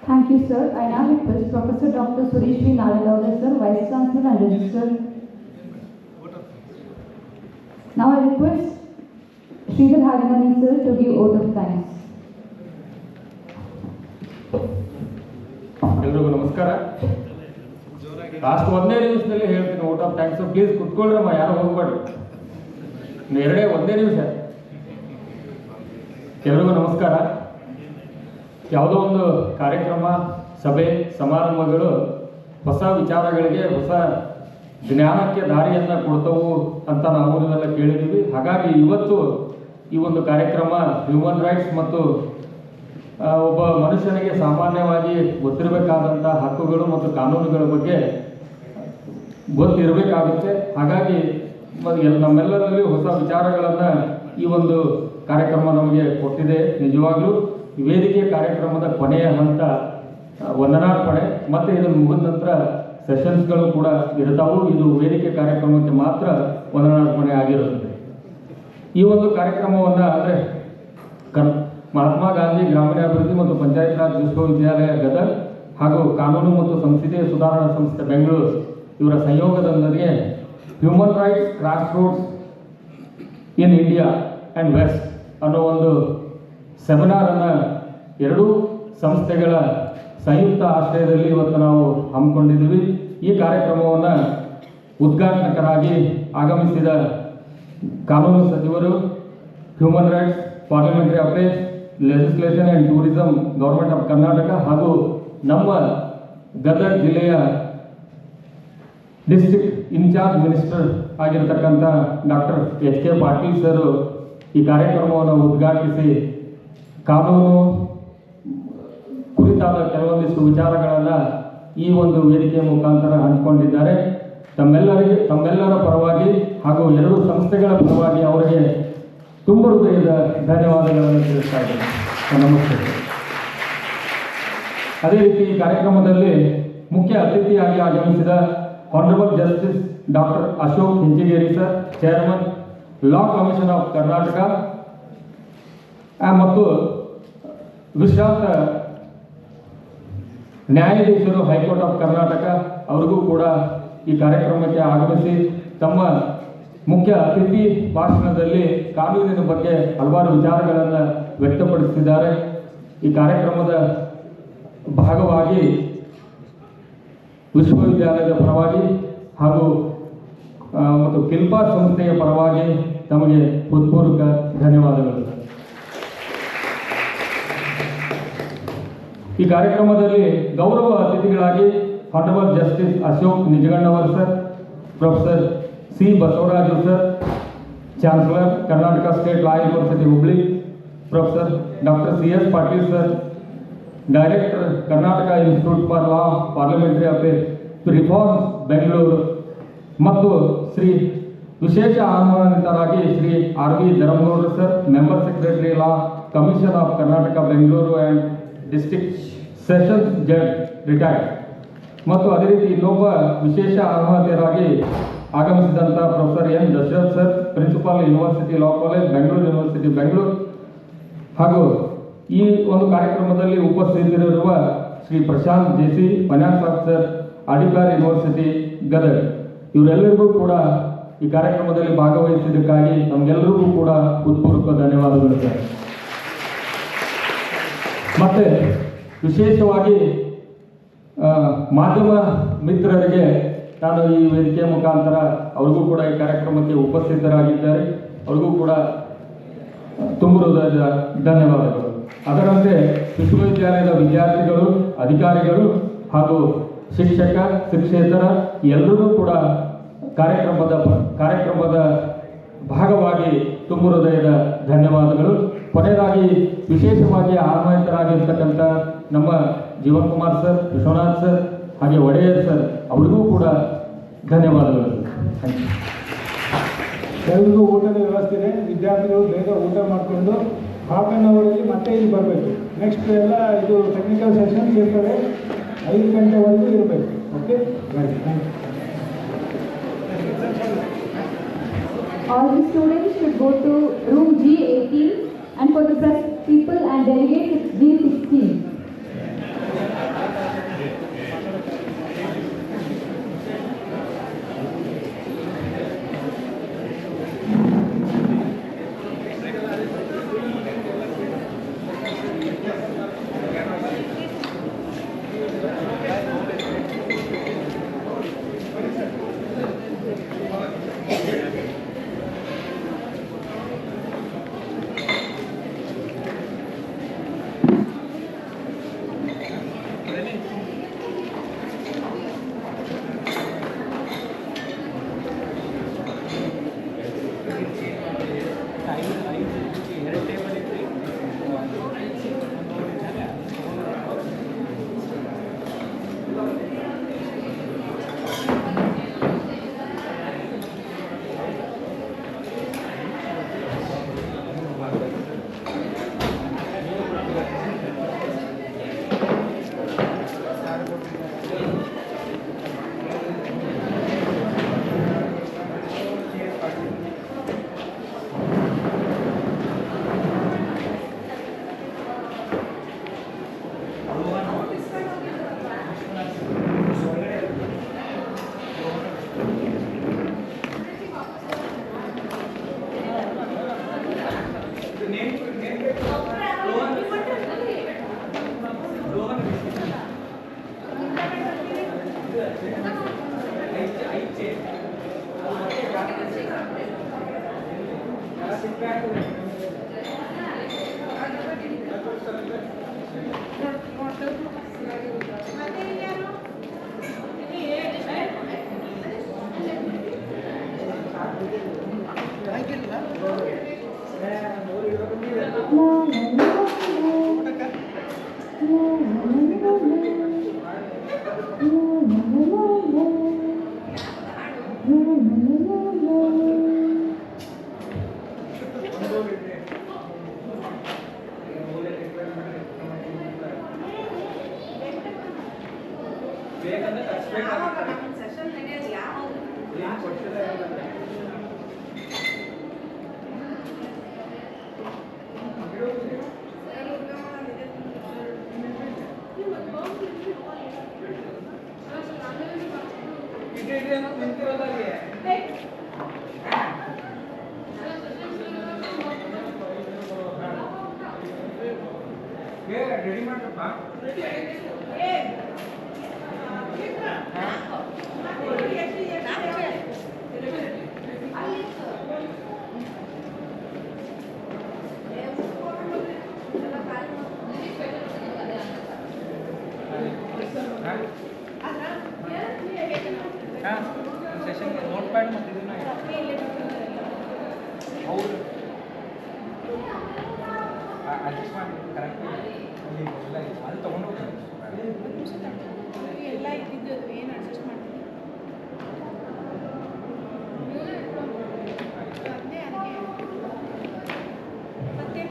Thank you, sir. I now request Professor Dr. Suresh V. Nalagowda, sir, Vice Chancellor and Registrar. Now I request Sridhar Harimanan, sir, to give vote of thanks. ಎಲ್ರಿಗೂ ನಮಸ್ಕಾರ. Last ಒಂದೇ ನಿಮಿಷದಲ್ಲಿ ಹೇಳ್ತೀನಿ vote of thanks. Please ಕುತ್ಕೊಳ್ರಮ್ಮ, ಯಾರು ಹೋಗ್ಬೇಡ್ರಿ. ಒಂದೇ ನಿಮಿಷ. ಎಲ್ರಿಗೂ ನಮಸ್ಕಾರ. ಯಾವುದೋ ಒಂದು ಕಾರ್ಯಕ್ರಮ, ಸಭೆ, ಸಮಾರಂಭಗಳು ಹೊಸ ವಿಚಾರಗಳಿಗೆ, ಹೊಸ ಜ್ಞಾನಕ್ಕೆ ದಾರಿಯನ್ನು ಕೊಡ್ತವು ಅಂತ ನಾವು ನೀವೆಲ್ಲ ಕೇಳಿದ್ದೀವಿ. ಹಾಗಾಗಿ ಇವತ್ತು ಈ ಒಂದು ಕಾರ್ಯಕ್ರಮ ಹ್ಯೂಮನ್ ರೈಟ್ಸ್ ಮತ್ತು ಒಬ್ಬ ಮನುಷ್ಯನಿಗೆ ಸಾಮಾನ್ಯವಾಗಿ ಗೊತ್ತಿರಬೇಕಾದಂಥ ಹಕ್ಕುಗಳು ಮತ್ತು ಕಾನೂನುಗಳ ಬಗ್ಗೆ ಗೊತ್ತಿರಬೇಕಾಗುತ್ತೆ. ಹಾಗಾಗಿ ನಮ್ಮೆಲ್ಲರಲ್ಲಿ ಹೊಸ ವಿಚಾರಗಳನ್ನು ಈ ಒಂದು ಕಾರ್ಯಕ್ರಮ ನಮಗೆ ಕೊಟ್ಟಿದೆ. ನಿಜವಾಗ್ಲೂ ಈ ವೇದಿಕೆ ಕಾರ್ಯಕ್ರಮದ ಕೊನೆಯ ಹಂತ ವಂದನಾರ್ಪಣೆ, ಮತ್ತು ಇದನ್ನು ಮುಗಿದ ನಂತರ ಸೆಷನ್ಸ್ಗಳು ಕೂಡ ಇರ್ತಾವು. ಇದು ವೇದಿಕೆ ಕಾರ್ಯಕ್ರಮಕ್ಕೆ ಮಾತ್ರ ವಂದನಾರ್ಪಣೆ ಆಗಿರುತ್ತದೆ. ಈ ಒಂದು ಕಾರ್ಯಕ್ರಮವನ್ನು ಅಂದರೆ ಮಹಾತ್ಮ ಗಾಂಧಿ ಗ್ರಾಮೀಣಾಭಿವೃದ್ಧಿ ಮತ್ತು ಪಂಚಾಯತ್ ರಾಜ್ ವಿಶ್ವವಿದ್ಯಾಲಯ ಗದಗ್ ಹಾಗೂ ಕಾನೂನು ಮತ್ತು ಸಂಸದೀಯ ಸುಧಾರಣಾ ಸಂಸ್ಥೆ ಬೆಂಗಳೂರು ಇವರ ಸಂಯೋಗದೊಂದಿಗೆ human rights crossroads in India and west ಅನ್ನೋ ಒಂದು ಸೆಮಿನಾರನ್ನು ಎರಡೂ ಸಂಸ್ಥೆಗಳ ಸಂಯುಕ್ತ ಆಶ್ರಯದಲ್ಲಿ ಇವತ್ತು ನಾವು ಹಮ್ಮಿಕೊಂಡಿದ್ದೀವಿ. ಈ ಕಾರ್ಯಕ್ರಮವನ್ನು ಉದ್ಘಾಟಕರಾಗಿ ಆಗಮಿಸಿದ ಕಾನೂನು ಸಚಿವರು, human rights, parliamentary affairs, legislation and tourism, government of Karnataka ಹಾಗೂ ನಮ್ಮ ಗದಗ ಜಿಲ್ಲೆಯ ಡಿಸ್ಟ್ರಿಕ್ಟ್ ಇನ್ಚಾರ್ಜ್ ಮಿನಿಸ್ಟರ್ ಆಗಿರತಕ್ಕಂಥ doctor H K Patil sir ಈ ಕಾರ್ಯಕ್ರಮವನ್ನು ಉದ್ಘಾಟಿಸಿ ಕಾನೂನು ಕುರಿತಾದ ಕೆಲವೊಂದಿಷ್ಟು ವಿಚಾರಗಳನ್ನು ಈ ಒಂದು ವೇದಿಕೆಯ ಮುಖಾಂತರ ಹಂಚಿಕೊಂಡಿದ್ದಾರೆ. ತಮ್ಮೆಲ್ಲರ ಪರವಾಗಿ ಹಾಗೂ ಎರಡು ಸಂಸ್ಥೆಗಳ ಪರವಾಗಿ ಅವರಿಗೆ ತುಂಬ ಹೃದಯದ ಧನ್ಯವಾದಗಳನ್ನು ತಿಳಿಸ್ತಾ ಇದ್ದೇನೆ. ನಮಸ್ತೆ. ಅದೇ ರೀತಿ ಈ ಕಾರ್ಯಕ್ರಮದಲ್ಲಿ ಮುಖ್ಯ ಅತಿಥಿಯಾಗಿ ಆಗಮಿಸಿದ honourable justice doctor Ashok Hinchigeri sir, chairman law commission of Karnataka, ಮತ್ತು ವಿಶ್ರಾಂತ ನ್ಯಾಯಾಧೀಶರು ಹೈಕೋರ್ಟ್ ಆಫ್ ಕರ್ನಾಟಕ ಅವರಿಗೂ ಕೂಡ ಈ ಕಾರ್ಯಕ್ರಮಕ್ಕೆ ಆಗಮಿಸಿ ತಮ್ಮ ಮುಖ್ಯ ಅತಿಥಿ ಭಾಷಣದಲ್ಲಿ ಕಾನೂನಿನ ಬಗ್ಗೆ ಹಲವಾರು ವಿಚಾರಗಳನ್ನು ವ್ಯಕ್ತಪಡಿಸಿದ್ದಾರೆ. ಈ ಕಾರ್ಯಕ್ರಮದ ಭಾಗವಾಗಿ ವಿಶ್ವವಿದ್ಯಾಲಯದ ಪರವಾಗಿ ಹಾಗೂ ಮತ್ತು ಕಿಲ್ಪಾ ಸಂಸ್ಥೆಯ ಪರವಾಗಿ ತಮಗೆ ಹೃತ್ಪೂರ್ವಕ ಧನ್ಯವಾದಗಳು. ಈ ಕಾರ್ಯಕ್ರಮದಲ್ಲಿ ಗೌರವ ಅತಿಥಿಗಳಾಗಿ honourable justice Ashok Nijagannavar sir, professor C Basavaraju sir, chancellor Karnataka state law university Hubli, professor doctor C S Patil sir, director Karnataka institute for law parliamentary affairs reforms Bengaluru, ಮತ್ತು ಶ್ರೀ ವಿಶೇಷ ಆಹ್ವಾನಿತರಾಗಿ Shri R V Dharmagowda sir, member secretary law commission of Karnataka Bengaluru and district sessions judge retired, ಮತ್ತು ಅದೇ ರೀತಿ ಇನ್ನೊಬ್ಬ ವಿಶೇಷ ಆಹ್ವಾನಿತರಾಗಿ ಆಗಮಿಸಿದಂಥ professor N Dasharath sir, principal university law college Bengaluru university Bengaluru, ಹಾಗೂ ಈ ಒಂದು ಕಾರ್ಯಕ್ರಮದಲ್ಲಿ ಉಪಸ್ಥಿತರಿರುವ Shri Prashanth J C, finance officer, ಅಡಿಕಾರ್ ಯೂನಿವರ್ಸಿಟಿ ಗದಗ, ಇವರೆಲ್ಲರಿಗೂ ಕೂಡ ಈ ಕಾರ್ಯಕ್ರಮದಲ್ಲಿ ಭಾಗವಹಿಸಿದ್ದಕ್ಕಾಗಿ ನಮಗೆಲ್ಲರಿಗೂ ಕೂಡ ಹೃತ್ಪೂರ್ವಕ ಧನ್ಯವಾದಗಳು ಸರ್. ಮತ್ತು ವಿಶೇಷವಾಗಿ ಮಾಧ್ಯಮ ಮಿತ್ರರಿಗೆ ನಾನು ಈ ವೇದಿಕೆಯ ಮುಖಾಂತರ ಅವ್ರಿಗೂ ಕೂಡ ಈ ಕಾರ್ಯಕ್ರಮಕ್ಕೆ ಉಪಸ್ಥಿತರಾಗಿದ್ದಾರೆ, ಅವ್ರಿಗೂ ಕೂಡ ತುಂಬ ಹೃದಯದ ಧನ್ಯವಾದಗಳು. ಅದರಂತೆ ವಿಶ್ವವಿದ್ಯಾಲಯದ ವಿದ್ಯಾರ್ಥಿಗಳು, ಅಧಿಕಾರಿಗಳು ಹಾಗೂ ಶಿಕ್ಷಕ, ಶಿಕ್ಷಕೇತರ ಎಲ್ಲರಿಗೂ ಕೂಡ ಕಾರ್ಯಕ್ರಮದ ಭಾಗವಾಗಿ ತುಂಬ ಹೃದಯದ ಧನ್ಯವಾದಗಳು. ಕೊನೆಯದಾಗಿ ವಿಶೇಷವಾಗಿ ಆಹ್ವಾನಿತರಾಗಿರ್ತಕ್ಕಂಥ ನಮ್ಮ ಜೀವನ್ ಕುಮಾರ್ ಸರ್, ವಿಶ್ವನಾಥ್ ಸರ್, ಹಾಗೆ ಒಡೆಯರ್ ಸರ್ ಅವರಿಗೂ ಕೂಡ ಧನ್ಯವಾದಗಳು. ಎಲ್ಲರಿಗೂ ಊಟದ ವ್ಯವಸ್ಥೆ ಇದೆ. ವಿದ್ಯಾರ್ಥಿಗಳು ಬೇಗ ಊಟ ಮಾಡಿಕೊಂಡು ಹಾಫ್ ಆನ್ ಅವರಲ್ಲಿ ಮತ್ತೆ ಇಲ್ಲಿ ಬರಬೇಕು. ನೆಕ್ಸ್ಟ್ ಎಲ್ಲ ಇದು ಟೆಕ್ನಿಕಲ್ ಸೆಷನ್ಸ್ ಇರ್ತವೆ, 5 ಗಂಟೆವರೆಗೂ ಇರಬೇಕು. Okay, right, thank you. All the students should go to room G18, and for the press people and delegates it's G16. La la la la la la la ready ಮಾಡ್ರಪ್ಪ. ಸೆಷನ್ಗೆ notepad ಮತ್ತು ಇದನ್ನ ಹೌದು adjust ಮಾಡಿ correct ಎಲ್ಲ ಅದು ತೊಗೊಂಡು ಎಲ್ಲ ಇದ್ದಿದ್ದು ಏನು ಅಡ್ಜಸ್ಟ್ ಮಾಡ್ತೀವಿ ಮತ್ತೆ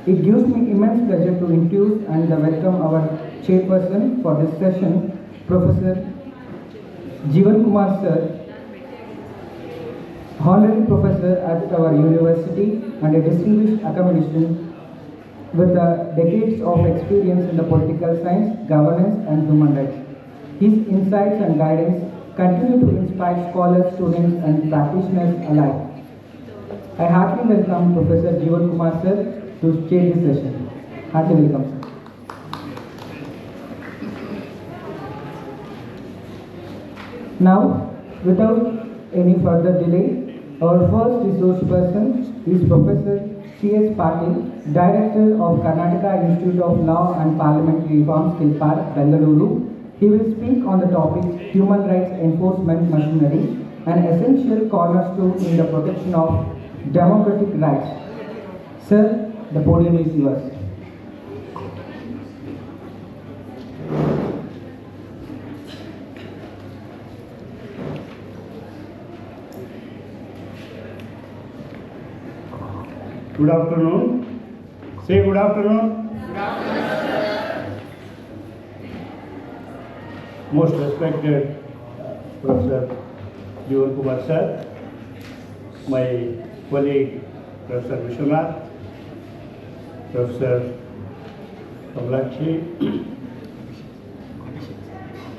It gives me immense pleasure to introduce and welcome our chairperson for this session, Professor Jeevan Kumar Sir, honorary professor at our university and a distinguished academician with decades of experience in the political science, governance and human rights. His insights and guidance continue to inspire scholars, students and practitioners alike. I heartily welcome Professor Jeevan Kumar Sir to chair this session. Heartily welcome, sir. Now, without any further delay, our first resource person is Professor C.S. Patil, Director of Karnataka Institute of Law and Parliamentary Reforms, Kilpar, Bengaluru. He will speak on the topic Human Rights Enforcement Machinery, an essential cornerstone in the protection of democratic rights. Sir, the podium is yours. Good afternoon. Say good afternoon. Most respected Professor Jeevan Kumar Sir, my colleague Professor Vishwanath, Professor Kamlakshi,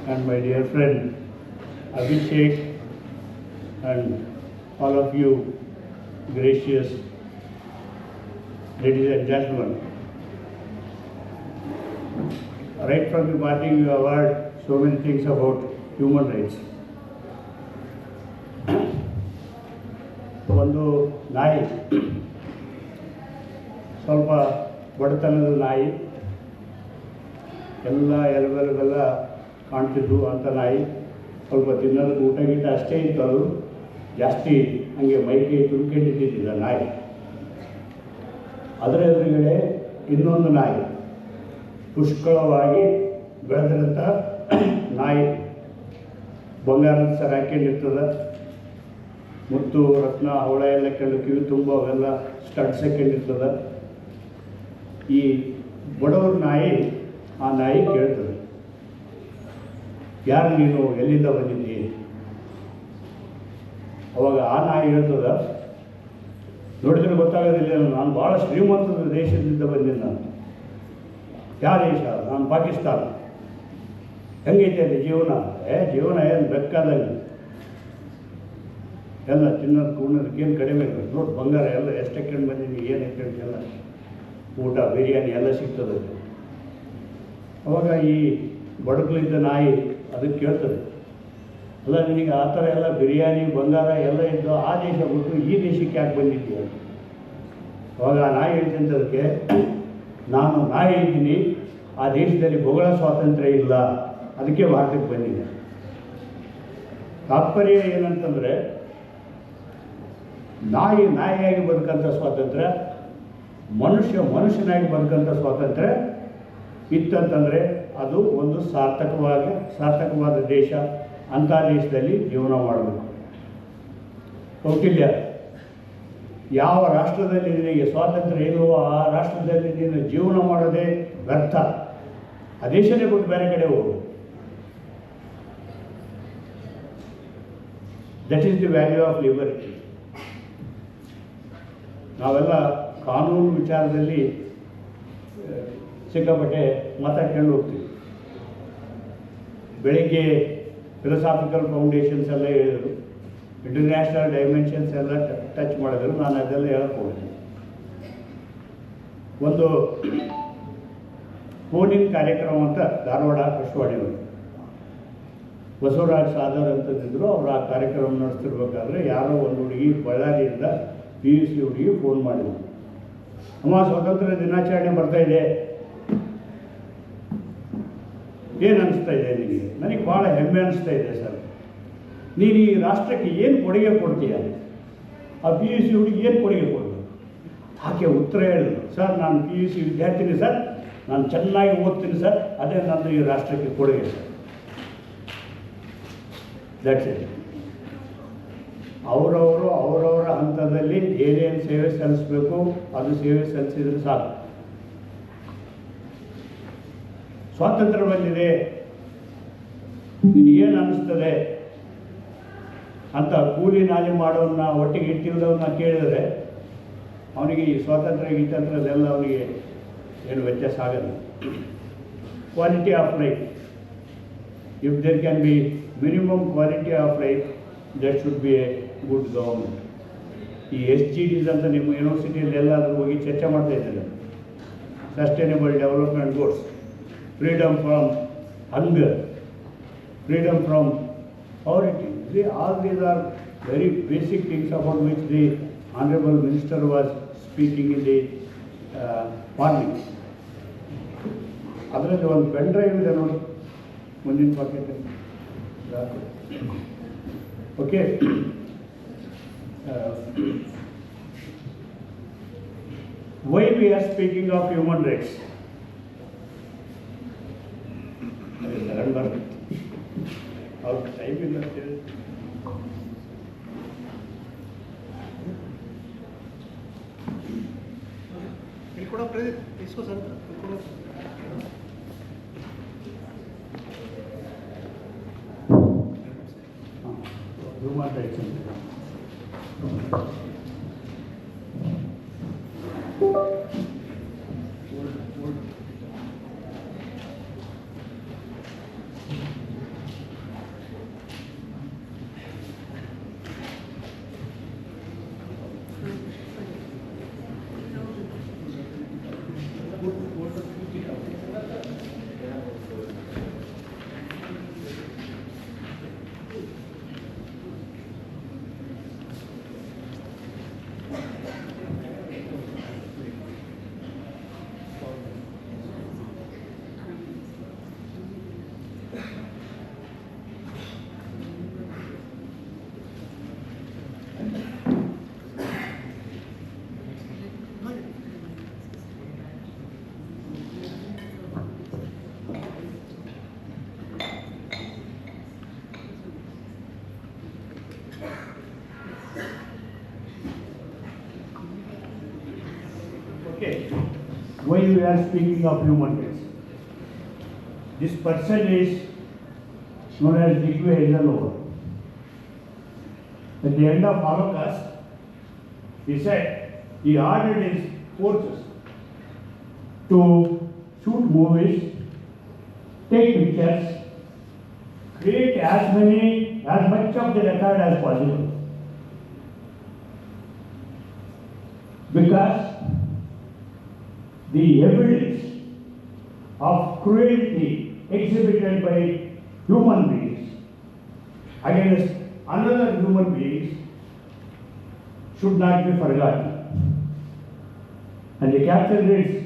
and my dear friend Abhishek, and all of you gracious ladies and gentlemen. Right from the beginning, you have heard so many things about human rights. ಒಂದು ನಾಯಿ, ಸ್ವಲ್ಪ ಬಡತನದ ನಾಯಿ, ಎಲ್ಲ ಎಲುಬೆಲ್ಲ ಕಾಣ್ತಿದ್ವು ಅಂಥ ನಾಯಿ. ಸ್ವಲ್ಪ ತಿನ್ನೋದಕ್ಕೆ ಊಟ ಗೀಟ ಅಷ್ಟೇ ಇತ್ತು, ಅದು ಜಾಸ್ತಿ ಹಂಗೆ ಮೈಕೈ ತುಳ್ಕೊಂಡಿದ್ದಿದ್ದಿಲ್ಲ ನಾಯಿ. ಅದರ ಎದುರುಗಡೆ ಇನ್ನೊಂದು ನಾಯಿ, ಪುಷ್ಕಳವಾಗಿ ಬೆಳೆದಿರಂಥ ನಾಯಿ, ಬಂಗಾರದ ಸರ ಹಾಕೊಂಡಿರ್ತದೆ, ಮುತ್ತು ರತ್ನ ಹವಳ ಎಲ್ಲ ಕೆಂಡು ಕಿವಿ ತುಂಬ ಅವೆಲ್ಲ ಸ್ಟಡ್ಸ್ ಹಾಕೊಂಡಿರ್ತದೆ. ಈ ಬಡವ್ರ ನಾಯಿ ಆ ನಾಯಿ ಕೇಳ್ತದೆ, ಯಾರು ನೀನು, ಎಲ್ಲಿಂದ ಬಂದಿದ್ದಿ? ಅವಾಗ ಆ ನಾಯಿ ಹೇಳ್ತದ, ನೋಡಿದ್ರೆ ಗೊತ್ತಾಗೋದಿಲ್ಲ, ನಾನು ಭಾಳ ಶ್ರೀಮಂತ ದೇಶದಿಂದ ಬಂದಿದ್ದೆ. ನಾನು ಯಾವ ದೇಶ? ನಾನು ಪಾಕಿಸ್ತಾನ. ಹೆಂಗೈತೆ ಅಲ್ಲಿ ಜೀವನ? ಜೀವನ ಏನು ಬೇಕಾದಂಗೆ, ಎಲ್ಲ ತಿನ್ನೋದು ಕುಣ್ಣೋದಕ್ಕೆ ಏನು ಕಡಿಮೆ ಇಲ್ಲ. ನೋಡಿ ಬಂಗಾರ ಎಲ್ಲ ಎಷ್ಟು ಹಾಕೊಂಡು ಬಂದಿದ್ದೀನಿ, ಏನು ಹಾಕೊಂಡು ಎಲ್ಲ ಊಟ ಬಿರಿಯಾನಿ ಎಲ್ಲ ಸಿಗ್ತದೆ. ಅವಾಗ ಈ ಬಡಕಲಿದ್ದ ನಾಯಿ ಅದಕ್ಕೆ ಕೇಳ್ತದೆ, ಅಲ್ಲ ನಿನಗೆ ಆ ಥರ ಎಲ್ಲ ಬಿರಿಯಾನಿ ಬಂಗಾರ ಎಲ್ಲ ಇದ್ದು ಆ ದೇಶ ಬಿಟ್ಟು ಈ ದೇಶಕ್ಕೆ ಯಾಕೆ ಬಂದಿದ್ದೀಯ? ಅವಾಗ ಆ ನಾಯಿ ಹೇಳ್ತಿದ್ದದಕ್ಕೆ, ನಾನು ನಾಯಿ ಇದ್ದೀನಿ, ಆ ದೇಶದಲ್ಲಿ ಭೂಗೋಳ ಸ್ವಾತಂತ್ರ್ಯ ಇಲ್ಲ, ಅದಕ್ಕೆ ಭಾರತಕ್ಕೆ ಬಂದಿದೆ. ತಾತ್ಪರ್ಯ ಏನಂತಂದರೆ, ನಾಯಿಯಾಗಿ ಬದುಕಂಥ ಸ್ವಾತಂತ್ರ್ಯ, ಮನುಷ್ಯನಾಗಿ ಬದುಕಂಥ ಸ್ವಾತಂತ್ರ್ಯ ಇತ್ತಂತಂದರೆ ಅದು ಒಂದು ಸಾರ್ಥಕವಾದ ದೇಶ. ಅಂಥ ದೇಶದಲ್ಲಿ ಜೀವನ ಮಾಡಬೇಕು. ಕೌಟಿಲ್ಯ, ಯಾವ ರಾಷ್ಟ್ರದಲ್ಲಿ ನಿನಗೆ ಸ್ವಾತಂತ್ರ್ಯ ಇಲ್ಲವೋ ಆ ರಾಷ್ಟ್ರದಲ್ಲಿ ನೀನು ಜೀವನ ಮಾಡೋದೇ ವ್ಯರ್ಥ. ಆ ದೇಶನೇ ಬಿಟ್ಟು ಬೇರೆ ಕಡೆ ಹೋಗು. That is the value of liberty. ನಾವೆಲ್ಲ ಕಾನೂನು ವಿಚಾರದಲ್ಲಿ ಸಿಕ್ಕಾಪಟ್ಟೆ ಮಾತಾಡ್ಕೊಂಡು ಹೋಗ್ತೀವಿ. ಬೆಳಿಗ್ಗೆ ಫಿಲಸಾಫಿಕಲ್ ಫೌಂಡೇಶನ್ಸ್ ಎಲ್ಲ ಹೇಳಿದರು, ಇಂಟರ್ನ್ಯಾಷನಲ್ ಡೈಮೆನ್ಷನ್ಸ್ ಎಲ್ಲ ಟಚ್ ಮಾಡಿದ್ರು. ನಾನು ಅದೆಲ್ಲ ಹೇಳಕ್ಕೆ ಹೋಗ್ತೀನಿ. ಒಂದು ಫೋನಿನ ಕಾರ್ಯಕ್ರಮ ಅಂತ ಧಾರವಾಡ ಆಕಾಶವಾಣಿಯವರು ಬಸವರಾಜ್ ಸಾದರ್ ಅಂತಂದಿದ್ರು. ಅವರು ಆ ಕಾರ್ಯಕ್ರಮ ನಡೆಸ್ತಿರ್ಬೇಕಾದ್ರೆ ಯಾರೋ ಒಂದು ಹುಡುಗಿ ಬಳ್ಳಾರಿಯಿಂದ PUC ಹುಡುಗಿ ಫೋನ್ ಮಾಡಿದ್ರು, ಅಮ್ಮ ಸ್ವಾತಂತ್ರ್ಯ ದಿನಾಚರಣೆ ಬರ್ತಾ ಇದೆ, ಏನು ಅನಿಸ್ತಾ ಇದೆ ನಿನಗೆ? ನನಗೆ ಭಾಳ ಹೆಮ್ಮೆ ಅನಿಸ್ತಾ ಇದೆ ಸರ್. ನೀನು ಈ ರಾಷ್ಟ್ರಕ್ಕೆ ಏನು ಕೊಡುಗೆ ಕೊಡ್ತೀಯ? ಆ PUC ಹುಡುಗಿ ಏನು ಕೊಡುಗೆ ಕೊಡಬೇಕು? ಆಕೆ ಉತ್ತರ ಹೇಳಿದ್ರು, ಸರ್ ನಾನು PUC ವಿದ್ಯಾರ್ಥಿನಿ ಸರ್, ನಾನು ಚೆನ್ನಾಗಿ ಓದ್ತೀನಿ ಸರ್, ಅದೇ ನಂದು ಈ ರಾಷ್ಟ್ರಕ್ಕೆ ಕೊಡುಗೆ ಸರ್. That's it. ಅವರವರ ಹಂತದಲ್ಲಿ ಏನೇನು ಸೇವೆ ಸಲ್ಲಿಸಬೇಕು ಅದು ಸೇವೆ ಸಲ್ಲಿಸಿದ್ರೆ ಸಾಕು. ಸ್ವಾತಂತ್ರ್ಯ ಬಂದಿದೆ, ನಿನಗೇನು ಅನ್ನಿಸ್ತದೆ ಅಂತ ಕೂಲಿ ನಾಲಿ ಮಾಡೋನ್ನ ಒಟ್ಟಿಗೆ ಇಟ್ಟಿಲ್ಲದವನ್ನ ಕೇಳಿದರೆ ಅವನಿಗೆ ಈ ಸ್ವಾತಂತ್ರ್ಯ ಗೀತಂತ್ರದೆಲ್ಲ ಅವನಿಗೆ ಏನು ವ್ಯತ್ಯಾಸ ಆಗಲ್ಲ. Quality of life, if there can be minimum quality of life, that should be a good government. ಈ SGDs ಅಂತ ನಿಮ್ಮ ಯೂನಿವರ್ಸಿಟಿಯಲ್ಲಿ ಎಲ್ಲಾದರೂ ಹೋಗಿ ಚರ್ಚೆ ಮಾಡ್ತಾ ಇದ್ದಾರೆ. Sustainable development goals, freedom from hunger, freedom from poverty. See, all these are very basic things about which the Honorable Minister was speaking in the parliament. ಅದರಲ್ಲಿ ಒಂದು ಪೆನ್ ಡ್ರೈವ್ ಇದೆ ನೋಡಿ, ಮುಂದಿನ pocket. Okay, why we are speaking of human rights? ಅವ್ರ time ಇಲ್ಲ ಅಂತೇಳಿ ಇಲ್ಲಿ ಕೂಡ ಪ್ರದೀಪ್ ಇಸ್ಕೋ ಸರ್ ಕೂಡ ಮಾತಾಡ್ತೀನಿ. subject, why we are speaking of human rights. This person is known as Digwe Eisenhower. At the end of Holocaust, he said he ordered his forces to shoot movies, take pictures, create as much of the record as possible. Because the evidence of cruelty exhibited by human beings against another human beings should not be forgotten. And the captain reads,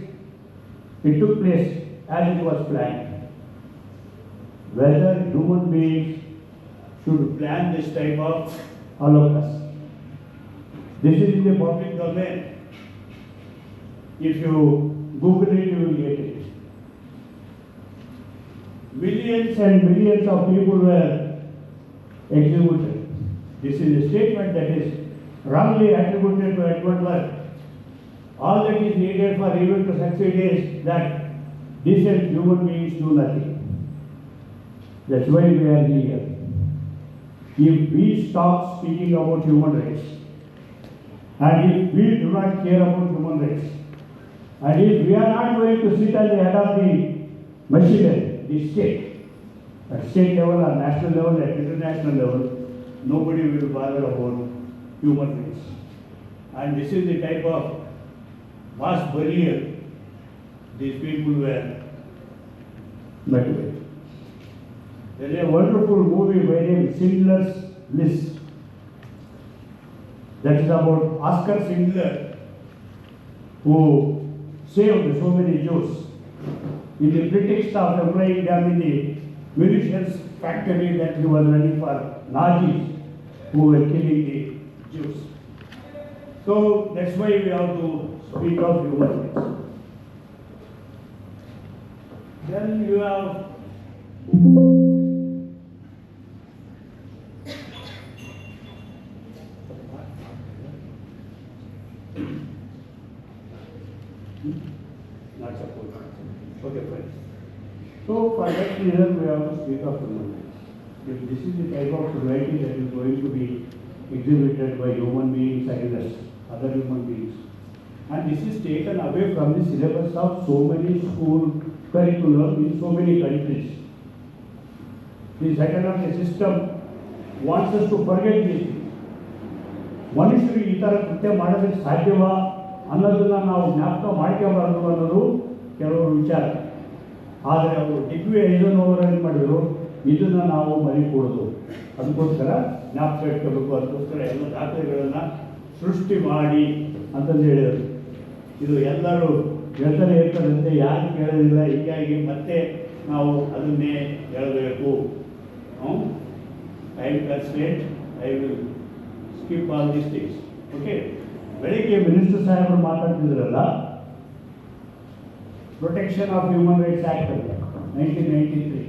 it took place as it was planned. Whether human beings should plan this type of Holocaust. This is in the public domain. If you Google it, you will get it. Millions and millions of people were executed. This is a statement that is wrongly attributed to Edward Burke. All that is needed for evil to succeed is that decent human beings do nothing. That's why we are here. If we stop speaking about human rights, and if we do not care about human rights, and if we are not going to sit at the head of the machinery, the state, at state level, at national level, at international level, nobody will bother about human rights. And this is the type of mass burial these people were met with. There is a wonderful movie by name Schindler's List. That is about Oscar Schindler, who saved so many Jews in the pretext of employing them in the munitions factory that he was running for Nazis who were killing the Jews. So that's why we have to speak of human rights. Then you have not support. Okay, fine. So for that reason, we have to speak of human rights. If this is the type of society that is going to be exhibited by human beings against other human beings, and this is taken away from the syllabus of so many school curriculum in so many countries. The economic system wants us to forget this. ಮನುಷ್ಯರು ಈ ಥರ ಕೃತ್ಯ ಮಾಡೋದಕ್ಕೆ ಸಾಧ್ಯವಾ ಅನ್ನೋದನ್ನು ನಾವು ಜ್ಞಾಪಕ ಮಾಡ್ಕೋಬಾರ್ದು ಅನ್ನೋದು ಕೆಲವರು ವಿಚಾರ. ಆದರೆ ಅವರು ಡಿಗ್ವಿ ಐಸನ್ಹೋವರ್ ಏನು ಮಾಡಿದ್ರು, ಇದನ್ನು ನಾವು ಮರಿಕೂಡೋದು, ಅದಕ್ಕೋಸ್ಕರ ಜ್ಞಾಪಕ ಇಟ್ಕೋಬೇಕು, ಅದಕ್ಕೋಸ್ಕರ ಎಲ್ಲ ದಾಖಲೆಗಳನ್ನು ಸೃಷ್ಟಿ ಮಾಡಿ ಅಂತಂದು ಹೇಳಿದರು. ಇದು ಎಲ್ಲರೂ ಹೇಳ್ತಾನೆ ಇರ್ತಾರಂತೆ, ಯಾರು ಕೇಳೋದಿಲ್ಲ. ಹೀಗಾಗಿ ಮತ್ತೆ ನಾವು ಅದನ್ನೇ ಹೇಳಬೇಕು. Time constant, I will skip all these things. Okay, ಬೆಳಿಗ್ಗೆ ಮಿನಿಸ್ಟರ್ ಸಾಹೇಬರು ಮಾತಾಡ್ತಿದ್ರಲ್ಲ, protection of human rights act ಅಂತ 1993,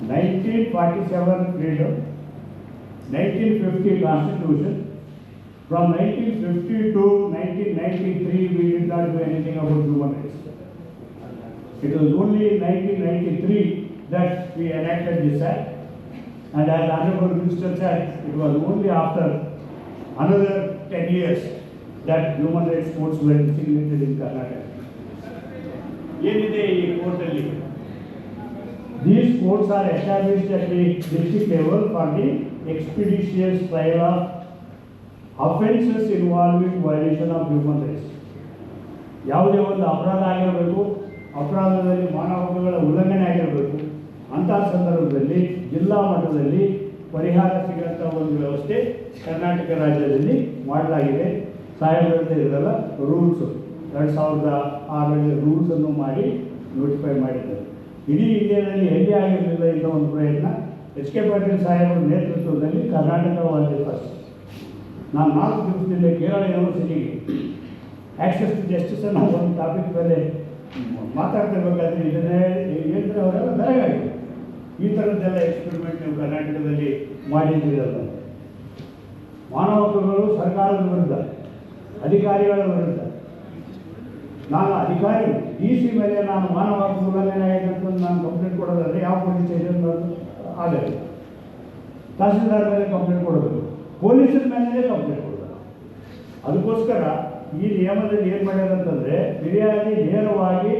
1947 freedom, 1950 constitution. From 1950 to 1993, we did not do anything about human rights. It was only in 1993 that we enacted this act, and as Honorable Minister said, it was only after another 10 years that human rights courts were designated in Karnataka. ಏನಿದೆ ಈ ಕೋರ್ಟಲ್ಲಿ? These courts are established at the district level for the expeditious trial of offences involving violation of human rights. ಯಾವುದೇ ಒಂದು ಅಪರಾಧ ಆಗಿರಬೇಕು, ಅಪರಾಧದಲ್ಲಿ ಮಾನವ ಹಕ್ಕುಗಳ ಉಲ್ಲಂಘನೆ ಆಗಿರಬೇಕು, ಅಂತಹ ಸಂದರ್ಭದಲ್ಲಿ ಜಿಲ್ಲಾ ಮಟ್ಟದಲ್ಲಿ ಪರಿಹಾರ ಸಿಗುವಂಥ ಒಂದು ವ್ಯವಸ್ಥೆ ಕರ್ನಾಟಕ ರಾಜ್ಯದಲ್ಲಿ ಮಾಡಲಾಗಿದೆ. ಸಾಹೇಬರಂತೆ ಇರಲ್ಲ, ರೂಲ್ಸು 2006ರಲ್ಲಿ ರೂಲ್ಸನ್ನು ಮಾಡಿ ನೋಟಿಫೈ ಮಾಡಿದ್ದಾರೆ. ಇಡೀ ಇಂಡಿಯಾದಲ್ಲಿ ಎಲ್ಲಿ ಆಗಿರಲಿಲ್ಲ ಇಂಥ ಒಂದು ಪ್ರಯತ್ನ. ಎಚ್ ಕೆ ಪಾಟೀಲ್ ಸಾಹೇಬರ ನೇತೃತ್ವದಲ್ಲಿ ಕರ್ನಾಟಕ ವಾಸ್ ಫಸ್ಟ್. ನಾನು 4 ದಿವಸದಿಂದ ಕೇರಳ ಯೂನಿವರ್ಸಿಟಿಗೆ ಆಕ್ಸೆಸ್ ಟು ಜಸ್ಟಿಸ್ ಅನ್ನೋ ಒಂದು ಟಾಪಿಕ್ ಮೇಲೆ ಮಾತಾಡ್ತಿರ್ಬೇಕಾದ್ರೆ ಇದನ್ನೇ ಹೇಳಿದ್ರೆ ಅವರೆಲ್ಲ ಬೆರಗಾಗಿದೆ. ಈ ಥರದ್ದೆಲ್ಲ ಎಕ್ಸ್ಪೆರಿಮೆಂಟ್ ನೀವು ಕರ್ನಾಟಕದಲ್ಲಿ ಮಾಡಿದ್ದೀರಲ್ಲ. ಮಾನವ ಹಕ್ಕುಗಳು ಸರ್ಕಾರದ ವಿರುದ್ಧ, ಅಧಿಕಾರಿಗಳ ವಿರುದ್ಧ, ಅಧಿಕಾರಿ DC ಮೇಲೆ ನಾನು ಮಾನವ ಹಕ್ಕು ಉಲ್ಲಂಘನೆ ಆಗಿದೆ ಅಂತ ನಾನು ಕಂಪ್ಲೇಂಟ್ ಕೊಡೋದಾದ್ರೆ ಯಾವ ಪೊಲೀಸ್ ಸ್ಟೇಷನ್ ಆಗಲ್ಲ. ತಹಸೀಲ್ದಾರ್ ಮೇಲೆ ಕಂಪ್ಲೇಂಟ್ ಕೊಡಬೇಕು, ಪೊಲೀಸರ ಮೇಲೆ ಕಂಪ್ಲೇಂಟ್ ಕೊಡಬೇಕು. ಅದಕ್ಕೋಸ್ಕರ ಈ ನಿಯಮದಲ್ಲಿ ಏನು ಮಾಡ್ಯಾರ ಅಂತಂದರೆ, ಫಿರ್ಯಾದಿ ನೇರವಾಗಿ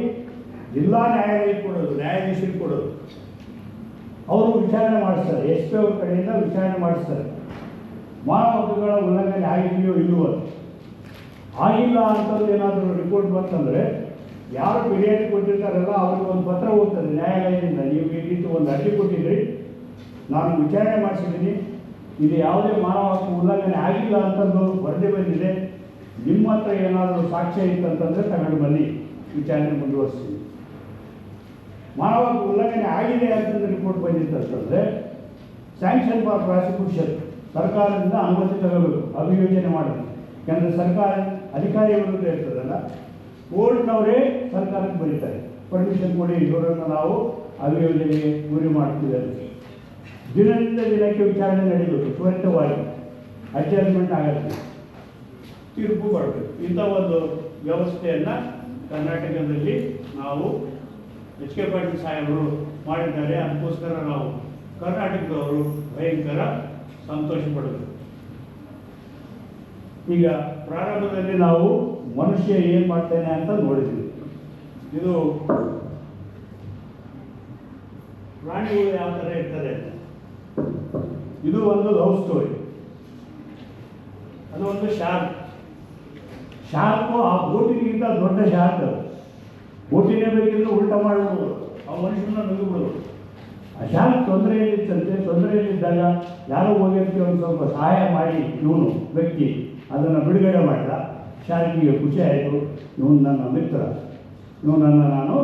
ಜಿಲ್ಲಾ ನ್ಯಾಯಾಲಯಕ್ಕೆ ಕೊಡೋದು, ನ್ಯಾಯಾಧೀಶರಿಗೆ ಕೊಡೋದು. ಅವರು ವಿಚಾರಣೆ ಮಾಡಿಸ್ತಾರೆ, SP ಅವ್ರ ಕಡೆಯಿಂದ ವಿಚಾರಣೆ ಮಾಡಿಸ್ತಾರೆ. ಮಾನವ ಹಕ್ಕುಗಳ ಉಲ್ಲಂಘನೆ ಆಗಿದೆಯೋ ಇಲ್ಲವೋ ಆಗಿಲ್ಲ ಅಂತಂದು ಏನಾದರೂ ರಿಪೋರ್ಟ್ ಬಂತಂದರೆ, ಯಾರು ಫಿರ್ಯಾದಿ ಕೊಟ್ಟಿರ್ತಾರಲ್ಲ ಅವ್ರಿಗೆ ಒಂದು ಪತ್ರ ಹೋಗ್ತದೆ ನ್ಯಾಯಾಲಯದಿಂದ, ನೀವು ಈ ರೀತಿ ಒಂದು ಅರ್ಜಿ ಕೊಟ್ಟಿದ್ರಿ, ನಾನು ವಿಚಾರಣೆ ಮಾಡಿಸಿದ್ದೀನಿ, ಇದು ಯಾವುದೇ ಮಾನವ ಹಕ್ಕು ಉಲ್ಲಂಘನೆ ಆಗಿಲ್ಲ ಅಂತಂದು ವರದಿ ಬಂದಿದೆ, ನಿಮ್ಮ ಹತ್ರ ಏನಾದರೂ ಸಾಕ್ಷ್ಯ ಇತ್ತಂತಂದರೆ ತಗೊಂಡು ಬನ್ನಿ, ವಿಚಾರಣೆ ಮುಂದುವರಿಸ್ತೀನಿ. ಮಾನವ ಹಕ್ಕು ಉಲ್ಲಂಘನೆ ಆಗಿದೆ ಅಂತಂದು ರಿಪೋರ್ಟ್ ಬಂದಿತ್ತಂತಂದರೆ ಸ್ಯಾಂಕ್ಷನ್ ಫಾರ್ ಪ್ರಾಸಿಕ್ಯೂಷನ್, ಸರ್ಕಾರದಿಂದ ಅನುಮತಿ ತಗೋಬೇಕು, ಅಭಿಯೋಜನೆ ಮಾಡಬೇಕು. ಯಾಕಂದರೆ ಸರ್ಕಾರ ಅಧಿಕಾರಿ ವಿರುದ್ಧ ಇರ್ತದಲ್ಲ, ಕೋರ್ಟ್ನವರೇ ಸರ್ಕಾರಕ್ಕೆ ಬರೀತಾರೆ, ಪರ್ಮಿಷನ್ ಕೊಡಿ, ಇವರನ್ನು ನಾವು ಅಭಿಯೋಜನೆಗೆ ಗುರಿ ಮಾಡ್ತೀವಿ ಅಂತ. ದಿನದಿಂದ ದಿನಕ್ಕೆ ವಿಚಾರಣೆ ನಡೀಬೇಕು, ತ್ವರಿತವಾಗಿ ಅಡ್ಜಸ್ಟ್ಮೆಂಟ್ ಆಗತ್ತೆ, ತೀರ್ಪು ಬರಬೇಕು. ಇಂಥ ಒಂದು ವ್ಯವಸ್ಥೆಯನ್ನು ಕರ್ನಾಟಕದಲ್ಲಿ ನಾವು HK ಪಾಟೀಲ್ ಸಾಹೇಬರು ಮಾಡಿದ್ದಾರೆ. ಅದಕ್ಕೋಸ್ಕರ ನಾವು ಕರ್ನಾಟಕದವರು ಭಯಂಕರ ಸಂತೋಷ ಪಡಬೇಕು. ಈಗ ಪ್ರಾರಂಭದಲ್ಲಿ ನಾವು ಮನುಷ್ಯ ಏನು ಮಾಡ್ತಾನೆ ಅಂತ ನೋಡಿದ್ವಿ. ಇದು ಪ್ರಾಣಿಗಳು ಯಾವ ಥರ ಇರ್ತದೆ ಅಂತ. ಇದು ಒಂದು ಲವ್ ಸ್ಟೋರಿ. ಅದು ಒಂದು ಶಾರ್ಕು ಆ ಬೋಟಿಗಿಂತ ದೊಡ್ಡ ಶಾರ್ಕ್. ಅದು ಬೋಟಿನೇ ಬೇಕಿದ್ರೆ ಉಲ್ಟಾ ಮಾಡ್ಬೋದು, ಆ ಮನುಷ್ಯನ ನುಗ್ಗಿಬಿಡೋದು. ಆ ಶಾರ್ಕ್ ತೊಂದರೆಯಲ್ಲಿದ್ದಾಗ ಯಾರೋ ಹೋಗಿರ್ತೀವಿ ಒಂದು ಸ್ವಲ್ಪ ಸಹಾಯ ಮಾಡಿ ಇವನು ವ್ಯಕ್ತಿ ಅದನ್ನು ಬಿಡುಗಡೆ ಮಾಡಿದ. ಶಾರ್ಕಿಗೆ ಖುಷಿ ಆಯಿತು, ಇವನು ನನ್ನ ಮಿತ್ರ, ಇವನನ್ನು ನಾನು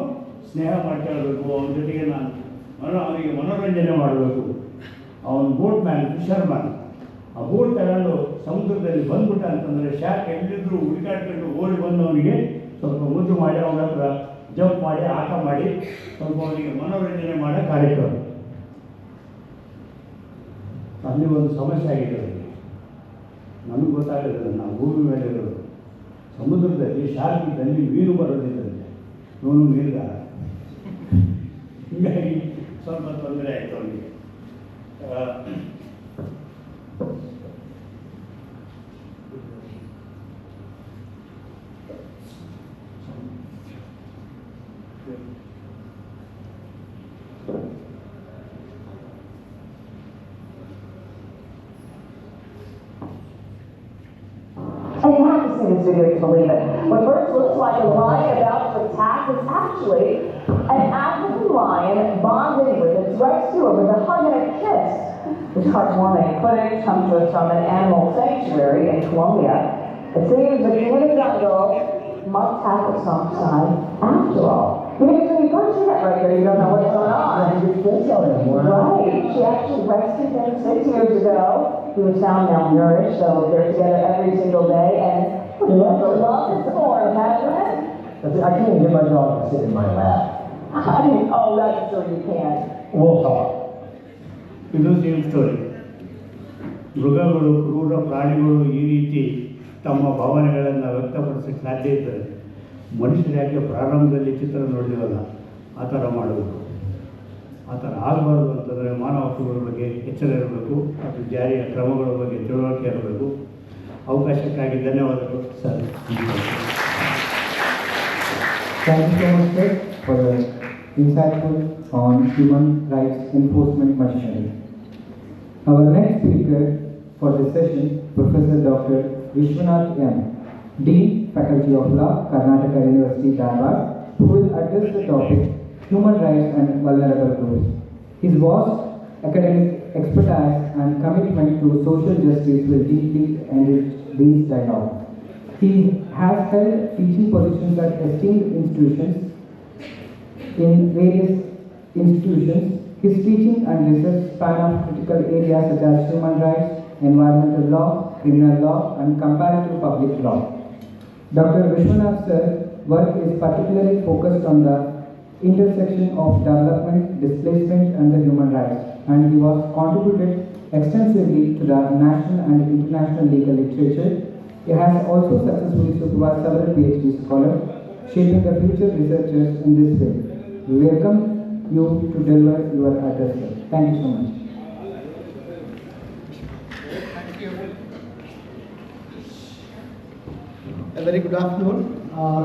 ಸ್ನೇಹ ಮಾಡ್ಕೊಳ್ಬೇಕು, ಅವನ ಜೊತೆಗೆ ನಾನು ಅವನಿಗೆ ಮನೋರಂಜನೆ ಮಾಡಬೇಕು. ಅವನು ಬೋಟ್ ಮ್ಯಾನ್, ಫಿಷರ್ಮ್ಯಾನ್. ಆ ಬೋಟ್ ತಗೊಂಡು ಸಮುದ್ರದಲ್ಲಿ ಬಂದ್ಬಿಟ್ಟ ಅಂತಂದರೆ ಶಾರ್ಕ್ ಎಲ್ಲಿದ್ದರೂ ಹುಡುಕಾಡ್ಕೊಂಡು ಓಡಿ ಬಂದು ಅವನಿಗೆ ಸ್ವಲ್ಪ ಮುದ್ದು ಮಾಡಿ ಅವನ ಹತ್ರ ಜಂಪ್ ಮಾಡಿ ಆಟ ಮಾಡಿ ಸ್ವಲ್ಪ ಅವನಿಗೆ ಮನೋರಂಜನೆ ಮಾಡೋ ಕಾರ್ಯಕ್ರಮ. ಅಲ್ಲಿ ಒಂದು ಸಮಸ್ಯೆ ಆಗಿದೆ ಅವರಿಗೆ. ನನಗೆ ಗೊತ್ತಾಗೋದಿಲ್ಲ, ನಾವು ಭೂಮಿ ಮೇಲೆ ಇರೋದು. ಸಮುದ್ರದಲ್ಲಿ ಶಾರ್ಕ್ ಇದ್ದಲ್ಲಿ ಮೀನು ಬರೋದಿಲ್ಲಂತೆ, ಇವನು ಮೀನುಗಾರ. ಹೀಗಾಗಿ ಸ್ವಲ್ಪ ತೊಂದರೆ ಆಯಿತು ಅವನಿಗೆ. And you have to see this video to believe it. What first looks like a lion about to attack is actually an African lion bonding with its rescuer with a hug and a kiss. This heartwarming footage comes to us from an animal sanctuary in Colombia. It seems the king of the jungle must have a soft side after all. Because when you first see that right there, you don't know what's going on. Right. She actually rescued him 6 years ago. He was found malnourished, so they're together every single day. And the love is born, hasn't it? I can't get my dog to sit in my lap. Oh, that's sure you can. We'll talk. ಇದು same story. ಮೃಗಗಳು, ಕ್ರೂರ ಪ್ರಾಣಿಗಳು ಈ ರೀತಿ ತಮ್ಮ ಭಾವನೆಗಳನ್ನು ವ್ಯಕ್ತಪಡಿಸೋಕ್ಕೆ ಸಾಧ್ಯ ಇದ್ದಾರೆ. ಮನುಷ್ಯರು ಯಾಕೆ ಪ್ರಾರಂಭದಲ್ಲಿ ಚಿತ್ರ ನೋಡಿದವಲ್ಲ ಆ ಥರ ಮಾಡಬೇಕು. ಆ ಥರ ಆಗಬಾರ್ದು ಅಂತಂದರೆ ಮಾನವ ಹಕ್ಕುಗಳ ಬಗ್ಗೆ ಎಚ್ಚರ ಇರಬೇಕು, ಮತ್ತು ಜಾರಿಯ ಕ್ರಮಗಳ ಬಗ್ಗೆ ತಿಳುವಳಿಕೆ ಇರಬೇಕು. ಅವಕಾಶಕ್ಕಾಗಿ ಧನ್ಯವಾದಗಳು sir. Thank you so much, sir, for the insightful on human rights enforcement machinery. Our next speaker for this session, Professor Dr. Vishwanath M., Dean, Faculty of Law, Karnataka University, Dharwad, who will address the topic Human Rights and Vulnerable Groups. His vast academic expertise and commitment to social justice will deeply enrich this dialogue. He has held teaching positions at esteemed institutions in various institutions. His teaching and research span of critical areas such as human rights, environmental law, criminal law, and comparative public law. Dr. Vishwanath sir's work is particularly focused on the intersection of development, displacement, and the human rights, and he was contributed extensively to the national and international legal literature. He has also successfully supervised several PhD scholars shaping the future researchers in this field. We welcome you to deliver your address, sir. Thank you so much. A very good afternoon,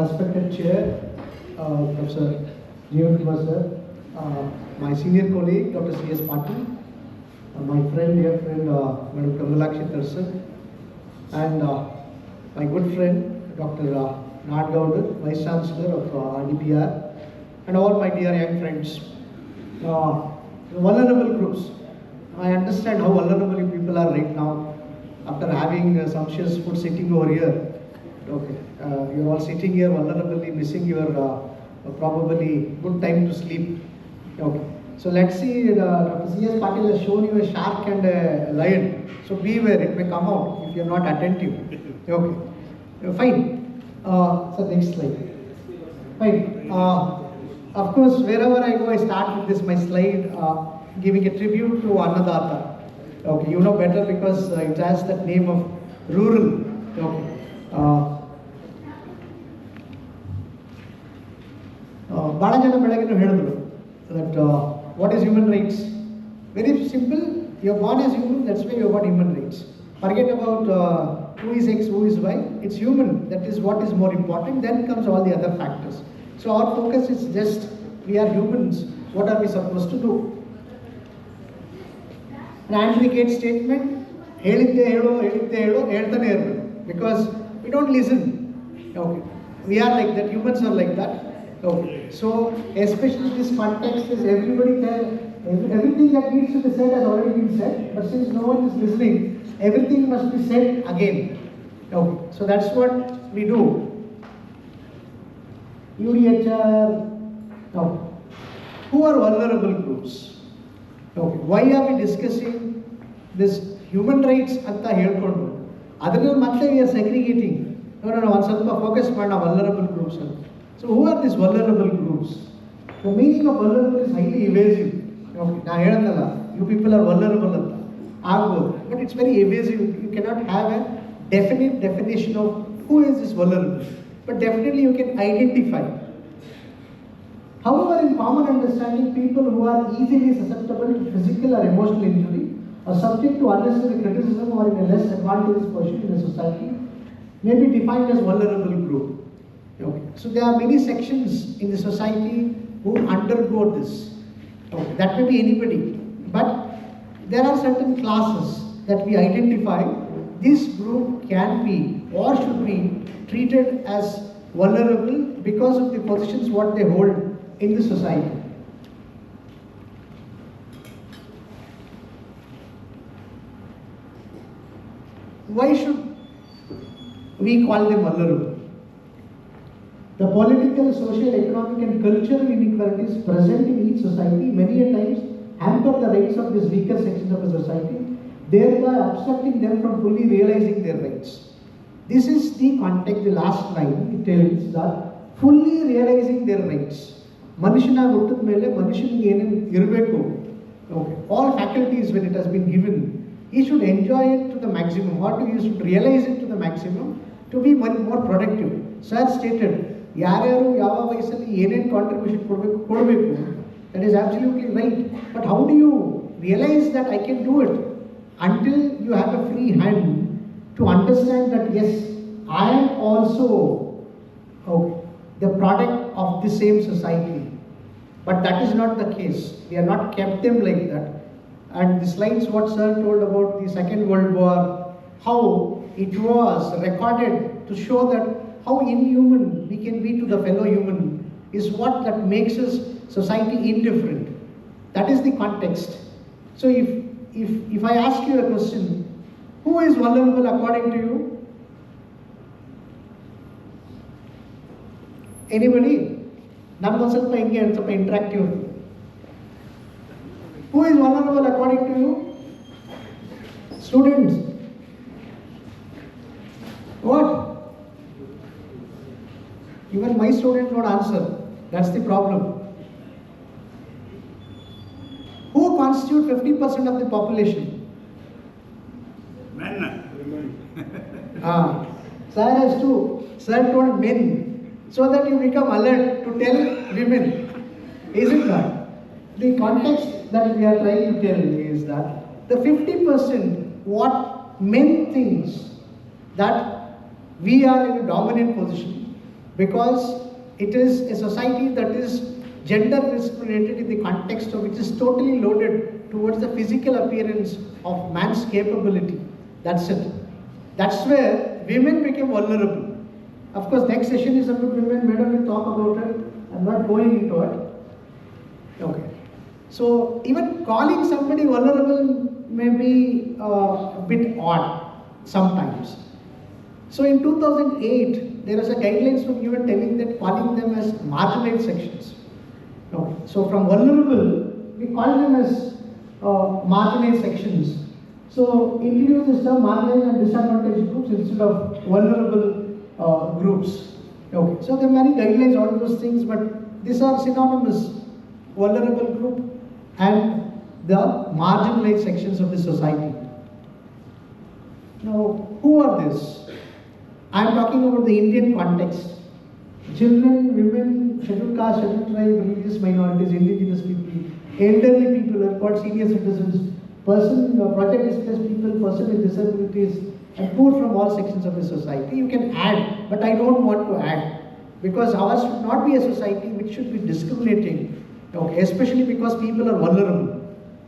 respected Chair, Professor Jeevan Kumar sir, my senior colleague, Dr. C.S. Patil, my dear friend, Madam Kamalakshi sir, and my good friend, Dr. Nat Gowda, Vice Chancellor of RDPR, and all my dear young friends. Vulnerable groups. I understand how vulnerable you people are right now after having sumptuous food sitting over here. Okay, you're all sitting here vulnerably missing your probably good time to sleep. Okay, so let's see, Dr. C.S. Patil has shown you a shark and a lion. So beware, it may come out if you're not attentive. Okay, fine. So next slide. Fine. Of course, wherever I go, I start with this, my slide, giving a tribute to Annadaata. Okay, you know better because it has that name of rural. Okay. ಭಾಳ ಜನ ಬೆಳಗ್ಗೆ ಹೇಳಿದ್ರು that what is human rights? Very simple, you're born as human, that's why you've got human rights. Forget about who is X, who is Y, it's human, that is what is more important, then comes all the other factors. So our focus is just, we are humans, what are we supposed to do? An aggregate statement, ಹೇಳಿದ್ದೆ ಹೇಳು ಹೇಳ್ತಾನೆ ಇರಬೇಕು, because we don't listen. Okay, we are like that, humans are like that. Okay, so especially this context is everybody there, everything that needs to be said has already been said, but since no one is listening, everything must be said again. Okay, so that's what we do. UDHR, okay. Who are vulnerable groups? Okay, why are we discussing this human rights anta helkondu? Adrille matle we are segregating. No, one ಸ್ವಲ್ಪ focus ಮಾಡೋಣ vulnerable groups ಅಂತ. So who are these vulnerable groups? The meaning of vulnerable is highly evasive. Okay, na ಹೇಳಲ್ಲ, you people are vulnerable ಅಂತ ಆಗ್ಬೋದು, but it's very evasive. You cannot have a definite definition of who is this vulnerable, but definitely you can identify. However, in common understanding, people who are easily susceptible to physical or emotional injury or subject to unnecessary criticism or in a less advantageous position in the society may be defined as vulnerable group. Okay. So there are many sections in the society who undergo this. Okay. That may be anybody, but there are certain classes that we identify. This group can be or should be treated as vulnerable because of the positions what they hold in the society. Why should we call them vulnerable? The political, social, economic and cultural inequalities present in each society many a times hamper the rights of this weaker section of the society, thereby obstructing them from fully realizing their rights. This is the context, the last line, it tells that fully realizing their rights. ಮನುಷ್ಯನಾಗಿ ಹುಟ್ಟಿದ ಮೇಲೆ ಮನುಷ್ಯನಿಗೆ ಏನೇನು ಇರಬೇಕು, okay, all faculties when it has been given, he should enjoy it to the maximum, or he should realize it to the maximum to be more productive. Sir stated, ಯಾರ್ಯಾರು ಯಾವ ವಯಸ್ಸಲ್ಲಿ ಏನೇನು ಕಾಂಟ್ರಿಬ್ಯೂಷನ್ ಕೊಡಬೇಕು, that is absolutely right, but how do you realize that I can do it? Until you have a free hand to understand that yes, I am also okay, the product of the same society. But that is not the case. We have not kept them like that. And the slides what sir told about the Second World War, how it was recorded to show that how inhuman we can be to the fellow human is what that makes us society indifferent. That is the context. So if I ask you a question, who is vulnerable according to you? Anybody? ನಮ್ಗೊಂದು ಸ್ವಲ್ಪ ಹಿಂಗೆ ಸ್ವಲ್ಪ interactive. Who is vulnerable according to you? Students. What? Even my students don't answer. That's the problem. Who constitute 50% of the population? Men. Sir has to. Sir told men. so that you become alert to tell women, is it not? The context that we are trying to tell is that the 50% what men thinks that we are in a dominant position because it is a society that is gender discriminated in the context of which is totally loaded towards the physical appearance of man's capability. That's it. That's where women became vulnerable. Of course, next session is about women. Madam will talk about it. I'm not going into it. Okay. So even calling somebody vulnerable may be a bit odd sometimes. So in 2008, there is a guidelines from UN telling that calling them as marginalized sections. Okay. So from vulnerable, we call them as marginalized sections. So introduce this term marginalized and disadvantaged groups instead of vulnerable groups. Okay. So there are many guidelines, all those things, but these are synonymous. Vulnerable group and the marginalized sections of the society. Now, who are these? I am talking about the Indian context. Children, women, scheduled caste, scheduled tribe, religious minorities, indigenous people, elderly people are called senior citizens, project displaced people, person with disabilities, and poor from all sections of the society. You can add, but I don't want to add, because ours should not be a society which should be discriminating. Okay, especially because people are vulnerable.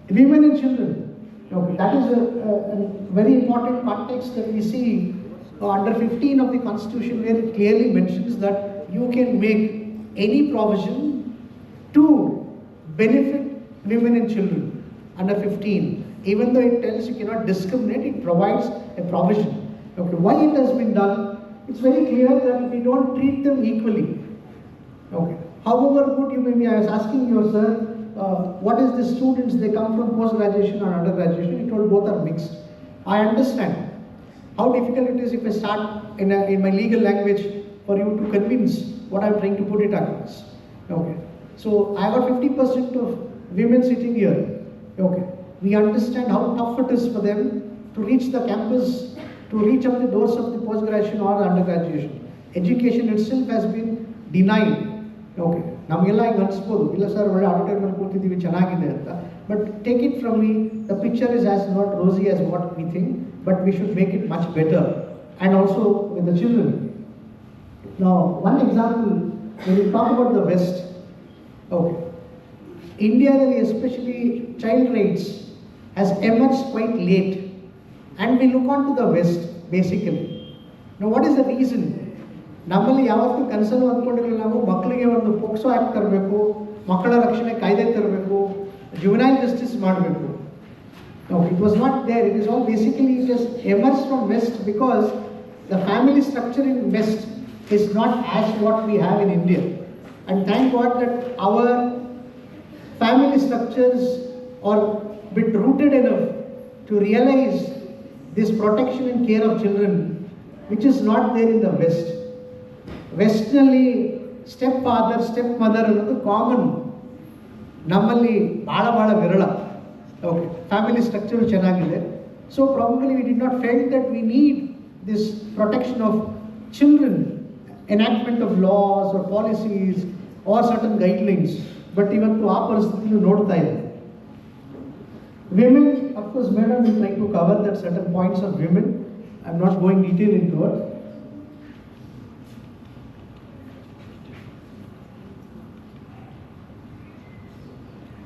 Women and children. Okay, that is a very important context that we see under 15 of the Constitution, where it clearly mentions that you can make any provision to benefit women and children under 15. Even though it tells you cannot discriminate, it provides a provision. Okay, why it has been done? It's very clear that we don't treat them equally. Okay. However good you may be, I was asking you, sir, what is the students, they come from post-graduation or undergraduation, you told both are mixed. I understand how difficult it is if I start in my legal language for you to convince what I'm trying to put it across. Okay. So I got 50% of women sitting here. Okay. We understand how tough it is for them to reach the campus, to reach up the doors of the post-graduation or undergraduation. Education itself has been denied. Okay, ನಮಗೆಲ್ಲ ಹಿಂಗೆ ಅನಿಸ್ಬೋದು ಇಲ್ಲ sir ಒಳ್ಳೆ advertisement ಕೊಡ್ತಿದ್ದೀವಿ ಚೆನ್ನಾಗಿದೆ ಅಂತ but take it from me the picture is as not rosy as what we think but we should make it much better and also with the children. Now, one example, when you talk about the West, okay, India, especially child rights, has emerged quite late, and we look on to the West basically. Now, what is the reason? ನಮ್ಮಲ್ಲಿ ಯಾವತ್ತೂ ಕನಸನ್ನು ಅಂದ್ಕೊಂಡಿರಲಿಲ್ಲ ನಾವು ಮಕ್ಕಳಿಗೆ ಒಂದು POCSO act ತರಬೇಕು, ಮಕ್ಕಳ ರಕ್ಷಣೆ ಕಾಯ್ದೆ ತರಬೇಕು, ಜುವೆನೈಲ್ ಜಸ್ಟಿಸ್ ಮಾಡಬೇಕು. No, it was not there. It is all basically just emerged from West because the family structure in West is not as what we have in India. And thank God that our family structures are a bit rooted enough to realize this protection and care of children, which is not there in the West. ವೆಸ್ಟ್ನಲ್ಲಿ stepfather stepmother ಅನ್ನೋದು common, ನಮ್ಮಲ್ಲಿ ಭಾಳ ಭಾಳ ವಿರಳ. Okay, family structure ಚೆನ್ನಾಗಿದೆ. So probably we did not fell that we need this protection of children, enactment of laws or policies or certain guidelines. But ಇವತ್ತು ಆ ಪರಿಸ್ಥಿತಿ ನೋಡ್ತಾ ಇದೆ. Women, of course, madam will try to cover that certain points of women. I'm not going detail into it.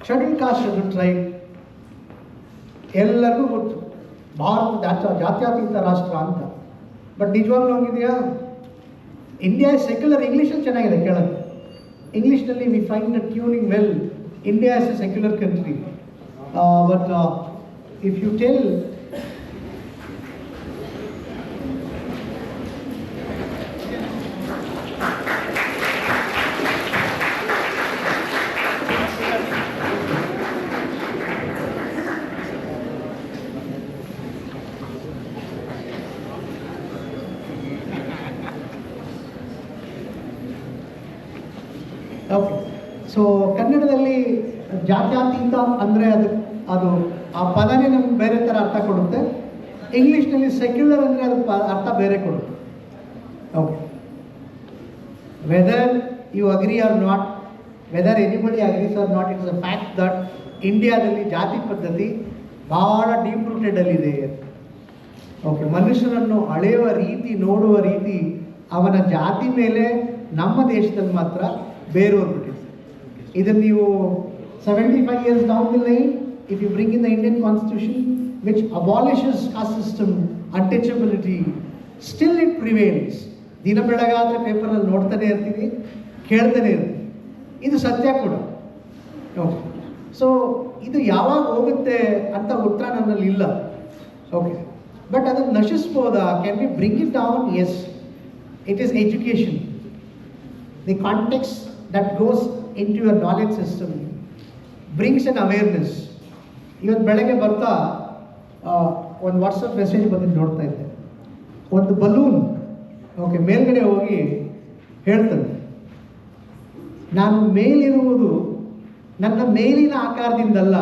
Schedule caste schedule tribe ಎಲ್ಲರಿಗೂ ಗೊತ್ತು, ಭಾರತ ಜಾತ್ಯತೀತ ರಾಷ್ಟ್ರ ಅಂತ. ಬಟ್ ನಿಜವಾಗ್ಲೂ ಹೋಗಿದೆಯಾ? India secular. ಇಂಗ್ಲೀಷಲ್ಲಿ ಚೆನ್ನಾಗಿದೆ ಕೇಳೋಕ್ಕೆ. ಇಂಗ್ಲೀಷ್ನಲ್ಲಿ we find the tuning well. India is a secular country. But if you tell okay. So ಕನ್ನಡದಲ್ಲಿ ಜಾತ್ಯತೀತ ಅಂದರೆ ಅದು ಆ ಪದನೇ ನಮ್ಗೆ ಬೇರೆ ಥರ ಅರ್ಥ ಕೊಡುತ್ತೆ. ಇಂಗ್ಲೀಷ್ನಲ್ಲಿ ಸೆಕ್ಯುಲರ್ ಅಂದರೆ ಅದು ಅರ್ಥ ಬೇರೆ ಕೊಡುತ್ತೆ. Okay. Whether you agree or not, whether anybody agrees or not, it's a fact that ಇಂಡಿಯಾದಲ್ಲಿ ಜಾತಿ ಪದ್ಧತಿ ಭಾಳ ಡೀಪ್ ರೂಟೆಡಲ್ಲಿದೆ. ಓಕೆ, ಮನುಷ್ಯರನ್ನು ಅಳೆಯುವ ರೀತಿ, ನೋಡುವ ರೀತಿ ಅವನ ಜಾತಿ ಮೇಲೆ ನಮ್ಮ ದೇಶದಲ್ಲಿ ಮಾತ್ರ ಬೇರೂರ್ಬಿಟ್ಟಿದೆ. ಇದನ್ನು ನೀವು 75 years down the line, if you bring in the Indian Constitution, which abolishes caste system, untouchability, still it prevails. ದಿನ ಬೆಳಗಾದರೆ ಪೇಪರಲ್ಲಿ ನೋಡ್ತಾನೆ ಇರ್ತೀವಿ, ಕೇಳ್ತಾನೆ ಇರ್ತೀವಿ. ಇದು ಸತ್ಯ ಕೂಡ. ಓಕೆ, ಸೊ ಇದು ಯಾವಾಗ ಹೋಗುತ್ತೆ ಅಂತ ಉತ್ತರ ನನ್ನಲ್ಲಿ ಇಲ್ಲ. ಓಕೆ, ಬಟ್ ಅದನ್ನು ನಶಿಸ್ಬೋದಾ? Can we bring it down? Yes, it is education. The context that goes in to your knowledge system brings an awareness. ಇವತ್ತು ಬೆಳಗ್ಗೆ ಬರ್ತಾ ಒಂದು ವಾಟ್ಸಪ್ ಮೆಸೇಜ್ ಬಂದಿದ್ದು ನೋಡ್ತಾ ಇದ್ದೆ. ಒಂದು ಬಲೂನ್ ಓಕೆ ಮೇಲ್ಗಡೆ ಹೋಗಿ ಹೇಳ್ತದೆ, ನಾನು ಮೇಲಿರುವುದು ನನ್ನ ಮೇಲಿನ ಆಕಾರದಿಂದಲ್ಲ,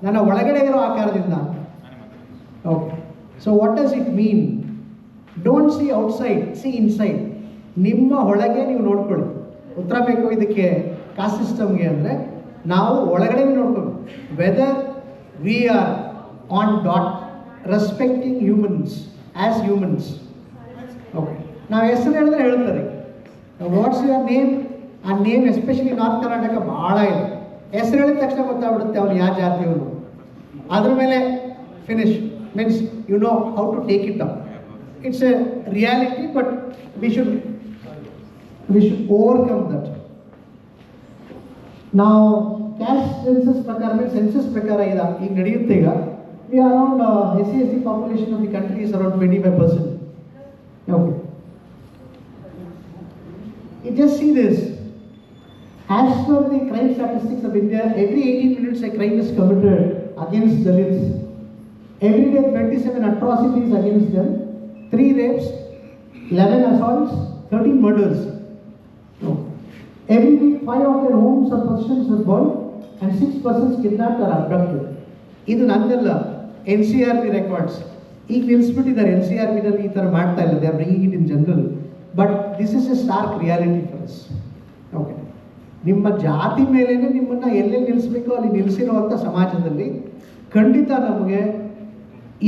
ನನ್ನ ಒಳಗಡೆ ಇರೋ ಆಕಾರದಿಂದ. Okay, so what does it mean? Don't see outside, see inside. ನಿಮ್ಮ ಒಳಗೆ ನೀವು ನೋಡ್ಕೊಳ್ಳಿ. ಉತ್ತರ ಬೇಕು ಇದಕ್ಕೆ ಕಾಸ್ಟ್ ಸಿಸ್ಟಮ್ಗೆ ಅಂದರೆ ನಾವು ಒಳಗಡೆ ನೋಡ್ಕೊಳ್ಳಿ. Whether we are on dot respecting humans as humans. Okay, ನಾವು ಹೆಸರು ಹೇಳಿದ್ರೆ ಹೇಳ್ತಾರೆ, ವಾಟ್ಸ್ ಯುವರ್ ನೇಮ್? ಆ ನೇಮ್ ಎಸ್ಪೆಷಲಿ ನಾರ್ತ್ ಕರ್ನಾಟಕ ಭಾಳ ಇದೆ. ಹೆಸರು ಹೇಳಿದ ತಕ್ಷಣ ಗೊತ್ತಾಗ್ಬಿಡುತ್ತೆ ಅವನು ಯಾವ ಜಾತಿಯವನು. ಅದ್ರ ಮೇಲೆ finish means you know how to take it up. It's a reality, but we should overcome that. ನಾವು ಕ್ಯಾಸ್ಟ್ ಸೆನ್ಸಸ್ ಪ್ರಕಾರ ಮೇಲೆ ಸೆನ್ಸಸ್ ಪ್ರಕಾರ ಈಗ ನಡೆಯುತ್ತೆ. ಈಗ we around SC population of the country is around 25%. Okay. You just see this. As per the crime statistics of India, every 18 minutes a crime is committed against Dalits. Every day 27 atrocities against them, 3 rapes, 11 assaults, 13 murders. Every week 5 of their homes or possessions are burned and 6 persons kidnapped or abducted. ಇದು ನಂದಲ್ಲ, NCRB records. ಈಗ ನಿಲ್ಲಿಸ್ಬಿಟ್ಟಿದ್ದಾರೆ. NCRBನಲ್ಲಿ ಈ ಥರ ಮಾಡ್ತಾ ಇಲ್ಲ, they are bringing it in general. But this is A Starc reality for us. Okay, ನಿಮ್ಮ ಜಾತಿ ಮೇಲೇ ನಿಮ್ಮನ್ನು ಎಲ್ಲೆಲ್ಲಿ ನಿಲ್ಲಿಸಬೇಕೋ ಅಲ್ಲಿ ನಿಲ್ಲಿಸಿರುವಂಥ ಸಮಾಜದಲ್ಲಿ ಖಂಡಿತ ನಮಗೆ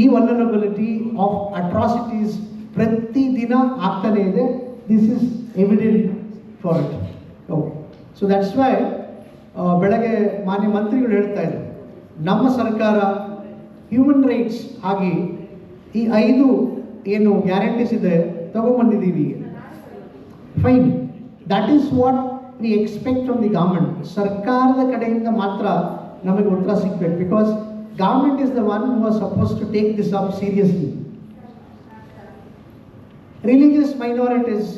ಈ ವಲ್ನರಬಿಲಿಟಿ ಆಫ್ ಅಟ್ರಾಸಿಟೀಸ್ ಪ್ರತಿದಿನ ಆಗ್ತಾನೇ ಇದೆ. This is evident for it. Okay, so that's why ಬೆಳಗ್ಗೆ ಮಾನ್ಯ ಮಂತ್ರಿಗಳು ಹೇಳ್ತಾ ಇದ್ದಾರೆ, ನಮ್ಮ ಸರ್ಕಾರ ಹ್ಯೂಮನ್ ರೈಟ್ಸ್ ಆಗಿ ಈ 5 ಏನು ಗ್ಯಾರಂಟೀಸ್ ಇದೆ ತಗೊಂಡ್ಬಂದಿದ್ದೀವಿ. Fine, that is what we expect from the government. ಸರ್ಕಾರದ ಕಡೆಯಿಂದ ಮಾತ್ರ ನಮಗೆ ಉತ್ತರ ಸಿಗಬೇಕು. Because government is the one who are supposed to take this up seriously. Religious minorities,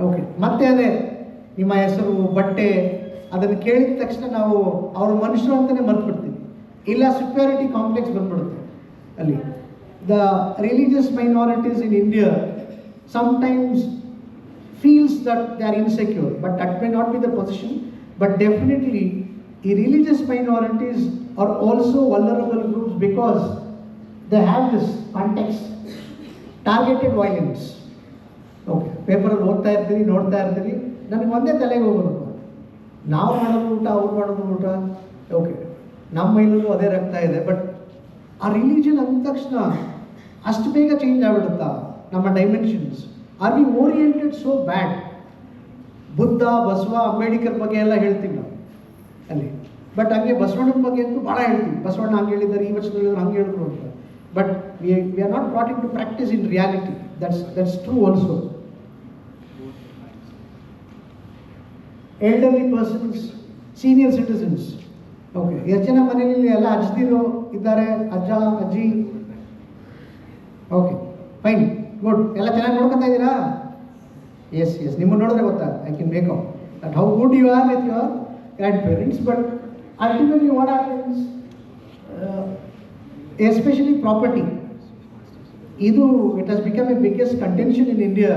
okay, ಮತ್ತೆ ಅದೇ ನಿಮ್ಮ ಹೆಸರು, ಬಟ್ಟೆ, ಅದನ್ನು ಕೇಳಿದ ತಕ್ಷಣ ನಾವು ಅವ್ರ ಮನುಷ್ಯರು ಅಂತಲೇ ಮರ್ತ್ಬಿಡ್ತೀವಿ. ಇಲ್ಲ ಸುಪೀರಿಯಾರಿಟಿ ಕಾಂಪ್ಲೆಕ್ಸ್ ಬಂದ್ಬಿಡುತ್ತೆ ಅಲ್ಲಿ. The religious minorities in India sometimes feels that they are insecure, but that may not be the position. But definitely, the religious minorities are also vulnerable groups because they have this context, targeted violence. Okay, ಪೇಪರಲ್ಲಿ ಓದ್ತಾ ಇರ್ತೀವಿ, ನೋಡ್ತಾ ಇರ್ತೀವಿ, ನನಗೆ ಒಂದೇ ತಲೆಗೆ ಹೋಗೋದು, ನಾವು ಮಾಡೋದು ಊಟ, ಅವ್ರು ಮಾಡೋದು ಊಟ. ಓಕೆ, ನಮ್ಮ ಮೈಲಲ್ಲೂ ಅದೇ ರಕ್ತ ಇದೆ. ಬಟ್ ಆ ರಿಲಿಜನ್ ಅಂದ ತಕ್ಷಣ ಅಷ್ಟು ಬೇಗ ಚೇಂಜ್ ಆಗಿಬಿಡುತ್ತಾ ನಮ್ಮ dimensions? Are we oriented so bad? Buddha, Basava, Ambedkar ಬಗ್ಗೆ ಎಲ್ಲ ಹೇಳ್ತೀವಿ ನಾವು ಅಲ್ಲಿ. ಬಟ್ ಹಂಗೆ ಬಸವಣ್ಣನ ಬಗ್ಗೆ ಅಂತೂ ಭಾಳ ಹೇಳ್ತೀವಿ. ಬಸವಣ್ಣ ಹಂಗೆ ಹೇಳಿದ್ದಾರೆ, ಈ ವರ್ಷದಲ್ಲಿ ಹೇಳಿದ್ರು, ಹಂಗೆ ಹೇಳಿದ್ರು ಅಂತ. But we are not brought into practice in reality. That's true also. Elderly persons, senior citizens. Okay, ಎಷ್ಟು ಜನ ಮನೆಯಲ್ಲಿ ಎಲ್ಲ ಅಜ್ಜಿದಿರು ಇದ್ದಾರೆ, ಅಜ್ಜ, ಅಜ್ಜಿ. ಓಕೆ, ಫೈನ್, ಗುಡ್, ಎಲ್ಲ ಚೆನ್ನಾಗಿ ನೋಡ್ಕೊತಾ ಇದ್ದೀರಾ? ಎಸ್, ನಿಮ್ಮನ್ನು ನೋಡಿದ್ರೆ ಗೊತ್ತಾ, I can make out that how good you are with your grandparents. But ultimately what happens, especially property. ಇದು it has become a biggest contention in India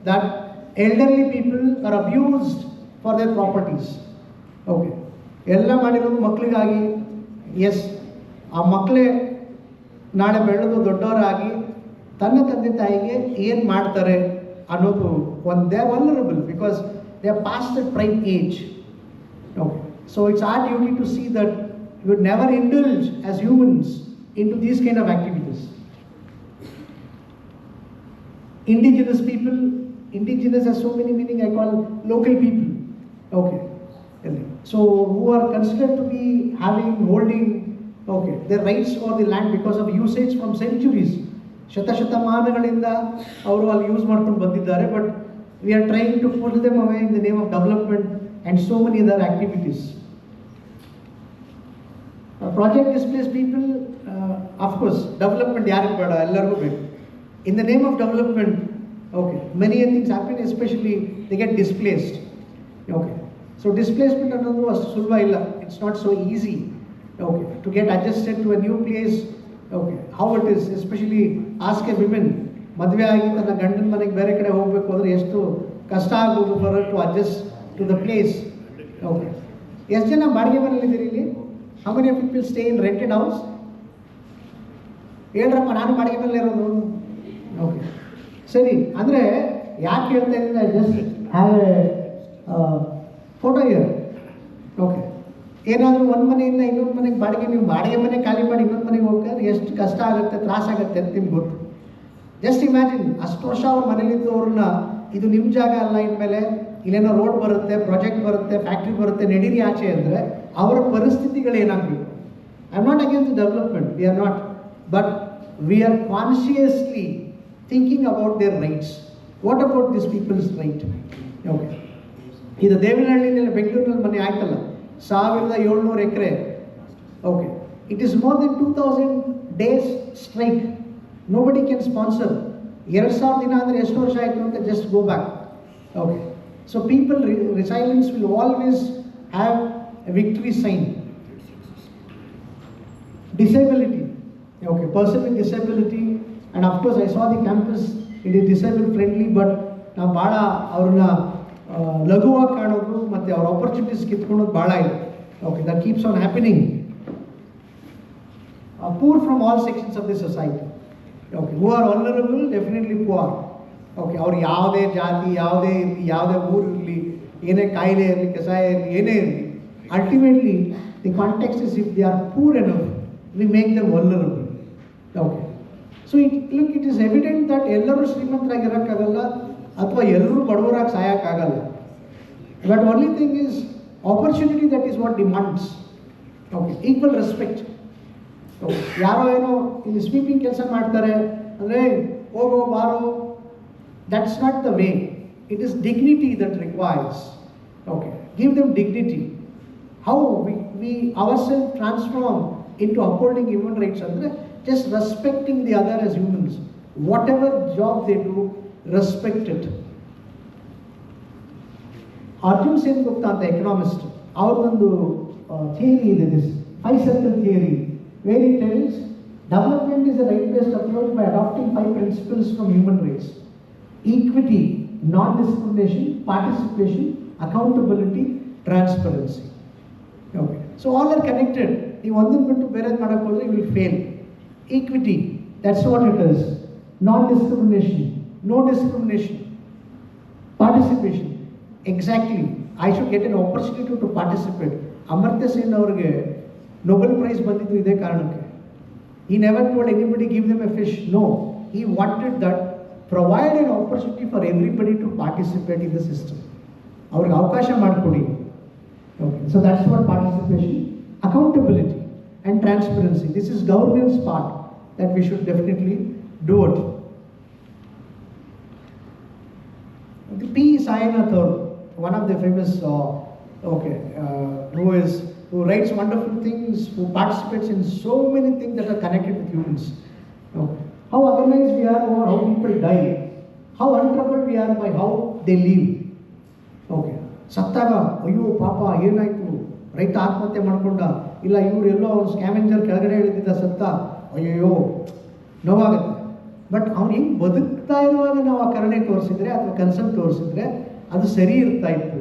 that elderly people are abused for their properties. Okay, ಎಲ್ಲ ಮಾಡಿರೋದು ಮಕ್ಕಳಿಗಾಗಿ. S, ಆ ಮಕ್ಕಳೇ ನಾಳೆ ಬೆಳೆದು ದೊಡ್ಡವರಾಗಿ ತನ್ನ ತಂದೆ ತಾಯಿಗೆ ಏನು ಮಾಡ್ತಾರೆ ಅನ್ನೋದು ಒಂದು they are vulnerable. Because they are past the prime age. Okay. So it's our duty to see that we would never indulge as humans into these kind of activities. Indigenous people, indigenous has so many meaning, I call local people. Okay. So who are considered to be holding, okay, their rights or the land because of usage from centuries. ಶತಶತಮಾನಗಳಿಂದ ಅವರು ಅಲ್ಲಿ use ಮಾಡ್ಕೊಂಡು ಬಂದಿದ್ದಾರೆ, but we are trying to pull them away in the name of development and so many other activities. Project displaced people, of course, development ಯಾರಿಗೆ ಬೇಡ, ಎಲ್ಲರಿಗೂ ಬೇಕು. In the name of development, okay, many things happen, especially they get displaced. Okay, so displacement ಅನ್ನೋದು ಅಷ್ಟು ಸುಲಭ ಇಲ್ಲ. It's not so easy, okay, to get adjusted to a new place. Okay, how it is, especially ask a women, ಮದುವೆ ಆಗಿ ತನ್ನ ಗಂಡನ ಮನೆಗೆ ಬೇರೆ ಕಡೆ ಹೋಗಬೇಕು ಅಂದರೆ ಎಷ್ಟು ಕಷ್ಟ ಆಗೋದು for to adjust to the place. Okay, ಎಷ್ಟು ಜನ ಬಾಡಿಗೆ ಮನೇಲಿದ್ದೀರಿ ಇಲ್ಲಿ? How many people stay in rented house? ಹೇಳ್ರಪ್ಪ, ನಾನು ಬಾಡಿಗೆ ಮೇಲೆ ಇರೋದು. ಓಕೆ, ಸರಿ. ಅಂದರೆ ಯಾಕೆ ಹೇಳ್ತಾ ಇದ್ದೀನಿ, I just have A photo year. Okay, ಏನಾದರೂ ಒಂದು ಮನೆಯಿಂದ ಇನ್ನೊಂದು ಮನೆಗೆ ಬಾಡಿಗೆ, ನೀವು ಬಾಡಿಗೆ ಮನೆ ಖಾಲಿ ಮಾಡಿ ಇನ್ನೊಂದು ಮನೆಗೆ ಹೋಗ್ತಾರೆ ಎಷ್ಟು ಕಷ್ಟ ಆಗುತ್ತೆ, ತ್ರಾಸಾಗುತ್ತೆ ಅಂತ ನಿಮ್ಗೆ ಗೊತ್ತು. ಜಸ್ಟ್ ಇಮ್ಯಾಜಿನ್, ಅಷ್ಟು ವರ್ಷ ಅವ್ರ ಮನೇಲಿದ್ದವ್ರನ್ನ ಇದು ನಿಮ್ಮ ಜಾಗ ಅಲ್ಲ, ಇನ್ಮೇಲೆ ಇಲ್ಲೇನೋ ರೋಡ್ ಬರುತ್ತೆ, ಪ್ರಾಜೆಕ್ಟ್ ಬರುತ್ತೆ, ಫ್ಯಾಕ್ಟ್ರಿ ಬರುತ್ತೆ, ನಡೀರಿ ಆಚೆ ಅಂದರೆ ಅವರ ಪರಿಸ್ಥಿತಿಗಳೇನಾಗಬೇಕು. I am not against development, we are not, but we are consciously thinking about their rights. What about this people's right? Okay, ಇದು ದೇವನಹಳ್ಳಿನಲ್ಲಿ ಬೆಂಗಳೂರಿನಲ್ಲಿ ಮನೆ ಆಯ್ತಲ್ಲ, 1700 acre. Okay, it is more than 2000 days strike. Nobody can sponsor. 2000 ದಿನ ಅಂದರೆ ಎಷ್ಟು ವರ್ಷ ಆಯಿತು ಅಂತ just go back. Okay, so people resilience will always have a victory sign. Disability, okay, person with disability, and of course I saw the campus, it is disable friendly, but ನಾವು ಭಾಳ ಅವ್ರನ್ನ ಲಘುವಾಗಿ ಕಾಣೋದು ಮತ್ತು ಅವ್ರ ಆಪರ್ಚುನಿಟೀಸ್ ಕಿತ್ಕೊಳ್ಳೋದು ಭಾಳ ಇದೆ. Okay, that keeps on happening. Poor from all sections of the society. Okay, who are vulnerable, definitely poor. Okay, ಅವ್ರು ಯಾವುದೇ ಜಾತಿ, ಯಾವುದೇ ಇರಲಿ, ಯಾವುದೇ ಊರಿರಲಿ, ಏನೇ ಕಾಯಿಲೆ ಇರಲಿ, ಕಷಾಯ ಇರಲಿ, ಏನೇ ಇರಲಿ, ultimately the context is if they are poor enough, we make them vulnerable. Okay, so it is evident that ಎಲ್ಲರೂ ಶ್ರೀಮಂತರಾಗಿರೋಕ್ಕಾಗಲ್ಲ ಅಥವಾ ಎಲ್ಲರೂ ಬಡವರಾಗಿ ಸಾಯೋಕ್ಕಾಗಲ್ಲ. But only thing is opportunity, that is what demands. Okay, equal respect. Okay, ಯಾರೋ ಏನೋ ಇಲ್ಲಿ sweeping ಕೆಲಸ ಮಾಡ್ತಾರೆ ಅಂದರೆ ಹೋಗೋ ಬಾರೋ, that's not the way. It is dignity that requires. Okay, give them dignity. How we our self transform into upholding human rights ಅಂದರೆ just respecting the other as humans. Whatever job they do, respect it. Arjun Sen Gupta, the economist, ಅವ್ರದೊಂದು theory ಇದೆ, this 5 circle theory, where he tells development is a right-based approach by adopting 5 principles from human rights: equity, non-discrimination, participation, accountability, transparency. Okay, so all are connected. ನೀವು ಒಂದನ್ನು ಬಿಟ್ಟು ಬೇರೆ ಮಾಡಕ್ಕೆ ಹೋದರೆ you will fail. Equity, that's what it is. Non-discrimination, no discrimination. Participation, exactly. I should get an opportunity to participate. Amartya Sen ಅವರಿಗೆ Nobel Prize ಬಂದಿದ್ದು ಇದೇ ಕಾರಣಕ್ಕೆ. He never told anybody give them a fish. No, he wanted that provide an opportunity for everybody to participate in the system. ಅವ್ರಿಗೆ ಅವಕಾಶ ಮಾಡಿಕೊಡಿ. Okay, so that's what participation. Accountability and transparency. This is governance part that we should definitely do it. The P. Sayanath, one of the famous, who writes wonderful things, who participates in so many things that are connected with humans. Okay. How organized we are over how people die. How untroubled we are by how they live. Okay. ಸತ್ತಾಗ ಅಯ್ಯೋ ಪಾಪ ಏನಾಯ್ತು, ರೈತ ಆತ್ಮಹತ್ಯೆ ಮಾಡ್ಕೊಂಡ, ಇಲ್ಲ ಇವ್ರು ಎಲ್ಲೋ ಅವ್ರು ಸ್ಕ್ಯಾವೆಂಜರ್ ಕೆಳಗಡೆ ಇಳಿದಿದ್ದ ಸತ್ತ, ಅಯ್ಯೋ ನೋವಾಗುತ್ತೆ. ಬಟ್ ಅವ್ನು ಹೆಂಗೆ ಬದುಕ್ತಾ ಇರುವಾಗ ನಾವು ಆ ಕರುಣೆ ತೋರಿಸಿದ್ರೆ ಅಥವಾ ಕನ್ಸರ್ನ್ ತೋರಿಸಿದ್ರೆ ಅದು ಸರಿ ಇರ್ತಾ ಇತ್ತು.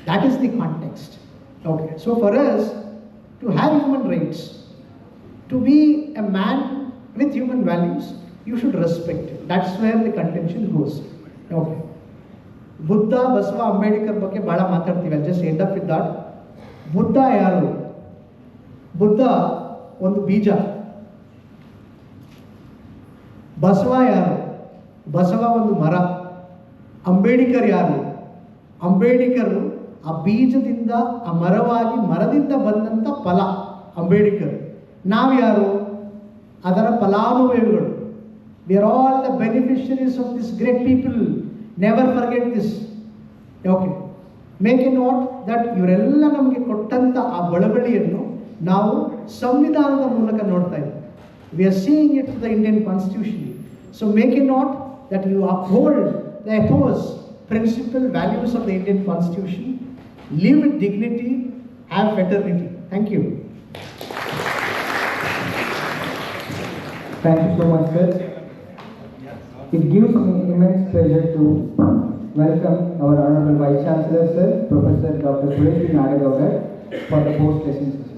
That is the context. Okay, so for us to have human rights, to be a man with human values, you should respect it. That's where the contention goes. Okay, Buddha Basava Ambedkar ಬಗ್ಗೆ ಭಾಳ ಮಾತಾಡ್ತೀವಿ. I just end up with that. Buddha ಯಾರು? ಬುದ್ಧ ಒಂದು ಬೀಜ. ಬಸವ ಯಾರು? ಬಸವ ಒಂದು ಮರ. ಅಂಬೇಡ್ಕರ್ ಯಾರು? ಅಂಬೇಡ್ಕರ್ ಆ ಬೀಜದಿಂದ ಆ ಮರವಾಗಿ ಮರದಿಂದ ಬಂದಂಥ ಫಲ ಅಂಬೇಡ್ಕರ್. ನಾವು ಯಾರು? ಅದರ ಫಲಾನುಭವಿಗಳು. V are all the beneficiaries of this great people. Never forget this. Okay, make a note that ಇವರೆಲ್ಲ ನಮಗೆ ಕೊಟ್ಟಂಥ ಆ ಬಳವಳಿಯನ್ನು ನಾವು ಸಂವಿಧಾನದ ಮೂಲಕ ನೋಡ್ತಾ ಇದ್ದೀವಿ. We are seeing it the Indian constitution. So make a note that you uphold the ಎಪೋಸ್ principal values of the Indian Constitution, live with dignity, have fraternity. Thank you. Thank you so much, sir. It gives me immense pleasure to welcome our Honorable Vice Chancellor, sir, Professor Dr. Suresh Nagagowda, for the post-lesson session.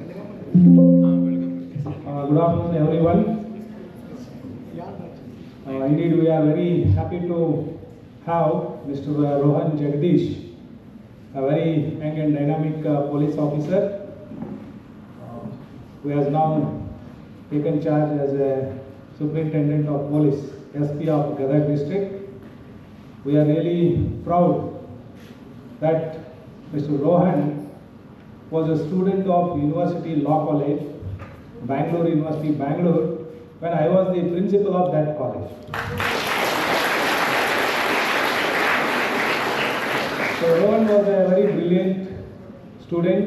Good afternoon, everyone. Indeed, we are very happy to have Mr. Rohan Jagdish, a very young and dynamic police officer who has now taken charge as a Superintendent of Police, SP of Gadag district. We are really proud that Mr. Rohan was a student of University Law College, Bangalore University, Bangalore, when I was the principal of that college. So Rohan was a very brilliant student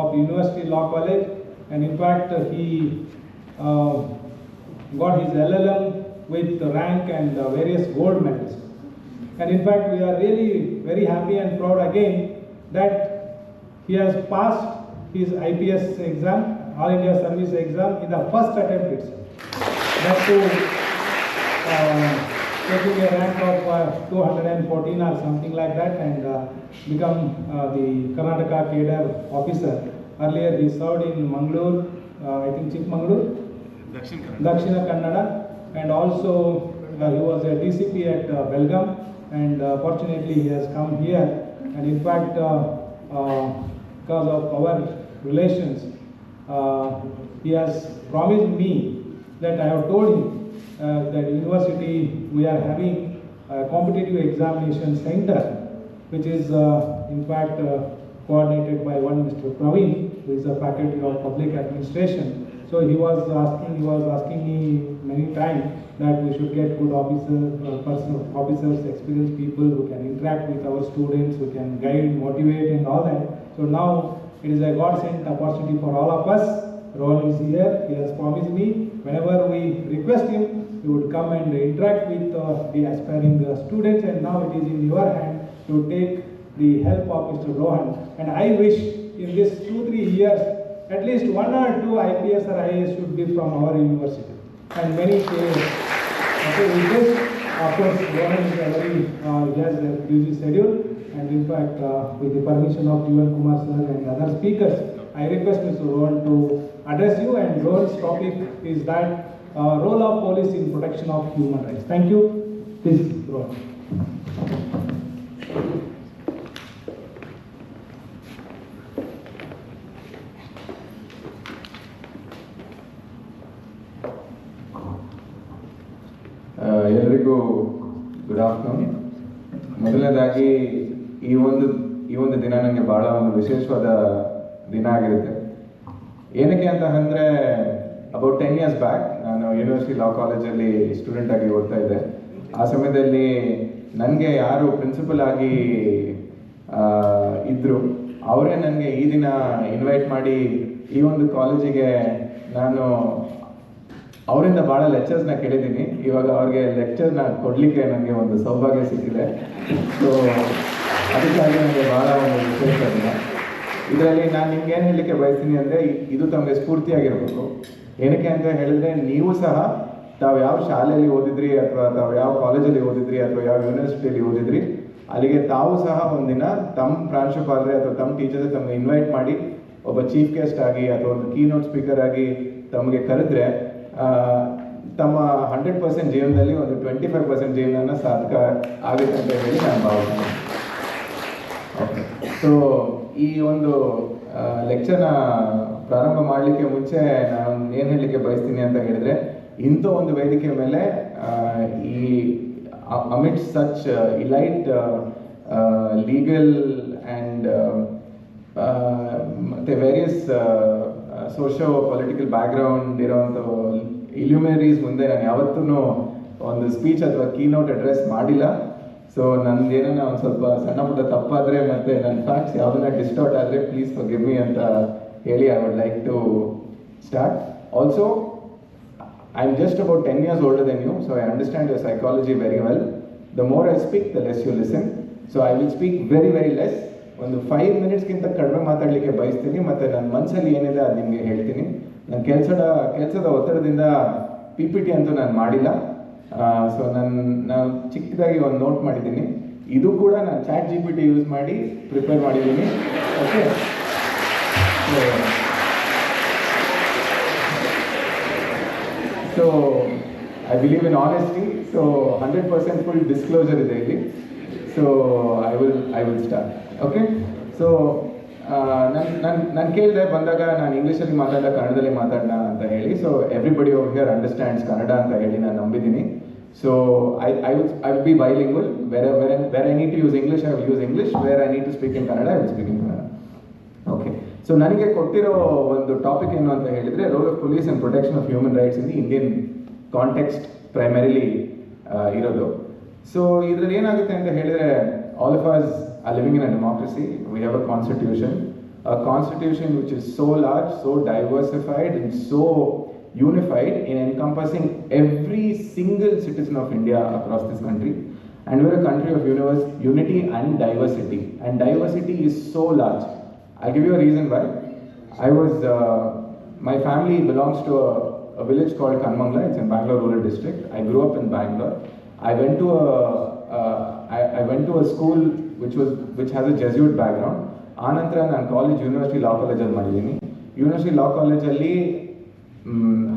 of University Law College, and in fact he got his LLM with the rank and various gold medals. And in fact we are really very happy and proud again that he has passed his IPS exam, All India Service exam, in the first attempt itself. That too taking a rank of 214 or something like that, and become the Karnataka cadre officer. Earlier he served in Mangalore, I think Chikmagalur, Dakshina Kannada, and also he was a DCP at Belgaum, and fortunately he has come here, and in fact because of our relations he has promised me that I have told him that university we are having a competitive examination center, which is in fact coordinated by one Mr. Praveen, who is a faculty of public administration. So he was asking me many times that we should get good officers, experienced people who can interact with our students, who can guide, motivate, and all that. So now it is a God-sent opportunity for all of us. Rohan is here. He has promised me whenever we request him, he would come and interact with the aspiring students, and now it is in your hand to take the help of Mr. Rohan. And I wish in this 2-3 years, at least 1 or 2 IPS or IAS should be from our university, and many players. Okay, with this, of course, Rohan is a very, he has a busy schedule, and in fact, with the permission of Jivan Kumar sir and other speakers, I request Mr. Rohan to address you, and Rohan's topic is that role of police in protection of human rights. Thank you. Please, Rohan. ಎಲ್ಲರಿಗೂ good afternoon. ಮೊದಲನೇದಾಗಿ ಈ ಒಂದು ದಿನ ನನಗೆ ಬಹಳ ಒಂದು ವಿಶೇಷವಾದ ದಿನ ಆಗಿರುತ್ತೆ. ಏನಕ್ಕೆ ಅಂತ ಅಂದರೆ ಅಬೌಟ್ 10 years ಬ್ಯಾಕ್ ನಾನು ಯೂನಿವರ್ಸಿಟಿ ಲಾ ಕಾಲೇಜಲ್ಲಿ ಸ್ಟೂಡೆಂಟ್ ಆಗಿ ಓದ್ತಾ ಇದ್ದೆ. ಆ ಸಮಯದಲ್ಲಿ ನನಗೆ ಯಾರು ಪ್ರಿನ್ಸಿಪಲ್ ಆಗಿ ಇದ್ದರು ಅವರೇ ನನಗೆ ಈ ದಿನ ಇನ್ವೈಟ್ ಮಾಡಿ ಈ ಒಂದು ಕಾಲೇಜಿಗೆ ನಾನು ಅವರಿಂದ ಭಾಳ ಲೆಕ್ಚರ್ಸ್ನ ಕೇಳಿದ್ದೀನಿ. ಇವಾಗ ಅವ್ರಿಗೆ ಲೆಕ್ಚರ್ನ ಕೊಡಲಿಕ್ಕೆ ನನಗೆ ಒಂದು ಸೌಭಾಗ್ಯ ಸಿಕ್ಕಿದೆ. ಸೊ ಅದಕ್ಕಾಗಿ ನನಗೆ ಭಾಳ ಒಂದು ವಿಶೇಷ ದಿನ. ಇದರಲ್ಲಿ ನಾನು ನಿಮ್ಗೆ ಏನು ಹೇಳಲಿಕ್ಕೆ ಬಯಸ್ತೀನಿ ಅಂದರೆ ಇದು ತಮಗೆ ಸ್ಫೂರ್ತಿಯಾಗಿರಬೇಕು. ಏನಕ್ಕೆ ಅಂತ ಹೇಳಿದ್ರೆ ನೀವು ಸಹ ತಾವು ಯಾವ ಶಾಲೆಯಲ್ಲಿ ಓದಿದ್ರಿ ಅಥವಾ ತಾವು ಯಾವ ಕಾಲೇಜಲ್ಲಿ ಓದಿದ್ರಿ ಅಥವಾ ಯಾವ ಯೂನಿವರ್ಸಿಟಿಯಲ್ಲಿ ಓದಿದ್ರಿ ಅಲ್ಲಿಗೆ ತಾವು ಸಹ ಒಂದಿನ ತಮ್ಮ ಪ್ರಾಂಶುಪಾಲರೇ ಅಥವಾ ತಮ್ಮ ಟೀಚರ್ಸ್ ತಮಗೆ ಇನ್ವೈಟ್ ಮಾಡಿ ಒಬ್ಬ ಚೀಫ್ ಗೆಸ್ಟ್ ಆಗಿ ಅಥವಾ ಒಂದು ಕೀನೋಟ್ ಸ್ಪೀಕರ್ ಆಗಿ ತಮಗೆ ಕರೆದ್ರೆ ತಮ್ಮ 100% ಜೀವನದಲ್ಲಿ ಒಂದು 25% ಜೀವನನ ಸಾರ್ಥಕ ಆಗುತ್ತೆ ಅಂತ ಹೇಳಿ ನಾನು ಭಾವಿಸ್ತೀನಿ. ಓಕೆ, ಸೊ ಈ ಒಂದು ಲೆಕ್ಚರ್ನ ಪ್ರಾರಂಭ ಮಾಡಲಿಕ್ಕೆ ಮುಂಚೆ ನಾನು ಏನು ಹೇಳಲಿಕ್ಕೆ ಬಯಸ್ತೀನಿ ಅಂತ ಹೇಳಿದ್ರೆ, ಇಂಥ ಒಂದು ವೇದಿಕೆ ಮೇಲೆ ಈ amid such elite legal and ಮತ್ತು ವೇರಿಯಸ್ ಸೋಷೋ ಪೊಲಿಟಿಕಲ್ ಬ್ಯಾಕ್ಗ್ರೌಂಡ್ ಇರೋವಂಥ ಇಲ್ಯುಮಿನರೀಸ್ ಮುಂದೆ ನಾನು ಯಾವತ್ತೂ ಒಂದು ಸ್ಪೀಚ್ ಅಥವಾ ಕೀನೋಟ್ ಅಡ್ರೆಸ್ ಮಾಡಿಲ್ಲ. ಸೊ ನಂದೇನ ಒಂದು ಸ್ವಲ್ಪ ಸಣ್ಣ ಪುಟ್ಟ ತಪ್ಪಾದರೆ ಮತ್ತು ನನ್ನ ಫ್ಯಾಕ್ಟ್ಸ್ ಯಾವುದನ್ನ ಡಿಸ್ಟಾರ್ಟ್ ಆದರೆ ಪ್ಲೀಸ್ ಫಾರ್ಗಿವ್ ಮೀ ಅಂತ ಹೇಳಿ I would like to start. Also I am just about 10 years older than you, so I understand your psychology very well. The more I speak, the less you listen. So I will speak very, very less. ಒಂದು 5 minutesಗಿಂತ ಕಡಿಮೆ ಮಾತಾಡಲಿಕ್ಕೆ ಬಯಸ್ತೀನಿ, ಮತ್ತು ನನ್ನ ಮನಸ್ಸಲ್ಲಿ ಏನಿದೆ ಅದು ನಿಮಗೆ ಹೇಳ್ತೀನಿ. ನನ್ನ ಕೆಲಸದ ಒತ್ತಡದಿಂದ PPT ಅಂತೂ ನಾನು ಮಾಡಿಲ್ಲ. ಸೊ ನಾನು ಚಿಕ್ಕದಾಗಿ ಒಂದು ನೋಟ್ ಮಾಡಿದ್ದೀನಿ. ಇದು ಕೂಡ ನಾನು ChatGPT ಯೂಸ್ ಮಾಡಿ ಪ್ರಿಪೇರ್ ಮಾಡಿದ್ದೀನಿ. Okay, so I believe in honesty. So 100% full disclosure ಇದೆ ಇಲ್ಲಿ. So I will start. Okay, so ನಾನು ಕೇಳಿದೆ ಬಂದಾಗ ನಾನು ಇಂಗ್ಲೀಷಲ್ಲಿ ಮಾತಾಡ ಕನ್ನಡದಲ್ಲಿ ಮಾತಾಡೋಣ ಅಂತ ಹೇಳಿ. So everybody over here understands Kannada ಅಂತ ಹೇಳಿ ನಾನು ನಂಬಿದ್ದೀನಿ. So I will be bilingual. Where I need to use English I will use English, where I need to speak in Kannada I will speak in Kannada. Okay, so ನನಗೆ ಕೊಟ್ಟಿರೋ ಒಂದು topic ಏನು ಅಂತ ಹೇಳಿದರೆ, role of police and protection of human rights in the Indian context primarily ಇರೋದು. So ಇದರಲ್ಲಿ ಏನಾಗುತ್ತೆ ಅಂತ ಹೇಳಿದರೆ, all of us are living in a democracy. We have a constitution which is so large, so diversified and so unified in encompassing every single citizen of India across this country. And we're a country of unity and diversity. And diversity is so large. I'll give you a reason why. My family belongs to a village called Kanmangla. It's in Bangalore rural district. I grew up in Bangalore. I went to a school which has a Jesuit background. ಆನಂತರ ನಾನು college university ಲಾ ಕಾಲೇಜಲ್ಲಿ ಮಾಡಿದ್ದೀನಿ. University ಲಾ ಕಾಲೇಜಲ್ಲಿ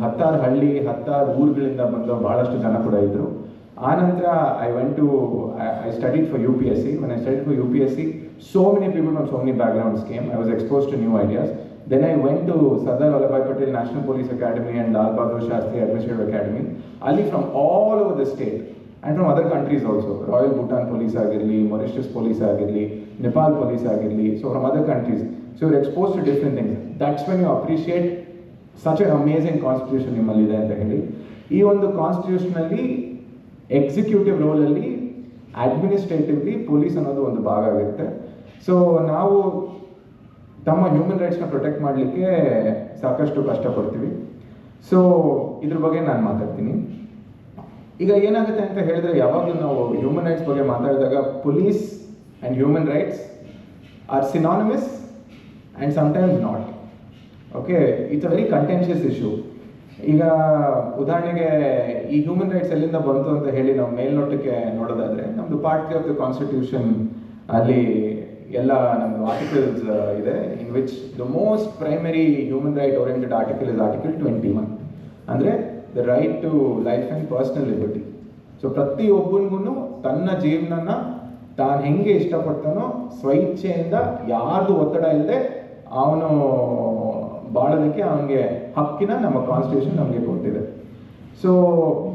10 ಹಳ್ಳಿ 10 ಊರುಗಳಿಂದ ಬಂದ ಭಾಳಷ್ಟು ಜನ ಕೂಡ ಇದ್ದರು. ಆನಂತರ I studied for UPSC. When I studied for UPSC, so many people from so many backgrounds came. I was exposed to new ideas. Then I went to Sardar Vallabhbhai Patel National Police Academy and Lal Bahadur Shastri Administrative Academy. Ali from all over the state and from other countries also. Royal Bhutan Police agirli, Mauritius Police agirli, Nepal Police agirli. So from other countries. So you're exposed to different things. That's when you appreciate such an amazing constitution nimmalide anta ಹೇಳಿ. ಈ ಒಂದು ಕಾನ್ಸ್ಟಿಟ್ಯೂಷನಲ್ಲಿ executive ರೋಲಲ್ಲಿ administratively police ಅನ್ನೋದು ಒಂದು ಭಾಗ ಆಗುತ್ತೆ. So ನಾವು ತಮ್ಮ human ರೈಟ್ಸ್ನ protect ಮಾಡಲಿಕ್ಕೆ ಸಾಕಷ್ಟು ಕಷ್ಟಪಡ್ತೀವಿ. ಸೊ ಇದ್ರ ಬಗ್ಗೆ ನಾನು ಮಾತಾಡ್ತೀನಿ. ಈಗ ಏನಾಗುತ್ತೆ ಅಂತ ಹೇಳಿದ್ರೆ, ಯಾವಾಗಲೂ ನಾವು ಹ್ಯೂಮನ್ ರೈಟ್ಸ್ ಬಗ್ಗೆ ಮಾತಾಡಿದಾಗ police and human rights are synonymous and sometimes not. Okay, it's a very contentious issue. ಈಗ ಉದಾಹರಣೆಗೆ ಈ ಹ್ಯೂಮನ್ ರೈಟ್ಸ್ ಎಲ್ಲಿಂದ ಬಂತು ಅಂತ ಹೇಳಿ ನಾವು ಮೇಲ್ನೋಟಕ್ಕೆ ನೋಡೋದಾದರೆ, ನಮ್ಮದು ಪಾರ್ಟ್ 3 ಆಫ್ ದ ಕಾನ್ಸ್ಟಿಟ್ಯೂಷನ್ ಅಲ್ಲಿ ಎಲ್ಲ ನಮ್ಮದು ಆರ್ಟಿಕಲ್ಸ್ ಇದೆ. In which the most primary human right oriented article is article 21, ಅಂದರೆ the right to life and personal liberty. So ಪ್ರತಿಯೊಬ್ಬನಿಗೂ ತನ್ನ ಜೀವನನ ತಾನು ಹೆಂಗೆ ಇಷ್ಟಪಡ್ತಾನೋ ಸ್ವಇಚ್ಛೆಯಿಂದ ಯಾರ್ದು ಒತ್ತಡ ಇಲ್ಲದೆ ಅವನು ಬಾಳೋದಕ್ಕೆ ಅವನಿಗೆ ಹಕ್ಕಿನ ನಮ್ಮ ಕಾನ್ಸ್ಟಿಟ್ಯೂಷನ್ ನಮಗೆ ಕೊಟ್ಟಿದೆ. ಸೊ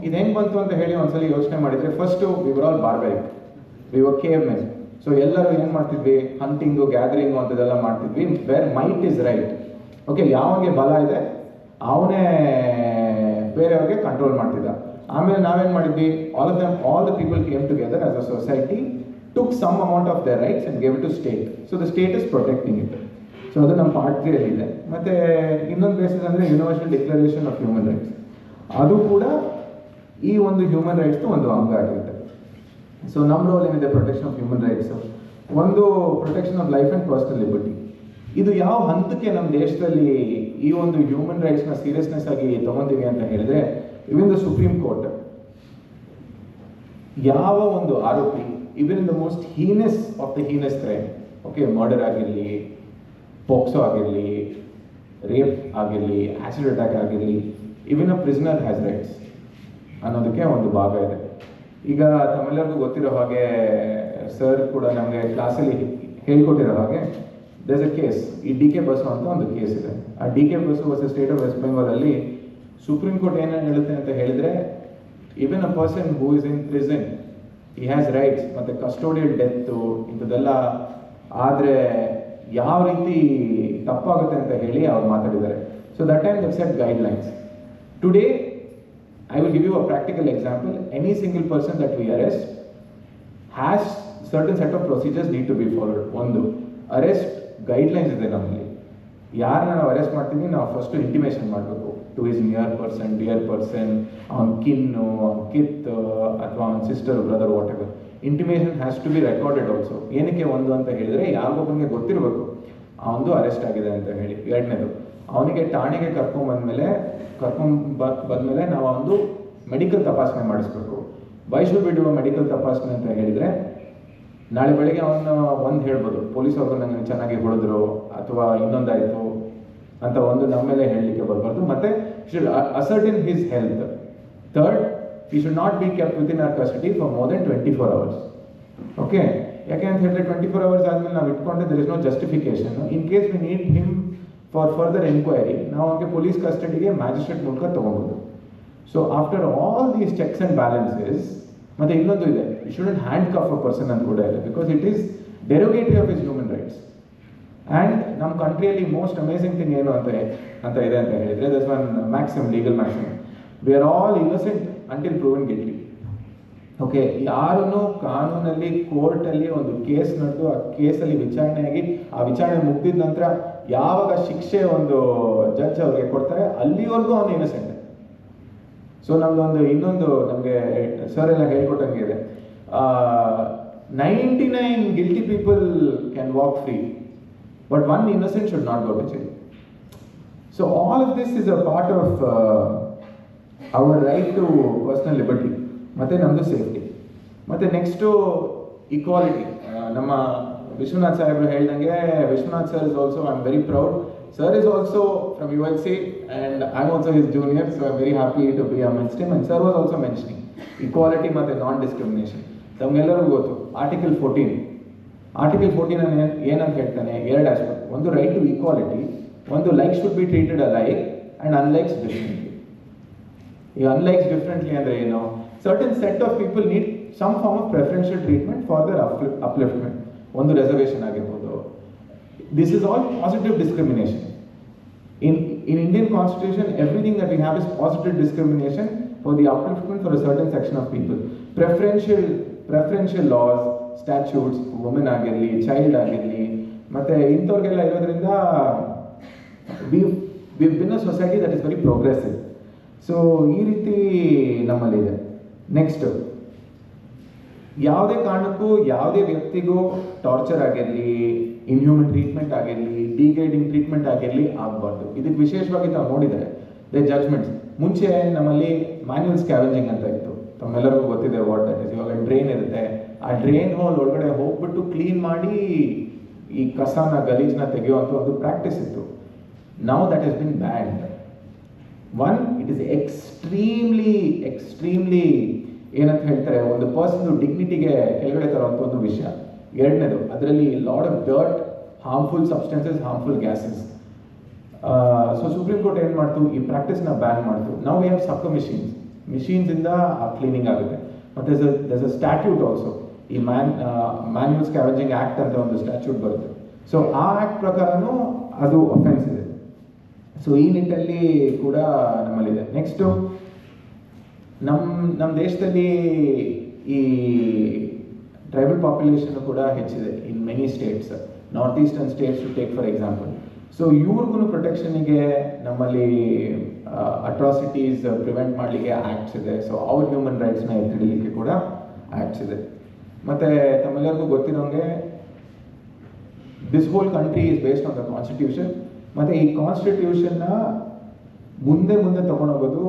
ಇದು ಹೆಂಗೆ ಬಂತು ಅಂತ ಹೇಳಿ ಒಂದ್ಸಲಿ ಯೋಚನೆ ಮಾಡಿದರೆ, first we were all barbaric, we were cavemen. So ಎಲ್ಲರೂ ಏನು ಮಾಡ್ತಿದ್ವಿ, ಹಂಟಿಂಗು ಗ್ಯಾದರಿಂಗು ಅಂಥದ್ದೆಲ್ಲ ಮಾಡ್ತಿದ್ವಿ. Where might is right. Okay, ಯಾವನಿಗೆ ಬಲ ಇದೆ ಅವನೇ ಬೇರೆಯವ್ರಿಗೆ ಕಂಟ್ರೋಲ್ ಮಾಡ್ತಿದ್ದ. ಆಮೇಲೆ ನಾವೇನು ಮಾಡಿದ್ವಿ, all the people came together as a society, took some amount of their rights and gave it to state. So the state is protecting it. So ಅದು ನಮ್ಮ ಪಾರ್ಟ್ 3 ಅಲ್ಲಿ ಇದೆ. ಮತ್ತು ಇನ್ನೊಂದು ಬೇಸಿಸ್ ಅಂದರೆ universal declaration of human rights. ಅದು ಕೂಡ ಈ ಒಂದು ಹ್ಯೂಮನ್ ರೈಟ್ಸ್ದು ಒಂದು ಅಂಗ ಆಗಿರುತ್ತೆ. ಸೊ ನಮ್ಮ ರೋಲ್ ಏನಿದೆ ಪ್ರೊಟೆಕ್ಷನ್ ಆಫ್ ಹ್ಯೂಮನ್ ರೈಟ್ಸ್, ಒಂದು protection of life and personal liberty. ಇದು ಯಾವ ಹಂತಕ್ಕೆ ನಮ್ಮ ದೇಶದಲ್ಲಿ ಈ ಒಂದು ಹ್ಯೂಮನ್ ರೈಟ್ಸ್ನ ಸೀರಿಯಸ್ನೆಸ್ ಆಗಿ ತಗೊಂತೀವಿ ಅಂತ ಹೇಳಿದ್ರೆ, ಇವನ್ ದ ಸುಪ್ರೀಂ ಕೋರ್ಟ್ ಯಾವ ಒಂದು ಆರೋಪಿ, even in the most heinous of the heinous crime, okay, murder ಆಗಿರಲಿ, ಪೋಕ್ಸೋ ಆಗಿರಲಿ, ರೇಪ್ ಆಗಿರಲಿ, ಆಸಿಡ್ ಅಟ್ಯಾಕ್ ಆಗಿರಲಿ, ಇವನ್ ಅ ಪ್ರಿಸನರ್ ಹ್ಯಾಸ್ ರೈಟ್ಸ್ ಅನ್ನೋದಕ್ಕೆ ಒಂದು ಭಾಗ ಇದೆ. ಈಗ ತಮ್ಮೆಲ್ಲರಿಗೂ ಗೊತ್ತಿರೋ ಹಾಗೆ ಸರ್ ಕೂಡ ನಮಗೆ ಕ್ಲಾಸಲ್ಲಿ ಹೇಳ್ಕೊಟ್ಟಿರೋ ಹಾಗೆ ದೇರ್ಸ್ ಅ ಕೇಸ್, ಈ ಡಿ ಕೆ ಬಸು ಅಂತ ಒಂದು ಕೇಸ್ ಇದೆ. ಆ D K Basu versus state of west ಬೆಂಗಾಲಲ್ಲಿ ಸುಪ್ರೀಂ ಕೋರ್ಟ್ ಏನೇನು ಹೇಳುತ್ತೆ ಅಂತ ಹೇಳಿದ್ರೆ, even a person who is in prison, he has rights, ಮತ್ತು ಕಸ್ಟೋಡಿಯಲ್ ಡೆತ್ತು ಇಂಥದ್ದೆಲ್ಲ ಆದರೆ ಯಾವ ರೀತಿ ತಪ್ಪಾಗುತ್ತೆ ಅಂತ ಹೇಳಿ ಅವ್ರು ಮಾತಾಡಿದ್ದಾರೆ. So that time they set guidelines. Today I will give you a practical example. Any single person that we arrest has certain set of procedures need to be followed. ಒಂದು ಅರೆಸ್ಟ್ ಗೈಡ್ಲೈನ್ಸ್ ಇದೆ ನಮ್ಮಲ್ಲಿ. ಯಾರನ್ನ ನಾವು arrest ಮಾಡ್ತೀವಿ, ನಾವು first intimation ಮಾಡಬೇಕು to is near person, dear person, ಅವನ kin, ಅವನ ಕಿತ್ ಅಥವಾ ಅವನ sister, brother, whatever. Intimation has to be recorded also. ಏನಕ್ಕೆ ಒಂದು ಅಂತ ಹೇಳಿದರೆ, ಯಾರಿಗೊಬ್ಬನಿಗೆ ಗೊತ್ತಿರಬೇಕು ಅವನದು ಅರೆಸ್ಟ್ ಆಗಿದೆ ಅಂತ ಹೇಳಿ. ಎರಡನೇದು, ಅವನಿಗೆ ಠಾಣೆಗೆ ಬಂದಮೇಲೆ ನಾವು ಒಂದು ಮೆಡಿಕಲ್ ತಪಾಸಣೆ ಮಾಡಿಸ್ಬೇಕು. Why should be do medical ತಪಾಸಣೆ ಅಂತ ಹೇಳಿದರೆ, ನಾಳೆ ಬೆಳಗ್ಗೆ ಅವನು ಒಂದು ಹೇಳ್ಬೋದು, ಪೊಲೀಸ್ ಅವರು ನನಗೆ ಚೆನ್ನಾಗಿ ಹೊಡೆದ್ರು ಅಥವಾ ಇನ್ನೊಂದಾಯಿತು ಅಂತ ಒಂದು ನಮ್ಮ ಮೇಲೆ ಹೇಳಲಿಕ್ಕೆ ಬರಬಾರ್ದು. ಮತ್ತು should ascertain his health. Third, he should not be kept within our custody for more than 24 hours. Okay, ಯಾಕೆ ಅಂತ ಹೇಳಿದ್ರೆ 24 hours ಆದಮೇಲೆ ನಾವು ಇಟ್ಕೊಂಡ್ರೆ there is no justification. In case we need him for further enquiry, ನಾವು ಅವನಿಗೆ police ಕಸ್ಟಡಿಗೆ magistrate ಮೂಲಕ ತೊಗೊಬೋದು. So after all these checks and balances, ಮತ್ತು ಇನ್ನೊಂದು ಇದೆ, you shouldn't handcuff a person ಅಂತ ಕೂಡ ಇದೆ, because it is derogatory of his human rights. And ನಮ್ಮ ಕಂಟ್ರಿಯಲ್ಲಿ ಮೋಸ್ಟ್ ಅಮೇಸಿಂಗ್ ಥಿಂಗ್ ಏನು ಅಂತ ಇದೆ ಅಂತ ಹೇಳಿದರೆ, that's one maxim, legal maxim, V are all innocent until proven guilty. Okay, ಯಾರನ್ನು ಕಾನೂನಲ್ಲಿ ಕೋರ್ಟಲ್ಲಿ ಒಂದು ಕೇಸ್ ನಡೆದು ಆ ಕೇಸಲ್ಲಿ ವಿಚಾರಣೆಯಾಗಿ ಆ ವಿಚಾರಣೆ ಮುಗಿದ ನಂತರ ಯಾವಾಗ ಶಿಕ್ಷೆ ಒಂದು ಜಡ್ಜ್ ಅವ್ರಿಗೆ ಕೊಡ್ತಾರೆ ಅಲ್ಲಿವರೆಗೂ ಅವನು ಇನ್ನೋಸೆಂಟ್. ಸೊ ನಮ್ದೊಂದು ಇನ್ನೊಂದು ನಮಗೆ ಸರ್ ಎಲ್ಲ ಹೇಳ್ಕೊಟ್ಟಂಗೆ ಇದೆ, 99 guilty people can walk free, but one innocent should not go to jail. So all of this is a part of our right to personal liberty ಮತ್ತು ನಮ್ಮದು ಸೇಫ್ಟಿ. ಮತ್ತು ನೆಕ್ಸ್ಟು ಇಕ್ವಾಲಿಟಿ. ನಮ್ಮ ವಿಶ್ವನಾಥ್ ಸಾಹೇಬರು ಹೇಳ್ದಂಗೆ, Vishwanath sir is also, I am very proud, sir is also from ULC and I am also his junior, so I am very happy to be amongst him. And sir was also mentioning equality ಮತ್ತು non discrimination. ತಮಗೆಲ್ಲರಿಗೂ ಗೊತ್ತು article 14 ಅನ್ನು ಏನಂತ ಹೇಳ್ತಾನೆ, ಎರಡು aspect. ಒಂದು right to equality, ಒಂದು like should be treated alike and unlikes differently. ಈ ಅನ್ಲೈಕ್ಸ್ ಡಿಫ್ರೆಂಟ್ಲಿ ಅಂದರೆ ಏನು, certain set of people need some form of preferential treatment for their upliftment. ಒಂದು ರಿಸರ್ವೇಷನ್ ಆಗಿರ್ಬೋದು. This is all positive discrimination. In Indian Constitution, everything that we have is positive discrimination for the upliftment for a certain section of people. Preferential laws, statutes, women ಆಗಿರಲಿ, child ಆಗಿರಲಿ, ಮತ್ತು ಇಂಥವ್ರಿಗೆಲ್ಲ ಇರೋದ್ರಿಂದ we've been a society that is very progressive. So ಈ ರೀತಿ ನಮ್ಮಲ್ಲಿದೆ. Next, ಯಾವುದೇ ಕಾರಣಕ್ಕೂ ಯಾವುದೇ ವ್ಯಕ್ತಿಗೂ ಟಾರ್ಚರ್ ಆಗಿರಲಿ, ಇನ್ಹ್ಯೂಮನ್ ಟ್ರೀಟ್ಮೆಂಟ್ ಆಗಿರಲಿ, ಡಿಗ್ರೇಡಿಂಗ್ ಟ್ರೀಟ್ಮೆಂಟ್ ಆಗಿರಲಿ ಆಗಬಾರ್ದು. ಇದಕ್ಕೆ ವಿಶೇಷವಾಗಿ ತಾವು ನೋಡಿದರೆ ದ ಜಡ್ಜ್ಮೆಂಟ್ಸ್. ಮುಂಚೆ ನಮ್ಮಲ್ಲಿ ಮ್ಯಾನ್ಯುವಲ್ ಸ್ಕ್ಯಾವೆಂಜಿಂಗ್ ಅಂತ ಇತ್ತು, ತಮ್ಮೆಲ್ಲರಿಗೂ ಗೊತ್ತಿದೆ ವಾಟ್ ದಟ್ ಇಸ್. ಇವಾಗ ಡ್ರೈನ್ ಇರುತ್ತೆ, ಆ ಡ್ರೈನ್ ಹೋಲ್ ಒಳಗಡೆ ಹೋಗ್ಬಿಟ್ಟು ಕ್ಲೀನ್ ಮಾಡಿ ಈ ಕಸನ ಗಲೀಜನ್ನ ತೆಗೆಯುವಂಥ ಒಂದು ಪ್ರಾಕ್ಟೀಸ್ ಇತ್ತು. Now that has been banned. One, it is extremely ಏನಂತ ಹೇಳ್ತಾರೆ, ಒಂದು ಪರ್ಸನ್ ಡಿಗ್ನಿಟಿಗೆ ಕೆಳಗಡೆ ತರುವಂಥ ಒಂದು ವಿಷಯ. ಎರಡನೇದು, ಅದರಲ್ಲಿ lot of dirt, harmful substances, harmful gases. So supreme court ಏನು ಮಾಡ್ತು, ಈ ಪ್ರಾಕ್ಟೀಸ್ನ ಬ್ಯಾನ್ ಮಾಡ್ತು. ನಾವು ವಿ ಹ್ಯಾವ್ ಸಕ್ಕ ಮಿಷಿನ್ಸಿಂದ ಆ ಕ್ಲೀನಿಂಗ್ ಆಗುತ್ತೆ. ಮತ್ತು ದರ್ಸ್ ಅ ಸ್ಟ್ಯಾಟ್ಯೂಟ್ ಆಲ್ಸೋ, ಈ ಮ್ಯಾನ್ಯುವಲ್ ಸ್ಕ್ಯಾವೆಂಜಿಂಗ್ ಆ್ಯಕ್ಟ್ ಅಂತ ಒಂದು ಸ್ಟ್ಯಾಟ್ಯೂಟ್ ಬರುತ್ತೆ. ಸೊ ಆ ಆ್ಯಕ್ಟ್ ಪ್ರಕಾರನೂ ಅದು ಅಫೆನ್ಸ್ ಇದೆ. ಸೊ ಈ ನಿಟ್ಟಲ್ಲಿ ಕೂಡ ನಮ್ಮಲ್ಲಿದೆ. ನೆಕ್ಸ್ಟು, ನಮ್ಮ ದೇಶದಲ್ಲಿ ಈ ಟ್ರೈಬಲ್ ಪಾಪ್ಯುಲೇಷನ್ ಕೂಡ ಹೆಚ್ಚಿದೆ in many states, north eastern states to take for example. So ಇವ್ರಿಗೂ ಪ್ರೊಟೆಕ್ಷನಿಗೆ ನಮ್ಮಲ್ಲಿ ಅಟ್ರಾಸಿಟೀಸ್ ಪ್ರಿವೆಂಟ್ ಮಾಡಲಿಕ್ಕೆ ಆ್ಯಕ್ಟ್ಸ್ ಇದೆ. ಸೊ ಅವ್ರ ಹ್ಯೂಮನ್ ರೈಟ್ಸ್ನ ಎತ್ತಿಡಲಿಕ್ಕೆ ಕೂಡ ಆ್ಯಕ್ಟ್ಸ್ ಇದೆ. ಮತ್ತು ತಮ್ಮೆಲ್ಲರಿಗೂ ಗೊತ್ತಿರೋಂಗೆ this whole country is based on the constitution. ಮತ್ತು ಈ ಕಾನ್ಸ್ಟಿಟ್ಯೂಷನ್ನ ಮುಂದೆ ತೊಗೊಂಡೋಗೋದು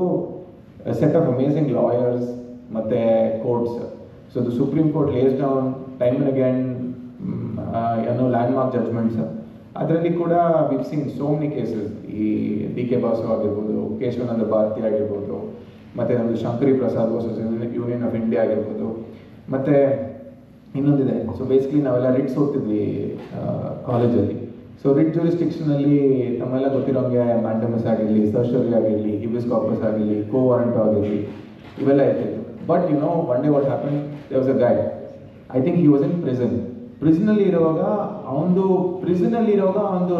ಸೆಟ್ ಆಫ್ ಅಮೇಸಿಂಗ್ ಲಾಯರ್ಸ್ ಮತ್ತು courts. So the supreme court lays down time and again landmark judgments. ಅದರಲ್ಲಿ ಕೂಡ we've seen so many cases. ಈ ಡಿ ಕೆ ಬಾಸು ಆಗಿರ್ಬೋದು, ಕೇಶವಾನಂದ ಭಾರತಿ ಆಗಿರ್ಬೋದು, ಮತ್ತು ನಮ್ಮದು Shankari Prasad versus union of India ಆಗಿರ್ಬೋದು, ಮತ್ತು ಇನ್ನೊಂದಿದೆ. ಸೊ ಬೇಸಿಕಲಿ ನಾವೆಲ್ಲ ರಿಟ್ಸ್ ಓದ್ತಿದ್ವಿ ಕಾಲೇಜಲ್ಲಿ. ಸೊ ರಿಟ್ ಜೂರಿಸ್ಟಿಕ್ಷನಲ್ಲಿ ತಮ್ಮೆಲ್ಲ ಗೊತ್ತಿರೋಂಗೆ ಮ್ಯಾಂಡಮಸ್ ಆಗಿರಲಿ, ಸರ್ಶರಿ ಆಗಿರಲಿ, ಹಿಬಿಸ್ ಕಾರ್ಪಸ್ ಆಗಿರಲಿ, ಕೋ ವಾರಂಟ್ ಆಗಿರಲಿ, ಇವೆಲ್ಲ ಇರ್ತಿತ್ತು. But you know one day what happen, there was a guy, I think he was in prison. ಪ್ರಿಸನಲ್ಲಿ ಇರುವಾಗ ಅವನದು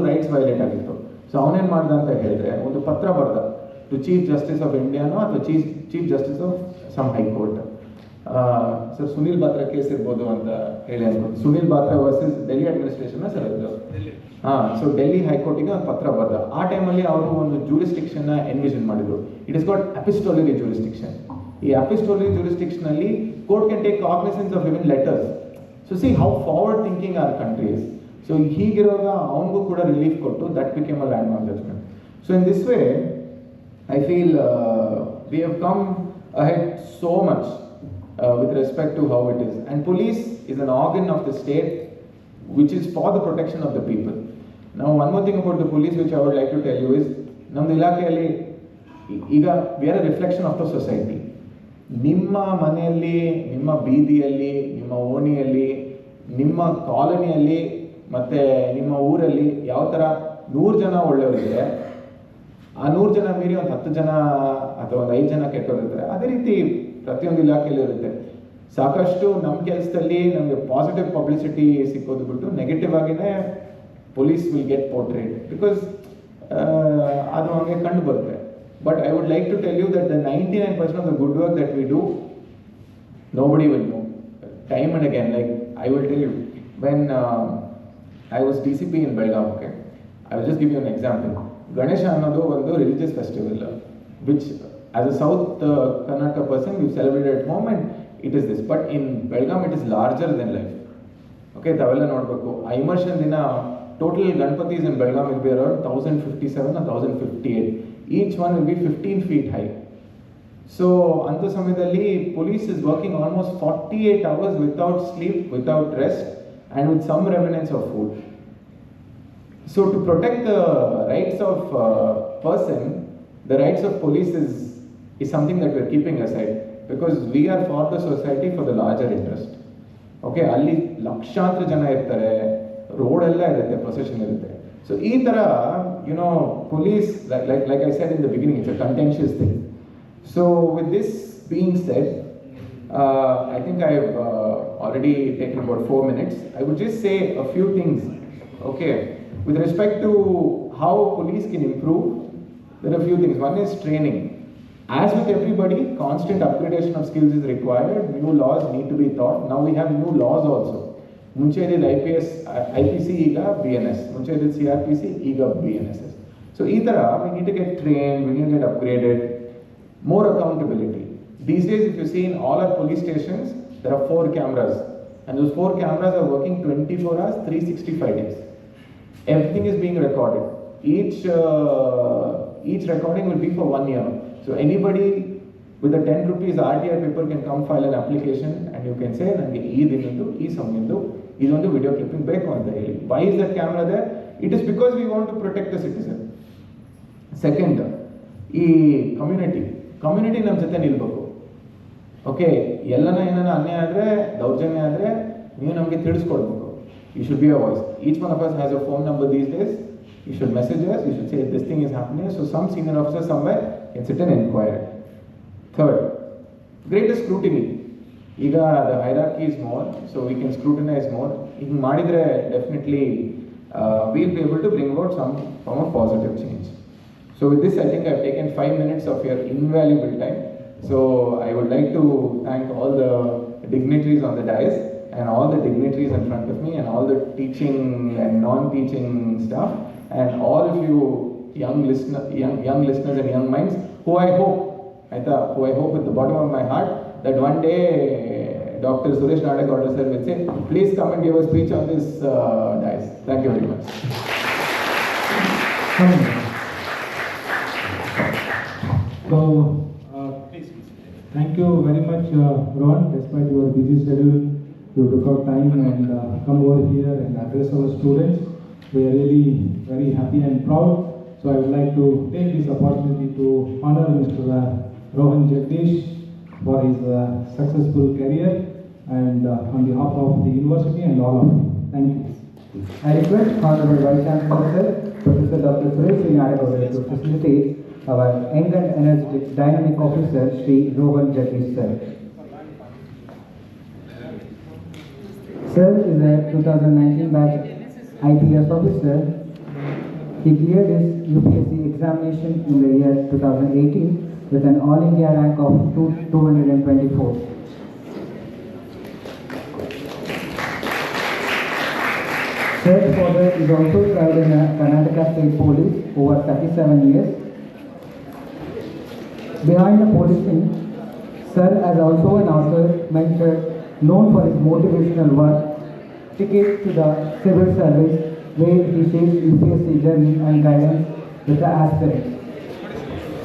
ರೈಟ್ಸ್ ವೈಲೇಟ್ ಆಗಿತ್ತು. ಸೊ ಅವನೇನು ಮಾಡ್ದ ಅಂತ ಹೇಳಿದ್ರೆ, ಒಂದು ಪತ್ರ ಬರ್ದ ಟು ಚೀಫ್ ಜಸ್ಟಿಸ್ ಆಫ್ ಇಂಡಿಯಾನೋ ಅಥವಾ chief justice of some high court. Sir Sunil Batra case ಇರ್ಬೋದು ಅಂತ ಹೇಳಿ ಅನ್ಬೋದು. Sunil Batra versus Delhi administration sir ಅದು. ಸೊ ಡೆಲ್ಲಿ ಹೈಕೋರ್ಟಿಗೆ ಒಂದು ಪತ್ರ ಬರ್ದ. ಆ ಟೈಮಲ್ಲಿ ಅವರು ಒಂದು ಜೂರಿಸ್ಟಿಕ್ಷನ್ನ ಎನ್ವಿಷನ್ ಮಾಡಿದ್ರು. It is called epistolary jurisdiction. ಈ ಅಪಿಸ್ಟೋಲರಿ ಜೂರಿಸ್ಟಿಕ್ಷನ್ ಅಲ್ಲಿ court can take cognizance of even letters. So see how forward thinking are countries. So ಹೀಗಿರುವಾಗ ಅವನಿಗೂ ಕೂಡ ರಿಲೀಫ್ ಕೊಟ್ಟು that became a landmark judgment. So in this way I feel we have come ahead so much with respect to how it is. And police is an organ of the state which is for the protection of the people. Now one more thing about the police which I would like to tell you is, namdu ilakeyalli iga we are a reflection of the society. Nimma maneyalli, nimma beediyalli, nimma ಓಣಿಯಲ್ಲಿ, ನಿಮ್ಮ ಕಾಲೋನಿಯಲ್ಲಿ ಮತ್ತೆ ನಿಮ್ಮ ಊರಲ್ಲಿ ಯಾವ ಥರ 100 ಜನ ಒಳ್ಳೆಯವರಿದ್ರೆ ಆ 100 ಜನ ಮೀರಿ ಒಂದು 10 ಜನ ಅಥವಾ ಒಂದು 5 ಜನ ಕೆಟ್ಟವರಿರ್ತಾರೆ. ಅದೇ ರೀತಿ ಪ್ರತಿಯೊಂದು ಇಲಾಖೆಯಲ್ಲಿ ಇರುತ್ತೆ. ಸಾಕಷ್ಟು ನಮ್ಮ ಕೆಲಸದಲ್ಲಿ ನಮಗೆ ಪಾಸಿಟಿವ್ ಪಬ್ಲಿಸಿಟಿ ಸಿಕ್ಕೋದು ಬಿಟ್ಟು ನೆಗೆಟಿವ್ ಆಗಿನೇ police will get portrait, because ಅದು ಹಂಗೆ ಕಂಡು ಬರುತ್ತೆ. But I would like to tell you that the 99% of the good work that we do, nobody will know. Time and again, like I will tell you, when I was DCP in Belgaum, okay, I will just give you an example. Ganesha ಅನ್ನೋದು ಒಂದು religious festival, which as a South Karnataka person we celebrated at home and it is this, but in Belgaum it is larger than life. Okay, ತಾವೆಲ್ಲ ನೋಡಬೇಕು. ಆ immersion ದಿನ total Ganpatis in Belgaum will be around 1057 or 1058. Each one will be 15 feet high. So ಅಂಥ ಸಮಯದಲ್ಲಿ police is working almost 48 hours without sleep, without rest, and with some remnants of food. So to protect the rights of person, the rights of police is something that we're keeping aside, because we are for the society, for the larger interest. Okay, ಅಲ್ಲಿ ಲಕ್ಷಾಂತರ ಜನ ಇರ್ತಾರೆ, road ಎಲ್ಲ ಇರುತ್ತೆ, procession ಇರುತ್ತೆ. So ಈ ಥರ police, like I said in the beginning, it's a contentious thing. So with this being said, I think I've already taken about 4 minutes. I would just say a few things. Okay, with respect to how police can improve, there are a few things. One is training. As with everybody, constant upgradation of skills is required. New laws need to be taught. Now we have new laws also. ಮುಂಚೆ ಇದ್ದಿದ್ದು IPC ಈಗ BNS, ಮುಂಚೆ ಇದ್ದಿದ್ದು CRPC ಈಗ BNSS. So ಈ ಥರ we need to get trained, we need to get upgraded. More accountability. These days, if you see in all our police stations, there are 4 cameras, and those 4 cameras are working 24 hours, 365 days. Everything is being recorded. Each recording will be for 1 year. So anybody with a 10 rupees RTI paper can come file an application, and you can say, "Nange ee dinadu, ee samayadu, idondu video clipping beku anta heli." Why is that camera there? It is because we want to protect the citizen. Second, ಈ community ನಮ್ಮ ಜೊತೆ ನಿಲ್ಬೇಕು. Okay, ಎಲ್ಲನ ಏನಾನ ಅನ್ಯಾಯ ಆದರೆ, ದೌರ್ಜನ್ಯ ಆದರೆ ನೀವು ನಮಗೆ ತಿಳಿಸ್ಕೊಡ್ಬೇಕು. You should be a voice. Each one of us has a phone number these days. You should message us, you should say this thing is happening, so some senior officer somewhere can sit and inquire. Third, greater scrutiny. Iga the hierarchy is more, so we can scrutinize more. Hing madidre definitely we'll be able to bring about some form of positive change. So with this, I think I've taken 5 minutes of your invaluable time. So I would like to thank all the dignitaries on the dais and all the dignitaries in front of me and all the teaching and non-teaching staff and all of you young listeners and young minds who I hope with the bottom of my heart that one day Dr. Suresh Nadegowda sir will say, "Please come and give a speech on this dais." Thank you very much. So, thank you very much, Ron. Despite your busy schedule, you took out time and come over here and address our students. We are really very happy and proud. So I would like to take this opportunity to honor Mr. Rohan Jagdish for his successful career and on behalf of the university and all of you. Thank you. I request Honorable Vice Chancellor Sir, Professor Dr. Suresh Narayanan to facilitate our young and energetic dynamic officer, Sri Rohan Jagdish Sir. Sir is a 2019 batch IPS officer. He cleared his UPSC examination in the year 2018 with an All India rank of 224. Sir's father is also served in the Karnataka State Police over 37 years. Behind the policing, Sir is also an author, mentor, known for his motivational work, Ticket to the Civil Service, where he shares UPSC journey and guidance with the aspirants.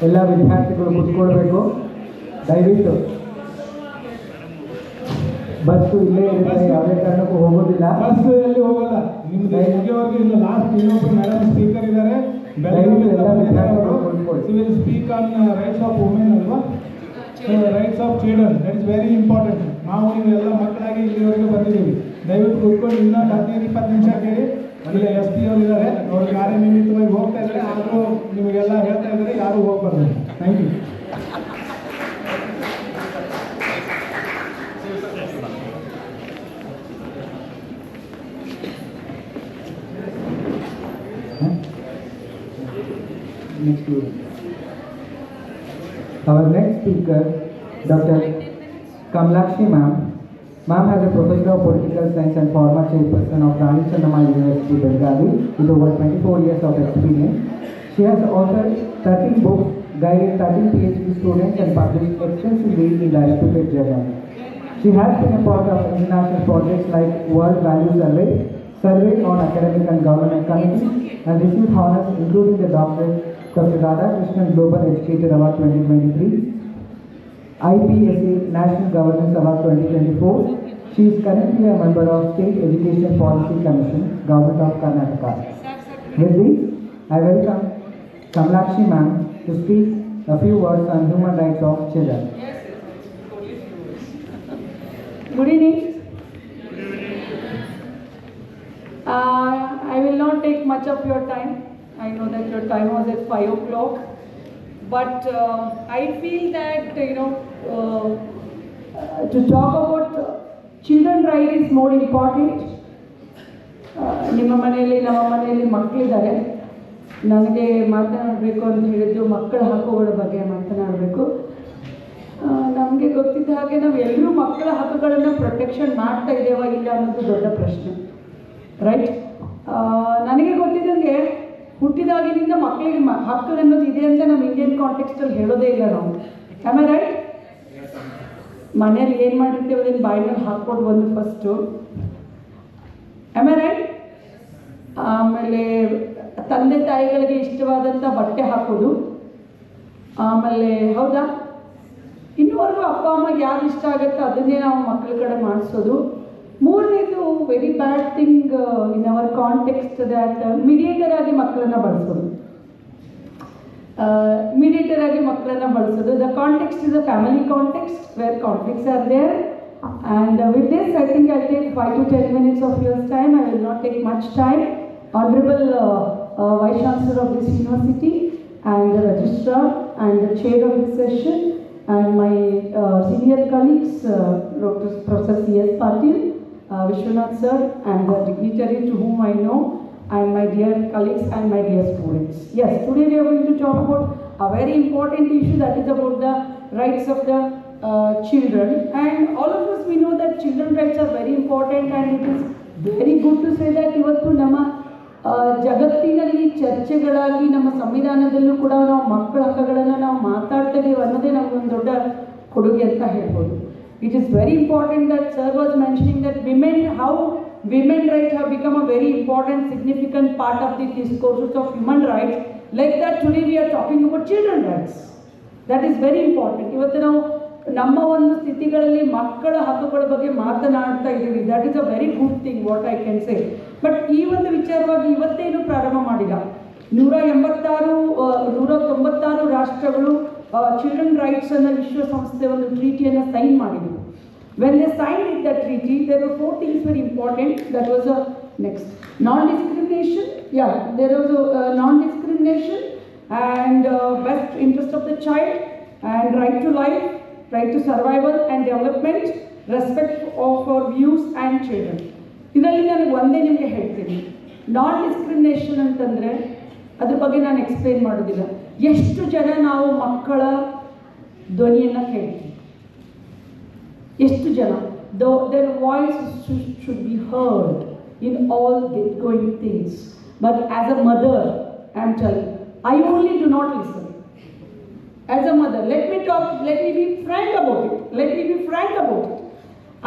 ಎಲ್ಲ ವಿದ್ಯಾರ್ಥಿಗಳು ಕೂತ್ಕೊಳ್ಬೇಕು. ದಯವಿಟ್ಟು bus ಇಲ್ಲೇ ಇರುತ್ತೆ, ಯಾವುದೇ ಕಾರಣಕ್ಕೂ ಹೋಗೋದಿಲ್ಲ. Bus ಎಲ್ಲಿ ಹೋಗಲ್ಲ. ನಿಮ್ದು ಮುಗಿಯೋವರೆಗೂ ಇನ್ನು ಲಾಸ್ಟ್ ಇನ್ನೊಬ್ಬರು ಮೇಡಮ್ ಸ್ಪೀಕರ್ ಇದ್ದಾರೆ. Will speak on rights of women ಅಲ್ವಾ, rights of children. That is very important. ನಾವು ನೀವೆಲ್ಲ ಮಕ್ಕಳಾಗಿ ಇಲ್ಲಿವರೆಗೂ ಬಂದಿದ್ದೀವಿ. ದಯವಿಟ್ಟು ಕೂತ್ಕೊಂಡು ಇನ್ನೊಂದು 15-20 ನಿಮಿಷ ಕೇಳಿ. ಇಲ್ಲಿ ಎಸ್ ಪಿ ಅವರು ಇದ್ದಾರೆ, ಅವ್ರ ಕಾರ್ಯನಿಮಿತ್ತವಾಗಿ ಹೋಗ್ತಾ ಇದ್ದಾರೆ. ಆದರೂ ನಿಮಗೆಲ್ಲ ಹೇಳ್ತಾ ಇದ್ದಾರೆ, ಯಾರು ಹೋಗ್ಬಾರ್ದು. Thank you. Our next speaker, Dr. Kamlakshi Ma'am. Ma'am has a Professor of Political Science and former Chairperson of Rani Channamma University, Belgavi, with over 24 years of experience. She has authored 13 books, guided 13 PhD students, and published extensively in the reputed journals. She has been a part of international projects like World Value Survey, Survey on Academic and Government Committees, and received honors including the doctorate Dr. Radhakrishnan Global Educator Award 2023, IPSA National Governance Award 2024. She is currently a member of State Education Policy Commission, Government of Karnataka. With this, I welcome Kamlakshi Ma'am to speak a few words on human rights of children. Good evening. I will not take much of your time. I know that your time was at 5 o'clock. But I feel that, to talk about children right is more important. ನಿಮ್ಮ ಮನೆಯಲ್ಲಿ ನಮ್ಮ ಮನೆಯಲ್ಲಿ ಮಕ್ಕಳಿದ್ದಾರೆ. ನನಗೆ ಮಾತನಾಡಬೇಕು ಅಂತ ಹೇಳಿದ್ದು ಮಕ್ಕಳ ಹಕ್ಕುಗಳ ಬಗ್ಗೆ ಮಾತನಾಡಬೇಕು. ನಮಗೆ ಗೊತ್ತಿದ್ದ ಹಾಗೆ ನಾವು ಎಲ್ಲರೂ ಮಕ್ಕಳ ಹಕ್ಕುಗಳನ್ನು ಪ್ರೊಟೆಕ್ಷನ್ ಮಾಡ್ತಾ ಇದ್ದೇವಾ ಇಲ್ಲ ಅನ್ನೋದು ದೊಡ್ಡ ಪ್ರಶ್ನೆ, ರೈಟ್? ನನಗೆ ಗೊತ್ತಿದ್ದಂಗೆ ಹುಟ್ಟಿದಾಗಿನಿಂದ ಮಕ್ಕಳಿಗೆ ಹಕ್ಕು ಅನ್ನೋದು ಇದೆ ಅಂತ ನಮ್ಮ ಇಂಡಿಯನ್ ಕಾಂಟೆಕ್ಸ್ಟಲ್ಲಿ ಹೇಳೋದೇ ಇಲ್ಲ ನಾವು. Am I right? ಮನೇಲಿ ಏನು ಮಾಡಿರ್ತೀವಿ ಅದನ್ನು ಬಾಯಿನಲ್ಲಿ ಹಾಕ್ಕೊಂಡು ಬಂದು ಫಸ್ಟು. Am I right? ಆಮೇಲೆ ತಂದೆ ತಾಯಿಗಳಿಗೆ ಇಷ್ಟವಾದಂಥ ಬಟ್ಟೆ ಹಾಕೋದು. ಆಮೇಲೆ ಹೌದಾ, ಇನ್ನೂವರೆಗೂ ಅಪ್ಪ ಅಮ್ಮಗೆ ಯಾರು ಇಷ್ಟ ಆಗುತ್ತೋ ಅದನ್ನೇ ನಾವು ಮಕ್ಕಳ ಕಡೆ ಮಾಡಿಸೋದು. ಮೂರನೇದು very bad thing in our context that mediator ಆಗಿ ಮಕ್ಕಳನ್ನು ಬಳಸೋದು. ಮೀಡಿಯೇಟರ್ ಆಗಿ ಮಕ್ಕಳನ್ನು ಬಳಸೋದು. The context is a family context where conflicts are there. And with this, I think I'll take 5 to 10 minutes of your time. I will not take much time. Honorable Vice Chancellor of this university and the Registrar and the Chair of this session and my senior colleagues, Dr. Professor C.S. Patil, Vishwanath Sir and the dignitary to whom I know, and my dear colleagues and my dear students. Yes, today we are going to talk about a very important issue, that is about the rights of the children. And all of us, we know that children rights are very important, and it is very good to say that ಇವತ್ತು ನಮ್ಮ ಜಗತ್ತಿನಲ್ಲಿ ಚರ್ಚೆಗಳಾಗಿ ನಮ್ಮ ಸಂವಿಧಾನದಲ್ಲೂ ಕೂಡ ನಾವು ಮಕ್ಕಳ ಹಕ್ಕುಗಳನ್ನು ನಾವು ಮಾತಾಡ್ತಾ ಇದ್ದೀವಿ ಅನ್ನೋದೇ ನಮಗೊಂದು ದೊಡ್ಡ ಕೊಡುಗೆ ಅಂತ ಹೇಳ್ಬೋದು. It is very important that Sir was mentioning that women rights have become a very important, significant part of the discourses of human rights. Like that, today we are talking about children rights. That is very important. ಇವತ್ತು ನಾವು ನಮ್ಮ ಒಂದು ಸ್ಥಿತಿಗಳಲ್ಲಿ ಮಕ್ಕಳ ಹಕ್ಕುಗಳ ಬಗ್ಗೆ ಮಾತನಾಡ್ತಾ ಇದ್ದೀವಿ. That is a very good thing, what I can say. But ಈ ಒಂದು ವಿಚಾರವಾಗಿ ಇವತ್ತೇನು ಪ್ರಾರಂಭ ಮಾಡಿಲ್ಲ. 196 ರಾಷ್ಟ್ರಗಳು ಚಿಲ್ಡ್ರನ್ ರೈಟ್ಸ್ ಅನ್ನು ವಿಶ್ವಸಂಸ್ಥೆ ಒಂದು ಟ್ರೀಟಿಯನ್ನು ಸೈನ್ ಮಾಡಿದರು. When they signed it, the treaty, there were 4 things very important. That was next. Non-discrimination. Yeah, there was a non-discrimination and best interest of the child and right to life, right to survival and development, respect for views and children. ಇದರಲ್ಲಿ ನಾನು ಒಂದೇ ನಿಮಗೆ ಹೇಳ್ತೀನಿ. ನಾನ್ discrimination ಅಂತಂದರೆ ಅದ್ರ ಬಗ್ಗೆ ನಾನು explain ಮಾಡೋದಿಲ್ಲ. ಎಷ್ಟು ಜನ ನಾವು ಮಕ್ಕಳ ಧ್ವನಿಯನ್ನು ಕೇಳ್ತೀವಿ, ಎಷ್ಟು ಜನ their voice should be heard in all going things. But as a mother, I am telling, I only do not listen. As a mother, let me be frank about it.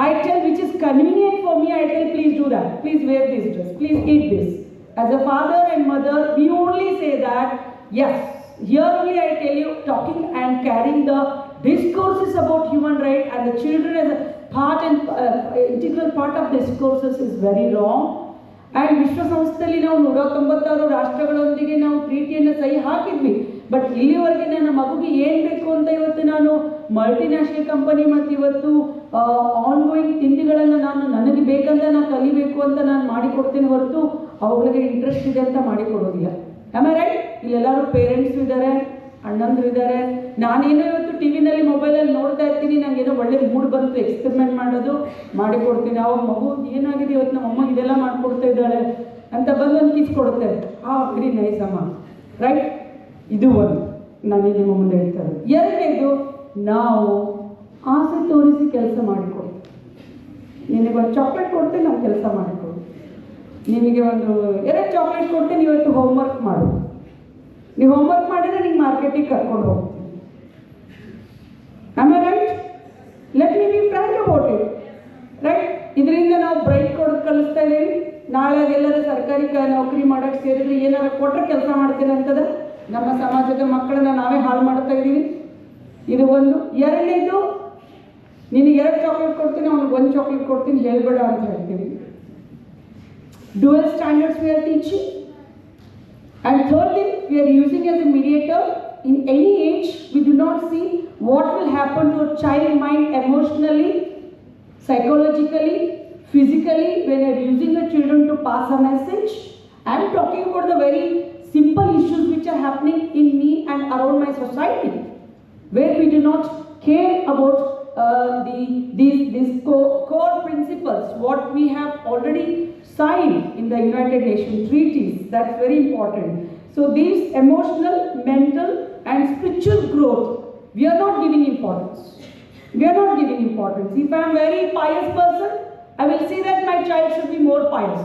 I tell which is convenient for me, I tell please do that, please wear this dress, please eat this. As a father and mother, we only say that, yes, here only I tell you, talking and carrying the discourses about human rights and the children as a part and integral part of discourses is very wrong. And ವಿಶ್ವಸಂಸ್ಥೆಯಲ್ಲಿ ನಾವು 196 ರಾಷ್ಟ್ರಗಳೊಂದಿಗೆ ನಾವು ಪ್ರೀತಿಯನ್ನು ಸಹಿ ಹಾಕಿದ್ವಿ. But ಇಲ್ಲಿವರೆಗೆ ನನ್ನ ಮಗುಗೆ ಏನು ಬೇಕು ಅಂತ ಇವತ್ತು ನಾನು ಮಲ್ಟಿನ್ಯಾಷನಲ್ ಕಂಪನಿ ಮತ್ತು ಇವತ್ತು ಆನ್ಗೋಯಿಂಗ್ ತಿಂಡಿಗಳನ್ನು ನನಗೆ ಬೇಕಂತ ನಾನು ಕಲಿಬೇಕು ಅಂತ ನಾನು ಮಾಡಿಕೊಡ್ತೀನಿ ಹೊರತು ಅವುಗಳಿಗೆ ಇಂಟ್ರೆಸ್ಟ್ ಇದೆ ಅಂತ ಮಾಡಿಕೊಡೋದಿಲ್ಲ. ಆಮೇಲೆ ರೈಟ್, ಇಲ್ಲೆಲ್ಲರೂ ಪೇರೆಂಟ್ಸು ಇದ್ದಾರೆ, ಅಣ್ಣಂದ್ರು ಇದ್ದಾರೆ. ನಾನೇನೋ ಇವತ್ತು ಟಿ ವಿನಲ್ಲಿ ಮೊಬೈಲಲ್ಲಿ ನೋಡ್ತಾ ಇರ್ತೀನಿ, ನನಗೇನೋ ಒಳ್ಳೆ ಮೂಡ್ ಬಂತು ಎಕ್ಸ್ಪೆರಿಮೆಂಟ್ ಮಾಡೋದು ಮಾಡಿಕೊಡ್ತೀನಿ. ಅವಾಗ ಮಗು ಏನಾಗಿದೆ ಇವತ್ತು ನಮ್ಮ ಅಮ್ಮ ಇದೆಲ್ಲ ಮಾಡಿಕೊಡ್ತಾ ಇದ್ದಾಳೆ ಅಂತ ಬಂದು ಒಂದು ಕಿಸ್ ಕೊಡುತ್ತೆ. ವೆರಿ ನೈಸ್ ಅಮ್ಮ, ರೈಟ್. ಇದು ಒಂದು ನಾನು ನಿಮ್ಮ ಮುಂದೆ ಹೇಳ್ತಾರೆ. ಎರಡನೇದು, ನಾವು ಆಸೆ ತೋರಿಸಿ ಕೆಲಸ ಮಾಡಿಕೊಡ್ತೀವಿ. ನಿನಗೊಂದು ಚಾಕ್ಲೇಟ್ ಕೊಡ್ತೀನಿ, ನಾನು ಕೆಲಸ ಮಾಡಿಕೊಡು. ನಿಮಗೆ ಒಂದು 2 ಚಾಕ್ಲೇಟ್ ಕೊಡ್ತೀನಿ, ಇವತ್ತು ಹೋಮ್ವರ್ಕ್ ಮಾಡು. ನೀವು ಹೋಮ್ವರ್ಕ್ ಮಾಡಿದರೆ ನಿಮ್ಗೆ ಮಾರ್ಕೆಟಿಗೆ ಕರ್ಕೊಂಡು ಹೋಗ್ತೀನಿ. Am I right? Let me be frank about it, right. ಇದರಿಂದ ನಾವು ಬ್ರೈಟ್ ಕೊಡೋದು ಕಲಿಸ್ತಾ ಇದ್ದೀವಿ. ನಾಳೆ ಅದೆಲ್ಲರೂ ಸರ್ಕಾರಿ ನೌಕರಿ ಮಾಡೋಕ್ಕೆ ಸೇರಿದ್ರೆ ಏನಾರು ಕೊಟ್ಟರೆ ಕೆಲಸ ಮಾಡ್ತೀನಿ ಅಂತದ. ನಮ್ಮ ಸಮಾಜದ ಮಕ್ಕಳನ್ನ ನಾವೇ ಹಾಳು ಮಾಡ್ತಾ ಇದ್ದೀವಿ. ಇದು ಒಂದು. ಎರಡನೇದು, ನಿನಗೆ 2 ಚಾಕ್ಲೇಟ್ ಕೊಡ್ತೀನಿ, ಅವ್ನಿಗೆ 1 ಚಾಕ್ಲೇಟ್ ಕೊಡ್ತೀನಿ, ಹೇಳ್ಬೇಡ ಅಂತ ಹೇಳ್ತೀವಿ. Dual standards we are teaching. And third thing, we are using as a mediator. In any age, we do not see what will happen to a child mind emotionally, psychologically, physically when you are using the children to pass a message. I am talking about the very simple issues which are happening in me and around my society, where we do not care about these core principles, what we have already signed in the United Nations treaties. That's very important. So these emotional, mental and spiritual growth, we are not giving importance. If I am a very pious person, I will see that my child should be more pious.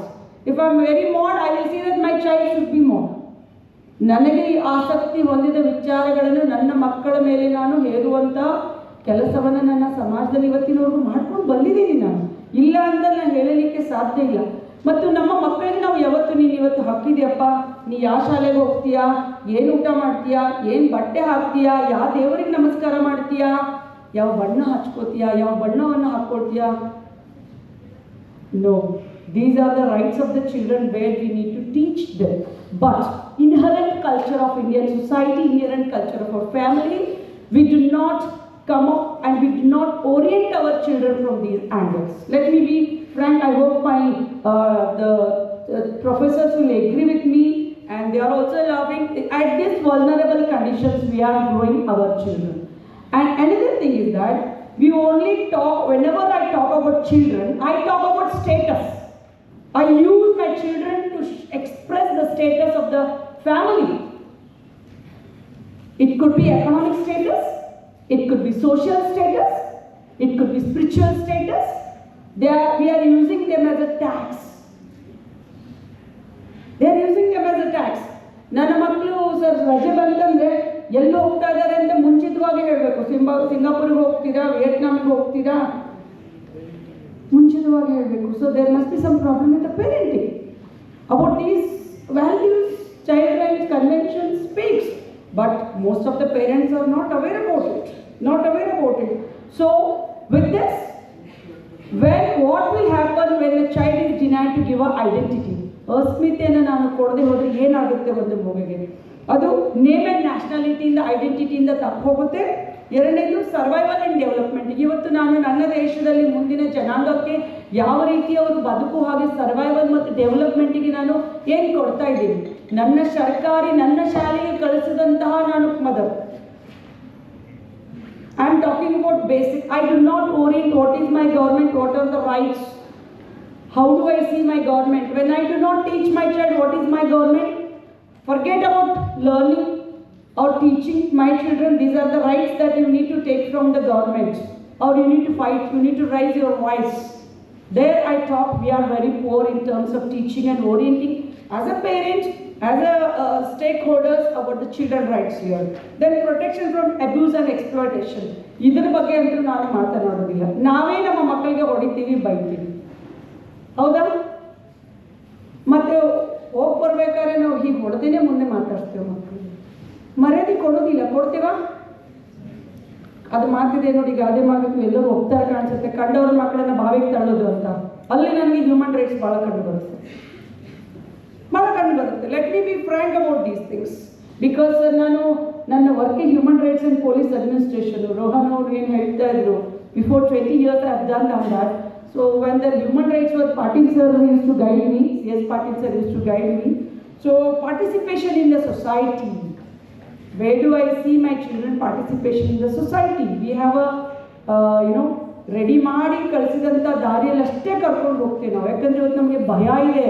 If I am very mod, I will see that my child should be mod. ನನಗೆ ಆಸಕ್ತಿ ಹೊಂದಿದ ವಿಚಾರಗಳನ್ನು ನನ್ನ ಮಕ್ಕಳ ಮೇಲೆ ನಾನು ಹೇರುವಂಥ ಕೆಲಸವನ್ನು ನನ್ನ ಸಮಾಜದಲ್ಲಿ ಇವತ್ತಿನವರೆಗೂ ಮಾಡ್ಕೊಂಡು ಬಂದಿದ್ದೀನಿ. ನಾನು ಇಲ್ಲ ಅಂತ ನಾನು ಹೇಳಲಿಕ್ಕೆ ಸಾಧ್ಯ ಇಲ್ಲ. ಮತ್ತು ನಮ್ಮ ಮಕ್ಕಳಿಗೆ ನಾವು ಯಾವತ್ತು, ನೀನು ಇವತ್ತು ಹಾಕಿದ್ಯಪ್ಪ, ನೀ ಯಾವ ಶಾಲೆಗೆ ಹೋಗ್ತೀಯಾ, ಏನು ಊಟ ಮಾಡ್ತೀಯಾ, ಏನು ಬಟ್ಟೆ ಹಾಕ್ತೀಯಾ, ಯಾವ ದೇವರಿಗೆ ನಮಸ್ಕಾರ ಮಾಡ್ತೀಯಾ, ಯಾವ ಬಣ್ಣ ಹಚ್ಕೋತೀಯಾ, ಯಾವ ಬಣ್ಣವನ್ನು ಹಾಕ್ಕೊಳ್ತೀಯಾ? No, these are the rights of the children where we need to teach them. But inherent culture of Indian society, inherent culture of our family, we do not come up and we do not orient our children from these angles. Let me be frank. I hope my the professors will agree with me, and they are also loving. At these vulnerable conditions, we are growing our children. And another thing is that we only talk, whenever I talk about children, I talk about status. I use my children to express the status of the family. It could be economic status, it could be social status, it could be spiritual status. We are using them as a tax. They are using them as a tax. ನನ್ನ ಮಕ್ಕಳು sir ರಜೆ ಬಂತಂದರೆ ಎಲ್ಲೋ ಹೋಗ್ತಾ ಇದ್ದಾರೆ ಅಂತ ಮುಂಚಿತವಾಗಿ ಹೇಳಬೇಕು. ಸಿಂಗಾಪುರ್ಗೆ ಹೋಗ್ತೀರಾ, ವಿಯೆಟ್ನಾಮ್ಗೆ ಹೋಗ್ತೀರಾ, ಮುಂಚಿತವಾಗಿ ಹೇಳಬೇಕು. So there must be some problem with the parenting. About these values child rights convention speaks, but most of the parents are not aware about it. So with this, what will happen when a child is denied to give an identity? ಅಸ್ಮಿತೆಯನ್ನು ನಾನು ಕೊಡದೆ ಹೋದರೆ ಏನಾಗುತ್ತೆ ಒಂದು ಮಗುವಿಗೆ? ಅದು name and ನ್ಯಾಷನಾಲಿಟಿಯಿಂದ, ಐಡೆಂಟಿಟಿಯಿಂದ ತಪ್ಪು ಹೋಗುತ್ತೆ. ಎರಡನೇದು ಸರ್ವೈವಲ್ ಆ್ಯಂಡ್ ಡೆವಲಪ್ಮೆಂಟ್. ಇವತ್ತು ನಾನು ನನ್ನ ದೇಶದಲ್ಲಿ ಮುಂದಿನ ಜನಾಂಗಕ್ಕೆ ಯಾವ ರೀತಿ ಅವರು ಬದುಕು ಹಾಗೆ ಸರ್ವೈವಲ್ ಮತ್ತು ಡೆವಲಪ್ಮೆಂಟಿಗೆ ನಾನು ಏನು ಕೊಡ್ತಾ ಇದ್ದೀನಿ. ನನ್ನ ಶಾಲೆಗೆ ಕಳಿಸಿದಂತಹ ನಾನು mother. I am talking about basic. I do not orient what is my government, what are the rights. How do I see my government? When I do not teach my child what is my government, forget about learning or teaching my children. These are the rights that you need to take from the government, or you need to fight, you need to raise your voice. There I talk, we are very poor in terms of teaching and orienting as a parent, as a stakeholders about the children rights here. Then protection from abuse and exploitation. ಇದರ ಬಗ್ಗೆ ಅಂತೂ ನಾನು ಮಾತನಾಡೋದಿಲ್ಲ. ನಾವೇ ನಮ್ಮ ಮಕ್ಕಳಿಗೆ ಹೊಡಿತೀವಿ, ಬೈತೀವಿ, ಹೌದಾ? ಮತ್ತೆ ಹೋಗಿ ಬರ್ಬೇಕಾದ್ರೆ ನಾವು ಹೀಗೆ ಹೊಡೆದೇನೆ ಮುಂದೆ ಮಾತಾಡ್ತೇವೆ. ಮಕ್ಕಳಿಗೆ ಮರ್ಯಾದೆ ಕೊಡೋದಿಲ್ಲ, ಕೊಡ್ತೀವ? ಅದು ಮಾಡ್ತಿದೆ ನೋಡಿ, ಗಾದೆ ಮಾಗಕ್ಕೆ ಎಲ್ಲರೂ ಒಪ್ತಾರೆ ಕಾಣಿಸುತ್ತೆ, ಕಂಡವ್ರ ಮಕ್ಕಳನ್ನ ಬಾವಿಗೆ ತಳ್ಳೋದು ಅಂತ. ಅಲ್ಲಿ ನನಗೆ ಹ್ಯೂಮನ್ ರೈಟ್ಸ್ ಭಾಳ ಕಂಡು ಬರುತ್ತೆ. Let me be frank about these things, because ನಾನು ನನ್ನ work human rights and police administration. Rohan ಅವರು ಏನು ಹೇಳ್ತಾ ಇದ್ರು, before 20 years I have done that. So when the human rights were, Patil sir used to guide me, CS Patil sir used to guide me. So participation in the society, where do I see my children participation in the society? We have a ready ಮಾಡಿ ಕಳಿಸಿದಂಥ ದಾರಿಯಲ್ಲಿ ಅಷ್ಟೇ ಕರ್ಕೊಂಡು ಹೋಗ್ತೀವಿ ನಾವು. ಯಾಕಂದರೆ ಇವತ್ತು ನಮಗೆ ಭಯ ಇದೆ.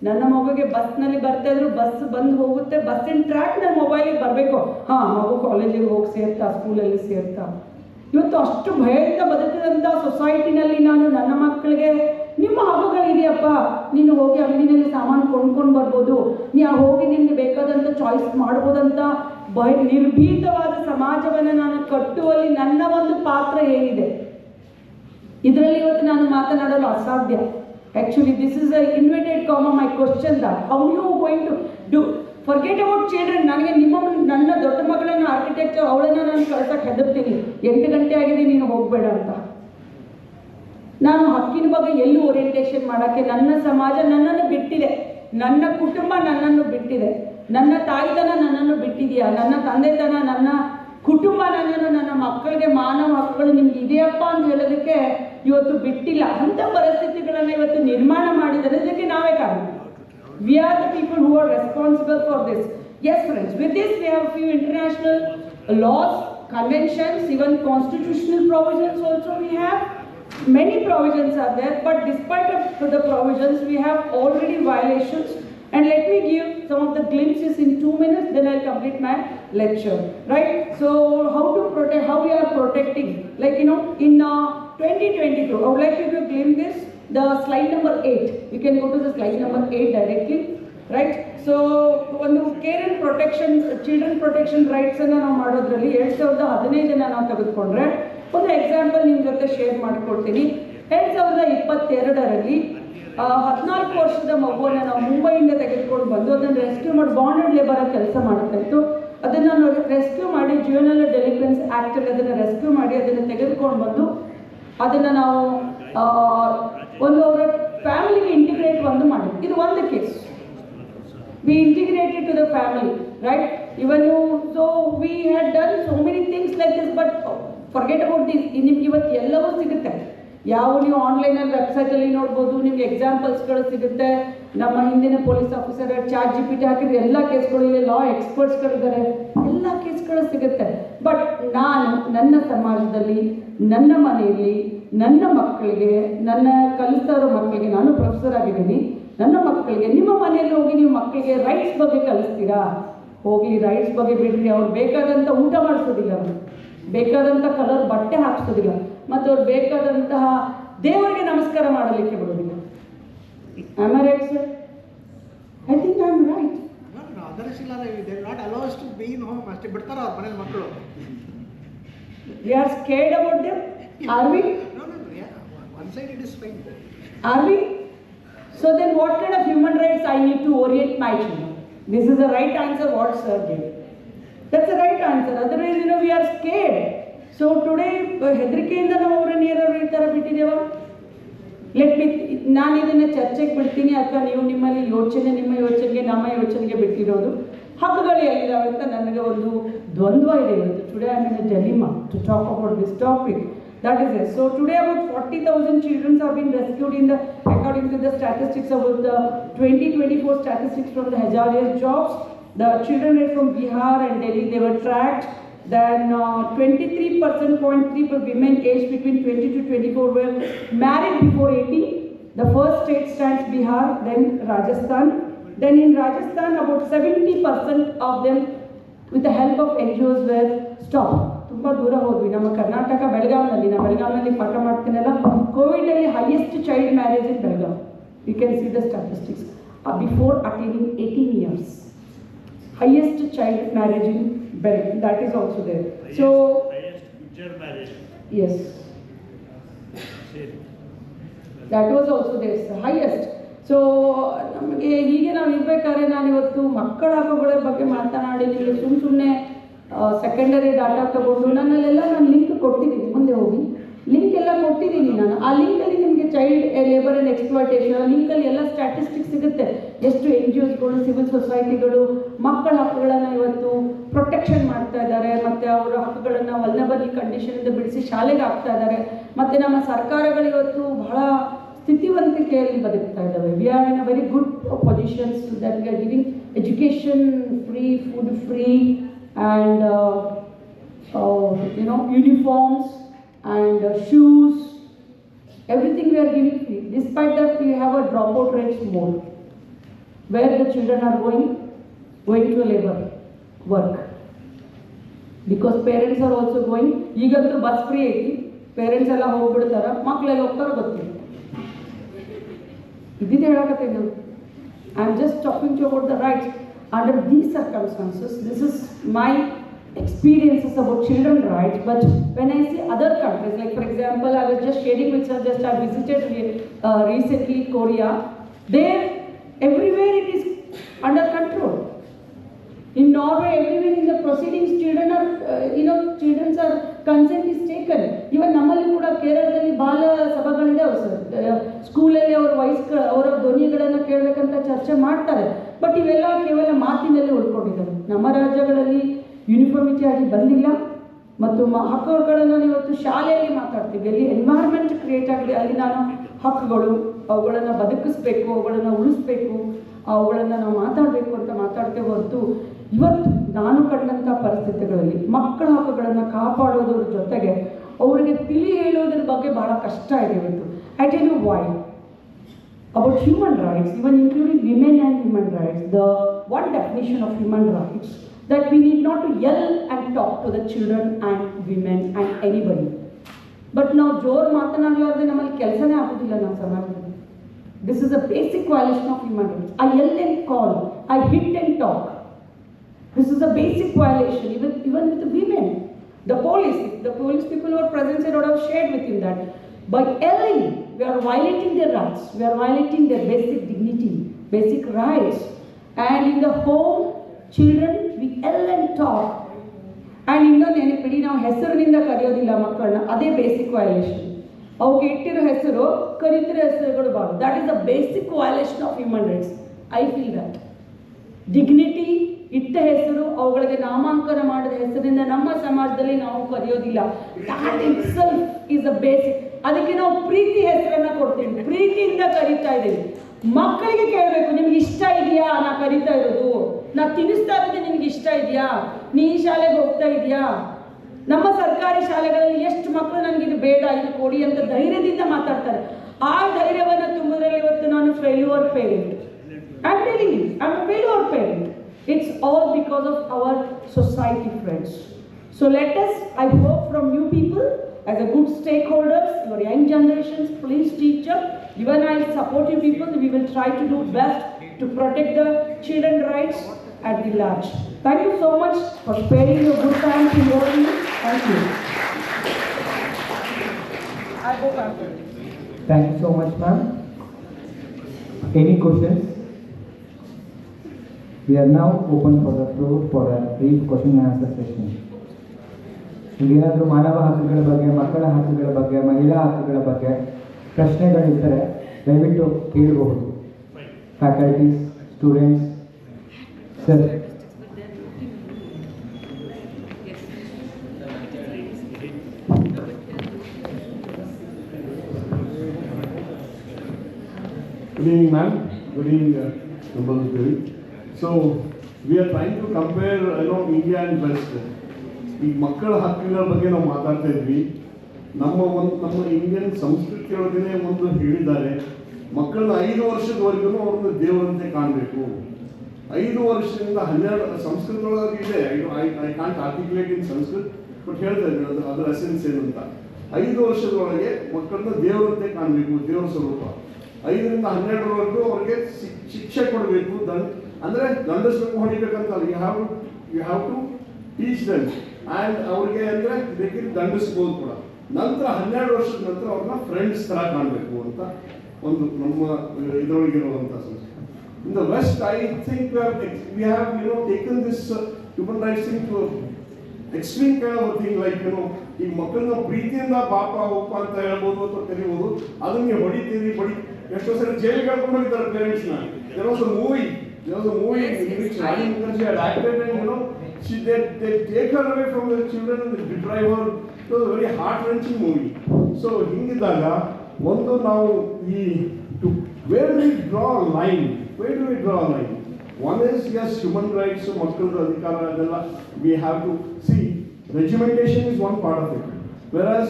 ನನ್ನ ಮಗುಗೆ ಬಸ್ನಲ್ಲಿ ಬರ್ತಾ ಇದ್ರು, ಬಸ್ ಬಂದು ಹೋಗುತ್ತೆ, ಬಸ್ಸಿನ ಟ್ರ್ಯಾಕ್ ನನ್ನ ಮೊಬೈಲಿಗೆ ಬರಬೇಕು, ಹಾಂ ಮಗು ಕಾಲೇಜಿಗೆ ಹೋಗಿ ಸೇರ್ತಾ, ಸ್ಕೂಲಲ್ಲಿ ಸೇರ್ತಾ. ಇವತ್ತು ಅಷ್ಟು ಭಯದಿಂದ ಬದುಕಿದಂಥ ಸೊಸೈಟಿನಲ್ಲಿ ನಾನು ನನ್ನ ಮಕ್ಕಳಿಗೆ ನಿಮ್ಮ ಹಬ್ಬಗಳಿದೆಯಪ್ಪ, ನೀನು ಹೋಗಿ ಅಂಗಡಿನಲ್ಲಿ ಸಾಮಾನು ಕೊಂಡ್ಕೊಂಡು ಬರ್ಬೋದು, ನೀವು ಹೋಗಿ ನಿಮಗೆ ಬೇಕಾದಂಥ ಚಾಯ್ಸ್ ಮಾಡ್ಬೋದಂತ ನಿರ್ಭೀತವಾದ ಸಮಾಜವನ್ನು ನಾನು ಕಟ್ಟುವಲ್ಲಿ ನನ್ನ ಒಂದು ಪಾತ್ರ ಏನಿದೆ, ಇದರಲ್ಲಿ ಇವತ್ತು ನಾನು ಮಾತನಾಡಲು ಅಸಾಧ್ಯ. Actually, this is an inverted comma. My question that how you going to do? Forget about children. ನನಗೆ ನನ್ನ ದೊಡ್ಡ ಮಗಳನ್ನ ಆರ್ಕಿಟೆಕ್ಚರ್ ಅವಳನ್ನ ನಾನು ಕಳ್ಸಕ್ಕೆ ಹೆದರ್ತೀನಿ. 8 ಗಂಟೆ ಆಗಿದೆ, ನೀನು ಹೋಗಬೇಡ ಅಂತ. ನಾನು ಹಕ್ಕಿನ ಬಗ್ಗೆ ಎಲ್ಲೂ ಓರಿಯೆಂಟೇಷನ್ ಮಾಡೋಕ್ಕೆ ನನ್ನ ಸಮಾಜ ನನ್ನನ್ನು ಬಿಟ್ಟಿದೆ, ನನ್ನ ಕುಟುಂಬ ನನ್ನನ್ನು ಬಿಟ್ಟಿದೆ, ನನ್ನ ತಾಯಿತನ ನನ್ನನ್ನು ಬಿಟ್ಟಿದೆಯಾ, ನನ್ನ ತಂದೆತನ, ನನ್ನ ಕುಟುಂಬ ನನ್ನನ್ನು, ನನ್ನ ಮಕ್ಕಳಿಗೆ ಮಾನವ ಹಕ್ಕುಗಳು ನಿಮ್ಗೆ ಇದೆಯಪ್ಪ ಅಂತ ಹೇಳೋದಕ್ಕೆ ಇವತ್ತು ಬಿಟ್ಟಿಲ್ಲ. ಅಂಥ ಪರಿಸ್ಥಿತಿಗಳನ್ನು ಇವತ್ತು ನಿರ್ಮಾಣ ಮಾಡಿದರೆ ಇದಕ್ಕೆ ನಾವೇ ಕಾರಣ. We are the people who are responsible for this. Yes friends, with this we have few international laws, conventions, even constitutional provisions also we have. Many provisions are there, but despite of the provisions we have already violations. And let me give some of the glimpses in 2 minutes, then I'll complete my lecture, right? So how to protect, how we are protecting, like in 2022, I would like you to glimpse this, the slide number 8. You can go to the slide number 8 directly, right? So ಒಂದು care and protection, children protection rights ಅನ್ನು ನಾವು ಮಾಡೋದ್ರಲ್ಲಿ 2015 ನಾವು ತೆಗೆದುಕೊಂಡ್ರೆ ಒಂದು example ನಿಮ್ಮ ಜೊತೆ share ಮಾಡಿಕೊಡ್ತೀನಿ. 2022ರಲ್ಲಿ 14 ವರ್ಷದ ಮಗುವನ್ನು ನಾವು ಮುಂಬೈಯಿಂದ ತೆಗೆದುಕೊಂಡು ಬಂದು ಅದನ್ನು ರೆಸ್ಕ್ಯೂ ಮಾಡಿ, ಬಾಂಡೆಡ್ ಲೇಬರ್ ಕೆಲಸ ಮಾಡ್ತಾ ಇತ್ತು, ಅದನ್ನು ನಾವು ರೆಸ್ಕ್ಯೂ ಮಾಡಿ ಜುವೆನೈಲ್ ಡೆಲಿಕ್ವೆನ್ಸಿ ಆ್ಯಕ್ಟಲ್ಲಿ ಅದನ್ನು ರೆಸ್ಕ್ಯೂ ಮಾಡಿ ಅದನ್ನು ತೆಗೆದುಕೊಂಡು ಬಂದು ಅದನ್ನು ನಾವು ಒಂದು ಅವರ ಫ್ಯಾಮಿಲಿಗೆ ಇಂಟಿಗ್ರೇಟ್ ಮಾಡಿದ್ವಿ. ಇದು ಒಂದು case. We integrated to the family, right? Even so we had done so many things like this, but forget about this. ನಿಮ್ಗೆ ಇವತ್ತು ಎಲ್ಲವೂ ಸಿಗುತ್ತೆ. ಯಾವ ನೀವು ಆನ್ಲೈನಲ್ಲಿ ವೆಬ್ಸೈಟಲ್ಲಿ ನೋಡ್ಬೋದು, ನಿಮ್ಗೆ ಎಕ್ಸಾಂಪಲ್ಸ್ಗಳು ಸಿಗುತ್ತೆ. ನಮ್ಮ ಹಿಂದಿನ ಪೊಲೀಸ್ ಆಫೀಸರ್ ChatGPT ಹಾಕಿದ್ರೆ ಎಲ್ಲ ಕೇಸ್ಗಳು ಇದೆ, ಲಾ ಎಕ್ಸ್ಪರ್ಟ್ಸ್ಗಳಿದ್ದಾರೆ, ಎಲ್ಲ ಕೇಸ್ಗಳು ಸಿಗುತ್ತೆ. ಬಟ್ ನಾನು ನನ್ನ ಸಮಾಜದಲ್ಲಿ, ನನ್ನ ಮನೆಯಲ್ಲಿ, ನನ್ನ ಮಕ್ಕಳಿಗೆ, ನನ್ನ ಕಲಿಸ್ತಾ ಇರೋ ಮಕ್ಕಳಿಗೆ, ನಾನು ಪ್ರೊಫೆಸರ್ ಆಗಿದ್ದೀನಿ, ನನ್ನ ಮಕ್ಕಳಿಗೆ ನಿಮ್ಮ ಮನೆಯಲ್ಲಿ ಹೋಗಿ ನೀವು ಮಕ್ಕಳಿಗೆ ರೈಟ್ಸ್ ಬಗ್ಗೆ ಕಲಿಸ್ತೀರಾ? ಹೋಗಿ ರೈಟ್ಸ್ ಬಗ್ಗೆ ಬಿಡ್ರಿ. ಅವ್ರು ಬೇಕಾದಂಥ ಊಟ ಮಾಡಿಸೋದಿಲ್ಲ, ಅವರು ಬೇಕಾದಂಥ ಕಲರ್ ಬಟ್ಟೆ ಹಾಕ್ಸೋದಿಲ್ಲ, ಮತ್ತು ಅವ್ರು ಬೇಕಾದಂತಹ ದೇವರಿಗೆ ನಮಸ್ಕಾರ ಮಾಡಲಿಕ್ಕೆ ಬಿಡೋದಿಲ್ಲ. Am I right, sir? I think I am right. They will not allow us to be in home. ಅಷ್ಟೇ ಬಿಡ್ತಾರೆ ಅವ್ರ ಮನೆ ಮಕ್ಕಳು. We are scared about them. Are we? No. Yeah. One side it is fine. Are we? So then what kind of human rights I need to orient my children? This is the right answer what sir gave. That's the right answer. Otherwise, we are scared. So today, ಹೆದರಿಕೆಯಿಂದ ನಾವು ಅವರನ್ನು ಏನಾದ್ರು ಈ ಥರ ಬಿಟ್ಟಿದ್ದೇವಾ? ನಾನು ಇದನ್ನು ಚರ್ಚೆಗೆ ಬಿಡ್ತೀನಿ, ಅಥವಾ ನೀವು ನಿಮ್ಮ ಯೋಚನೆಗೆ ನಮ್ಮ ಯೋಚನೆಗೆ ಬಿಟ್ಟಿರೋದು. ಹಕ್ಕುಗಳು ಎಲ್ಲಿದ್ದಾವೆ ಅಂತ ನನಗೆ ಒಂದು ದ್ವಂದ್ವ ಇದೆ ಇವತ್ತು. Today I am in a dilemma to talk about this topic. That is it. So today about 40,000 children have been rescued in the, according to the statistics about the 2024 statistics from the Hazarias jobs. The children were from Bihar and Delhi, they were tracked. Then 23.3% for women aged between 20 to 24 were married before 18. The first state stands Bihar, then Rajasthan. Then in Rajasthan about 70% of them with the help of NGOs were stopped. ತುಂಬ ದೂರ ಹೋದ್ವಿ. ನಮ್ಮ ಕರ್ನಾಟಕ ಬೆಳಗಾವಿನಲ್ಲಿ ಪಾಠ ಮಾಡ್ತೀನಲ್ಲ, ಕೋವಿಡಲ್ಲಿ highest child marriage in Belagavi. You can see the statistics before attaining 18 years. Highest child marriage in Belgium, that is also there. So highest Gujjar marriage. Yes, that was also there, the highest. So ನಮಗೆ ಹೀಗೆ ನಾವು ಇರಬೇಕಾದ್ರೆ ನಾನು ಇವತ್ತು ಮಕ್ಕಳ ಹಕ್ಕುಗಳ ಬಗ್ಗೆ ಮಾತನಾಡಿ ನಿಮಗೆ ಸುಮ್ಮನೆ ಸೆಕೆಂಡರಿ ಡಾಟಾ ತಗೊಂಡು ನನ್ನಲ್ಲೆಲ್ಲ ನಾನು ಲಿಂಕ್ ಕೊಟ್ಟಿದ್ದೀನಿ, ಮುಂದೆ ಹೋಗಿ ಲಿಂಕ್ ಎಲ್ಲ ಕೊಟ್ಟಿದ್ದೀನಿ ನಾನು. ಆ ಲಿಂಕಲ್ಲಿ ನಿಮಗೆ ಚೈಲ್ಡ್ ಲೇಬರ್ ಆ್ಯಂಡ್ ಎಕ್ಸ್ಪ್ಲಾಯ್ಟೇಷನ್ ಆ ಲಿಂಕಲ್ಲಿ ಎಲ್ಲ ಸ್ಟ್ಯಾಟಿಸ್ಟಿಕ್ಸ್ ಸಿಗುತ್ತೆ. ಎಷ್ಟು NGOsಗಳು, ಸಿವಿಲ್ ಸೊಸೈಟಿಗಳು ಮಕ್ಕಳ ಹಕ್ಕುಗಳನ್ನು ಇವತ್ತು ಪ್ರೊಟೆಕ್ಷನ್ ಮಾಡ್ತಾ ಇದ್ದಾರೆ, ಮತ್ತು ಅವರ ಹಕ್ಕುಗಳನ್ನು ವಲ್ನರಬಲ್ ಕಂಡೀಷನಿಂದ ಬಿಡಿಸಿ ಶಾಲೆಗೆ ಹಾಕ್ತಾ ಇದ್ದಾರೆ. ಮತ್ತು ನಮ್ಮ ಸರ್ಕಾರಗಳು ಇವತ್ತು ಬಹಳ ಸ್ಥಿತಿವಂತಿಕೆಯಲ್ಲಿ ಬದುಕ್ತಾ ಇದ್ದಾವೆ. We are in a very good positions that we are giving education free, food free, and uniforms and shoes, everything we are giving free. Despite that, we have a dropout rates more, where the children are going to labor work, because parents are also going. ಈಗಂತೂ bus free ಐತಿ, parents ಎಲ್ಲ ಹೋಗ್ಬಿಡ್ತಾರೆ, ಮಕ್ಕಳೆಲ್ಲ ಹೋಗ್ತಾರೆ ಗೊತ್ತಿಲ್ಲ. ಇದಿದೆ ಹೇಳಕತ್ತೀನಿ ನಾನು. I am just talking to about the rights. Under these circumstances, this is my experiences about children's rights. But when I see other countries, like for example, I was just sharing with her, I visited recently Korea. There, everywhere it is under control. In Norway, everywhere in the proceedings, children are consent is taken. Even ನಮ್ಮಲ್ಲಿ ಕೂಡ ಕೇರಳದಲ್ಲಿ ಬಾಲ ಸಭಾಗಳಿದಾವೆ sir. ಸ್ಕೂಲಲ್ಲಿ ಅವರ ಅವರ ಧ್ವನಿಗಳನ್ನು ಕೇಳಬೇಕಂತ ಚರ್ಚೆ ಮಾಡ್ತಾರೆ. But ಇವೆಲ್ಲ ಕೇವಲ ಮಾತಿನಲ್ಲಿ ಉಳ್ಕೊಂಡಿದ್ದಾರೆ. ನಮ್ಮ ರಾಜ್ಯಗಳಲ್ಲಿ ಯೂನಿಫಾರ್ಮಿಟಿ ಆಗಿ ಬಂದಿಲ್ಲ. ಮತ್ತು ಹಕ್ಕುಗಳನ್ನು ಇವತ್ತು ಶಾಲೆಯಲ್ಲಿ ಮಾತಾಡ್ತೀವಿ, ಎಲ್ಲಿ ಎನ್ವೈರ್ಮೆಂಟ್ ಕ್ರಿಯೇಟ್ ಆಗಿದೆ ಅಲ್ಲಿ ನಾನು ಹಕ್ಕುಗಳು, ಅವುಗಳನ್ನು ಬದುಕಿಸ್ಬೇಕು, ಅವುಗಳನ್ನು ಉಳಿಸ್ಬೇಕು, ಅವುಗಳನ್ನು ನಾವು ಮಾತಾಡಬೇಕು ಅಂತ ಮಾತಾಡ್ತೇವೆ ಹೊರತು ಇವತ್ತು ನಾನು ಕಂಡಂಥ ಪರಿಸ್ಥಿತಿಗಳಲ್ಲಿ ಮಕ್ಕಳ ಹಕ್ಕುಗಳನ್ನು ಕಾಪಾಡೋದ್ರ ಜೊತೆಗೆ ಅವರಿಗೆ ತಿಳಿ ಹೇಳೋದ್ರ ಬಗ್ಗೆ ಬಹಳ ಕಷ್ಟ ಇದೆ ಇವತ್ತು. I tell you why. About human rights, even including women and human rights, the one definition of human rights that we need not to yell and talk to the children and women and anybody. But now ಜೋರು ಮಾತನಾಡಲಾರ್ದೆ ನಮ್ಮಲ್ಲಿ ಕೆಲಸನೇ ಆಗೋದಿಲ್ಲ ನಮ್ಮ ಸಮಾಜದಲ್ಲಿ. This is a basic violation of human rights. I yell and call, I hit and talk. This is a basic violation, even with the women. The police people who are present here would have shared with him that by yelling, we are violating their rights, we are violating their basic dignity, basic rights. And in the home, children, we yell and talk. And ಇನ್ನೊಂದು ನೆನಪಿಡಿ, ನಾವು ಹೆಸರಿನಿಂದ ಕರೆಯೋದಿಲ್ಲ ಮಕ್ಕಳನ್ನ, ಅದೇ basic violation. ಅವ್ರಿಗೆ ಇಟ್ಟಿರೋ ಹೆಸರು ಕರೀತಿರೋ ಹೆಸರುಗಳು ಬಾರ್ದು. That is the basic violation of human rights. I feel that dignity ಇಟ್ಟ ಹೆಸರು, ಅವುಗಳಿಗೆ ನಾಮಾಂಕನ ಮಾಡಿದ ಹೆಸರಿನಿಂದ ನಮ್ಮ ಸಮಾಜದಲ್ಲಿ ನಾವು ಕರೆಯೋದಿಲ್ಲ. That itself is a basic. ಅದಕ್ಕೆ ನಾವು ಪ್ರೀತಿ ಹೆಸರನ್ನ ಕೊಡ್ತೀವಿ, ಪ್ರೀತಿಯಿಂದ ಕರೀತಾ ಇದ್ದೀವಿ. ಮಕ್ಕಳಿಗೆ ಕೇಳಬೇಕು, ನಿಮ್ಗೆ ಇಷ್ಟ ಇದೆಯಾ ನಾ ಕರೀತಾ ಇರೋದು, ನಾ ತಿನ್ನಿಸ್ತಾ ಇರೋದು ನಿಮ್ಗೆ ಇಷ್ಟ ಇದೆಯಾ, ನೀ ಈ ಶಾಲೆಗೆ ಹೋಗ್ತಾ ಇದೆಯಾ. ನಮ್ಮ ಸರ್ಕಾರಿ ಶಾಲೆಗಳಲ್ಲಿ ಎಷ್ಟು ಮಕ್ಕಳು ನನಗೆ ಇದು ಬೇಡ ಇದು ಕೊಡಿ ಅಂತ ಧೈರ್ಯದಿಂದ ಮಾತಾಡ್ತಾರೆ. ಆ ಧೈರ್ಯವನ್ನು ತುಂಬುವುದರಲ್ಲಿ ಇವತ್ತು ನಾನು failure parent. I am telling you, I am a failure parent. It's all because of our society, friends. So let us, I hope from you people, as a good stakeholders, your young generations, please teacher, even I support you people, we will try to do best to protect the children's rights at the large. Thank you so much for sparing your good time to hearing me. Thank you. I hope I'm good. Thank you so much, ma'am. Any questions? We are now open for the floor for a brief question and answer session. ಏನಾದರೂ ಮಾನವ ಹಕ್ಕುಗಳ ಬಗ್ಗೆ, ಮಕ್ಕಳ ಹಕ್ಕುಗಳ ಬಗ್ಗೆ, ಮಹಿಳಾ ಹಕ್ಕುಗಳ ಬಗ್ಗೆ ಪ್ರಶ್ನೆಗಳಿದ್ದರೆ ದಯವಿಟ್ಟು ಕೇಳಬಹುದು. Faculties, students. Sir, Good evening, ma'am. Good evening, members of the jury. So, we are trying to compare, India and West. ಈ ಮಕ್ಕಳ ಹಕ್ಕುಗಳ ಬಗ್ಗೆ ನಾವು ಮಾತಾಡ್ತಾ ಇದ್ವಿ. ನಮ್ಮ ಇಂಡಿಯನ್ ಸಂಸ್ಕೃತಿಯೊಳಗನೆ ಒಂದು ಹೇಳಿದ್ದಾರೆ, ಮಕ್ಕಳನ್ನ 5 ವರ್ಷದವರೆಗೂ ಅವ್ರನ್ನ ದೇವರಂತೆ ಕಾಣಬೇಕು. 5 ವರ್ಷದಿಂದ 12 ಸಂಸ್ಕೃತದೊಳಗೆ ಇದೆ. I can't articulate in Sanskrit, but ಹೇಳ್ತಾ ಇದ್ದೀನಿ ಅದರ ಎಸೆನ್ಸ್ ಏನು ಅಂತ. 5 ವರ್ಷದೊಳಗೆ ಮಕ್ಕಳನ್ನ ದೇವರಂತೆ ಕಾಣಬೇಕು, ದೇವರ ಸ್ವರೂಪ. 5ರಿಂದ 12ರವರೆಗೂ ಅವ್ರಿಗೆ ಶಿಕ್ಷೆ ಕೊಡಬೇಕು, ಅಂದ್ರೆ ದಂಡಿಸ್ಬೇಕು, ಹೊಡಿಬೇಕಂತ. You have to teach them and ಅವ್ರಿಗೆ ಅಂದರೆ ಬೇಕಿದ್ರೆ ದಂಡಿಸ್ಬೋದು ಕೂಡ. ನಂತರ 12 ವರ್ಷದ ನಂತರ ಅವ್ರನ್ನ ಫ್ರೆಂಡ್ಸ್ ಥರ ಕಾಣಬೇಕು ಅಂತ ಒಂದು ನಮ್ಮ ಇದರೊಳಗಿರುವಂಥ ಸಂಸ್ಕೃತಿ. In the West, I think we have taken this human rights thing to extreme kind of a thing, like ಈ ಮಕ್ಕಳನ್ನ ಪ್ರೀತಿಯಿಂದ ಬಾಪ ಒಪ್ಪ ಅಂತ ಹೇಳ್ಬೋದು ಅಥವಾ ಕರಿಬೋದು, ಅದನ್ನ ಹೊಡಿತೀರಿ ಎಷ್ಟೋ ಸರಿ ಜೈಲಿಗೆ ಕರ್ಕೊಂಡು ಹೋಗಿದ್ದಾರೆ ಪೇರೆಂಟ್ಸ್ನ. There was a movie in which Rani Mukherjee had acted, and they take her away from the children and they deprive her. It was a very heart-wrenching movie. So ಹಿಂಗಿದ್ದಾಗ ಒಂದು ನಾವು where do we draw a line? Where do we draw a line? One is, yes, human rights, ಮಕ್ಕಳ ಅಧಿಕಾರ ಅದೆಲ್ಲ we have to see. Regimentation is one part of it. Whereas,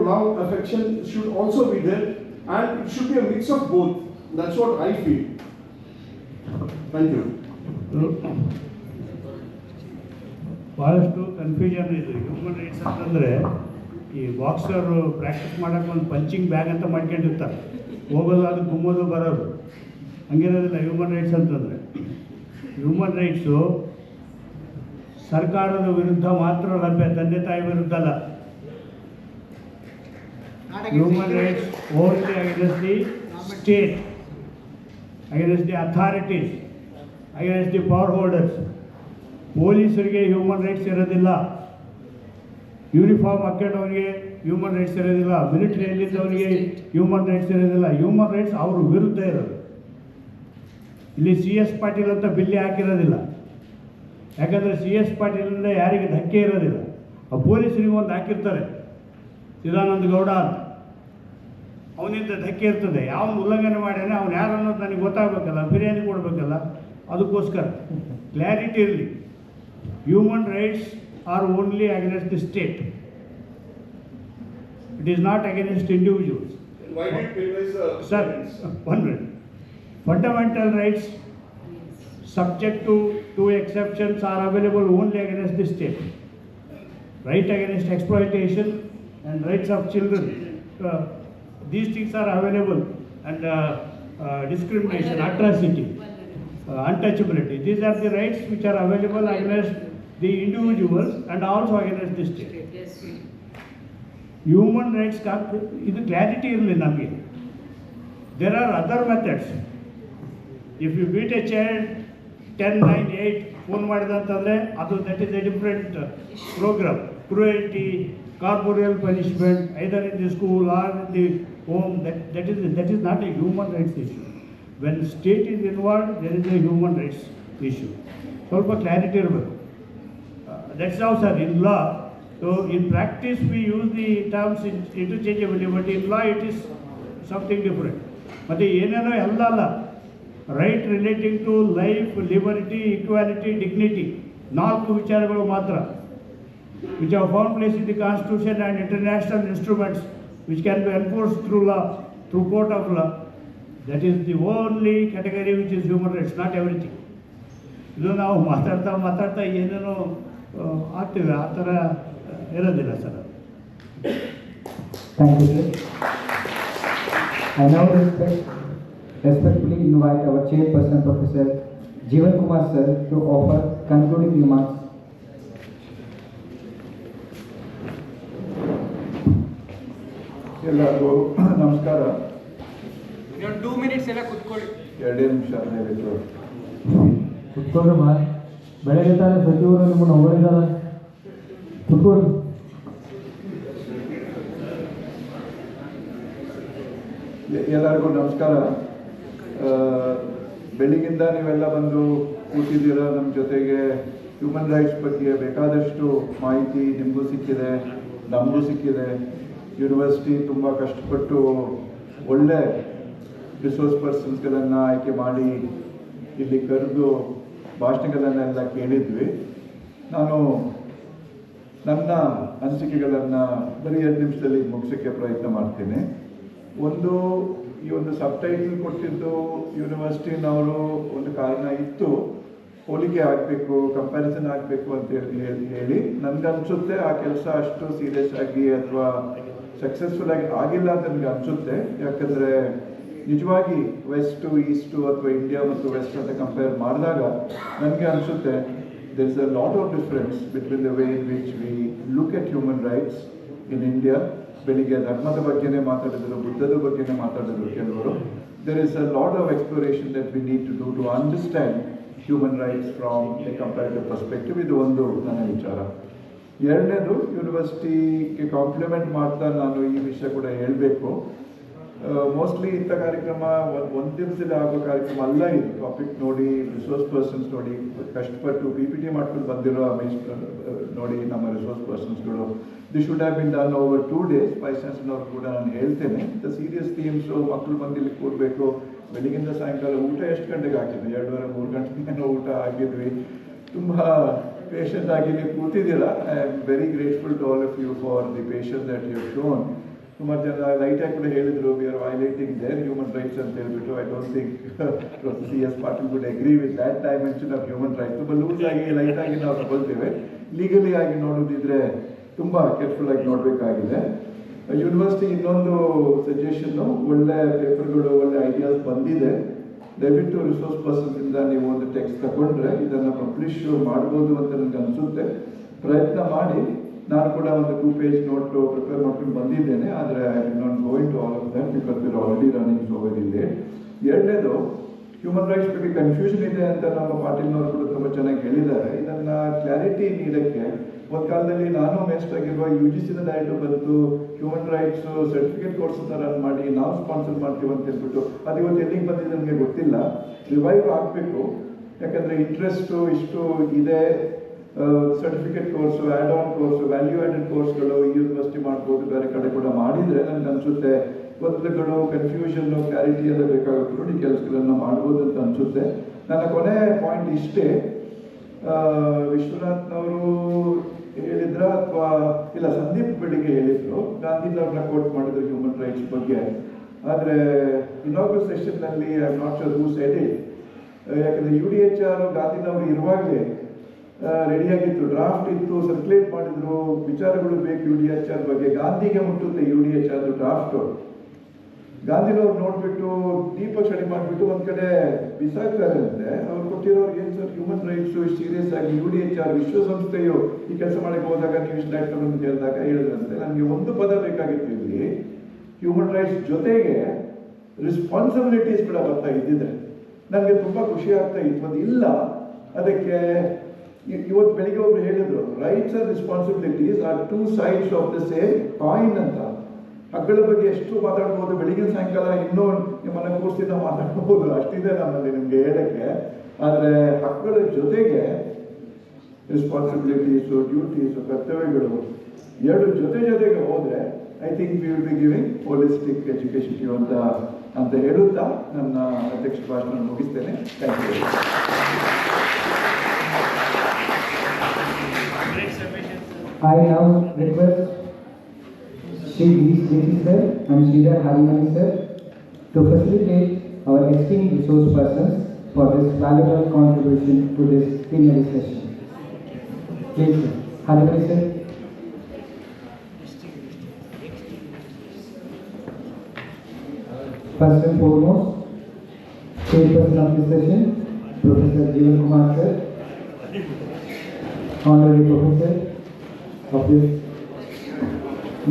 love, affection should also be there, and it should be a mix of both. That's what I feel. Thank you. ಭಾಳಷ್ಟು confusion ಇದೆ. Human rights ಅಂತಂದರೆ ಈ boxer practice ಮಾಡೋಕೆ ಒಂದು punching bag ಅಂತ ಮಾಡ್ಕೊಂಡಿರ್ತಾರೆ, ಹೋಗೋದು ಅದು ಗುಮ್ಮೋದು ಬರೋದು, ಹಂಗಿರೋದಿಲ್ಲ ಹ್ಯೂಮನ್ ರೈಟ್ಸ್ ಅಂತಂದರೆ. ಹ್ಯೂಮನ್ ರೈಟ್ಸು ಸರ್ಕಾರದ ವಿರುದ್ಧ ಮಾತ್ರ ಲಭ್ಯ, ತಂದೆ ತಾಯಿ ವಿರುದ್ಧ ಅಲ್ಲ. Human rights only against the state, against the authorities, against the power holders. ಪೊಲೀಸರಿಗೆ ಹ್ಯೂಮನ್ ರೈಟ್ಸ್ ಇರೋದಿಲ್ಲ, ಯೂನಿಫಾರ್ಮ್ ಹಾಕೊಂಡವರಿಗೆ ಹ್ಯೂಮನ್ ರೈಟ್ಸ್ ಇರೋದಿಲ್ಲ, ಮಿಲಿಟರಿಯಲ್ಲಿದ್ದವರಿಗೆ ಹ್ಯೂಮನ್ ರೈಟ್ಸ್ ಇರೋದಿಲ್ಲ. ಹ್ಯೂಮನ್ ರೈಟ್ಸ್ ಅವ್ರ ವಿರುದ್ಧ ಇರೋದು. ಇಲ್ಲಿ CS ಪಾಟೀಲ್ ಅಂತ ಬಿಲ್ಲಿ ಹಾಕಿರೋದಿಲ್ಲ, ಯಾಕಂದರೆ CS ಪಾಟೀಲಿಂದ ಯಾರಿಗೆ ಧಕ್ಕೆ ಇರೋದಿಲ್ಲ. ಆ ಪೊಲೀಸರಿಗೆ ಒಂದು ಹಾಕಿರ್ತಾರೆ, ಚಿದಾನಂದ ಗೌಡ ಅಂತ, ಅವನಿಂದ ಧಕ್ಕೆ ಇರ್ತದೆ. ಯಾವ ಉಲ್ಲಂಘನೆ ಮಾಡ್ಯಾನೆ ಅವ್ನು ಯಾರು ಅನ್ನೋದು ನನಗೆ ಗೊತ್ತಾಗಬೇಕಲ್ಲ, ಬಿರಿಯಾನಿ ಕೊಡಬೇಕಲ್ಲ, ಅದಕ್ಕೋಸ್ಕರ ಕ್ಲಾರಿಟಿ ಇರಲಿ. Human rights are only against the state, it is not against individuals. Sir, 1 minute. Fundamental rights, subject to 2 exceptions, are available only against the state. Right against exploitation and rights of children. These things are available, and discrimination, atrocity, untouchability. These are the rights which are available against the individuals and also against the state. Human rights, ಇದು clarity ಇರಲಿ ನಮಗೆ. There are other methods. If you beat a child 10, 9, 8 phone ಮಾಡಿದಂತಂದರೆ ಅದು that is a different program. Cruelty, corporal punishment, either in the school or in the home, that is not a human rights issue. When state is involved, there is a human rights issue. ಸ್ವಲ್ಪ clarity ಇರಬೇಕು. That's how, sir, in law. So in practice we use the terms interchangeably, but in law it is something different. ಮತ್ತು ಏನೇನೋ ಎಲ್ಲ ಅಲ್ಲ. Right relating to life, liberty, equality, dignity, 4 ವಿಚಾರಗಳು ಮಾತ್ರ, which have found place in the Constitution and international instruments which can be enforced through law, through court of law. That is the only category which is human rights, not everything. ಇದು ನಾವು ಮಾತಾಡ್ತಾ ಏನೇನೋ ಆಗ್ತೀವಿ, ಆ ಥರ ಇರೋದಿಲ್ಲ sir. Thank you, sir. I now respectfully invite our chairperson, Professor Jeevan Kumar sir, to offer concluding remarks. ಎಲ್ಲರಿಗೂ ನಮಸ್ಕಾರ. 2 minutes ಎಲ್ಲ ಕೂತ್ಕೊಳ್ಳಿ. 2 ನಿಮಿಷ ದಯವಿಟ್ಟು ಕೂತ್ಕೊಳ್ಳ್ರಮ್ಮ. ಬೆಳಗ್ಗೆ ತಾನೇ ಸಚಿವರು ನಿಮ್ಮನ್ನು ಹೊಗಳಿದ್ದಾರೆ, ಕೂತ್ಕೊಳ್ಳಿ. ಎಲ್ಲರಿಗೂ ನಮಸ್ಕಾರ. ಬೆಳಿಗ್ಗಿಂದ ನೀವೆಲ್ಲ ಬಂದು ಕೂತಿದ್ದೀರ ನಮ್ಮ ಜೊತೆಗೆ. ಹ್ಯೂಮನ್ ರೈಟ್ಸ್ ಬಗ್ಗೆ ಬೇಕಾದಷ್ಟು ಮಾಹಿತಿ ನಿಮಗೂ ಸಿಕ್ಕಿದೆ, ನಮಗೂ ಸಿಕ್ಕಿದೆ. ಯೂನಿವರ್ಸಿಟಿ ತುಂಬ ಕಷ್ಟಪಟ್ಟು ಒಳ್ಳೆ ರಿಸೋರ್ಸ್ ಪರ್ಸನ್ಸ್ಗಳನ್ನು ಆಯ್ಕೆ ಮಾಡಿ ಇಲ್ಲಿ ಕರೆದು ಭಾಷಣಗಳನ್ನೆಲ್ಲ ಕೇಳಿದ್ವಿ. ನಾನು ನನ್ನ ಅನಿಸಿಕೆಗಳನ್ನು ಬರೀ 2 ನಿಮಿಷದಲ್ಲಿ ಮುಗಿಸೋಕ್ಕೆ ಪ್ರಯತ್ನ ಮಾಡ್ತೀನಿ. ಈ ಒಂದು ಸಬ್ ಟೈಟಲ್ ಕೊಟ್ಟಿದ್ದು ಯೂನಿವರ್ಸಿಟಿನವರು ಒಂದು ಕಾರಣ ಇತ್ತು, ಹೋಲಿಕೆ ಆಗಬೇಕು, ಕಂಪ್ಯಾರಿಸನ್ ಆಗಬೇಕು ಅಂತ ಹೇಳಿ ನನಗನ್ಸುತ್ತೆ ಆ ಕೆಲಸ ಅಷ್ಟು ಸೀರಿಯಸ್ ಆಗಿ ಅಥವಾ ಸಕ್ಸಸ್ಫುಲ್ ಆಗಿ ಆಗಿಲ್ಲ ಅಂತ ನನಗೆ ಅನಿಸುತ್ತೆ. ಯಾಕಂದರೆ ನಿಜವಾಗಿ ವೆಸ್ಟು ಈಸ್ಟು ಅಥವಾ ಇಂಡಿಯಾ ಮತ್ತು ವೆಸ್ಟ್ ಅಂತ ಕಂಪೇರ್ ಮಾಡಿದಾಗ ನನಗೆ ಅನಿಸುತ್ತೆ there is a lot of difference between the way in which we look at human rights in India. ಬೆಳಿಗ್ಗೆ ಧರ್ಮದ ಬಗ್ಗೆನೇ ಮಾತಾಡಿದ್ರು, ಬುದ್ಧದ ಬಗ್ಗೆನೇ ಮಾತಾಡಿದ್ರು ಕೆಲವರು. There is a lot of exploration that we need to do to understand human rights from a comparative perspective. ಇದು ಒಂದು ನನ್ನ ವಿಚಾರ. ಎರಡನೇದು, ಯೂನಿವರ್ಸಿಟಿಗೆ ಕಾಂಪ್ಲಿಮೆಂಟ್ ಮಾಡ್ತಾ ನಾನು ಈ ವಿಷಯ ಕೂಡ ಹೇಳಬೇಕು. ಮೋಸ್ಟ್ಲಿ ಇಂಥ ಕಾರ್ಯಕ್ರಮ ಒಂದು ದಿವಸದಲ್ಲಿ ಆಗೋ ಕಾರ್ಯಕ್ರಮ ಅಲ್ಲ ಇದು. ಟಾಪಿಕ್ ನೋಡಿ, ರಿಸೋರ್ಸ್ ಪರ್ಸನ್ಸ್ ನೋಡಿ, ಕಷ್ಟಪಟ್ಟು PPT ಮಾಡ್ಕೊಂಡು ಬಂದಿರೋ ನೋಡಿ ನಮ್ಮ ರಿಸೋರ್ಸ್ ಪರ್ಸನ್ಸ್ಗಳು. This should have been done over 2 days. Vice chancellor ಕೂಡ ನಾನು ಹೇಳ್ತೇನೆ, ದ ಸೀರಿಯಸ್ ಥೀಮ್ಸು, ಮಕ್ಕಳು ಬಂದಿಲ್ಲಿ ಕೂರಬೇಕು. ಬೆಳಿಗ್ಗಿಂದ ಸಾಯಂಕಾಲ ಊಟ ಎಷ್ಟು ಗಂಟೆಗೆ ಹಾಕಿದ್ವಿ? 2:30-3 ಗಂಟೆಗೆ ಊಟ ಆಗಿದ್ವಿ. ತುಂಬ ಪೇಷಂಟ್ ಆಗಿ ನೀವು ಕೂತಿದ್ದೀರಾ. I am very grateful to all of you for the patience that you shown. ಸುಮಾರು ಜನ ಲೈಟಾಗಿ ಕೂಡ ಹೇಳಿದರು, we are violating their human rights ಅಂತ ಹೇಳ್ಬಿಟ್ಟು. I don't think CS Patil would agree with that dimension of human rights. ತುಂಬ ಲೂಸಾಗಿ ಲೈಟಾಗಿ ನಾವು ತಗೊಳ್ತೇವೆ. ಲೀಗಲಿ ಆಗಿ ನೋಡೋದಿದ್ರೆ ತುಂಬ ಕೇರ್ಫುಲ್ ಆಗಿ ನೋಡಬೇಕಾಗಿದೆ. ಯೂನಿವರ್ಸಿಟಿ ಇನ್ನೊಂದು ಸಜೆಷನ್ನು, ಒಳ್ಳೆ ಪೇಪರ್ಗಳು, ಒಳ್ಳೆ ಐಡಿಯಾಸ್ ಬಂದಿದೆ. ದಯವಿಟ್ಟು ರಿಸೋರ್ಸ್ ಪರ್ಸನ್ಸಿಂದ ನೀವು ಒಂದು ಟೆಕ್ಸ್ಟ್ ತಗೊಂಡ್ರೆ ಇದನ್ನು ಪಬ್ಲಿಷ್ ಮಾಡ್ಬೋದು ಅಂತ ನನಗೆ ಅನಿಸುತ್ತೆ. ಪ್ರಯತ್ನ ಮಾಡಿ. ನಾನು ಕೂಡ ಒಂದು 2 page ನೋಟು ಪ್ರಿಪೇರ್ ಮಾಡ್ಕೊಂಡು ಬಂದಿದ್ದೇನೆ. ಆದರೆ I will not go into all of that because we are already running so very late. ಎರಡನೇದು, ಹ್ಯೂಮನ್ ರೈಟ್ಸ್ ಬಗ್ಗೆ ಕನ್ಫ್ಯೂಷನ್ ಇದೆ ಅಂತ ನಮ್ಮ ಪಾಟೀಲ್ನವರು ಕೂಡ ತುಂಬ ಚೆನ್ನಾಗಿ ಹೇಳಿದ್ದಾರೆ. ಇದನ್ನು ಕ್ಲಾರಿಟಿ ನೀಡೋಕ್ಕೆ ಒಂದು ಕಾಲದಲ್ಲಿ ನಾನು ಮೇಸ್ಟ್ ಆಗಿರುವ UGCನ ಡೈರೆಕ್ಟರ್ ಬಂತು, ಹ್ಯೂಮನ್ ರೈಟ್ಸು ಸರ್ಟಿಫಿಕೇಟ್ ಕೋರ್ಸನ್ನು ರನ್ ಮಾಡಿ ನಾವು ಸ್ಪಾನ್ಸರ್ ಮಾಡ್ತೀವಿ ಅಂತ ಹೇಳ್ಬಿಟ್ಟು ಅದು ಇವತ್ತು ಎಲ್ಲಿಗೆ ಬಂದಿದೆ ನನಗೆ ಗೊತ್ತಿಲ್ಲ. ರಿವೈವ್ ಆಗಬೇಕು. ಯಾಕಂದರೆ ಇಂಟ್ರೆಸ್ಟು ಇಷ್ಟು ಇದೆ. Certificate course, add on course, value added ಕೋರ್ಸ್ಗಳು ಈ ಯೂನಿವರ್ಸಿಟಿ ಮಾಡ್ಬೋದು, ಬೇರೆ ಕಡೆ ಕೂಡ ಮಾಡಿದರೆ ನನಗೆ ಅನಿಸುತ್ತೆ ಗೊಂದಲಗಳು, ಕನ್ಫ್ಯೂಷನ್ನು, ಕ್ಲಾರಿಟಿ ಎಲ್ಲ ಬೇಕಾಗುತ್ತೆ. ನೋಡಿ, ಕೆಲಸಗಳನ್ನು ಮಾಡ್ಬೋದು ಅಂತ ಅನಿಸುತ್ತೆ. ನನ್ನ ಕೊನೆ ಪಾಯಿಂಟ್ ಇಷ್ಟೇ. ವಿಶ್ವನಾಥ್ನವರು ಹೇಳಿದ್ರ ಅಥವಾ ಇಲ್ಲ ಸಂದೀಪ್ ಬೆಳಿಗ್ಗೆ ಹೇಳಿದ್ರು, ಗಾಂಧಿನವ್ರನ್ನ ಕೋಟ್ ಮಾಡಿದ್ರು ಹ್ಯೂಮನ್ ರೈಟ್ಸ್ ಬಗ್ಗೆ. ಆದರೆ ಇನಾಗ್ರಲ್ ಸೆಷನ್ನಲ್ಲಿ I am not sure who said it. ಯಾಕಂದರೆ UDHR ಗಾಂಧಿನವರು ಇರುವಾಗಲೇ ರೆಡಿಯಾಗಿತ್ತು, ಡ್ರಾಫ್ಟ್ ಇತ್ತು, ಸರ್ಕ್ಯುಲೇಟ್ ಮಾಡಿದ್ರು. ವಿಚಾರಗಳು ಬೇಕು UDHR ಬಗ್ಗೆ. ಗಾಂಧಿಗೆ ಮುಟ್ಟುತ್ತೆ UDHR ಡ್ರಾಫ್ಟು. ಗಾಂಧಿನವ್ರು ನೋಡಿಬಿಟ್ಟು ದೀಪಕ್ ಸ್ಟಡಿ ಮಾಡಿಬಿಟ್ಟು ಒಂದು ಕಡೆ ಬಿಸಾಕ್ತಾರೆ ಅಂತೆ. ಅವ್ರು ಕೊಟ್ಟಿರೋರು ಏನು ಸರ್ ಹ್ಯೂಮನ್ ರೈಟ್ಸು ಸೀರಿಯಸ್ ಆಗಿ UDHR ವಿಶ್ವಸಂಸ್ಥೆಯು ಈ ಕೆಲಸ ಮಾಡಕ್ಕೆ ಹೋದಾಗ ನ್ಯೂಸ್ ಡೈರೆಕ್ಟರ್ ಅಂತ ಹೇಳಿದಾಗ ಹೇಳಿದ್ರಂತೆ, ನನಗೆ ಒಂದು ಪದ ಬೇಕಾಗಿತ್ತು ಇಲ್ಲಿ, ಹ್ಯೂಮನ್ ರೈಟ್ಸ್ ಜೊತೆಗೆ ರೆಸ್ಪಾನ್ಸಿಬಿಲಿಟೀಸ್ ಕೂಡ ಬರ್ತಾ ಇದ್ದಿದ್ರೆ ನನಗೆ ತುಂಬ ಖುಷಿ ಆಗ್ತಾ ಇತ್ತು. ಅದು ಇಲ್ಲ. ಅದಕ್ಕೆ ಇವತ್ತು ಬೆಳಿಗ್ಗೆ ಒಬ್ರು ಹೇಳಿದ್ರು, rights and responsibilities are 2 sides of the same coin ಅಂತ. ಹಕ್ಕಳ ಬಗ್ಗೆ ಎಷ್ಟು ಮಾತಾಡ್ಬೋದು, ಬೆಳಿಗ್ಗೆ ಸಾಯಂಕಾಲ ಇನ್ನೂ ನಿಮ್ಮನ್ನ ಕೂರ್ಸಿನ ಮಾತಾಡ್ಬೋದು, ಅಷ್ಟಿದೆ ನಮ್ಮಲ್ಲಿ ನಿಮಗೆ ಹೇಳಕ್ಕೆ. ಆದರೆ ಹಕ್ಕಳ ಜೊತೆಗೆ ರೆಸ್ಪಾನ್ಸಿಬಿಲಿಟೀಸು, ಡ್ಯೂಟೀಸು, ಕರ್ತವ್ಯಗಳು ಎರಡು ಜೊತೆಗೆ ಹೋದರೆ I think we will be giving holistic education you ಅಂತ ಹೇಳುತ್ತಾ ನನ್ನ ಅಧ್ಯಕ್ಷ ಭಾಷಣ ಮುಗಿಸ್ತೇನೆ. Thank you. I now request Shri D.C. sir and Sridhar Harimani sir to facilitate our esteemed resource persons for this valuable contribution to this plenary session. Please, sir. Harimani sir. First and foremost, chairperson of this session, Professor Jeevan Kumar sir, Honorary Professor of this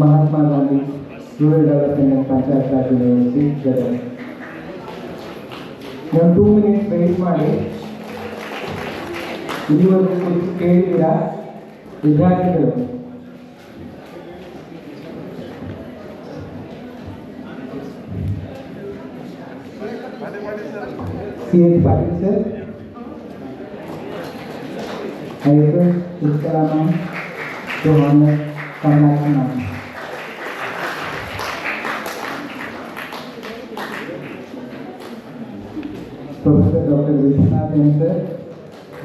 Mahatma Gandhi Rural Development and Panchayat Raj University, Gadag. Now 2 minutes wait ಮಾಡಿ ಇಲ್ಲಿವರೆಗೂ ಕೇಳಿದ್ದೀರಾ ವಿದ್ಯಾರ್ಥಿಗಳು? CS Patil sir, I request Pushkala ma'am to honor Kamala ma'am. Professor Dr. Vishwanath M. Sir,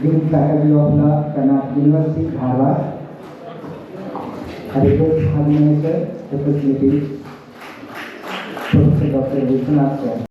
Dean Faculty of Law, Karnataka University, Dharwad. I request Harmony Sir, the facility, Professor Dr. Vishwanath Sir.